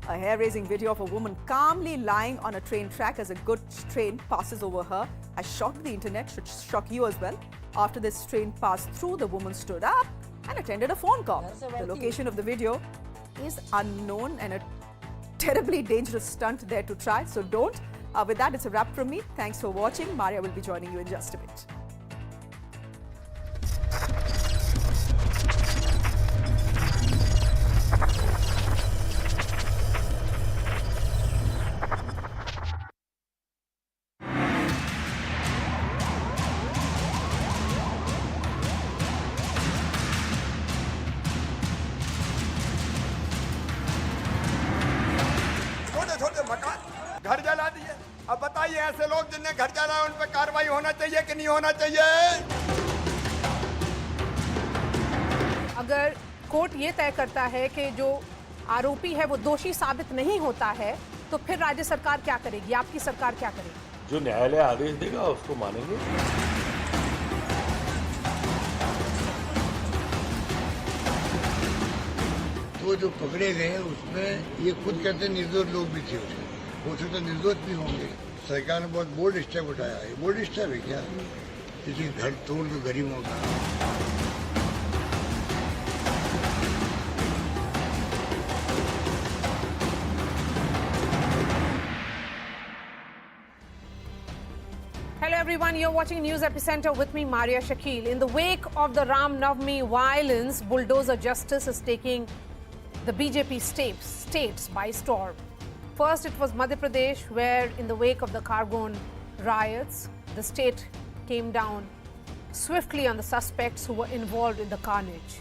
S19: A hair-raising video of a woman calmly lying on a train track as a goods train passes over her has shocked the internet, should shock you as well. After this train passed through, the woman stood up and attended a phone call. The location of the video is unknown, and a terribly dangerous stunt there to try, so don't. With that, it's a wrap from me. Thanks for watching. Maria will be joining you in just a bit.
S6: मकान घर जला दिए। अब बताइए ऐसे लोग जिन्हें घर जलाया उन पर कार्रवाई होना चाहिए कि नहीं होना चाहिए?
S9: अगर कोर्ट ये तय करता है कि जो आरोपी है वो दोषी साबित नहीं होता है तो फिर राज्य सरकार क्या करेगी, आपकी सरकार क्या करेगी?
S17: जो न्यायालय आदेश देगा उसको मानेंगे।
S21: वो जो पकड़े गए उसमें ये खुद कहते निर्दोष लोग भी थे उसमें, हो सकता तो निर्दोष भी होंगे। सरकार ने बहुत बोल्ड स्टेप उठाया है। बोल्ड स्टेप है क्या? किसी घर तोड़ दो गरीबों का।
S9: Hello everyone, you're watching News Epicenter with me, Maria Shakil. In the wake of the Ram Navami violence, bulldozer justice is taking the BJP states by storm. First, it was Madhya Pradesh, where in the wake of the Khargone riots, the state came down swiftly on the suspects who were involved in the carnage.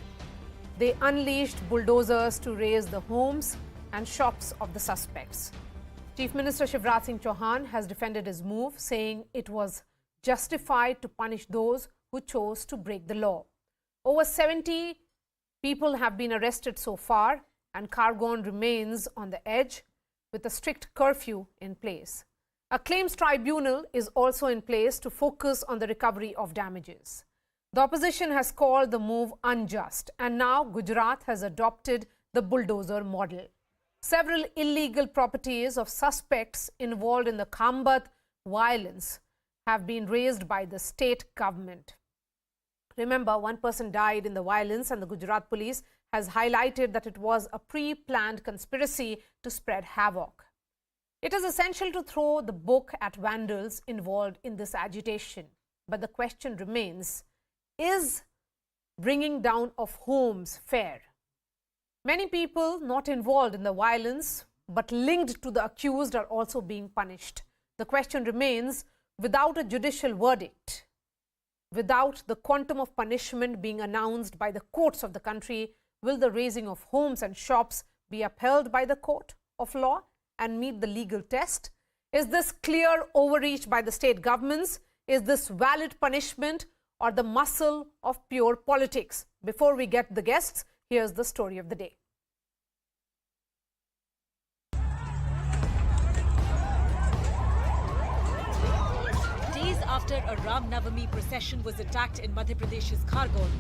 S9: They unleashed bulldozers to raze the homes and shops of the suspects. Chief Minister Shivraj Singh Chauhan has defended his move, saying it was justified to punish those who chose to break the law. Over 70 people have been arrested so far, and Khargone remains on the edge with a strict curfew in place. A claims tribunal is also in place to focus on the recovery of damages. The opposition has called the move unjust, and now Gujarat has adopted the bulldozer model. Several illegal properties of suspects involved in the Khambat violence have been razed by the state government. Remember, one person died in the violence, and the Gujarat police has highlighted that it was a pre-planned conspiracy to spread havoc. It is essential to throw the book at vandals involved in this agitation. But the question remains, is bringing down of homes fair? Many people not involved in the violence but linked to the accused are also being punished. The question remains, without a judicial verdict, without the quantum of punishment being announced by the courts of the country, will the razing of homes and shops be upheld by the court of law and meet the legal test? Is this clear overreach by the state governments? Is this valid punishment or the muscle of pure politics? Before we get the guests, here's the story of the day.
S4: Days after a Ram Navami procession was attacked in Madhya Pradesh's Khargone,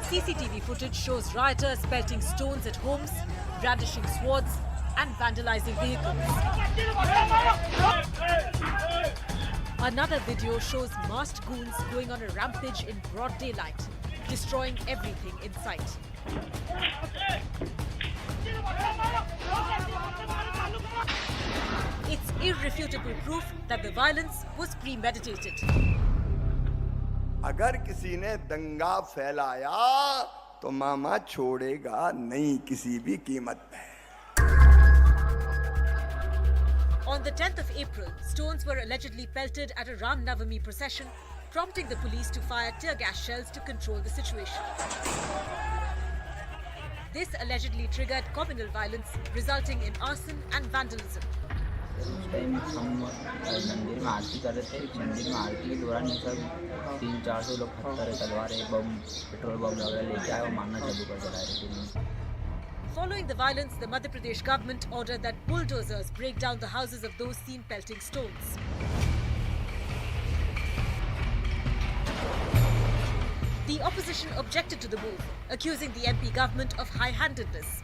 S4: CCTV footage shows rioters pelting stones at homes, brandishing swords and vandalizing vehicles. Another video shows masked goons going on a rampage in broad daylight, destroying everything in sight. It's irrefutable proof that the violence was premeditated.
S6: अगर किसी ने दंगा फैलाया तो मामा छोड़ेगा नहीं किसी भी कीमत पे।
S4: On the 10th of April, stones were allegedly pelted at a Ram Navami procession, prompting the police to fire tear gas shells to control the situation. This allegedly triggered communal violence, resulting in arson and vandalism.
S7: उस time हम मंदिर में आरती कर रहे थे। मंदिर में आरती के दौरान ये सब 300-400 लोग पत्थर तलवारें बम पेट्रोल बम वगैरह लेके आए और मारना चालू कर दिया।
S4: Following the violence, the Madhya Pradesh government ordered that bulldozers break down the houses of those seen pelting stones. The opposition objected to the move, accusing the MP government of high-handedness.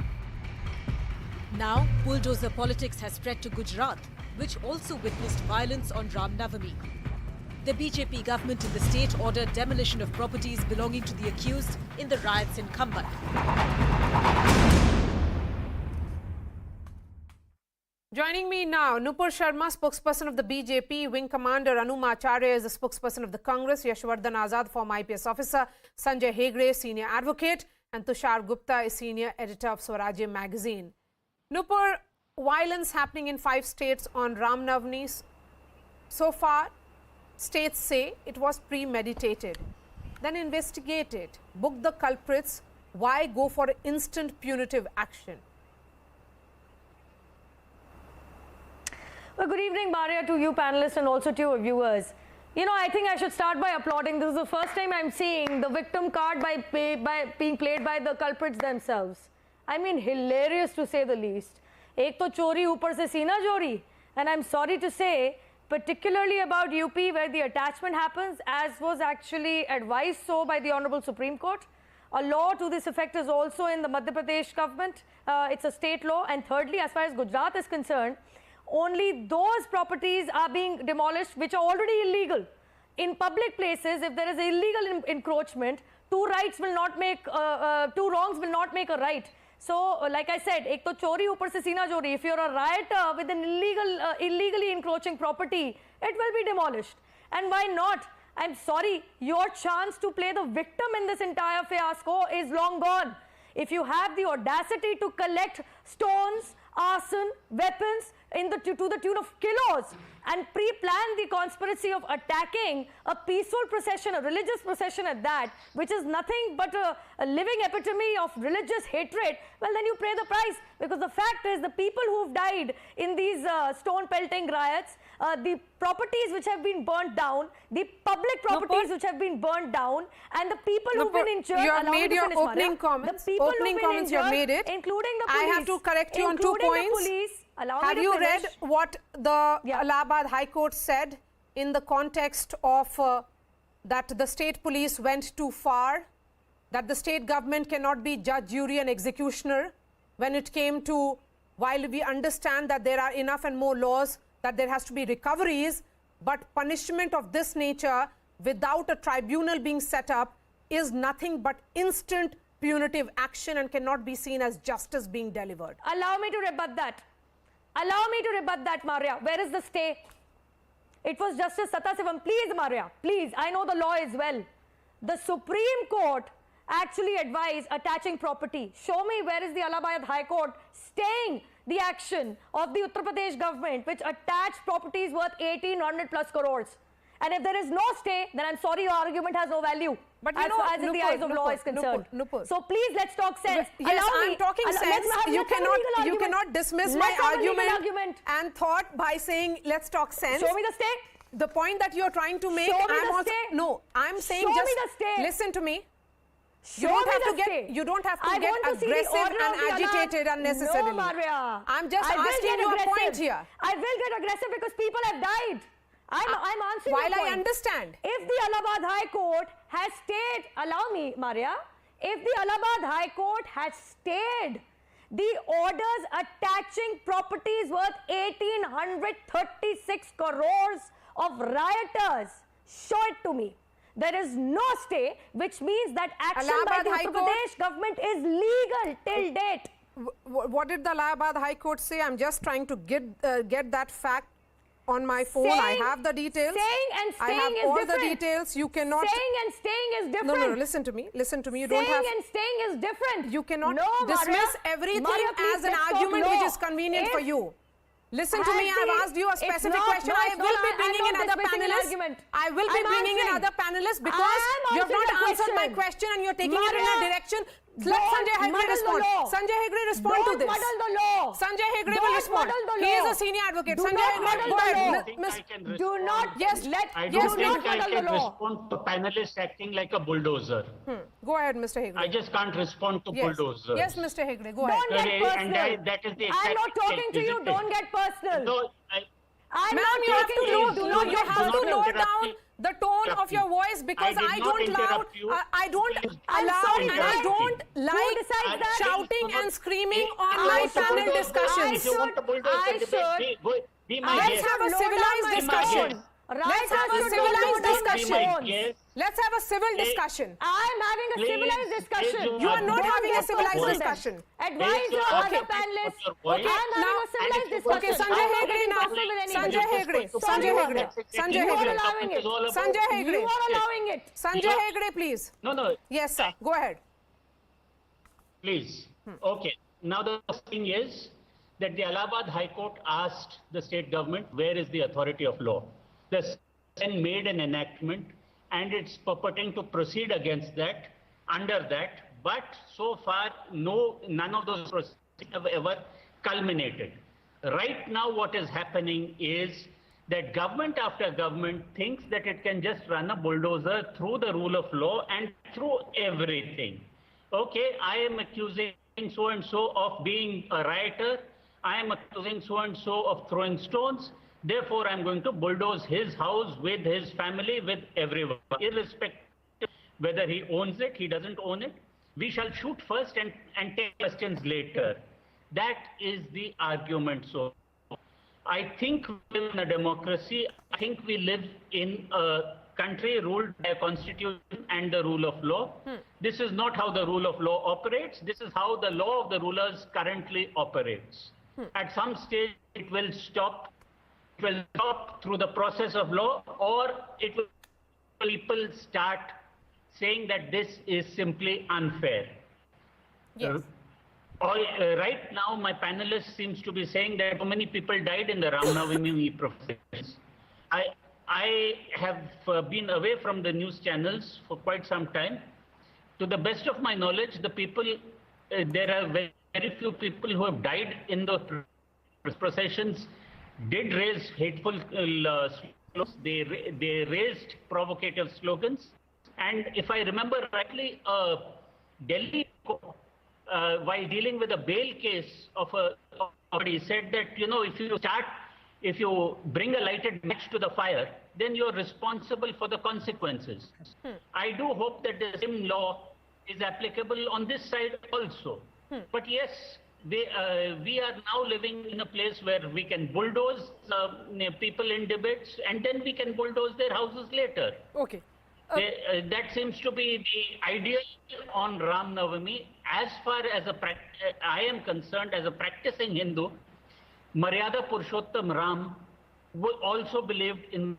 S4: Now, bulldozer politics has spread to Gujarat, which also witnessed violence on Ram Navami. The BJP government in the state ordered demolition of properties belonging to the accused in the riots in Khambat.
S9: Joining me now, Nupur Sharma, spokesperson of the BJP, Wing Commander Anuma Acharya is the spokesperson of the Congress, Yashwardhan Azad, former IPS officer, Sanjay Hegde, senior advocate, and Tushar Gupta is senior editor of Swarajya magazine. Nupur, violence happening in 5 states on Ram Navami. So far, states say it was premeditated, then investigated, booked the culprits, Why go for instant punitive action?
S3: Well, good evening, Maria, to you panelists and also to your viewers. You know, I think I should start by applauding. This is the first time I'm seeing the victim card being played by the culprits themselves. I mean, hilarious to say the least. Ek to chori upar se seena chori. And I'm sorry to say, particularly about UP, where the attachment happens, as was actually advised so by the Honorable Supreme Court. A law to this effect is also in the Madhya Pradesh government. It's a state law. And thirdly, as far as Gujarat is concerned, only those properties are being demolished which are already illegal. In public places, if there is illegal encroachment, two wrongs will not make a right. So, like I said, ek to chori upar se seena chori. If you're a rioter with an illegally encroaching property, it will be demolished. And why not? I'm sorry, your chance to play the victim in this entire fiasco is long gone. If you have the audacity to collect stones, arson, weapons to the tune of kilos and pre-plan the conspiracy of attacking a peaceful procession, a religious procession at that, which is nothing but a living epitome of religious hatred, well, then you pay the price. Because the fact is, the people who've died in these stone pelting riots, the properties which have been burnt down, the public properties which have been burnt down, and the people who've been injured.
S9: You have made your opening comments. You have made it.
S3: Including the police.
S9: I have to correct you on 2 points. Have you read what the Allahabad High Court said in the context of that the state police went too far, that the state government cannot be judge, jury and executioner when it came to, while we understand that there are enough and more laws, that there has to be recoveries, but punishment of this nature without a tribunal being set up is nothing but instant punitive action and cannot be seen as justice being delivered.
S3: Allow me to rebut that. Allow me to rebut that, Maria. Where is the stay? It was Justice Satasivam. Please, Maria, please. I know the law as well. The Supreme Court actually advised attaching property. Show me where is the Allahabad High Court staying the action of the Uttar Pradesh government, which attached properties worth 1,800 plus crores. And if there is no stay, then I'm sorry, your argument has no value. But as in the eyes of law is concerned. So please, let's talk sense.
S9: Yes, I'm talking sense. You cannot dismiss my argument and thought by saying let's talk sense.
S3: Show me the stay.
S9: The point that you're trying to make, I'm saying
S3: Show
S9: just
S3: me the stay.
S9: listen to me.
S3: You don't have to get
S9: aggressive and agitated unnecessarily.
S3: No, Maria.
S9: I'm just asking you a point here.
S3: I will get aggressive because people have died. I'm answering
S9: while
S3: your point.
S9: I understand.
S3: If the Allahabad High Court has stayed, allow me, Maria, if the Allahabad High Court has stayed the orders attaching properties worth 1,836 crores of rioters, show it to me. There is no stay, which means that action by the Uttar Pradesh government is legal till date.
S9: What did the Allahabad High Court say? I'm just trying to get that fact on my phone. I have the details.
S3: Saying and staying
S9: I have
S3: is
S9: all
S3: different.
S9: The details. You cannot.
S3: Saying and staying is different.
S9: No, listen to me. Listen to me. You
S3: saying
S9: don't have.
S3: Saying and staying is different.
S9: You cannot
S3: Maria,
S9: dismiss everything
S3: Maria,
S9: as an argument which is convenient for you. Listen to me, I've asked you a specific question. I will be bringing in other panelists. I will be bringing in other panelists because you have not answered my question and you're taking it in a direction. Let Sanjay Hegde respond. Sanjay Hegde respond to this. Sanjay Hegde will respond. He is a senior advocate. Sanjay Hegde, go ahead.
S3: Do not.
S9: Yes,
S22: I don't think I can respond to panelists acting like a bulldozer.
S9: Go ahead, Mr. Hegde.
S22: I just can't respond to bulldozers.
S9: Yes, Mr. Hegde, go ahead.
S3: Don't get personal.
S22: And that is the exact
S3: I'm not talking to you. Don't get personal.
S22: No,
S3: Ma'am,
S9: you have to lower down the tone of your voice because I don't allow and I don't like shouting and screaming on my panel discussions. Let's have a civilized discussion. Let's have a civilized discussion. Let's have a civil discussion.
S3: I'm having a civilized discussion.
S9: You are not having a civilized discussion.
S3: Advise your other panelists. I'm having a civilized discussion.
S9: Okay, Sanjay Hegde now. Sanjay Hegde. Sanjay Hegde. Sanjay Hegde. Sanjay Hegde.
S3: You are allowing it.
S9: Sanjay Hegde, please.
S22: No.
S9: Yes, sir. Go ahead.
S22: Please. Okay. Now the thing is that the Allahabad High Court asked the state government, where is the authority of law? The then made an enactment and it's purporting to proceed against that, under that, but so far, none of those processes have ever culminated. Right now, what is happening is that government after government thinks that it can just run a bulldozer through the rule of law and through everything. Okay, I am accusing so-and-so of being a rioter. I am accusing so-and-so of throwing stones. Therefore, I'm going to bulldoze his house with his family, with everyone, irrespective whether he owns it, he doesn't own it. We shall shoot first and take questions later. That is the argument. So I think we live in a democracy. I think we live in a country ruled by a constitution and the rule of law. This is not how the rule of law operates. This is how the law of the rulers currently operates. At some stage, it will stop. It will stop through the process of law, or it will people start saying that this is simply unfair.
S9: Yes.
S22: Right now, my panelist seems to be saying that so many people died in the Ram Navami processions. I have been away from the news channels for quite some time. To the best of my knowledge, the people, there are very few people who have died in the processions did raise hateful slogans. They raised provocative slogans. And if I remember rightly, Delhi, while dealing with a bail case of somebody, said that, if you bring a lighted match to the fire, then you're responsible for the consequences. I do hope that the same law is applicable on this side also. But yes, we are now living in a place where we can bulldoze people in debates, and then we can bulldoze their houses later.
S9: Okay.
S22: That seems to be the ideal on Ram Navami. As far as I am concerned, as a practicing Hindu, Maryada Purushottam Ram also believed in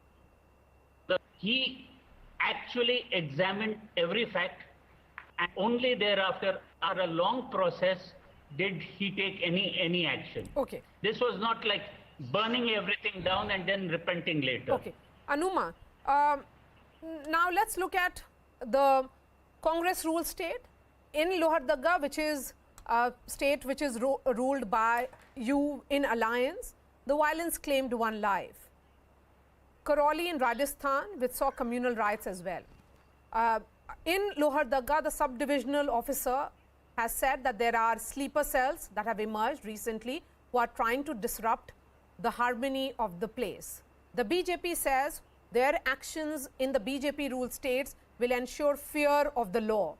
S22: he actually examined every fact, and only thereafter, after a long process, did he take any action.
S9: Okay.
S22: This was not like burning everything down and then repenting later.
S9: Okay. Anuma, now let's look at the Congress ruled state. In Lohardaga, which is a state which is ruled by you in alliance, the violence claimed 1 life. Khargone in Rajasthan, which saw communal riots as well. In Lohardaga, the sub-divisional officer has said that there are sleeper cells that have emerged recently who are trying to disrupt the harmony of the place. The BJP says their actions in the BJP-ruled states will ensure fear of the law.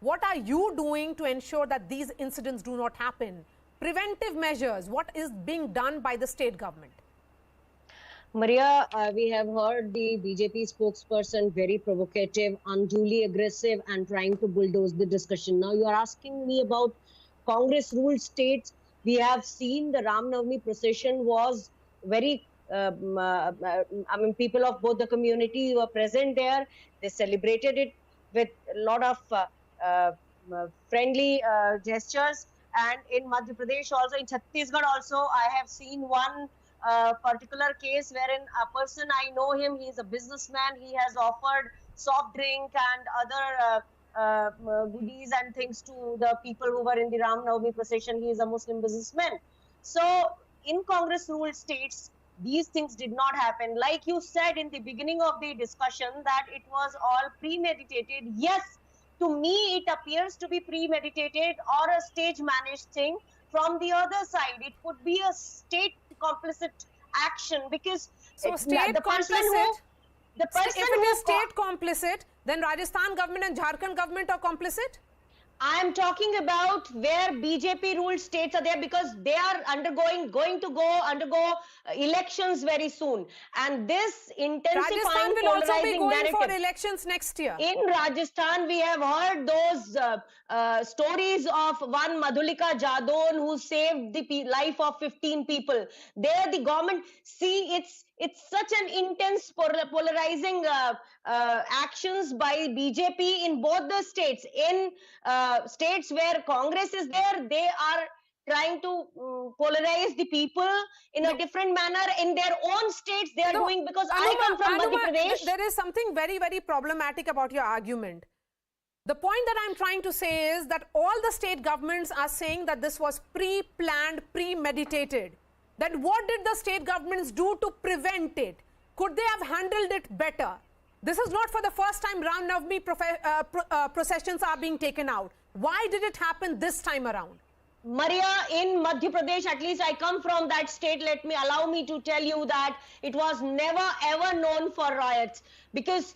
S9: What are you doing to ensure that these incidents do not happen? Preventive measures, what is being done by the state government?
S1: Maria, we have heard the BJP spokesperson very provocative, unduly aggressive and trying to bulldoze the discussion. Now you are asking me about Congress ruled states. We have seen the Ram Navami procession was very, people of both the community were present there. They celebrated it with a lot of friendly gestures. And in Madhya Pradesh also, in Chhattisgarh also, I have seen one particular case wherein a person, I know him, he is a businessman, he has offered soft drink and other goodies and things to the people who were in the Ram Navami procession. He is a Muslim businessman. So in Congress ruled states, these things did not happen. Like you said in the beginning of the discussion that it was all premeditated. Yes, to me it appears to be premeditated or a stage managed thing. From the other side, it could be a state complicit action because
S9: so state
S1: the person
S9: complicit,
S1: who, the person
S9: if it is state complicit, then Rajasthan government and Jharkhand government are complicit?
S1: I am talking about where BJP ruled states are there because they are going to undergo elections very soon, and this intensifying
S9: Rajasthan will also be going
S1: narrative.
S9: for elections next year.
S1: In Rajasthan, we have heard those stories of one Madhulika Jadon who saved the life of 15 people. There, the government, see, it's such an intense polarizing actions by BJP in both the states. In states where Congress is there, they are trying to polarize the people in a different manner. In their own states, they are doing, because I come from Madhya Pradesh.
S9: There is something very, very problematic about your argument. The point that I'm trying to say is that all the state governments are saying that this was pre-planned, premeditated. Then what did the state governments do to prevent it? Could they have handled it better? This is not for the first time Ram Navami processions are being taken out. Why did it happen this time around?
S1: Maria, in Madhya Pradesh, at least I come from that state, allow me to tell you that it was never ever known for riots, because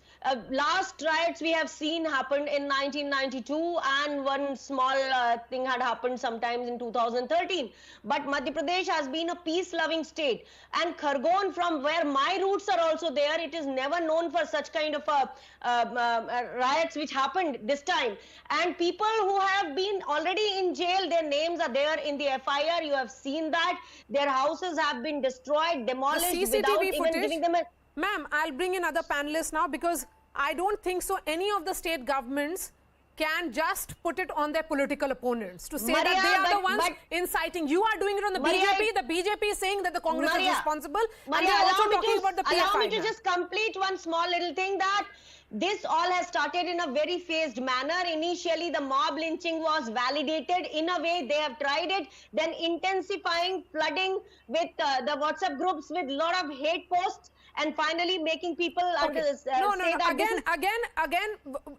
S1: last riots we have seen happened in 1992 and one small thing had happened sometimes in 2013. But Madhya Pradesh has been a peace-loving state, and Khargone, from where my roots are also there, it is never known for such kind of riots which happened this time. And people who have been already in jail, their names are there in the FIR. You have seen that their houses have been destroyed, demolished, without even giving them a...
S9: Ma'am, I'll bring in other panelists now, because I don't think so any of the state governments can just put it on their political opponents to say that they are the ones inciting. You are doing it on the BJP. The BJP is saying that the Congress is responsible. And they're also talking about the PFI.
S1: Allow me to just complete one small little thing, that this all has started in a very phased manner. Initially, the mob lynching was validated. In a way, they have tried it. Then intensifying, flooding with the WhatsApp groups with a lot of hate posts, and finally making people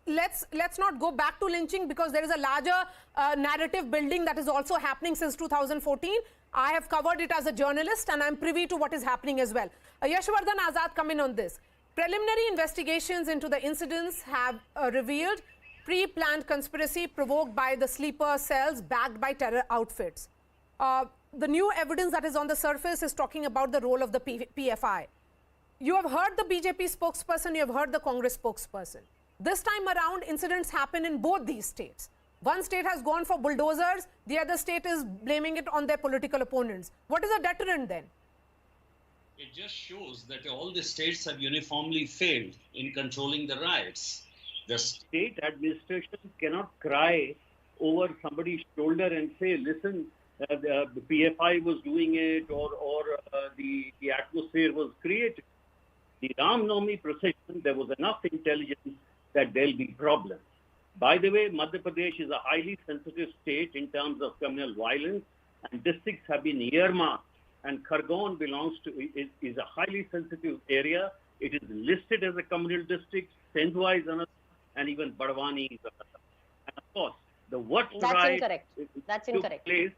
S9: let's not go back to lynching, because there is a larger narrative building that is also happening since 2014. I have covered it as a journalist, and I'm privy to what is happening as well. Yashwardhan Azad, come in on this. Preliminary investigations into the incidents have revealed pre-planned conspiracy provoked by the sleeper cells backed by terror outfits. The new evidence that is on the surface is talking about the role of the PFI. You have heard the BJP spokesperson, you have heard the Congress spokesperson. This time around, incidents happen in both these states. One state has gone for bulldozers, the other state is blaming it on their political opponents. What is a deterrent then?
S11: It just shows that all the states have uniformly failed in controlling the riots. The state administration cannot cry over somebody's shoulder and say, listen, the PFI was doing it, or the atmosphere was created. The Ram Navami procession, there was enough intelligence that there'll be problems. By the way, Madhya Pradesh is a highly sensitive state in terms of communal violence, and districts have been earmarked. And Khargone is a highly sensitive area. It is listed as a communal district, Sindhwa is another, and even Barwani is another. And of course, the worst riot took place.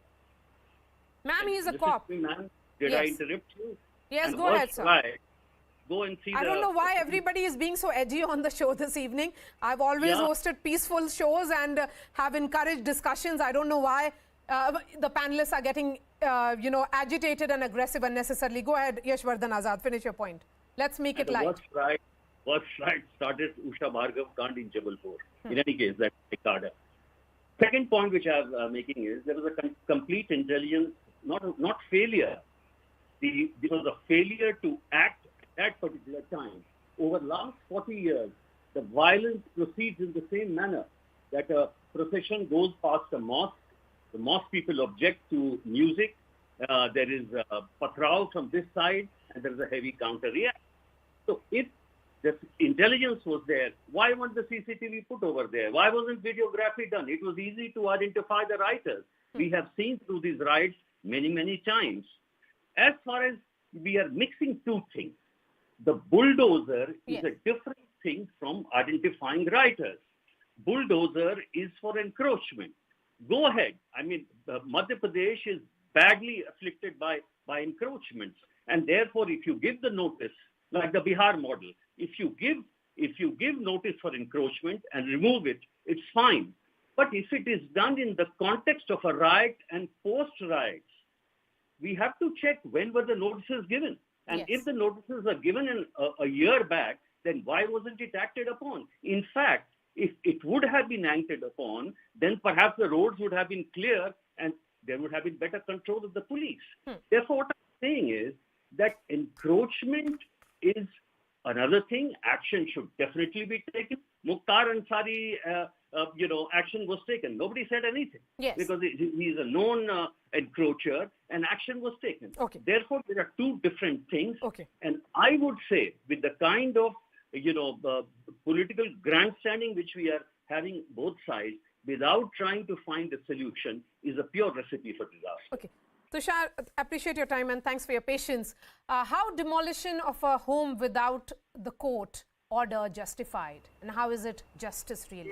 S9: Ma'am, he is a cop.
S11: Ma'am, did I interrupt you?
S9: Yes, go ahead, sir.
S11: Go and see.
S9: I don't know why everybody is being so edgy on the show this evening. I've always hosted peaceful shows and have encouraged discussions. I don't know why the panelists are getting, agitated and aggressive unnecessarily. Go ahead, Yashwardhan Azad, finish your point. Let's make it light.
S11: Worst right started Usha Bhargav Kand in Jabalpur. In any case, that's Ricardo. Second point which I'm making is there was a complete intelligence, not failure. There was a failure to act at that particular time. Over the last 40 years, the violence proceeds in the same manner, that a procession goes past a mosque, the mosque people object to music, there is patrao from this side, and there is a heavy counter-reaction. So if the intelligence was there, why weren't the CCTV put over there? Why wasn't videography done? It was easy to identify the rioters. We have seen through these riots many, many times. As far as we are mixing two things, the bulldozer is a different thing from identifying rioters. Bulldozer is for encroachment. Go ahead. I mean, Madhya Pradesh is badly afflicted by encroachments. And therefore, if you give the notice, like the Bihar model, if you give notice for encroachment and remove it, it's fine. But if it is done in the context of a riot and post-riots, we have to check when were the notices given. And if the notices are given in a year back, then why wasn't it acted upon? In fact, if it would have been acted upon, then perhaps the roads would have been clear and there would have been better control of the police. Therefore, what I'm saying is that encroachment is another thing. Action should definitely be taken. Mukhtar Ansari, action was taken. Nobody said anything because he's a known encroacher, and action was taken. Therefore, there are two different things. And I would say, with the kind of political grandstanding which we are having both sides without trying to find a solution is a pure recipe for disaster.
S9: Okay. Tushar, appreciate your time and thanks for your patience. How demolition of a home without the court order justified, and how is it justice really?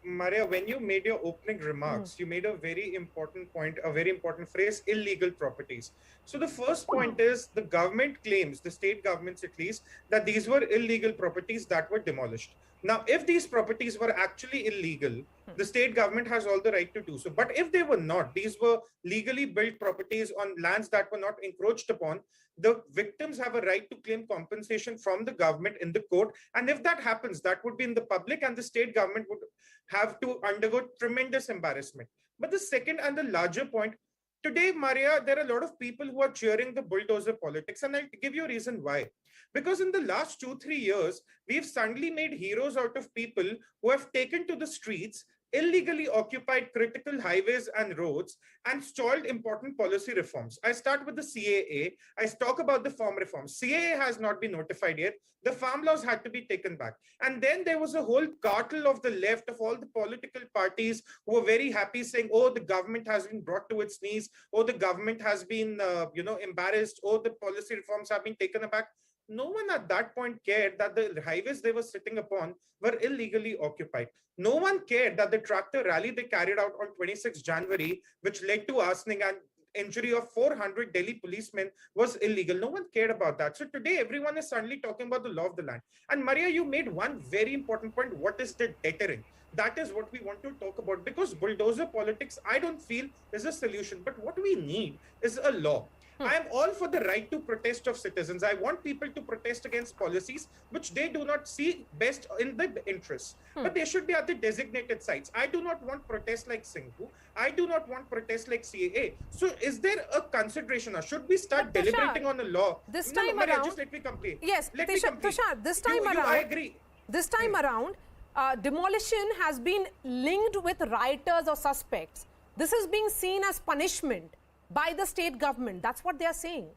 S5: Maria, when you made your opening remarks, you made a very important point, a very important phrase, illegal properties. So the first point is the government claims, the state governments at least, that these were illegal properties that were demolished. Now, if these properties were actually illegal, the state government has all the right to do so. But if they were not, these were legally built properties on lands that were not encroached upon, the victims have a right to claim compensation from the government in the court. And if that happens, that would be in the public, and the state government would have to undergo tremendous embarrassment. But the second and the larger point, today, Maria, there are a lot of people who are cheering the bulldozer politics, and I'll give you a reason why. Because in the last 2-3 years, we've suddenly made heroes out of people who have taken to the streets, illegally occupied critical highways and roads, and stalled important policy reforms. I start with the CAA. I talk about the farm reforms. CAA has not been notified yet. The farm laws had to be taken back. And then there was a whole cartel of the left, of all the political parties who were very happy saying, oh, the government has been brought to its knees. Oh, the government has been, embarrassed. Oh, the policy reforms have been taken aback. No one at that point cared that the highways they were sitting upon were illegally occupied. No one cared that the tractor rally they carried out on 26 January, which led to arsoning and injury of 400 Delhi policemen, was illegal. No one cared about that. So today, everyone is suddenly talking about the law of the land. And Maria, you made one very important point. What is the deterrent? That is what we want to talk about, because bulldozer politics, I don't feel is a solution. But what we need is a law. I am all for the right to protest of citizens. I want people to protest against policies which they do not see best in the interests. But they should be at the designated sites. I do not want protests like Singhu. I do not want protests like CAA. So is there a consideration, or should we start deliberating on a law?
S9: This time around,
S5: just let me complete.
S9: Yes,
S5: let me complete.
S9: Tushar, this time around,
S5: I agree.
S9: This time around, demolition has been linked with rioters or suspects. This is being seen as punishment by the state government. That's what they are saying.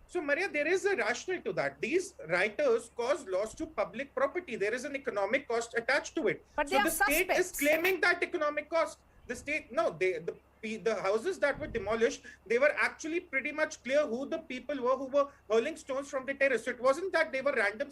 S5: So, Maria, there is a rationale to that. These rioters cause loss to public property. There is an economic cost attached to it.
S9: But
S5: so the state is claiming that economic cost. The state, no, the houses that were demolished, they were actually pretty much clear who the people were who were hurling stones from the terrace. So it wasn't that they were random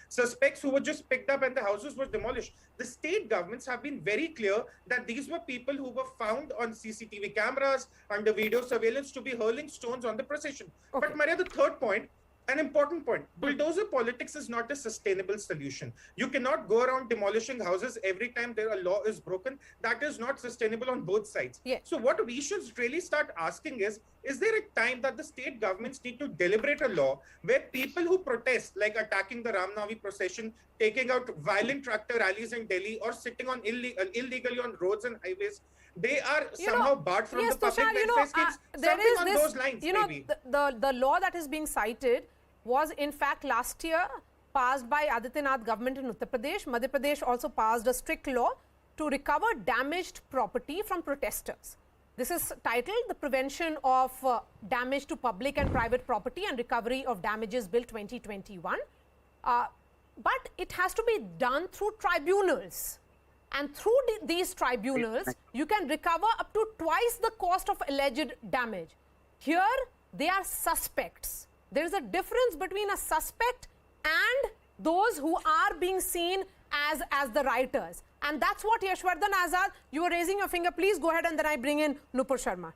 S5: suspects who were just picked up and the houses were demolished. The state governments have been very clear that these were people who were found on CCTV cameras, under video surveillance, to be hurling stones on the procession. Okay. But Maria, the third point, an important point, bulldozer politics is not a sustainable solution. You cannot go around demolishing houses every time a law is broken. That is not sustainable on both sides.
S9: Yeah.
S5: So what we should really start asking is there a time that the state governments need to deliberate a law where people who protest, like attacking the Ram Navami procession, taking out violent tractor rallies in Delhi, or sitting on illegally on roads and highways, they are somehow barred from the public welfare schemes. Something on those lines, maybe.
S9: The law that is being cited was in fact last year passed by Adityanath government in Uttar Pradesh. Madhya Pradesh also passed a strict law to recover damaged property from protesters. This is titled the Prevention of Damage to Public and Private Property and Recovery of Damages Bill 2021. But it has to be done through tribunals. And through these tribunals, you can recover up to twice the cost of alleged damage. Here, they are suspects. There is a difference between a suspect and those who are being seen as the rioters. And that's what Yashwardhan Azad, you were raising your finger. Please go ahead, and then I bring in Nupur Sharma.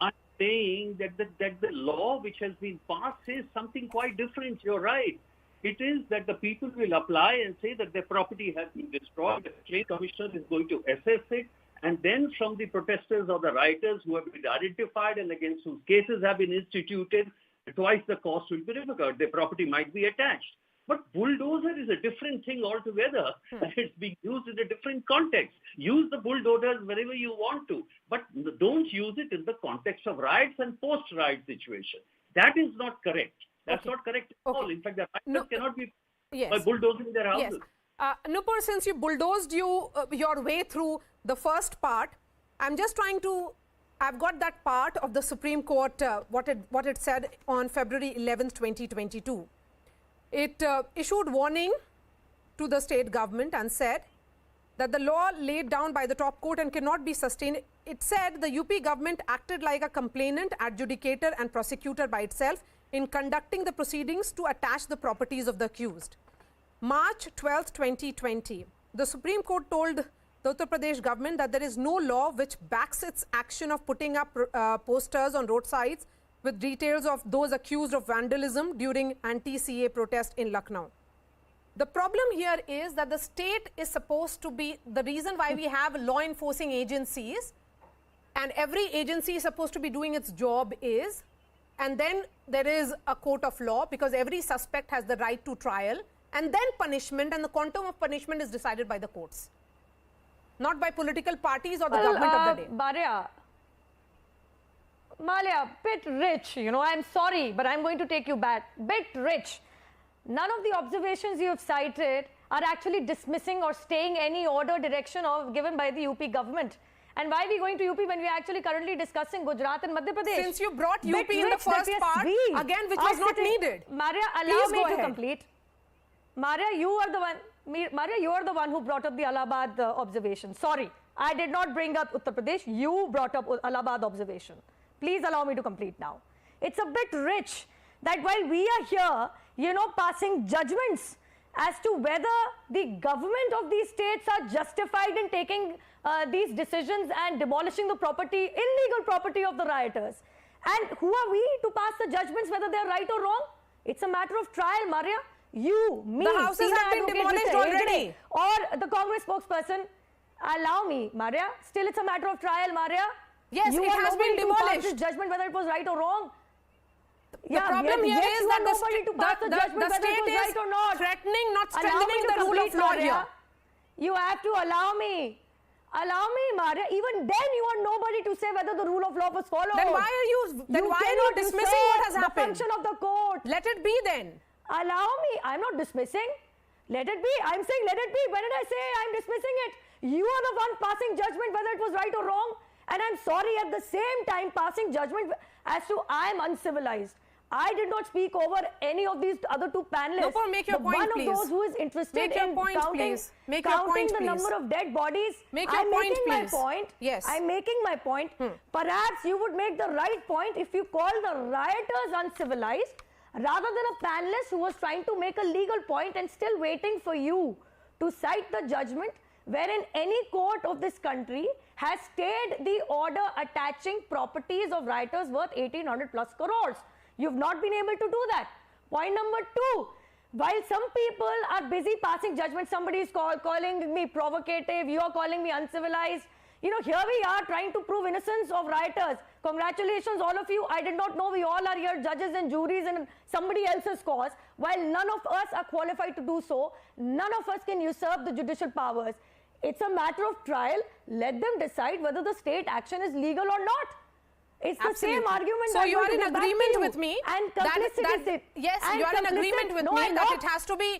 S11: I'm saying that the law which has been passed says something quite different. You're right. It is that the people will apply and say that their property has been destroyed. The state commissioner is going to assess it. And then from the protesters or the rioters who have been identified and against whose cases have been instituted, twice the cost will be recovered. Their property might be attached. But bulldozer is a different thing altogether. It's being used in a different context. Use the bulldozers wherever you want to, but don't use it in the context of riots and post-riot situation. That is not correct. That's not correct at all. In fact, the rioters cannot be by bulldozing their houses.
S9: Yes. Nupur, since you bulldozed your way through the first part, I'm just trying to... I've got that part of the Supreme Court, what it said on February 11th, 2022. It issued warning to the state government and said, that the law laid down by the top court and cannot be sustained. It said the UP government acted like a complainant, adjudicator and prosecutor by itself in conducting the proceedings to attach the properties of the accused. March 12, 2020, the Supreme Court told the Uttar Pradesh government that there is no law which backs its action of putting up posters on roadsides with details of those accused of vandalism during anti-CA protest in Lucknow. The problem here is that the state is supposed to be the reason why we have law enforcing agencies, and every agency is supposed to be doing its job is, and then there is a court of law because every suspect has the right to trial, and then punishment, and the quantum of punishment is decided by the courts, not by political parties or the government of the day.
S3: Malia, bit rich, you know, I'm sorry, but I'm going to take you back. Bit rich. None of the observations you have cited are actually dismissing or staying any order direction given by the UP government. And why are we going to UP when we are actually currently discussing Gujarat and Madhya Pradesh?
S9: Since you brought UP in the first part, again, which was not needed.
S3: Maria, allow me to complete. Maria, you are the one who brought up the Allahabad observation. Sorry, I did not bring up Uttar Pradesh. You brought up Allahabad observation. Please allow me to complete now. It's a bit rich that while we are here, you know, passing judgments as to whether the government of these states are justified in taking these decisions and demolishing the property, illegal property of the rioters. And who are we to pass the judgments whether they're right or wrong? It's a matter of trial, Maria. You, me,
S9: the houses have been demolished already.
S3: Or the Congress spokesperson. Allow me, Maria. Still, it's a matter of trial, Maria.
S9: Yes, it has been demolished.
S3: To pass judgment whether it was right or wrong.
S9: The problem here is that the state is threatening, not strengthening the rule of law here.
S3: You have to allow me. Allow me, Maria. Even then, you are nobody to say whether the rule of law was followed.
S9: Then why are you dismissing what has happened?
S3: The function of the court.
S9: Let it be then.
S3: Allow me. I'm not dismissing. Let it be. I'm saying let it be. When did I say I'm dismissing it? You are the one passing judgment whether it was right or wrong. And I'm sorry at the same time passing judgment as to I'm uncivilized. I did not speak over any of these other two panelists.
S9: No, make your point,
S3: one
S9: please.
S3: Of those who is interested in counting the number of dead bodies.
S9: Make your point, please.
S3: My point.
S9: Yes.
S3: I'm making my point. Perhaps you would make the right point if you call the rioters uncivilized rather than a panelist who was trying to make a legal point and still waiting for you to cite the judgment wherein any court of this country has stayed the order attaching properties of rioters worth 1800 plus crores. You've not been able to do that. Point number two, while some people are busy passing judgment, somebody is calling me provocative, you are calling me uncivilized. You know, here we are trying to prove innocence of rioters. Congratulations, all of you. I did not know we all are here judges and juries in somebody else's cause. While none of us are qualified to do so, none of us can usurp the judicial powers. It's a matter of trial. Let them decide whether the state action is legal or not. It's the same argument.
S9: So you are in agreement with me
S3: and
S9: yes, you are in agreement with me that it has to be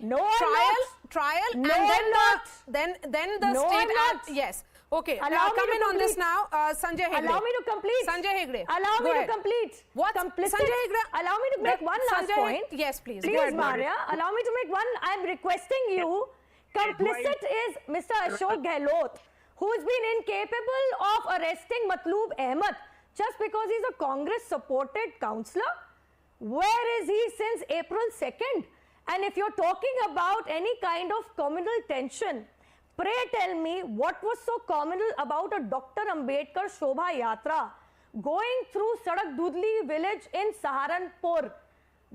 S9: trial, and then the state. Yes. Okay.
S3: Allow
S9: come in on this now, Sanjay Hegde.
S3: Allow me to complete.
S9: Sanjay Hegde.
S3: Allow me to complete.
S9: What?
S3: Complicit.
S9: Sanjay Hegde.
S3: Allow me to make one last point.
S9: Yes, please.
S3: Please, Maria. Allow me to make one. I'm requesting you. Complicit is Mr. Ashok Gehlot, who has been incapable of arresting Matloob Ahmed just because he's a Congress-supported councillor. Where is he since April 2nd? And if you're talking about any kind of communal tension, pray tell me what was so communal about a Dr. Ambedkar Shobha Yatra going through Sadak Dudli village in Saharanpur.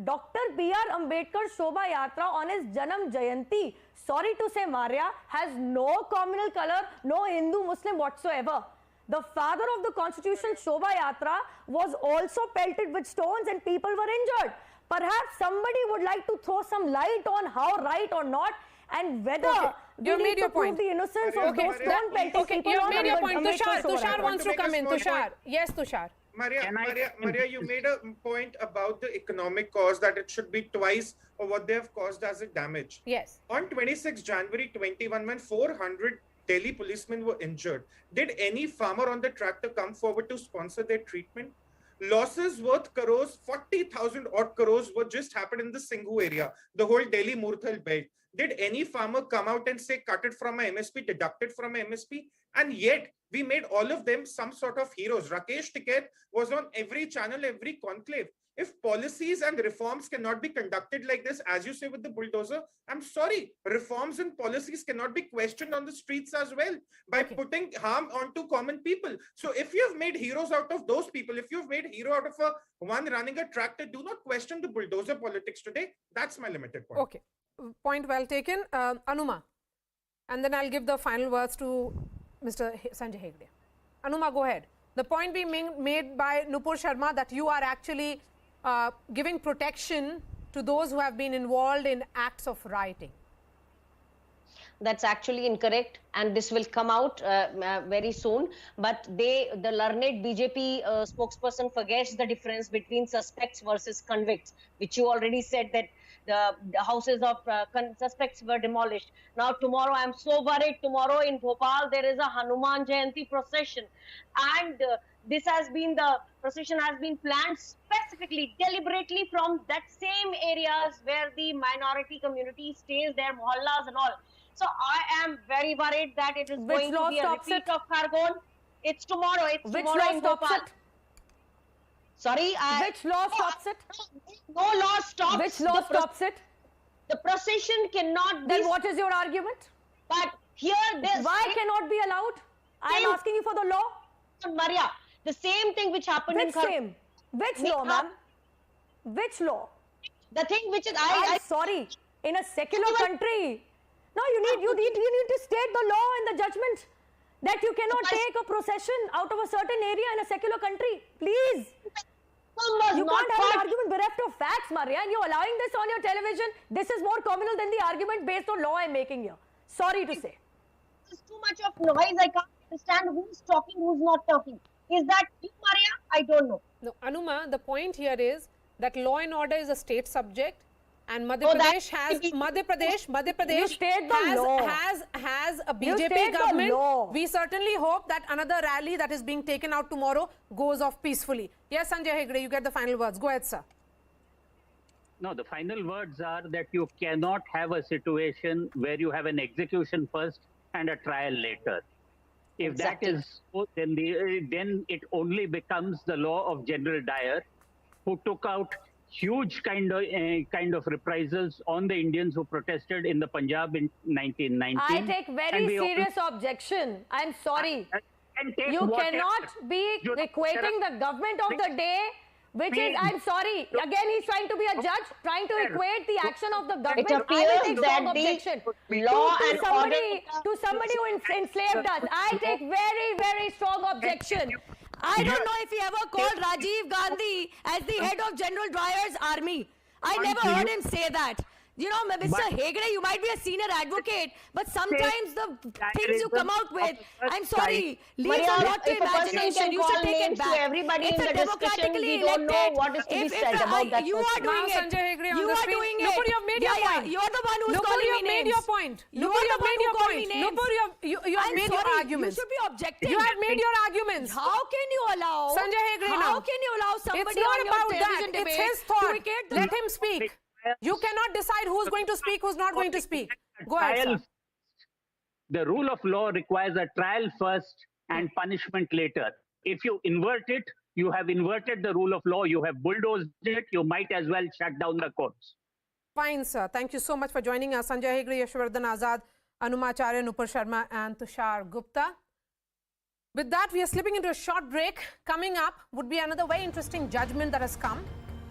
S3: Dr. B.R. Ambedkar Shobha Yatra on his Janam Jayanti, sorry to say Maria, has no communal color, no Hindu-Muslim whatsoever. The father of the constitution, Shobha Yatra, was also pelted with stones and people were injured. Perhaps somebody would like to throw some light on how right or not and whether we need to prove the innocence of those stone pelting people.
S9: You made your point. Tushar wants to come in. Tushar. Yes, Tushar.
S5: Maria, you made a point about the economic cost, that it should be twice of what they have caused as a damage.
S9: Yes.
S5: On 26 January 21, when 400 Delhi policemen were injured, did any farmer on the tractor come forward to sponsor their treatment? losses worth crores, 40,000 odd crores were just happened in the Singhu area, the whole Delhi Murthal belt. Did any farmer come out and say, cut it from my MSP, deduct it from my MSP? And yet, we made all of them some sort of heroes. Rakesh Tiket was on every channel, every conclave. If policies and reforms cannot be conducted like this, as you say with the bulldozer, I'm sorry, reforms and policies cannot be questioned on the streets as well by putting harm onto common people. So if you have made heroes out of those people, if you've made hero out of one running a tractor, do not question the bulldozer politics today. That's my limited point.
S9: Okay, point well taken. Anuma, and then I'll give the final words to Mr. Sanjay Hegde. Anuma, go ahead. The point being made by Nupur Sharma that you are actually giving protection to those who have been involved in acts of rioting.
S1: That's actually incorrect, and this will come out very soon. But the learned BJP spokesperson forgets the difference between suspects versus convicts, which you already said that the houses of suspects were demolished. Now tomorrow, I'm so worried, tomorrow in Bhopal, there is a Hanuman Jayanti procession. And the procession has been planned specifically, deliberately from that same areas where the minority community stays, their mohallas and all. So I am very worried that it is going to be a repeat of Khargone. It's tomorrow. It's
S3: Which
S1: tomorrow
S3: law
S1: in
S3: stops
S1: Bhopal.
S3: it?
S1: Sorry,
S3: which law stops it?
S1: No law stops.
S3: Which law stops it?
S1: The procession cannot be.
S3: Then what is your argument?
S1: But here,
S3: why cannot be allowed? I am asking you for the law.
S1: Maria, the same thing which happened in Khargone.
S3: Which law, ma'am? Which law?
S1: The thing which is
S3: I'm sorry. In a secular country. No, you need to state the law and the judgment that you cannot take a procession out of a certain area in a secular country. Please. You can't have an argument bereft of facts, Maria, and you're allowing this on your television. This is more communal than the argument based on law I'm making here. Sorry to say.
S1: There's too much of noise. I can't understand who's talking, who's not talking. Is that you, Maria? I don't know.
S9: No, Anuma, the point here is that law and order is a state subject. And Madhya Pradesh has a BJP government. We certainly hope that another rally that is being taken out tomorrow goes off peacefully. Yes, Sanjay Hegde, you get the final words. Go ahead, sir.
S22: No, the final words are that you cannot have a situation where you have an execution first and a trial later. If that is so, then it only becomes the law of General Dyer, who took out huge kind of reprisals on the Indians who protested in the Punjab in 1919.
S3: I take very serious objection. I'm sorry. You cannot be equating the government of the day, which is, I'm sorry, again he's trying to be a judge, trying to equate the action of the government.
S1: It appears
S3: I will take
S1: that
S3: strong objection
S1: to
S3: somebody who enslaved us. I take very, very strong objection. I don't know if he ever called Rajiv Gandhi as the head of General Dyer's army. I never heard him say that. You know, Mr. Hegde, you might be a senior advocate, but sometimes the things you come out with, I'm sorry, leaves a lot to imagination. You should take it back.
S1: Everybody in the discussion, we don't know what is to be said about that.
S3: You are doing it. You are doing it.
S9: Nupur, you have made your point.
S3: You're the one who's calling me names.
S9: You have made your point. Nupur, you have made your point. Nupur, you have made your arguments.
S3: You should be objective.
S9: You have made your arguments.
S3: How can you allow?
S9: Sanjay Hegde now.
S3: How can you allow somebody on your television debate?
S9: It's his thought. Let him speak. You cannot decide who's going to speak, who's not going to speak. Go ahead, sir.
S22: The rule of law requires a trial first and punishment later. If you invert it, you have inverted the rule of law. You have bulldozed it. You might as well shut down the courts.
S9: Fine, sir. Thank you so much for joining us. Sanjay Hegde, Yashwardhan Azad, Anuma Acharya, Nupur Sharma and Tushar Gupta. With that, we are slipping into a short break. Coming up would be another very interesting judgment that has come.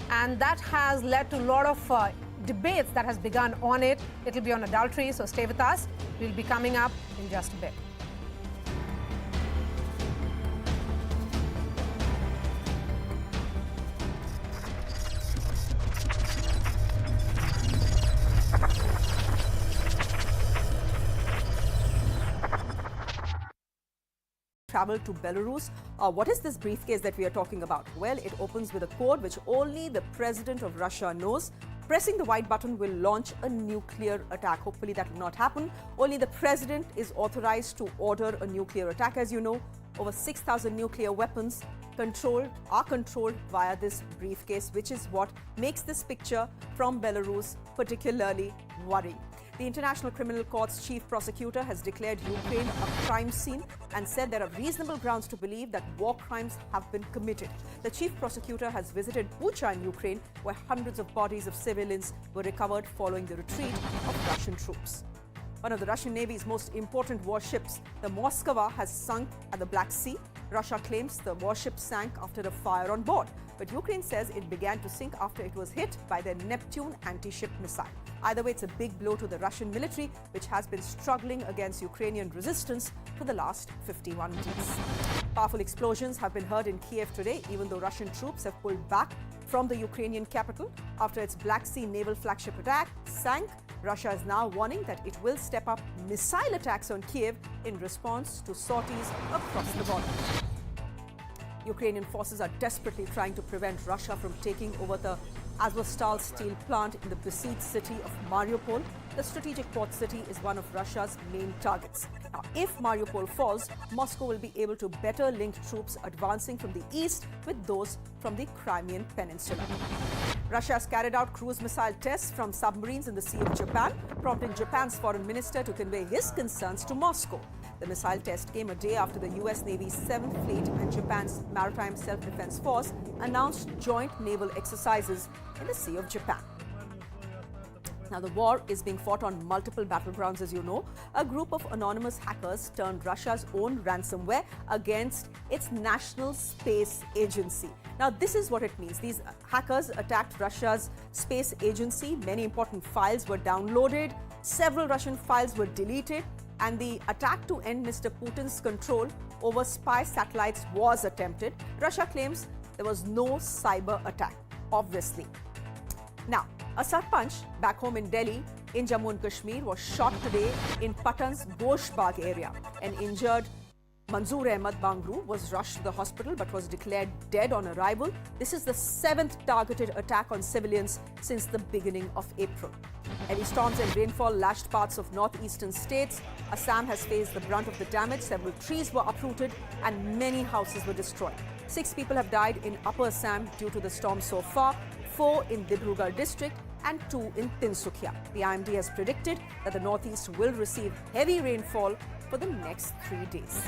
S9: And that has led to a lot of debates that has begun on it. It will be on adultery, so stay with us. We'll be coming up in just a bit.
S12: Travel to Belarus. What is this briefcase that we are talking about? Well, it opens with a code which only the president of Russia knows. Pressing the white button will launch a nuclear attack. Hopefully that will not happen. Only the president is authorized to order a nuclear attack. As you know, over 6,000 nuclear weapons are controlled via this briefcase, which is what makes this picture from Belarus particularly worrying. The International Criminal Court's chief prosecutor has declared Ukraine a crime scene and said there are reasonable grounds to believe that war crimes have been committed. The chief prosecutor has visited Bucha in Ukraine, where hundreds of bodies of civilians were recovered following the retreat of Russian troops. One of the Russian Navy's most important warships, the Moskva, has sunk at the Black Sea. Russia claims the warship sank after a fire on board, but Ukraine says it began to sink after it was hit by their Neptune anti-ship missile. Either way, it's a big blow to the Russian military, which has been struggling against Ukrainian resistance for the last 51 days. Powerful explosions have been heard in Kiev today, even though Russian troops have pulled back from the Ukrainian capital after its Black Sea naval flagship attack sank. Russia is now warning that it will step up missile attacks on Kiev in response to sorties across the border. Ukrainian forces are desperately trying to prevent Russia from taking over the Azovstal steel plant in the besieged city of Mariupol. The strategic port city is one of Russia's main targets. Now, if Mariupol falls, Moscow will be able to better link troops advancing from the east with those from the Crimean Peninsula. Russia has carried out cruise missile tests from submarines in the Sea of Japan, prompting Japan's foreign minister to convey his concerns to Moscow. The missile test came a day after the US Navy's 7th Fleet and Japan's Maritime Self-Defense Force announced joint naval exercises in the Sea of Japan. Now, the war is being fought on multiple battlegrounds, as you know. A group of anonymous hackers turned Russia's own ransomware against its national space agency. Now, this is what it means. These hackers attacked Russia's space agency. Many important files were downloaded. Several Russian files were deleted. And the attack to end Mr. Putin's control over spy satellites was attempted. Russia claims there was no cyber attack, obviously. Now, a sarpanch back home in Delhi, in Jammu and Kashmir, was shot today in Patan's Goshbagh area. An injured Manzoor Ahmed Bangru was rushed to the hospital but was declared dead on arrival. This is the 7th targeted attack on civilians since the beginning of April. Heavy storms and rainfall lashed parts of northeastern states. Assam has faced the brunt of the damage. Several trees were uprooted and many houses were destroyed. 6 people have died in Upper Assam due to the storm so far, 4 in Dibrugarh district and 2 in Tinsukia. The IMD has predicted that the northeast will receive heavy rainfall for the next 3 days.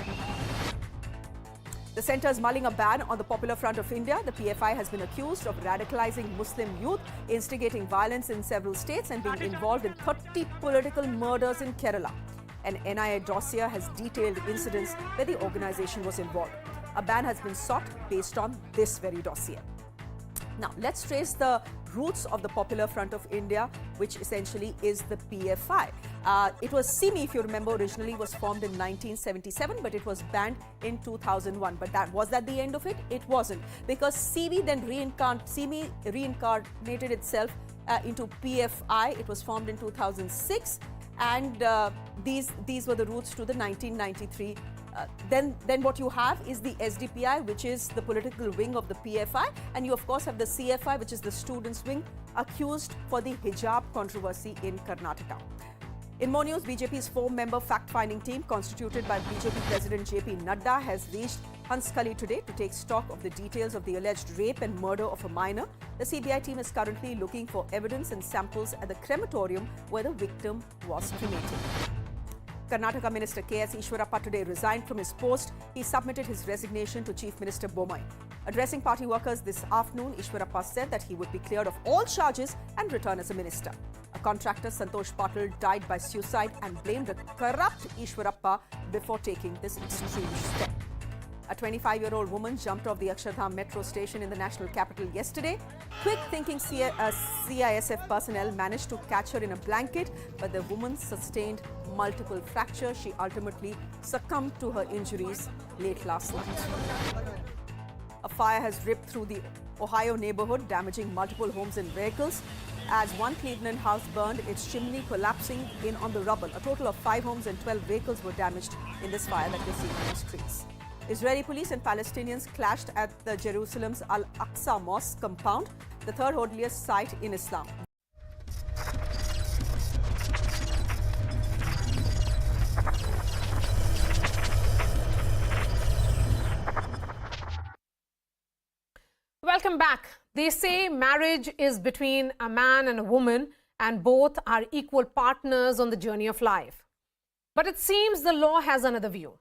S12: The centre is mulling a ban on the Popular Front of India. The PFI has been accused of radicalizing Muslim youth, instigating violence in several states and being involved in 30 political murders in Kerala. An NIA dossier has detailed incidents where the organisation was involved. A ban has been sought based on this very dossier. Now, let's trace the roots of the Popular Front of India, which essentially is the PFI. It was SIMI, if you remember, originally was formed in 1977, but it was banned in 2001. But was that the end of it? It wasn't, because SIMI then reincarnated itself into PFI. It was formed in 2006, and these were the roots to the 1993. Then what you have is the SDPI, which is the political wing of the PFI, and you of course have the CFI, which is the students' wing, accused for the hijab controversy in Karnataka. In more news, BJP's 4-member fact-finding team, constituted by BJP President JP Nadda, has reached Hanskali today to take stock of the details of the alleged rape and murder of a minor. The CBI team is currently looking for evidence and samples at the crematorium where the victim was cremated. Karnataka Minister K.S. Ishwarappa today resigned from his post. He submitted his resignation to Chief Minister Bommai. Addressing party workers this afternoon, Ishwarappa said that he would be cleared of all charges and return as a minister. A contractor, Santosh Patil, died by suicide and blamed a corrupt Ishwarappa before taking this extreme step. A 25-year-old woman jumped off the Akshardham metro station in the national capital yesterday. Quick-thinking CISF personnel managed to catch her in a blanket, but the woman sustained multiple fractures. She ultimately succumbed to her injuries late last night. A fire has ripped through the Ohio neighborhood, damaging multiple homes and vehicles. As one Cleveland house burned, its chimney collapsing in on the rubble. A total of 5 homes and 12 vehicles were damaged in this fire that you're seeing on the streets. Israeli police and Palestinians clashed at the Jerusalem's Al-Aqsa Mosque compound, the third holiest site in Islam.
S9: Welcome back. They say marriage is between a man and a woman, and both are equal partners on the journey of life. But it seems the law has another view.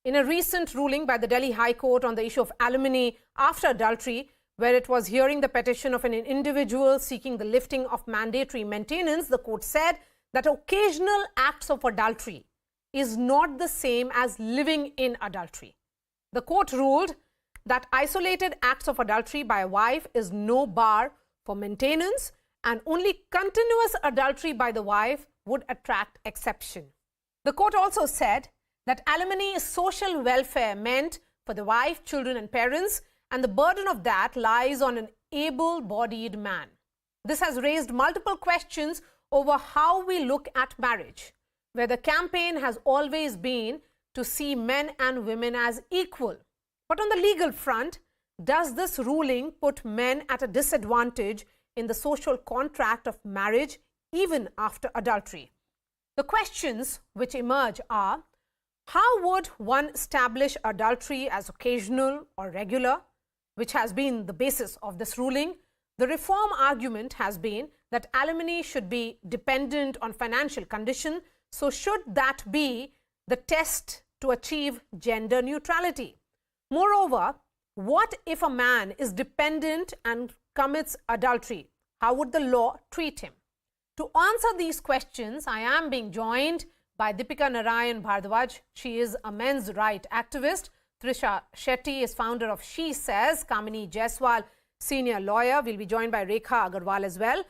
S9: In a recent ruling by the Delhi High Court on the issue of alimony after adultery, where it was hearing the petition of an individual seeking the lifting of mandatory maintenance, the court said that occasional acts of adultery is not the same as living in adultery. The court ruled that isolated acts of adultery by a wife is no bar for maintenance, and only continuous adultery by the wife would attract exception. The court also said that alimony is social welfare meant for the wife, children and parents, and the burden of that lies on an able-bodied man. This has raised multiple questions over how we look at marriage, where the campaign has always been to see men and women as equal. But on the legal front, does this ruling put men at a disadvantage in the social contract of marriage even after adultery? The questions which emerge are: how would one establish adultery as occasional or regular, which has been the basis of this ruling? The reform argument has been that alimony should be dependent on financial condition, so should that be the test to achieve gender neutrality? Moreover, what if a man is dependent and commits adultery? How would the law treat him? To answer these questions, I am being joined by Deepika Narayan Bhardwaj. She is a men's right activist. Trisha Shetty is founder of She Says. Kamini Jaiswal, senior lawyer. We'll be joined by Rekha Agarwal as well.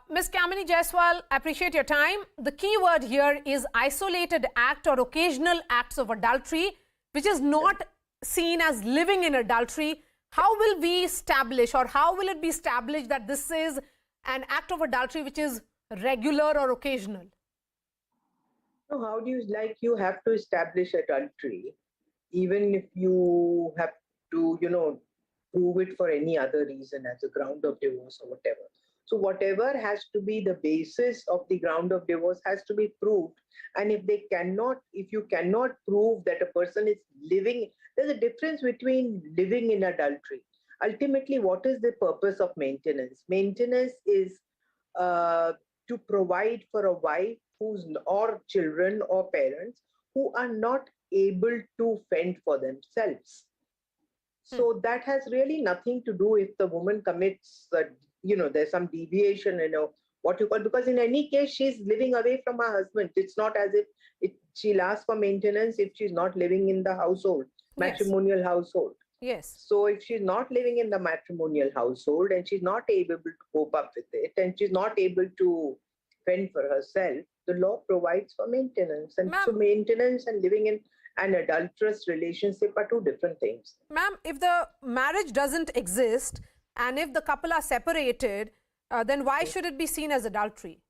S9: Ms. Kamini Jaiswal, appreciate your time. The key word here is isolated act or occasional acts of adultery, which is not seen as living in adultery. How will we establish, or how will it be established that this is an act of adultery which is regular or occasional?
S13: So how do you have to establish adultery, even if you have to, prove it for any other reason as a ground of divorce or whatever. So whatever has to be the basis of the ground of divorce has to be proved. And if you cannot prove that a person is living, there's a difference between living in adultery. Ultimately, what is the purpose of maintenance? Maintenance is to provide for a wife or children or parents who are not able to fend for themselves. So that has really nothing to do if the woman commits, there's some deviation, what you call, because in any case, she's living away from her husband. It's not as if she'll ask for maintenance if she's not living in the household, matrimonial household.
S9: Yes.
S13: So if she's not living in the matrimonial household and she's not able to cope up with it and she's not able to fend for herself, the law provides for maintenance. And so maintenance and living in an adulterous relationship are two different things.
S9: Ma'am, if the marriage doesn't exist and if the couple are separated, then why should it be seen as adultery?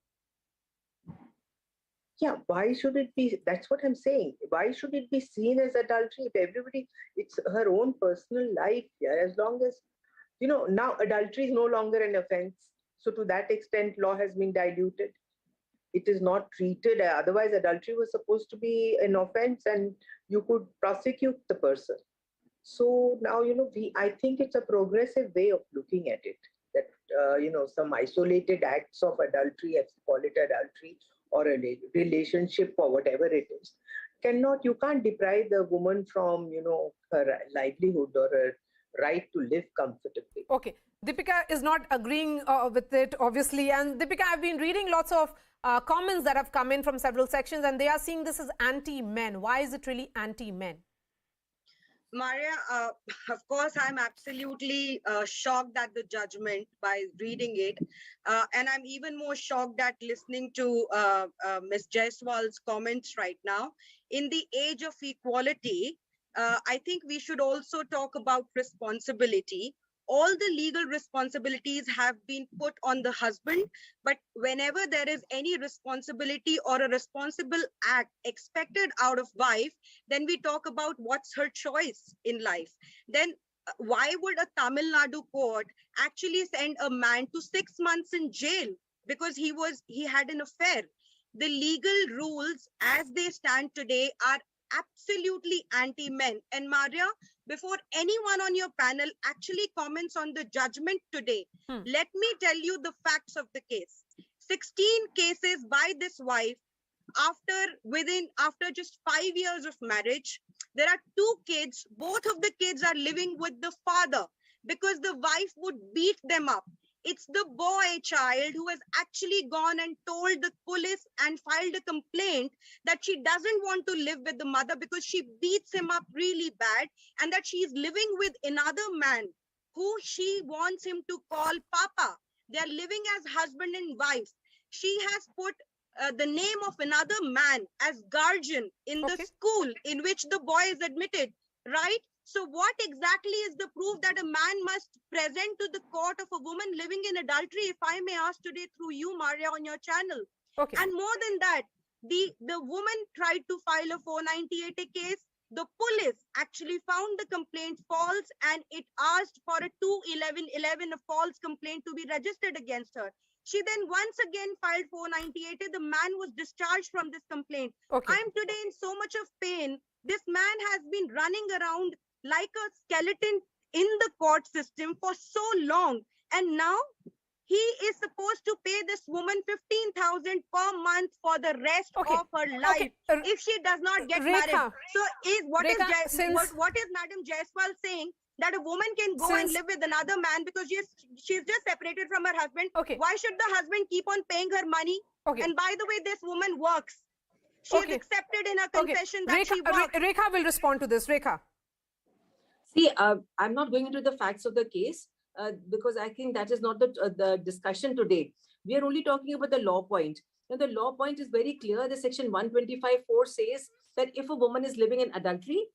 S13: Yeah, why should it be? That's what I'm saying. Why should it be seen as adultery? If everybody, it's her own personal life. Yeah, as long as, now adultery is no longer an offense. So to that extent, law has been diluted. It is not treated, otherwise adultery was supposed to be an offense and you could prosecute the person. So now, I think it's a progressive way of looking at it, that, some isolated acts of adultery, as we call it adultery, or a relationship or whatever it is, you can't deprive the woman from, her livelihood or her right to live comfortably.
S9: Okay. Deepika is not agreeing with it, obviously. And Deepika, I've been reading lots of comments that have come in from several sections, and they are seeing this as anti-men. Why is it really anti-men?
S1: Maria, of course, I'm absolutely shocked at the judgment by reading it. And I'm even more shocked at listening to Ms. Jaiswal's comments right now. In the age of equality, I think we should also talk about responsibility. All the legal responsibilities have been put on the husband, but whenever there is any responsibility or a responsible act expected out of wife, then we talk about what's her choice in life. Then why would a Tamil Nadu court actually send a man to 6 months in jail because he had an affair? The legal rules as they stand today are absolutely anti-men. And Maria,
S16: before anyone on your panel actually comments on the judgment today, let me tell you the facts of the case. 16 cases by this wife after just 5 years of marriage. There are 2 kids. Both of the kids are living with the father because the wife would beat them up. It's the boy child who has actually gone and told the police and filed a complaint that she doesn't want to live with the mother because she beats him up really bad, and that she is living with another man who she wants him to call Papa. They are living as husband and wife. She has put the name of another man as guardian in the school in which the boy is admitted, right? So what exactly is the proof that a man must present to the court of a woman living in adultery, if I may ask today through you, Maria, on your channel? And more than that, the woman tried to file a 498A case. The police actually found the complaint false, and it asked for a 21111, a false complaint, to be registered against her. She then once again filed 498A. The man was discharged from this complaint. I'm today in so much of pain. This man has been running around like a skeleton in the court system for so long, and now he is supposed to pay this woman 15,000 per month for the rest of her life if she does not get married. So what is Madam Jaiswal saying? That a woman can go and live with another man because she's just separated from her husband. Why should the husband keep on paying her money? And by the way, this woman works. She has accepted in her confession that she works.
S9: Rekha will respond to this. Rekha.
S18: See, I'm not going into the facts of the case because I think that is not the discussion today. We are only talking about the law point. And the law point is very clear. The section 125(4) says that if a woman is living in adultery,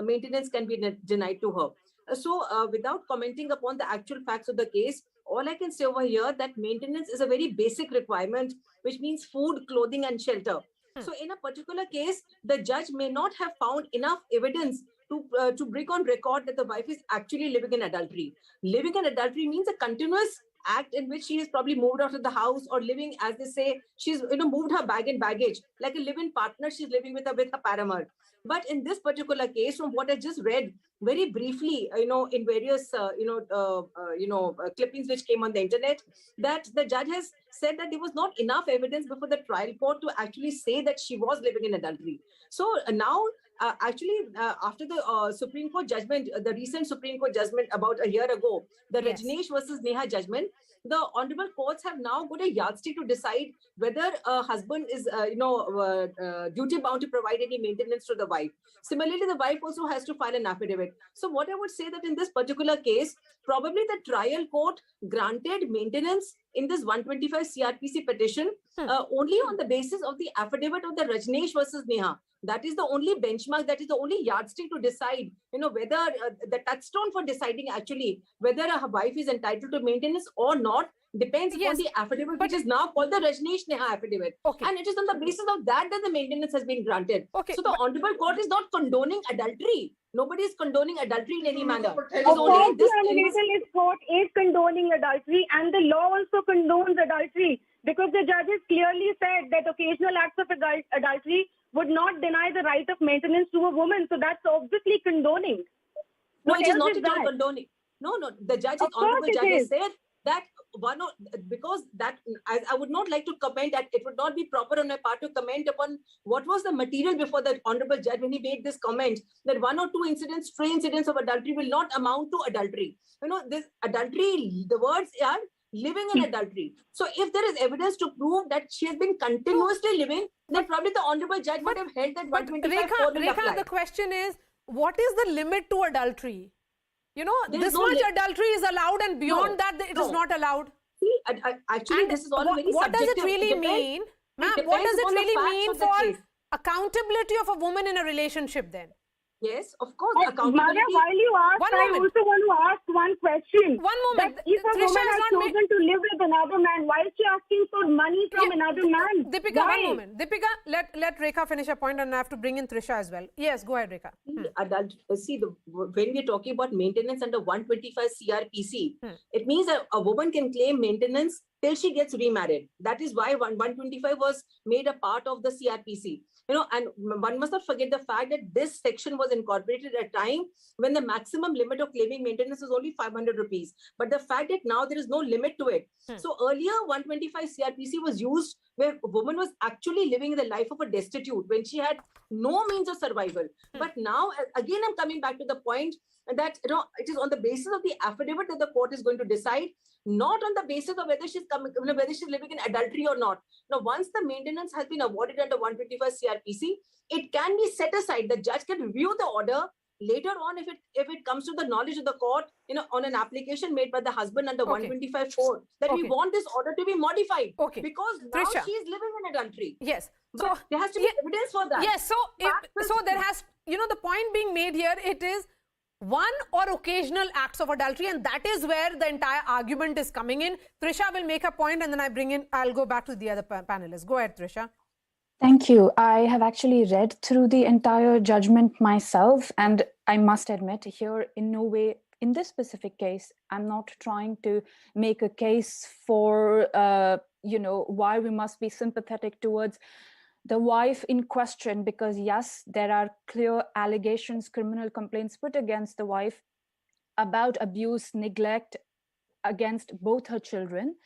S18: maintenance can be denied to her. So without commenting upon the actual facts of the case, all I can say over here that maintenance is a very basic requirement, which means food, clothing, and shelter. So in a particular case, the judge may not have found enough evidence to bring on record that the wife is actually living in adultery. Living in adultery means a continuous act in which she has probably moved out of the house, or living, as they say, she's moved her bag and baggage, like a live-in partner. She's living with a paramour. But in this particular case, from what I just read very briefly, in various clippings which came on the internet, that the judge has said that there was not enough evidence before the trial court to actually say that she was living in adultery. So now, after the Supreme Court judgment, the recent Supreme Court judgment about a year ago, the Rajneesh versus Neha judgment, the honorable courts have now got a yardstick to decide whether a husband is, duty bound to provide any maintenance to the wife. Similarly, the wife also has to file an affidavit. So what I would say that in this particular case, probably the trial court granted maintenance in this 125 CRPC petition only on the basis of the affidavit of the Rajneesh versus Neha. That is the only benchmark, that is the only yardstick to decide, whether the touchstone for deciding actually whether a wife is entitled to maintenance or not depends upon the affidavit, which is now called the Rajneesh Neha affidavit. And it is on the basis of that the maintenance has been granted. So the honorable court is not condoning adultery. Nobody is condoning adultery in any manner. It is only in this case.
S23: Court is condoning adultery, and the law also condones adultery, because the judges clearly said that occasional acts of adultery would not deny the right of maintenance to a woman. So that's obviously condoning.
S18: No, it is not at all condoning. No, the judge, honorable judge has said that because that I would not like to comment, that it would not be proper on my part to comment upon what was the material before the honorable judge when he made this comment, that 1 or 2 incidents, stray incidents of adultery will not amount to adultery. This adultery, the words are living in adultery. So if there is evidence to prove that she has been continuously living, then probably the honorable judge would have held that 125
S9: Rekha, the question is, what is the limit to adultery? This much adultery is allowed, and beyond that, it is not allowed.
S18: See, actually, this is all very subjective.
S9: What does it really mean? Ma'am, what does it really mean for accountability of a woman in a relationship then?
S18: Yes, of course.
S23: Maria, while you ask, I also want to ask one question.
S9: One moment.
S23: If a woman has chosen to live with another man, why is she asking for money from another man?
S9: Deepika, one moment. Deepika, let Rekha finish her point, and I have to bring in Trisha as well. Yes, go ahead, Rekha.
S18: When we are talking about maintenance under 125 CRPC, it means a woman can claim maintenance till she gets remarried. That is why 125 was made a part of the CRPC. And one must not forget the fact that this section was incorporated at a time when the maximum limit of claiming maintenance is only 500 rupees. But the fact that now there is no limit to it. So earlier 125 CRPC was used where a woman was actually living the life of a destitute when she had no means of survival. But now, again, I'm coming back to the point that it is on the basis of the affidavit that the court is going to decide, not on the basis of whether she's living in adultery or not. Now, once the maintenance has been awarded under 125 CRPC, it can be set aside. The judge can review the order later on if it comes to the knowledge of the court, on an application made by the husband under 125(4), that we want this order to be modified. Because now she is living in adultery.
S9: Yes.
S18: But there has to be evidence for that.
S9: Yes. So, so there has, the point being made here, it is one or occasional acts of adultery, and that is where the entire argument is coming in. Trisha will make a point, and then I'll go back to the other panelists. Go ahead, Trisha.
S8: Thank you. I have actually read through the entire judgment myself, and I must admit here, in no way, in this specific case, I'm not trying to make a case for, why we must be sympathetic towards the wife in question, because yes, there are clear allegations, criminal complaints put against the wife about abuse, neglect against both her children,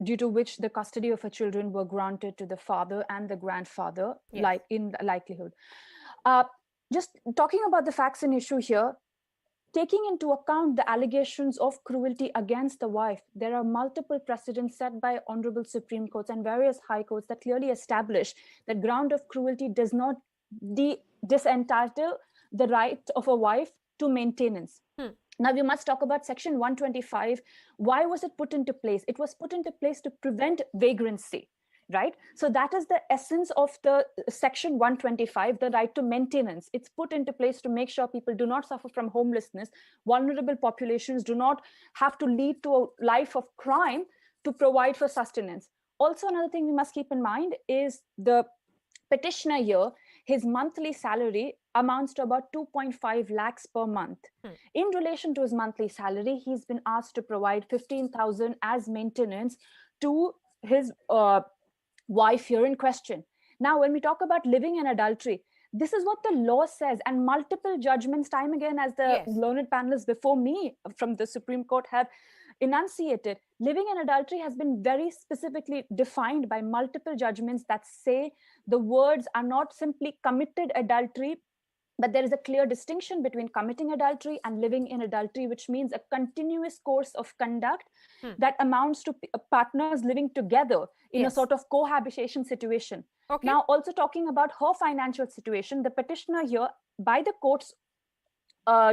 S8: due to which the custody of her children were granted to the father and the grandfather, like in likelihood. Just talking about the facts and issue here, taking into account the allegations of cruelty against the wife, there are multiple precedents set by honorable Supreme Courts and various high courts that clearly establish that ground of cruelty does not disentitle the right of a wife to maintenance. Now, we must talk about Section 125. Why was it put into place? It was put into place to prevent vagrancy, right? So that is the essence of the Section 125, the right to maintenance. It's put into place to make sure people do not suffer from homelessness. Vulnerable populations do not have to lead to a life of crime to provide for sustenance. Also, another thing we must keep in mind is the petitioner here, his monthly salary amounts to about 2.5 lakhs per month. In relation to his monthly salary, he's been asked to provide 15,000 as maintenance to his wife here in question. Now, when we talk about living in adultery, this is what the law says, and multiple judgments, time again, as the learned panelists before me from the Supreme Court have enunciated, living in adultery has been very specifically defined by multiple judgments that say the words are not simply committed adultery, but there is a clear distinction between committing adultery and living in adultery, which means a continuous course of conduct that amounts to partners living together in a sort of cohabitation situation. Now, also talking about her financial situation, the petitioner here, by the court's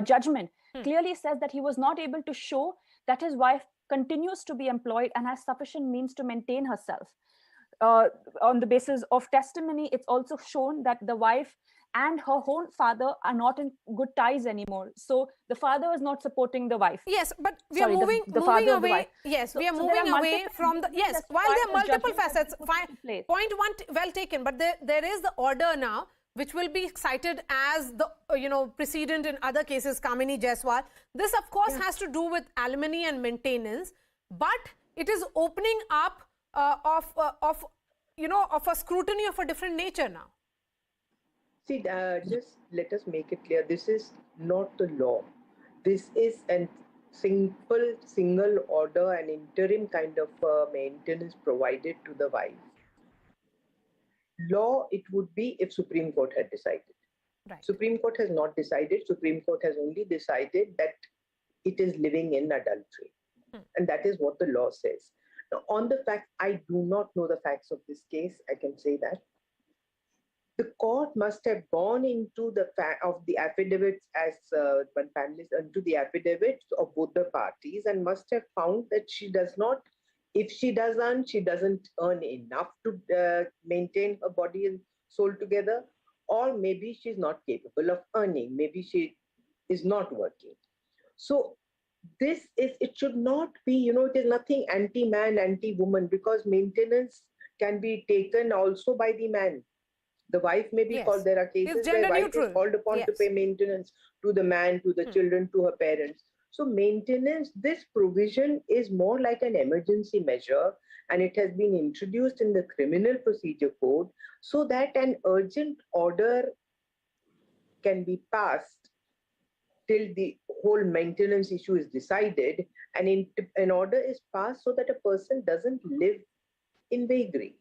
S8: judgment, clearly says that he was not able to show that his wife continues to be employed and has sufficient means to maintain herself. On the basis of testimony, it's also shown that the wife and her own father are not in good ties anymore. So the father is not supporting the wife.
S9: Yes, but we are moving away. Yes, we are moving away from the. Yes, while there are multiple facets. Point one, well taken. But there is the order now, which will be cited as the precedent in other cases, Kamini Jaiswal. This, of course, has to do with alimony and maintenance, but it is opening up of a scrutiny of a different nature now.
S13: See, just let us make it clear. This is not the law. This is a simple, single order, an interim kind of maintenance provided to the wife. Law, it would be if Supreme Court had decided.
S9: Right.
S13: Supreme Court has not decided. Supreme Court has only decided that it is living in adultery. And that is what the law says. Now, on the fact, I do not know the facts of this case. I can say that. The court must have gone into the fact of the affidavits as one panelist into the affidavits of both the parties and must have found that she does not, if she does earn, she doesn't earn enough to maintain her body and soul together, or maybe she's not capable of earning, maybe she is not working. So this is, it should not be, it is nothing anti-man, anti-woman, because maintenance can be taken also by the man. The wife may be called, there are cases where wife is called upon to pay maintenance to the man, to the children, to her parents. So maintenance, this provision is more like an emergency measure, and it has been introduced in the Criminal Procedure Code so that an urgent order can be passed till the whole maintenance issue is decided, and an order is passed so that a person doesn't live in vagary.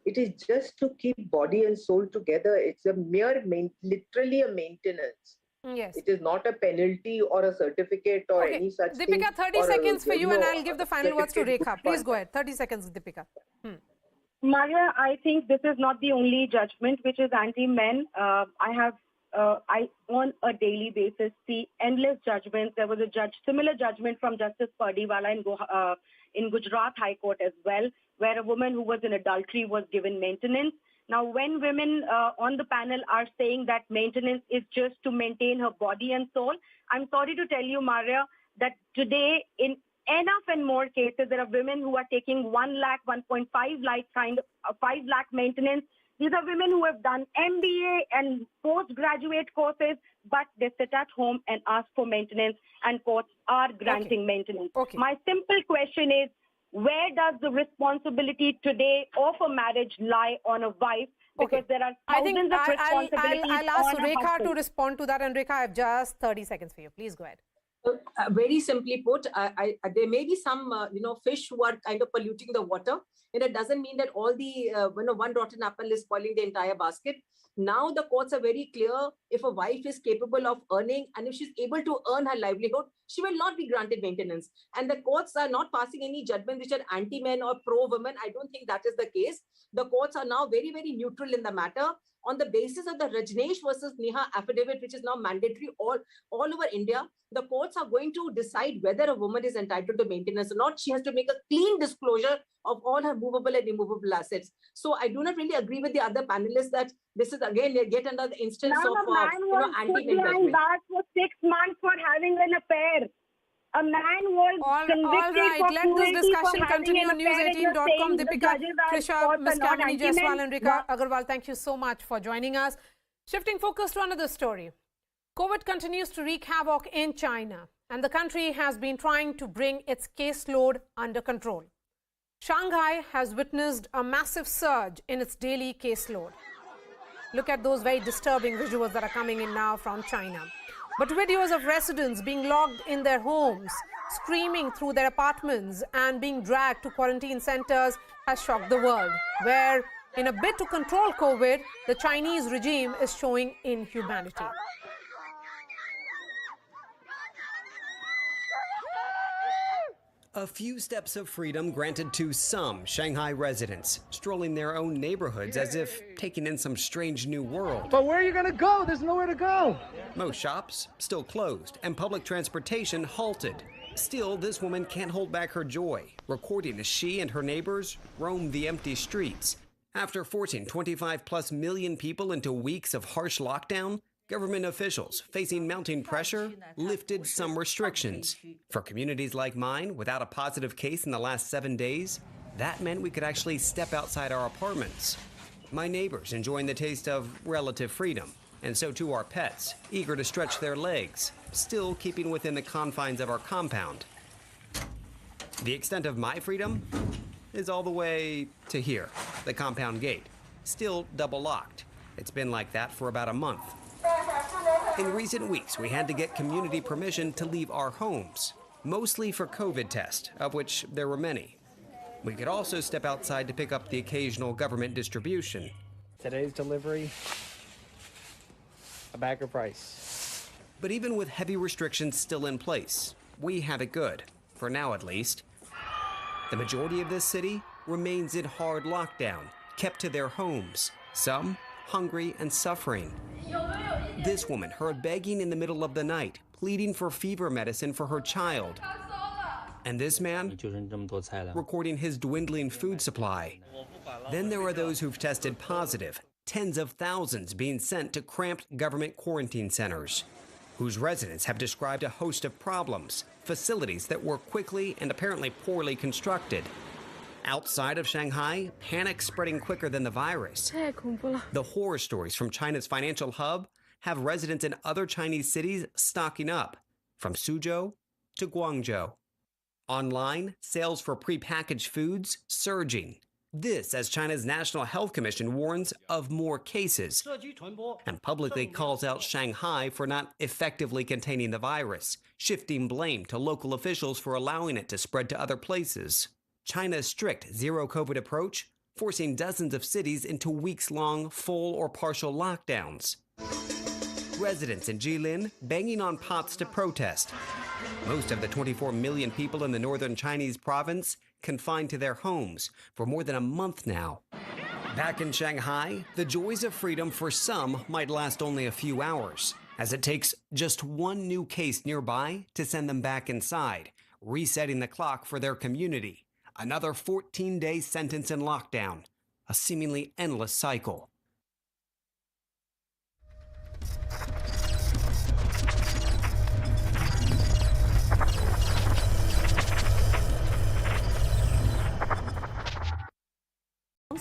S13: It is just to keep body and soul together. It's a mere, literally a maintenance.
S9: Yes.
S13: It is not a penalty or a certificate or any such thing.
S9: Deepika, 30 seconds for you, and I'll give the final words to Rekha. Please go ahead. 30 seconds, Deepika.
S23: Maria, I think this is not the only judgment which is anti-men. I on a daily basis see endless judgments. There was a similar judgment from Justice Pardiwala in Gujarat High Court as well, where a woman who was in adultery was given maintenance. Now, when women on the panel are saying that maintenance is just to maintain her body and soul, I'm sorry to tell you, Maria, that today in enough and more cases, there are women who are taking 1 lakh, 1.5 lakh 5 lakh maintenance. These are women who have done MBA and postgraduate courses, but they sit at home and ask for maintenance, and courts are granting maintenance. My simple question is, where does the responsibility today of a marriage lie on a wife? Because there are thousands of responsibilities.
S9: I'll ask
S23: on a
S9: Rekha
S23: husband.
S9: to respond to that, and Rekha, I have just 30 seconds for you. Please go ahead.
S18: Very simply put, there may be some fish who are kind of polluting the water, and it doesn't mean that all the one rotten apple is spoiling the entire basket. Now the courts are very clear. If a wife is capable of earning, and if she's able to earn her livelihood, she will not be granted maintenance. And the courts are not passing any judgment which are anti-men or pro-women. I don't think that is the case. The courts are now very, very neutral in the matter. On the basis of the Rajneesh versus Neha affidavit, which is now mandatory all over India, the courts are going to decide whether a woman is entitled to maintenance or not. She has to make a clean disclosure of all her movable and immovable assets. So I do not really agree with the other panelists that this is again yet another instance
S23: Now,
S18: of
S23: a man was put
S18: anti-men
S23: behind
S18: judgment.
S23: bars for 6 months for having an affair. A man was convicted for
S9: Let this
S23: cruelty
S9: discussion
S23: for having
S9: continue.
S23: an affair, and you're
S9: News18.com.
S23: saying the
S9: Deepika,
S23: judges are
S9: Trisha,
S23: courts are
S9: Ms.
S23: not
S9: Kamini
S23: anti-men.
S9: Jaiswal and Rekha Agarwal, thank you so much for joining us. Shifting focus to another story. COVID continues to wreak havoc in China, and the country has been trying to bring its caseload under control. Shanghai has witnessed a massive surge in its daily caseload. Look at those very disturbing visuals that are coming in now from China. But videos of residents being locked in their homes, screaming through their apartments, and being dragged to quarantine centers has shocked the world, where, in a bid to control COVID, the Chinese regime is showing inhumanity.
S10: A few steps of freedom granted to some Shanghai residents, strolling their own neighborhoods as if taking in some strange new world.
S14: But where are you going to go? There's nowhere to go.
S10: Most shops still closed and public transportation halted. Still, this woman can't hold back her joy, recording as she and her neighbors roam the empty streets. After forcing 25+ million people into weeks of harsh lockdown, government officials, facing mounting pressure, lifted some restrictions. For communities like mine, without a positive case in the last 7 days, that meant we could actually step outside our apartments. My neighbors enjoying the taste of relative freedom, and so too our pets, eager to stretch their legs, still keeping within the confines of our compound. The extent of my freedom is all the way to here, the compound gate, still double locked. It's been like that for about a month. In recent weeks, we had to get community permission to leave our homes, mostly for COVID tests, of which there were many. We could also step outside to pick up the occasional government distribution.
S14: Today's delivery, a bagger price.
S10: But even with heavy restrictions still in place, we have it good, for now at least. The majority of this city remains in hard lockdown, kept to their homes, some hungry and suffering. This woman heard begging in the middle of the night, pleading for fever medicine for her child. And this man recording his dwindling food supply. Then there are those who've tested positive, tens of thousands being sent to cramped government quarantine centers, whose residents have described a host of problems, facilities that were quickly and apparently poorly constructed. Outside of Shanghai, panic spreading quicker than the virus. The horror stories from China's financial hub have residents in other Chinese cities stocking up, from Suzhou to Guangzhou. Online, sales for prepackaged foods surging. This as China's National Health Commission warns of more cases and publicly calls out Shanghai for not effectively containing the virus, shifting blame to local officials for allowing it to spread to other places. China's strict zero-COVID approach forcing dozens of cities into weeks-long full or partial lockdowns. Residents in Jilin banging on pots to protest. Most of the 24 million people in the northern Chinese province confined to their homes for more than a month now. Back in Shanghai, the joys of freedom for some might last only a few hours, as it takes just one new case nearby to send them back inside, resetting the clock for their community. Another 14-day sentence in lockdown, a seemingly endless cycle.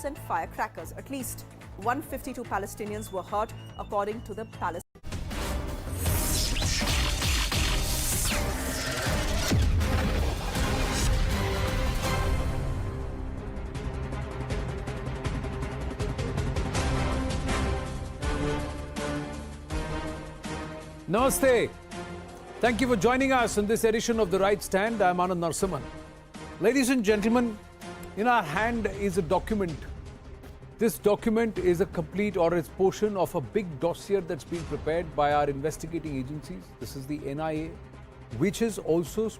S12: And firecrackers. At least 152 Palestinians were hurt, according to the Palestinian.
S2: Namaste. Thank you for joining us in this edition of The Right Stand. I'm Anand Narasimhan. Ladies and gentlemen, in our hand is a document. This document is a complete or a portion of a big dossier that's been prepared by our investigating agencies. This is the NIA, which has also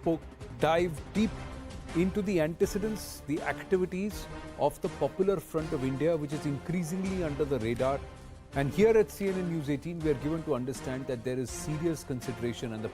S2: dived deep into the antecedents, the activities of the Popular Front of India, which is increasingly under the radar. And here at CNN News 18, we are given to understand that there is serious consideration and the